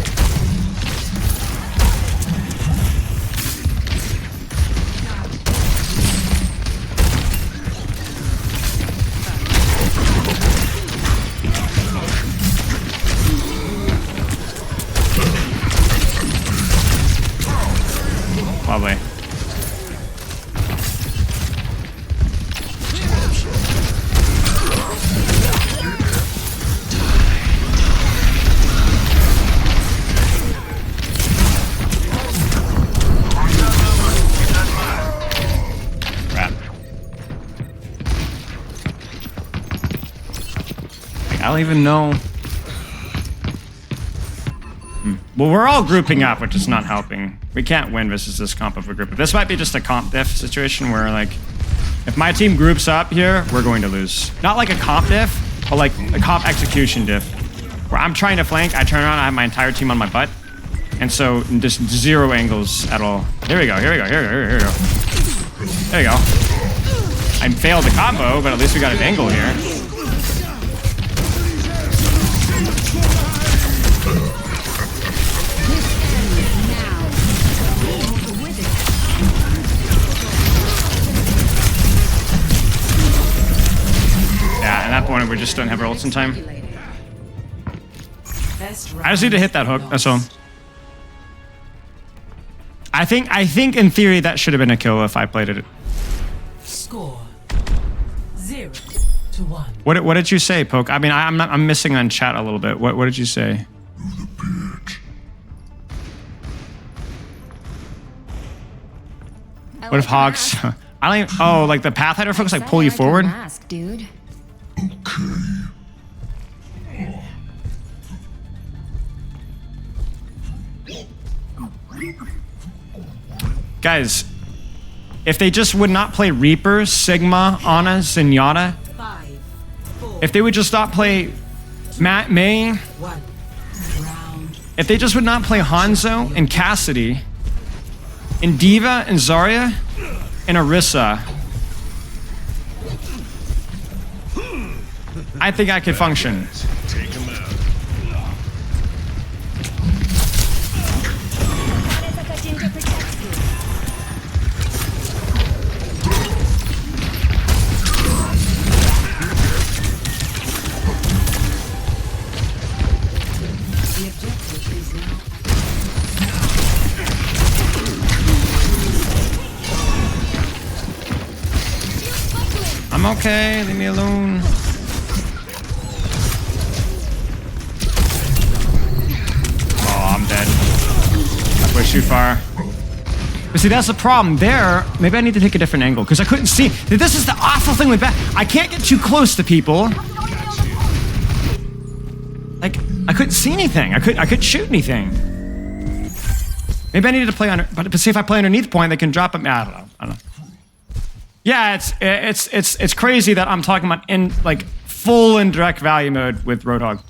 Probably. I don't even know. Well, we're all grouping up, which is not helping. We can't win versus this comp of a group. This might be just a comp diff situation where, like, if my team groups up here, we're going to lose. Not like a comp diff, but like a comp execution diff. Where I'm trying to flank, I turn around, I have my entire team on my butt. And so, just zero angles at all. Here we go, here we go, here we go, here we go. There you go. I failed the combo, but at least we got an angle here. At that point, we just don't have our ults in time. I just need to hit that hook. That's all. I think in theory that should have been a kill if I played it. Score 0-1. What did you say, Poke? I mean, I'm missing on chat a little bit. What did you say? What if Hogs? I don't even, oh, like the Pathfinder folks like pull you forward? Mask, dude. Guys, if they just would not play Reaper, Sigma, Ana, Zenyatta, if they would just not play May, if they just would not play Hanzo and Cassidy, and Diva and Zarya and Orisa, I think I could function. Take him out. I'm okay, leave me alone. Oh, I'm dead. I pushed too far. But see, that's the problem. There, maybe I need to take a different angle, because I couldn't see. This is the awful thing with that. I can't get too close to people. Like, I couldn't see anything. I couldn't shoot anything. Maybe I needed to play under, but see if I play underneath point, they can drop it. I don't know. Yeah, it's crazy that I'm talking about in like full indirect value mode with Roadhog.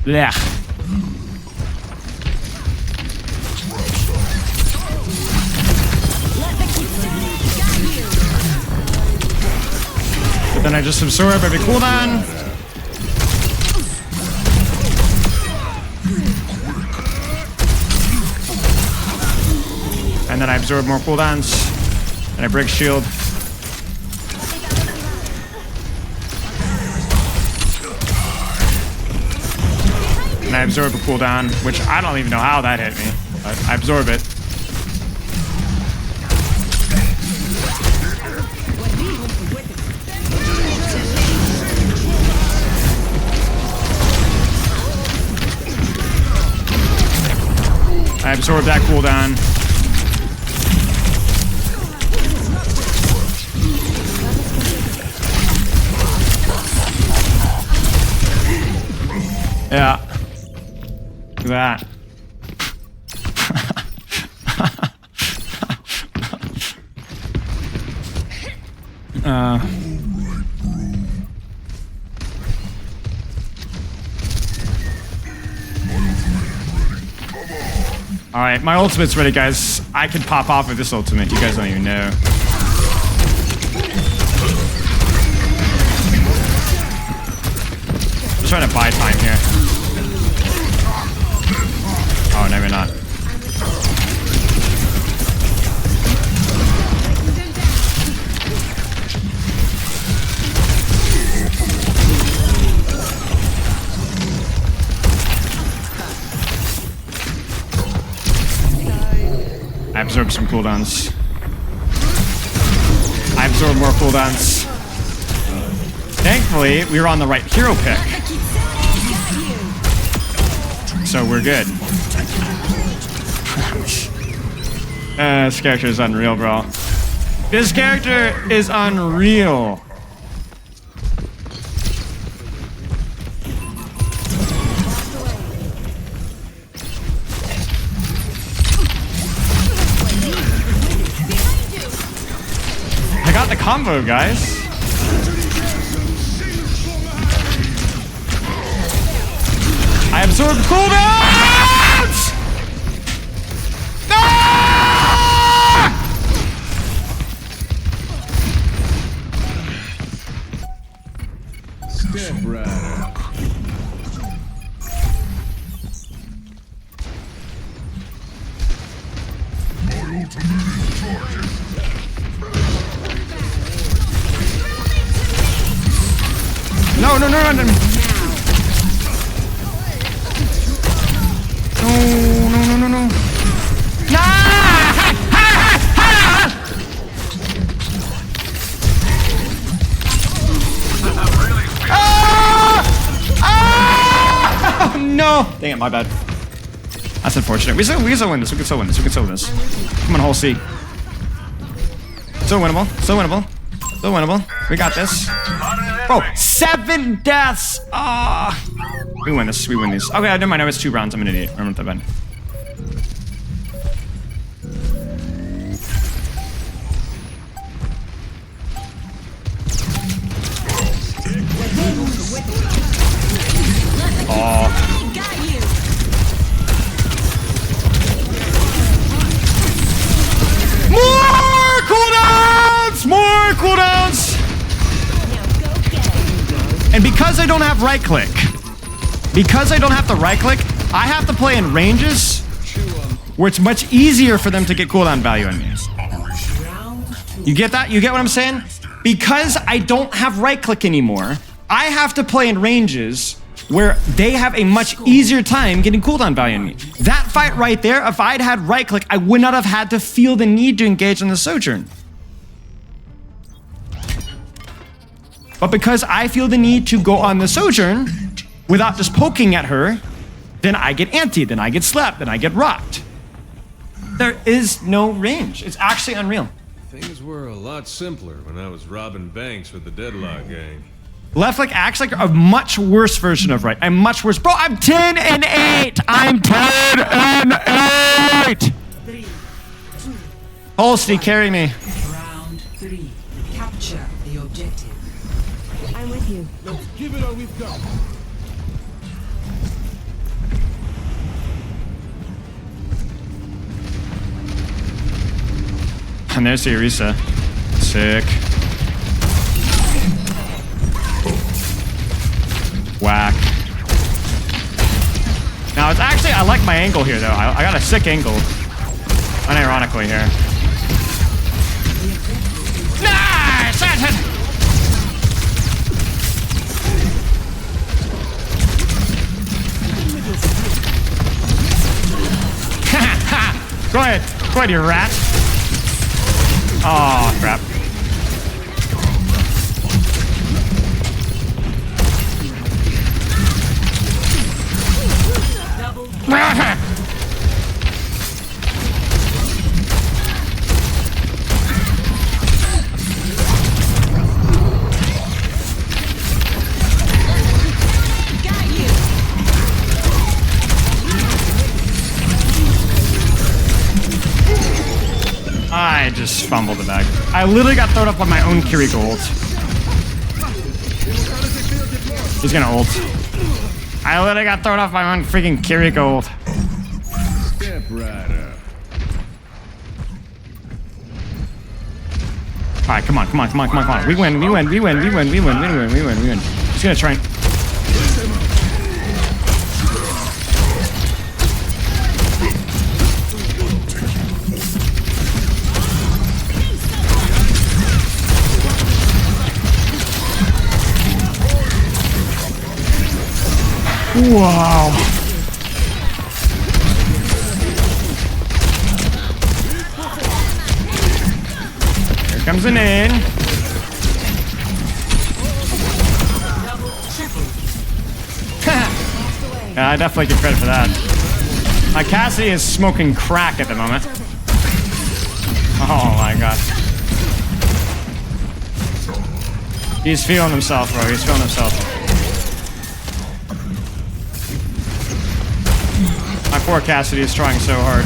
Yeah. But then I just absorb every cooldown. And then I absorb more cooldowns. And I break shield. And I absorb a cooldown, which I don't even know how that hit me. But I absorb it. I absorb that cooldown. Yeah. Look at that. Alright, my ultimate's ready, guys. I can pop off with this ultimate. You guys don't even know. I'm trying to buy time here. Oh, no, we're not. I absorbed some cooldowns. I absorbed more cooldowns. Thankfully, we were on the right hero pick. So we're good. This character is unreal, bro. This character is unreal. I got the combo, guys. I absorbed cooldowns! Ah! Step right. No, no, no, no, no. No, no, no, no, no. No! Dang it, my bad. That's unfortunate. We can still win this. We can still win this. We can still win this. Come on, whole C. Still winnable. Still winnable. Still winnable. We got this. Bro, 7 deaths. Ah. We win this. We win these. Okay, never mind. I was 2 rounds. I'm an idiot. Remember that bad. Oh. More cooldowns! More cooldowns! And because I don't have right click, I have to play in ranges where it's much easier for them to get cooldown value on me. You get that? You get what I'm saying? Because I don't have right click anymore, I have to play in ranges where they have a much easier time getting cooldown value on me. That fight right there, if I'd had right click, I would not have had to feel the need to engage in the Sojourn. But because I feel the need to go on the Sojourn without just poking at her, then I get antied, then I get slapped, then I get rocked. There is no range. It's actually unreal. Things were a lot simpler when I was robbing banks with the Deadlock gang. Left click acts like a much worse version of right. I'm much worse. Bro, I'm 10 and 8. I'm 10 and 8. 3, 2, Holsty, carry me. round 3. Capture the objective. I'm with you. Let's give it all we've got. And there's the Orisa. Sick. Whack. Now it's actually, I like my angle here though. I got a sick angle. Unironically here. Nice! Go ahead, you rat. Oh, crap. I just fumbled the bag. I literally got thrown up on my own Kiriko ult. He's gonna ult. I literally got thrown off my own freaking Kiriko ult. Step right up. Alright, come on. We win. He's gonna try and... Wow. Here comes an in. Yeah, I definitely give credit for that. My Cassie is smoking crack at the moment. Oh my god. He's feeling himself, bro. He's feeling himself. My poor Cassidy is trying so hard.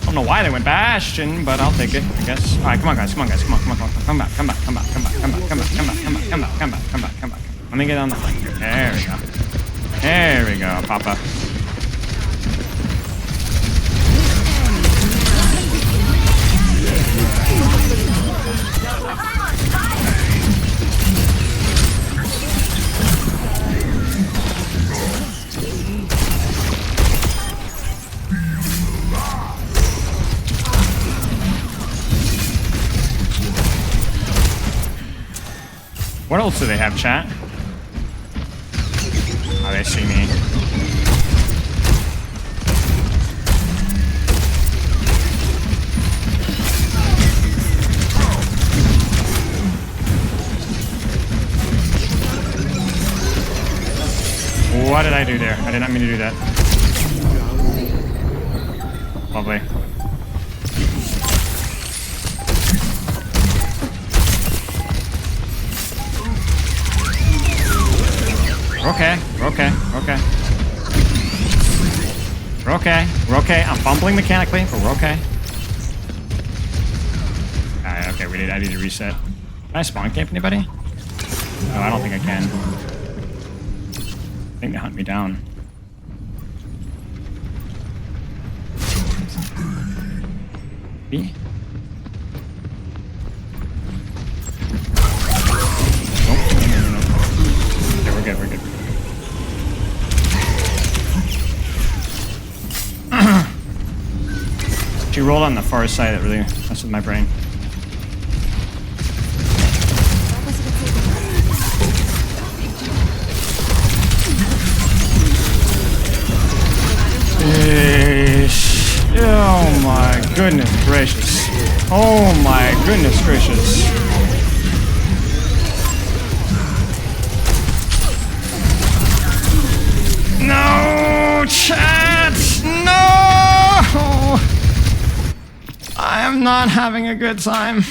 I don't know why they went Bastion, but I'll take it, I guess. Alright, come on guys, come on. Come back. Let me get on the flank here. There we go, Papa. What else do they have, chat? Oh, they see me. What did I do there? I did not mean to do that. Lovely. Okay. We're okay. I'm fumbling mechanically, but we're okay. Alright, okay, I need to reset. Can I spawn camp anybody? No, I don't think I can. I think they hunt me down. B? Nope. No. Okay, we're good. She rolled on the far side. That really messed with my brain. Oh my goodness gracious. Oh my goodness gracious. No, chat! No! I am not having a good time.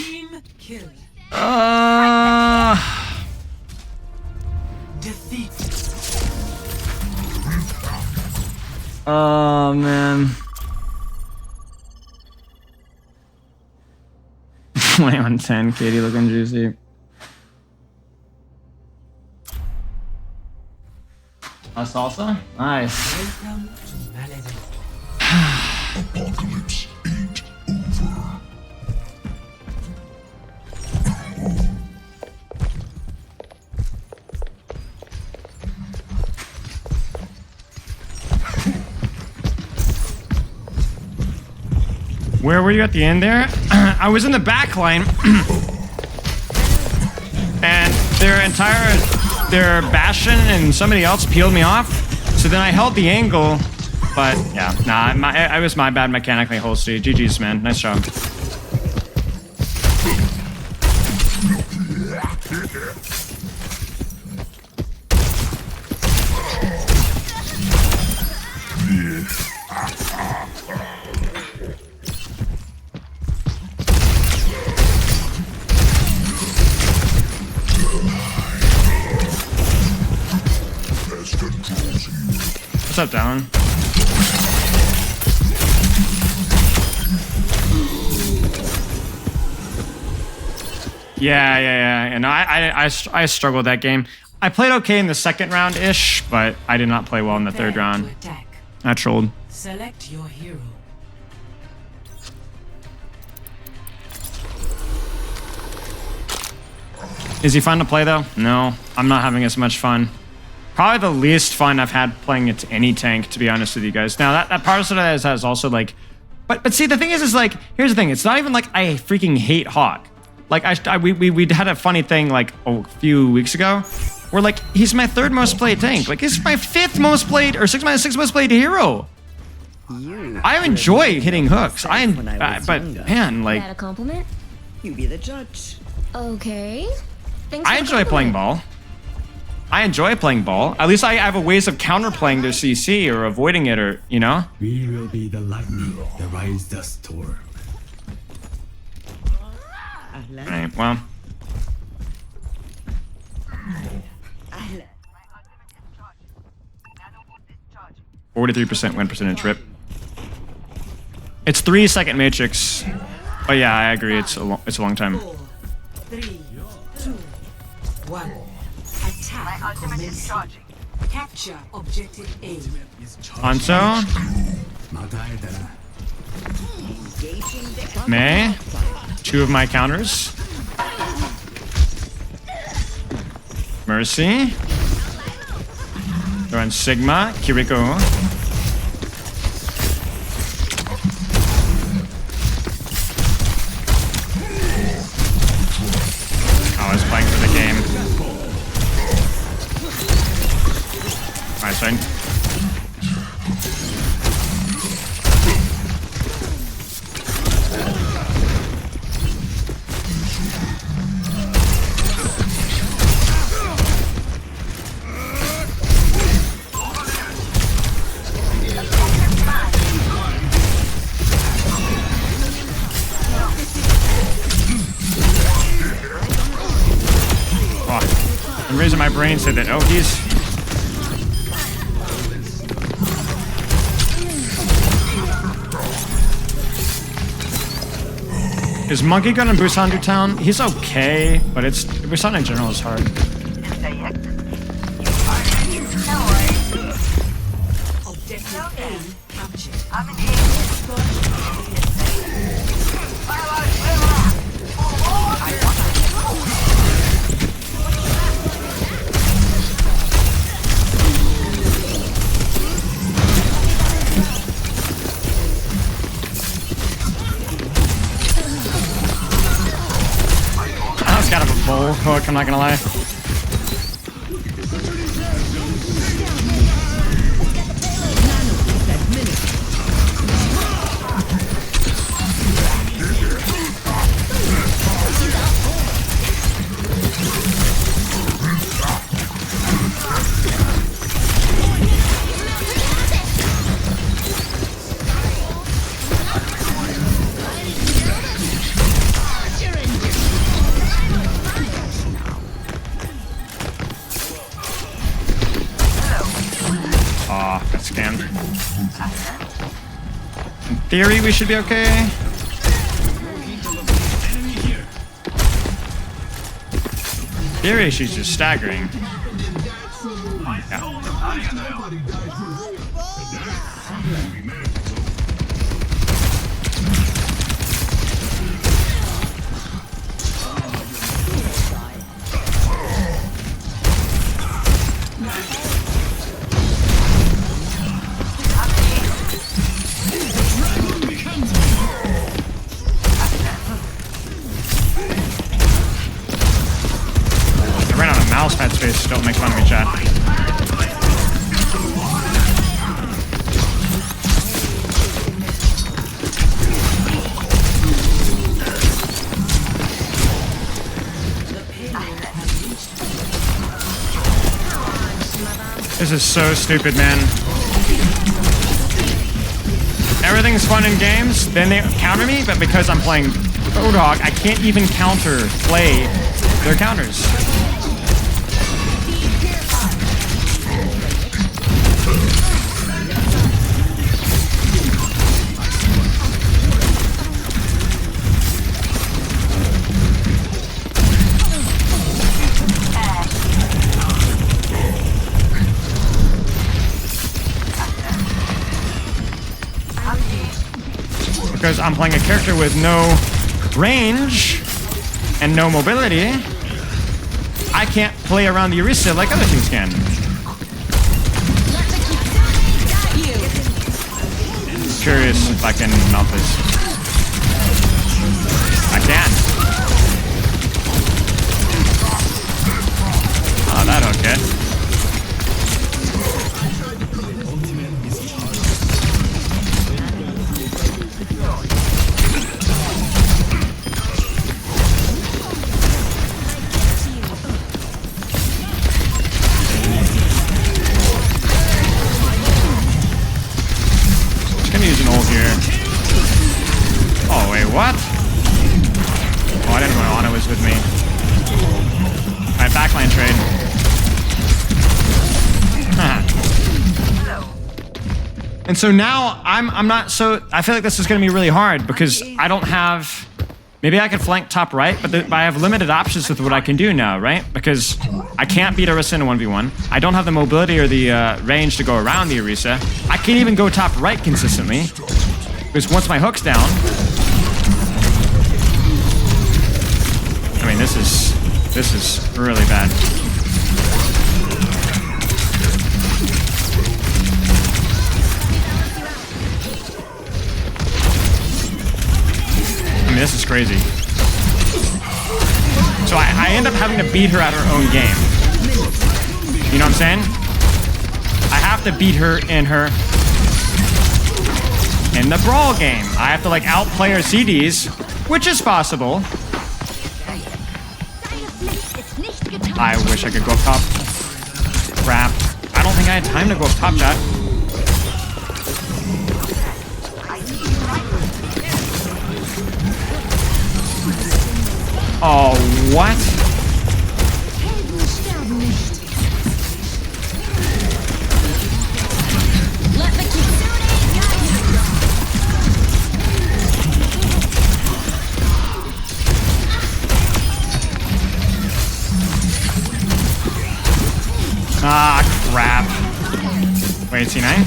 Oh man. Play on 10, Katie looking juicy. A salsa? Nice. Apocalypse ain't over. Where were you at the end there? I was in the back line. And their Bastion and somebody else peeled me off. So then I held the angle. But yeah, nah, I was my bad mechanically holstery. GG's, man. Nice job. What's up, Dallin? Yeah. No, I struggled that game. I played okay in the second round-ish, but I did not play well in the third round. I trolled. Select your hero. Is he fun to play though? No, I'm not having as much fun. Probably the least fun I've had playing it to any tank, to be honest with you guys. Now that part of that has also like, but see the thing is like, here's the thing. It's not even like I freaking hate Hawk. Like we had a funny thing like a few weeks ago, where like he's my third most played tank. Like he's my fifth most played or sixth most played hero. I enjoy hitting hooks. But man, like. Is that a compliment? You be the judge. Okay. I enjoy playing ball. At least I have a ways of counterplaying their CC or avoiding it, or you know. We will be the lightning that rises the storm. Alright, well. 43% win percentage rip. It's 3-second matrix. But yeah, I agree. It's a long time. 4, 3, 2, 1. Attack commencing. Capture objective A. Hanzo. Mei. 2 of my counters. Mercy. Throwing Sigma. Kiriko. I was playing for the game. Alright, sorry. I'm raising my brain so that, oh, he's Is Monkey gonna Busan to town? He's okay, but it's Busan in general is hard. Objective A captured. That's kind of a bull hook, I'm not gonna lie. Got scammed. In theory, we should be okay. In theory, she's just staggering. Yeah. Mousepad space, don't make fun of me, chat. This is so stupid, man. Everything's fun in games, then they counter me, but because I'm playing Roadhog, I can't even counter play their counters. Because I'm playing a character with no range and no mobility, I can't play around the Orisa like other teams can. Curious if I can mount this. I can. Oh, that hooked it. Oh, wait, what? Oh, I didn't know Ana was with me. Alright, backline trade. And so now I'm not so I feel like this is gonna be really hard because I don't have maybe I could flank top right, but I have limited options with what I can do now, right? Because I can't beat Orisa in a 1v1. I don't have the mobility or the range to go around the Orisa. I can't even go top right consistently. Because once my hook's down, I mean, this is really bad. I mean, this is crazy. So I end up having to beat her at her own game. You know what I'm saying? I have to beat her in the brawl game. I have to like outplay her CDs, which is possible. I wish I could go up top. Crap. I don't think I had time to go up top, chat. Oh, what? Wait, C9?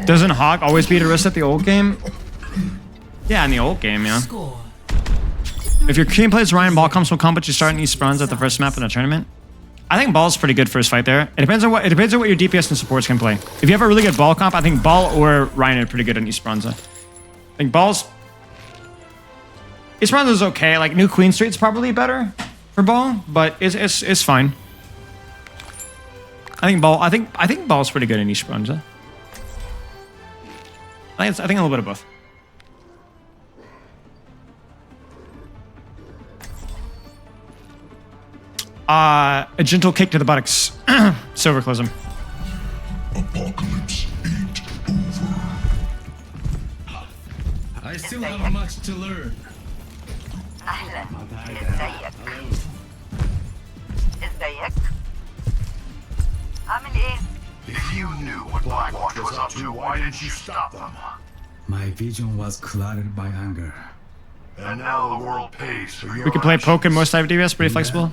Doesn't Hawk always beat Arista at the old game? Yeah, in the old game, yeah. If your team plays Ryan, Ball comes will come, but you start in East Bronze at the first map in a tournament. I think Ball's pretty good first fight there. It depends on what your DPS and supports can play. If you have a really good Ball comp, I think Ball or Ryan are pretty good in East Bronze. I think East Bronze is okay. Like New Queen Street's probably better for Ball, but it's fine. I think Ball's pretty good in East Bronze. I think a little bit of both. A gentle kick to the buttocks. Silver close him. Apocalypse ain't over. I still have much to learn. If you knew what Blackwatch was up to, why didn't you stop them? My vision was clouded by anger. And now the world pays for your We can play poke in most type of DPS, pretty flexible.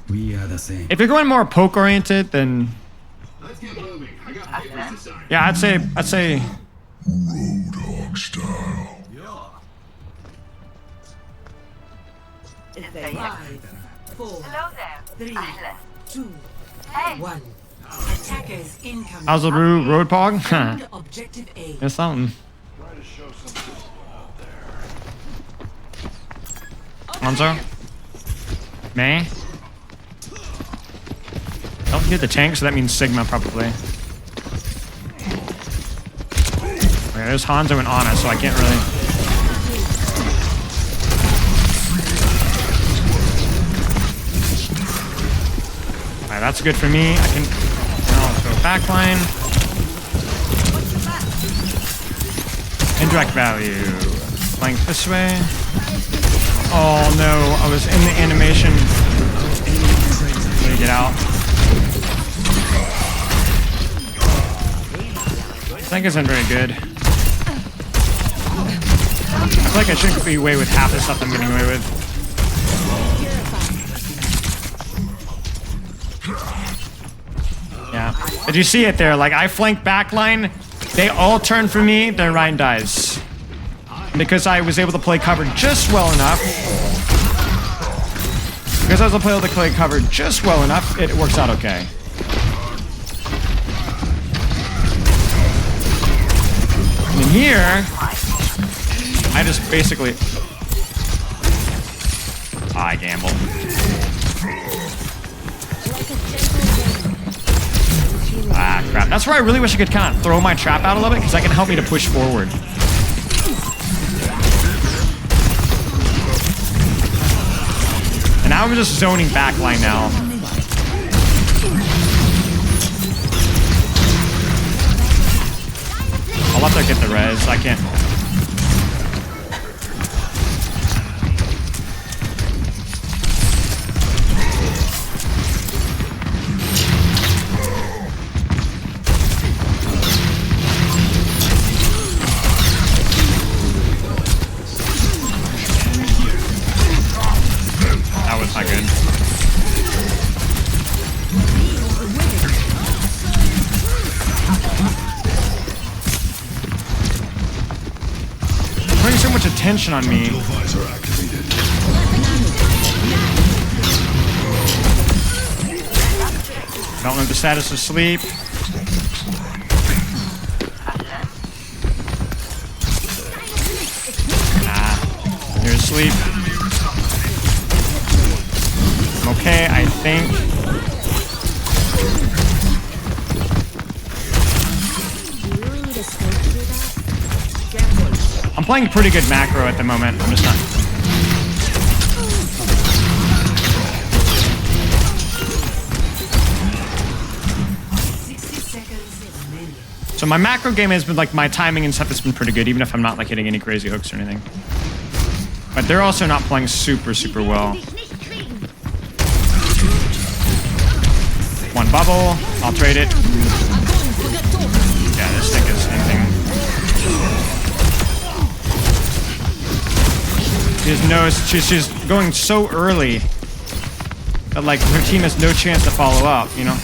We are the same. If you're going more poke oriented, then Let's get moving. I got papers to sign. yeah, I'd say Roadhog style. Five, four, Hello there. 3, 2, Hey. 1. Attackers incoming. Alzaru Roadhog. Find objective A. There's something. Try to show some discipline out there. Hanzo. May. Don't hit the tank, so that means Sigma probably. Okay, there's Hanzo and Ana, so I can't really. Alright, that's good for me. I can now go backline. Indirect value. Flank this way. Oh no, I was in the animation. Let me get out. Flank isn't very good. I feel like I shouldn't be away with half the stuff I'm getting away with. Yeah. Did you see it there? Like, I flank backline, they all turn for me, then Ryan dies. Because I was able to play cover just well enough. Because I was able to play cover just well enough, it works out okay. And in here, I just basically... I gamble. Ah, crap. That's where I really wish I could kind of throw my trap out a little bit, because that can help me to push forward. And now I'm just zoning backline now. I'll let her get the res. I can't. That was not good. Putting so much attention on me. Don't let the status of sleep. You're asleep. I'm okay, I think. I'm playing pretty good macro at the moment. I'm just not. So my macro game has been like my timing and stuff has been pretty good, even if I'm not like hitting any crazy hooks or anything. But they're also not playing super well. One bubble. I'll trade it. Yeah, this thing is anything. She's going so early that like her team has no chance to follow up, you know?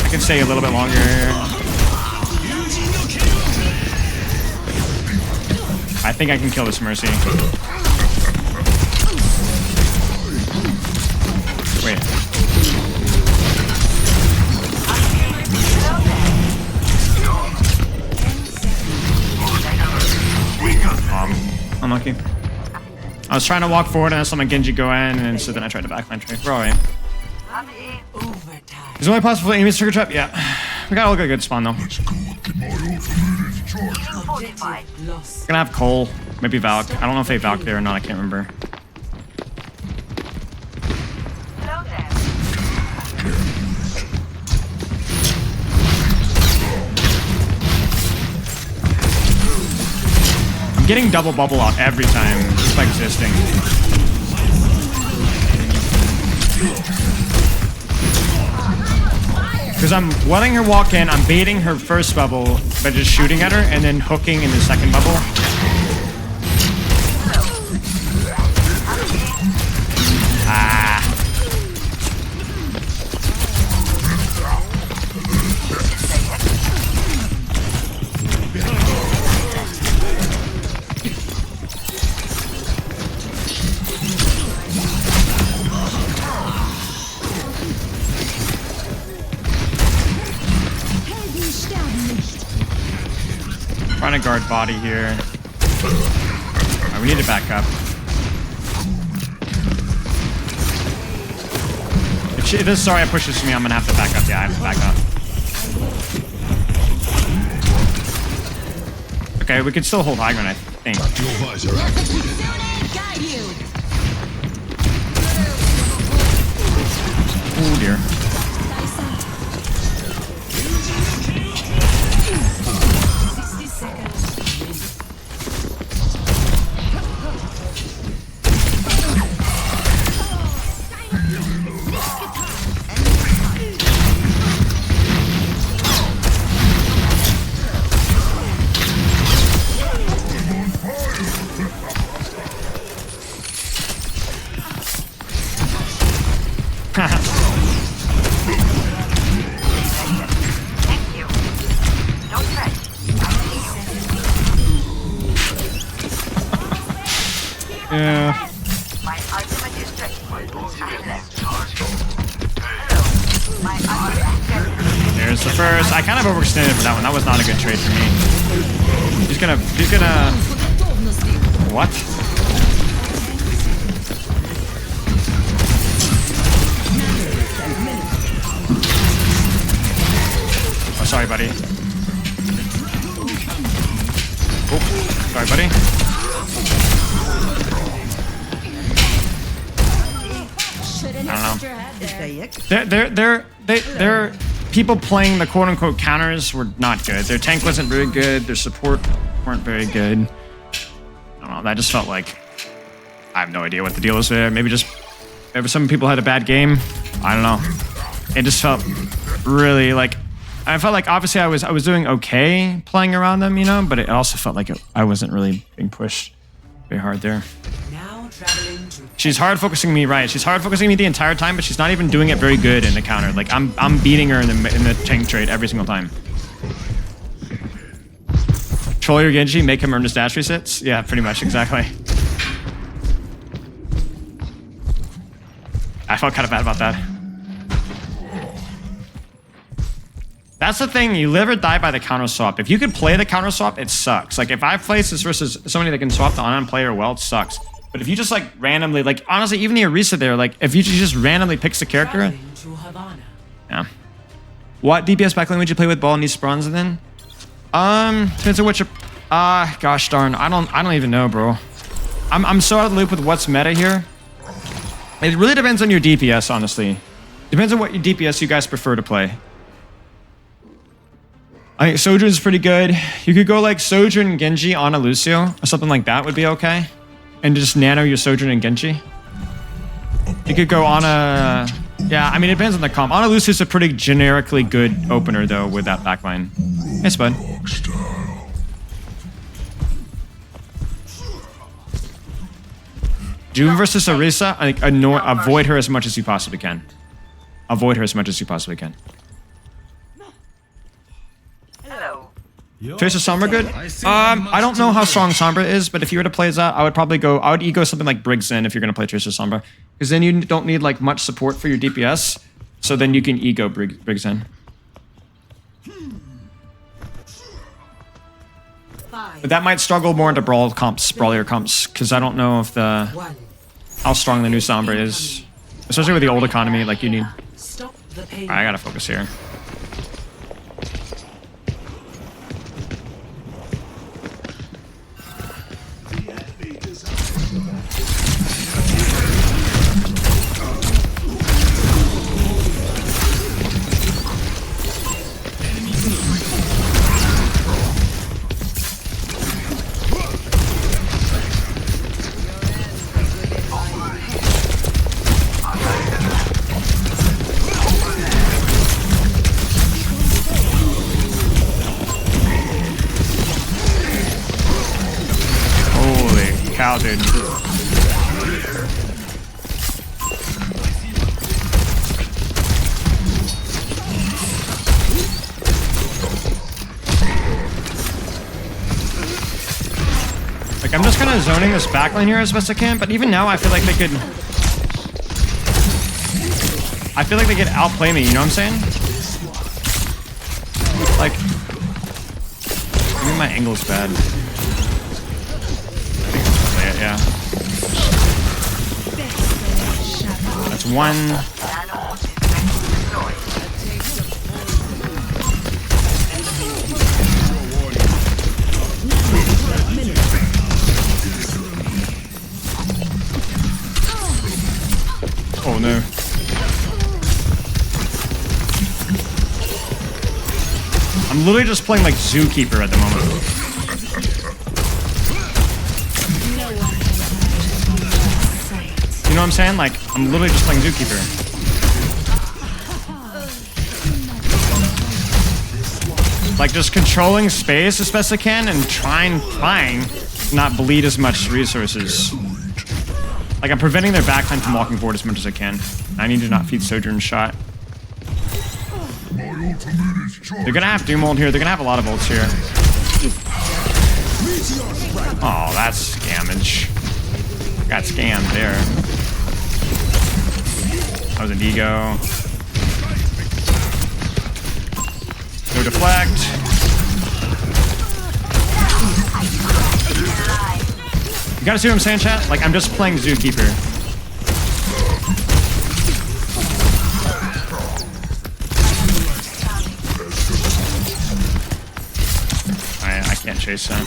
I can stay a little bit longer. I think I can kill this Mercy. Wait. Unlucky. I was trying to walk forward and I saw my Genji go in, and so then I tried to backline trade. We're alright. Is there only possible Amy's trigger trap? Yeah. We got a good spawn though. We're gonna have Cole, maybe Valk. I don't know if they Valk there or not, I can't remember. I'm getting double bubble out every time, just by existing. Because I'm letting her walk in, I'm baiting her first bubble by just shooting at her and then hooking in the second bubble. Ah. Trying to guard body here. Right, we need to back up. If this Zarya pushes me, I'm gonna have to back up. Yeah, I have to back up. Okay, we can still hold high ground, I think. Oh dear. Yeah. There's the first. I kind of overextended for that one. That was not a good trade for me. He's gonna. What? Oh, sorry, buddy. Oh, sorry, buddy. I don't know. They're people playing the quote-unquote counters were not good. Their tank wasn't very good. Their support weren't very good. I don't know. That just felt like I have no idea what the deal is there. Maybe some people had a bad game. I don't know. It just felt really like I felt like obviously I was doing okay playing around them, you know, but it also felt like I wasn't really being pushed very hard there. She's hard focusing me, right? She's hard focusing me the entire time, but she's not even doing it very good in the counter. Like I'm beating her in the tank trade every single time. Troll your Genji, make him earn his dash resets. Yeah, pretty much, exactly. I felt kind of bad about that. That's the thing, you live or die by the counter swap. If you could play the counter swap, it sucks. Like if I place this versus somebody that can swap the on player well, it sucks. But if you just like randomly, like honestly, even the Orisa there, like if you just randomly picks the character. Yeah. What DPS backlane would you play with ball and these spawns then? Depends on what you're. Gosh darn, I don't even know, bro. I'm so out of the loop with what's meta here. It really depends on your DPS, honestly. Depends on what your DPS you guys prefer to play. I think Sojourn's pretty good. You could go like Sojourn and Genji on a Lucio or something like that would be okay. And just nano your Sojourn and Genji. You could go on a... Yeah, I mean, it depends on the comp. Ana Lucio's a pretty generically good opener, though, with that backline. Hey, Spud. Doom versus Orisa, avoid her as much as you possibly can. Avoid her as much as you possibly can. Tracer Sombra good? I don't know how strong Sombra is, but if you were to play that, I would ego something like Briggs in if you're going to play Tracer Sombra. Because then you don't need like much support for your DPS, so then you can ego Briggs in. But that might struggle more into brawlier comps, because I don't know if how strong the new Sombra is. Especially with the old economy, like you need... Alright, I gotta focus here. Cow, dude. Like, I'm just kind of zoning this backline here as best I can, but even now I feel like they could... outplay me, you know what I'm saying? Like... maybe my angle's bad. Yeah. That's one. Oh no. I'm literally just playing like Zookeeper at the moment. You know what I'm saying? Like, I'm literally just playing Zookeeper. Like, just controlling space as best I can and trying to not bleed as much resources. Like, I'm preventing their backline from walking forward as much as I can. I need to not feed Sojourn's shot. They're gonna have Doom ult here. They're gonna have a lot of ults here. Oh, that's scamage. Got scammed there. That was an ego. No deflect. You gotta see what I'm saying, chat? Like, I'm just playing Zookeeper. I can't chase that.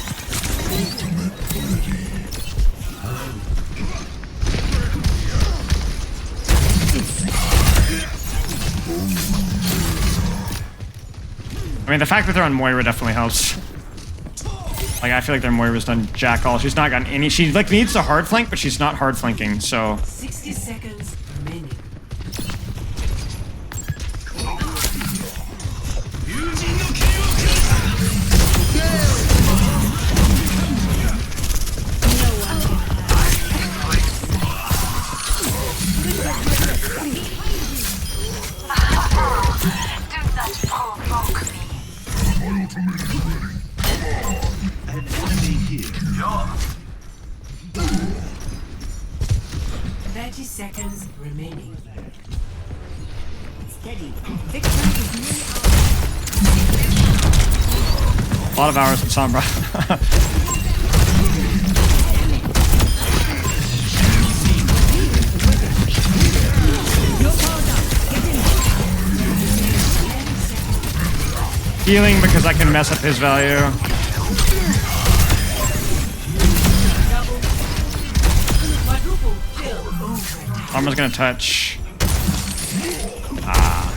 I mean, the fact that they're on Moira definitely helps. Like, I feel like their Moira's done jack all. She's not gotten any. She like needs to hard flank, but she's not hard flanking. So 60 seconds remaining. Seconds remaining. Steady. A lot of hours with Sombra. Healing because I can mess up his value. Armor's gonna touch. Ah.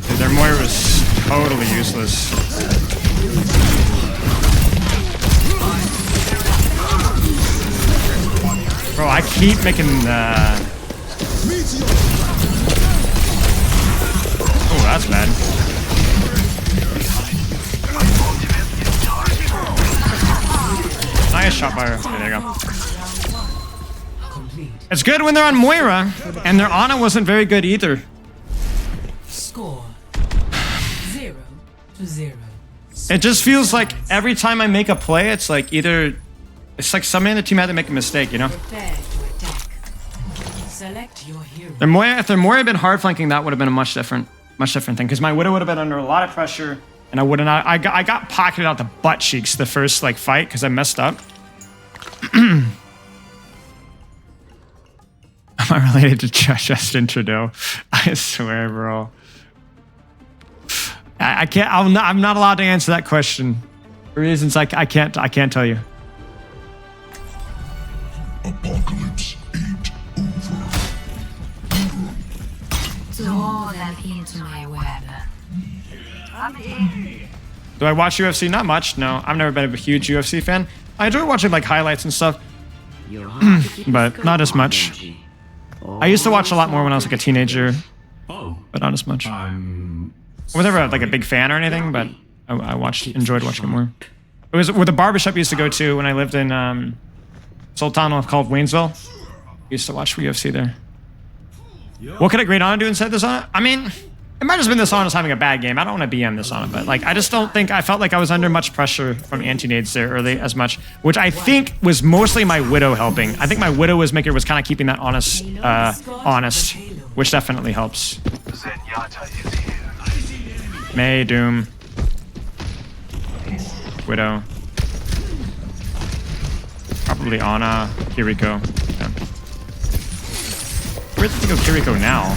Dude, their Moira was totally useless. Bro, I keep making oh, that's bad. shot by her. Okay, there you go. Complete. It's good when they're on Moira, and their Ana wasn't very good either. Score 0-0. It just feels like every time I make a play, it's like either... It's like somebody in the team had to make a mistake, you know? Prepare to attack. Select your hero. If their Moira had been hard flanking, that would have been a much different thing. Because my Widow would have been under a lot of pressure, and I would have not... I got pocketed out the butt cheeks the first like fight because I messed up. Am I related to Justin Trudeau? I swear, bro. I can't. I'm not allowed to answer that question for reasons I can't tell you. Apocalypse ain't over. Draw them into my web. Do I watch UFC? Not much. No, I've never been a huge UFC fan. I enjoy watching like highlights and stuff, but not as much. I used to watch a lot more when I was like a teenager, but not as much. I was never like a big fan or anything, but I enjoyed watching it more. It was where the barbershop used to go to when I lived in Sultana called Waynesville. Used to watch UFC there. What could a great Ana do instead of this Ana? I mean, it might have just been this Ana's having a bad game. I don't want to BM this Ana, but like I just don't think I felt like I was under much pressure from anti-nades there early as much, which I think was mostly my Widow helping. I think my Widow was kind of keeping that honest, which definitely helps. May, Doom, Widow, probably Ana, Kiriko. Yeah. Where's the go Kiriko now?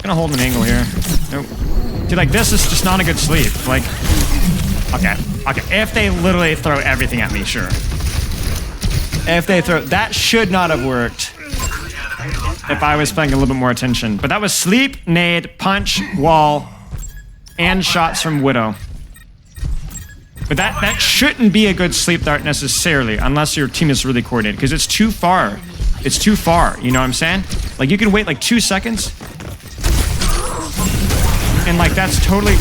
Gonna hold an angle here. Nope. Dude, like this is just not a good sleep. Like, okay. If they literally throw everything at me, sure. If they throw, that should not have worked. If I was paying a little bit more attention, but that was sleep, nade, punch, wall, and shots from Widow. But that shouldn't be a good sleep dart necessarily, unless your team is really coordinated, because it's too far. It's too far. You know what I'm saying? Like you can wait like 2 seconds. And like that's totally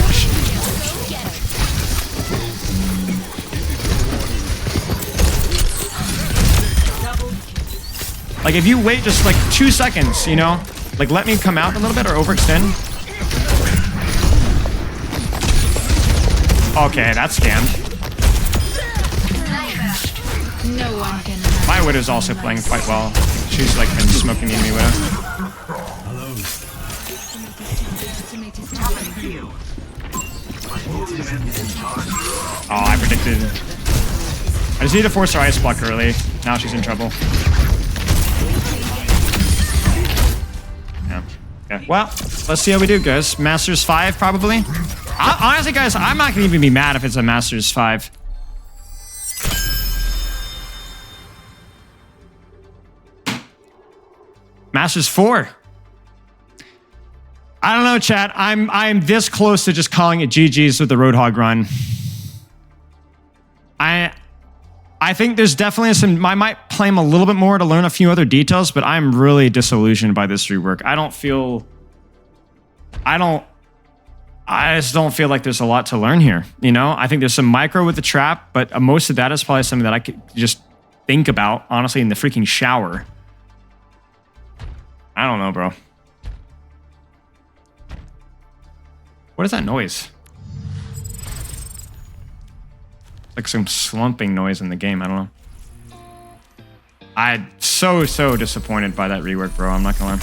like if you wait just like 2 seconds, you know, like let me come out a little bit or overextend. Okay, that's scammed. No one can. My Widow's also playing quite well. She's like been smoking the enemy Widow. Oh, I predicted. I just need to force her ice block early. Now she's in trouble. Yeah. Okay. Well, let's see how we do, guys. Masters 5, probably. Honestly, guys, I'm not gonna even be mad if it's a Masters 5. Masters 4. I don't know, chat. I'm this close to just calling it GG's with the Roadhog run. I think there's definitely some... I might play him a little bit more to learn a few other details, but I'm really disillusioned by this rework. I just don't feel like there's a lot to learn here. You know, I think there's some micro with the trap, but most of that is probably something that I could just think about, honestly, in the freaking shower. I don't know, bro. What is that noise? Like some slumping noise in the game. I don't know. I'm so disappointed by that rework, bro. I'm not gonna lie.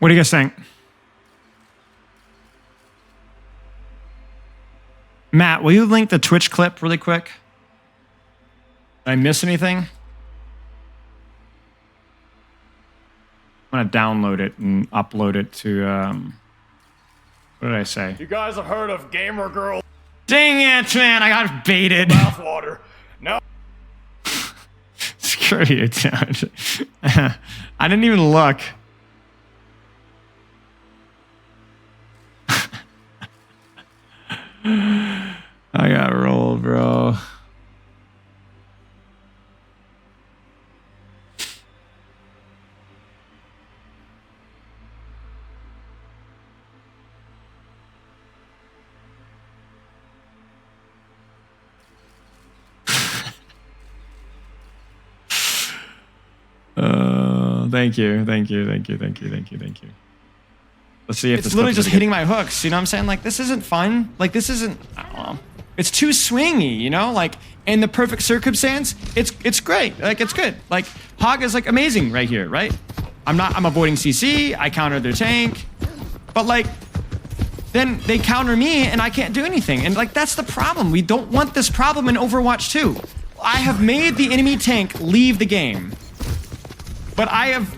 What do you guys think? Matt, will you link the Twitch clip really quick? Did I miss anything? I'm gonna download it and upload it to, what did I say? You guys have heard of Gamer Girl Dang it, man, I got baited. bathwater? No. Screw you, dude. I didn't even look. I got rolled, bro. Thank you. Let's see if it's literally just hitting my hooks. You know what I'm saying? Like, this isn't fun. Like, this isn't. I don't know. It's too swingy. You know, like in the perfect circumstance, it's great. Like, it's good. Like, Hog is like amazing right here, right? I'm avoiding CC. I counter their tank, but like, then they counter me and I can't do anything. And like, that's the problem. We don't want this problem in Overwatch 2. I have made the enemy tank leave the game. But I have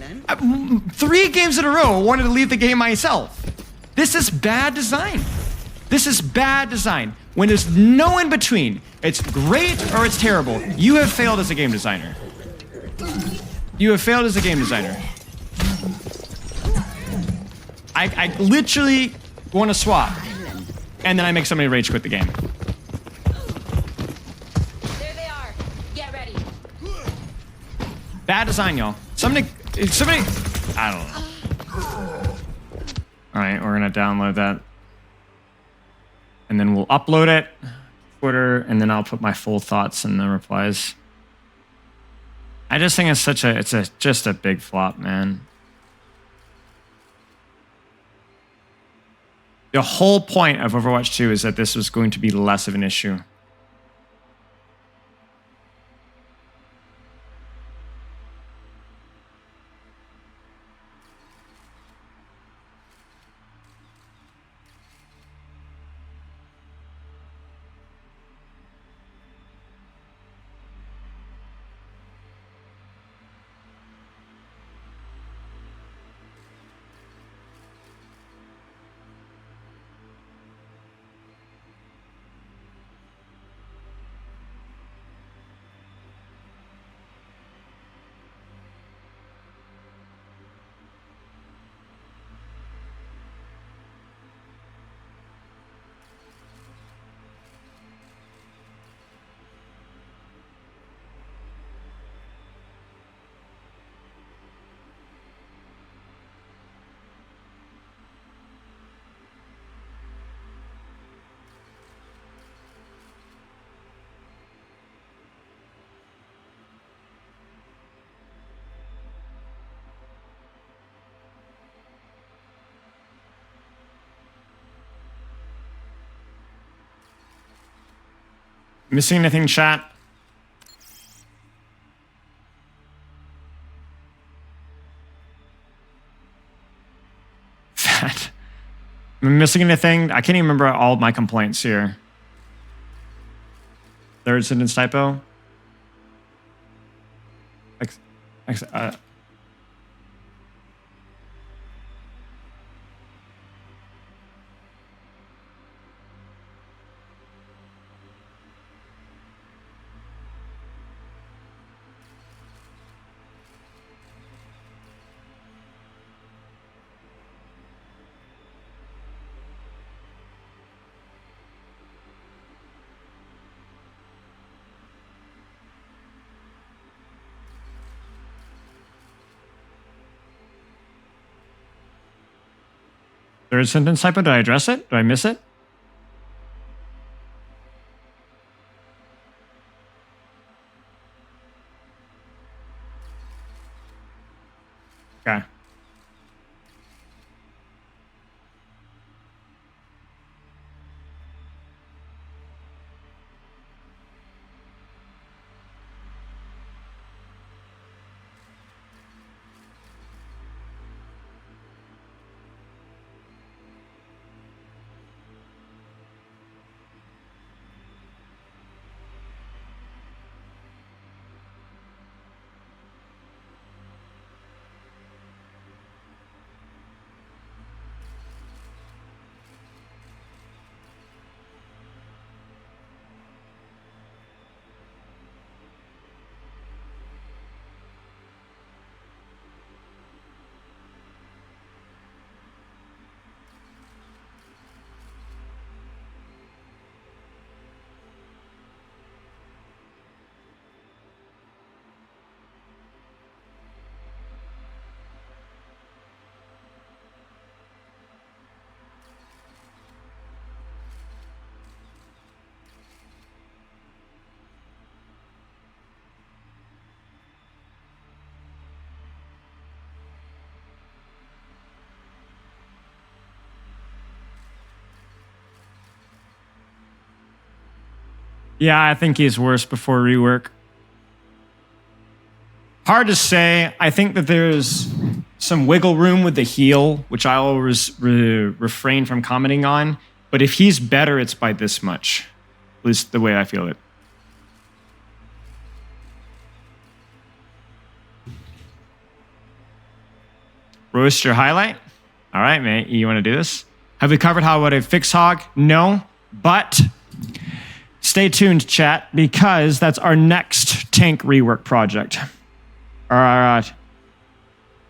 3 games in a row wanted to leave the game myself. This is bad design. This is bad design. When there's no in between, it's great or it's terrible. You have failed as a game designer. You have failed as a game designer. I literally want to swap, and then I make somebody rage quit the game. There they are. Get ready. Bad design, y'all. Somebody, I don't know. All right, we're gonna download that, and then we'll upload it to Twitter, and then I'll put my full thoughts in the replies. I just think it's just a big flop, man. The whole point of Overwatch 2 is that this was going to be less of an issue. Missing anything, chat? Fat. Am I missing anything? I can't even remember all of my complaints here. Third sentence typo. Third sentence typo, did I address it? Did I miss it? Okay. Yeah, I think he's worse before rework. Hard to say. I think that there's some wiggle room with the heal, which I always refrain from commenting on. But if he's better, it's by this much. At least the way I feel it. Roast your highlight? All right, mate. You want to do this? Have we covered how would I fix Hog? No. But stay tuned, chat, because that's our next tank rework project. Our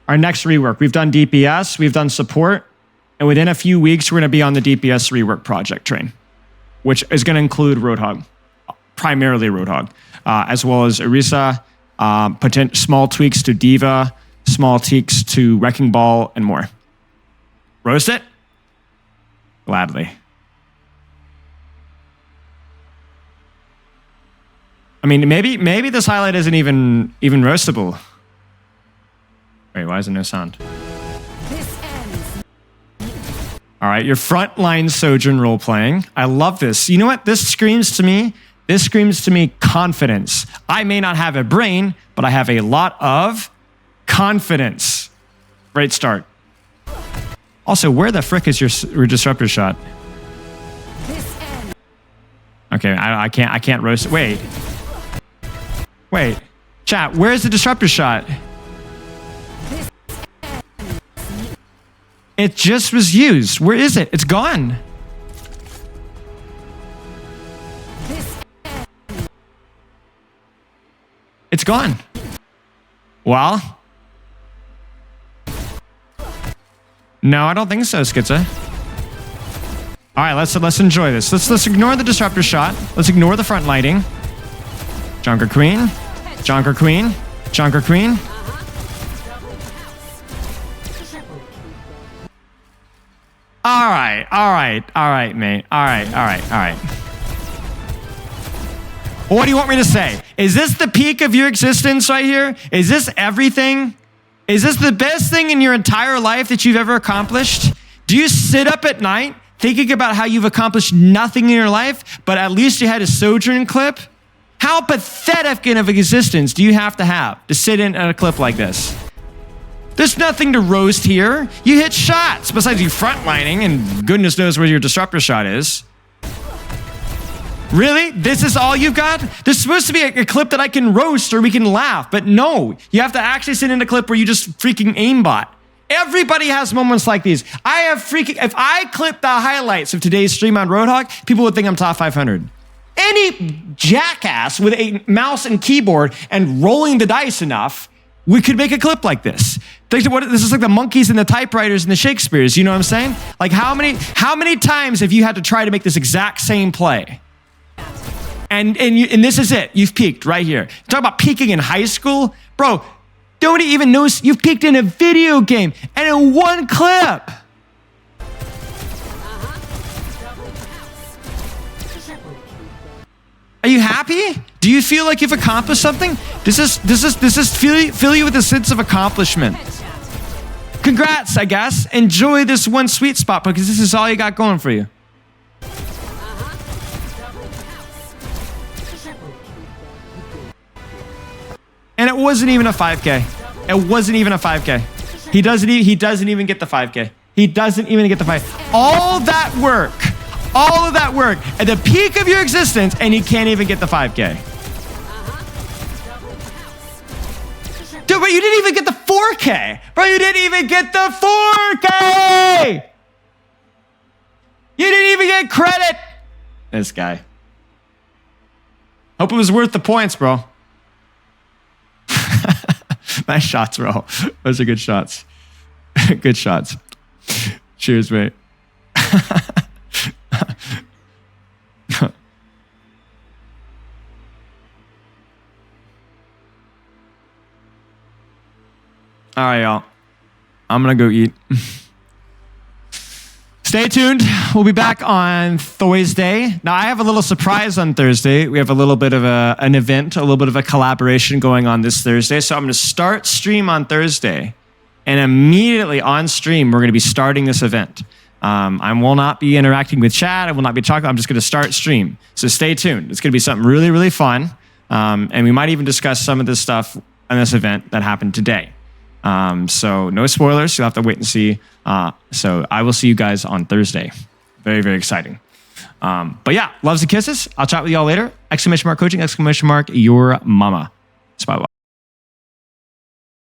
next rework. We've done DPS, we've done support, and within a few weeks, we're going to be on the DPS rework project train, which is going to include Roadhog, primarily Roadhog, as well as Orisa, small tweaks to Diva, small tweaks to Wrecking Ball, and more. Roast it? Gladly. I mean, maybe this highlight isn't even roastable. Wait, why is there no sound? All right, your frontline Sojourn role playing. I love this. You know what? This screams to me confidence. I may not have a brain, but I have a lot of confidence. Great start. Also, where the frick is your disruptor shot? Okay, I can't roast it. Wait, chat, where's the disruptor shot? It just was used. Where is it? It's gone. It's gone. Well, no, I don't think so, Skitza. All right, let's enjoy this. Let's ignore the disruptor shot. Let's ignore the front lighting. Junker Queen, Junker Queen, Junker Queen. All right, mate. All right. What do you want me to say? Is this the peak of your existence right here? Is this everything? Is this the best thing in your entire life that you've ever accomplished? Do you sit up at night thinking about how you've accomplished nothing in your life, but at least you had a Sojourn clip? How pathetic of existence do you have to sit in a clip like this? There's nothing to roast here. You hit shots, besides you frontlining, and goodness knows where your disruptor shot is. Really? This is all you've got? There's supposed to be a clip that I can roast or we can laugh, but no. You have to actually sit in a clip where you just freaking aimbot. Everybody has moments like these. If I clip the highlights of today's stream on Roadhog, people would think I'm top 500. Any jackass with a mouse and keyboard and rolling the dice enough, we could make a clip like this. This is like the monkeys and the typewriters and the Shakespeares. You know what I'm saying? Like how many times have you had to try to make this exact same play? And this is it. You've peaked right here. Talk about peaking in high school, bro. Nobody even knows you've peaked in a video game and in one clip. Are you happy? Do you feel like you've accomplished something? Does this fill you with a sense of accomplishment? Congrats, I guess. Enjoy this one sweet spot because this is all you got going for you. And it wasn't even a 5K. It wasn't even a 5K. He doesn't even get the 5K. He doesn't even get the 5K. All of that work at the peak of your existence, and he can't even get the 5K. Dude, but you didn't even get the 4K. Bro, you didn't even get the 4K. You didn't even get credit. This guy. Hope it was worth the points, bro. Nice shots, bro. Those are good shots. Good shots. Cheers, mate. All right, y'all. I'm going to go eat. Stay tuned. We'll be back on Thursday. Now, I have a little surprise on Thursday. We have a little bit of an event, a little bit of a collaboration going on this Thursday. So I'm going to start stream on Thursday. And immediately on stream, we're going to be starting this event. I will not be interacting with chat. I will not be talking. I'm just going to start stream. So stay tuned. It's going to be something really, really fun. And we might even discuss some of this stuff in this event that happened today. So no spoilers. You'll have to wait and see. So I will see you guys on Thursday. Very, very exciting. But yeah, loves and kisses. I'll chat with y'all later. !coaching, !your mama. Bye-bye.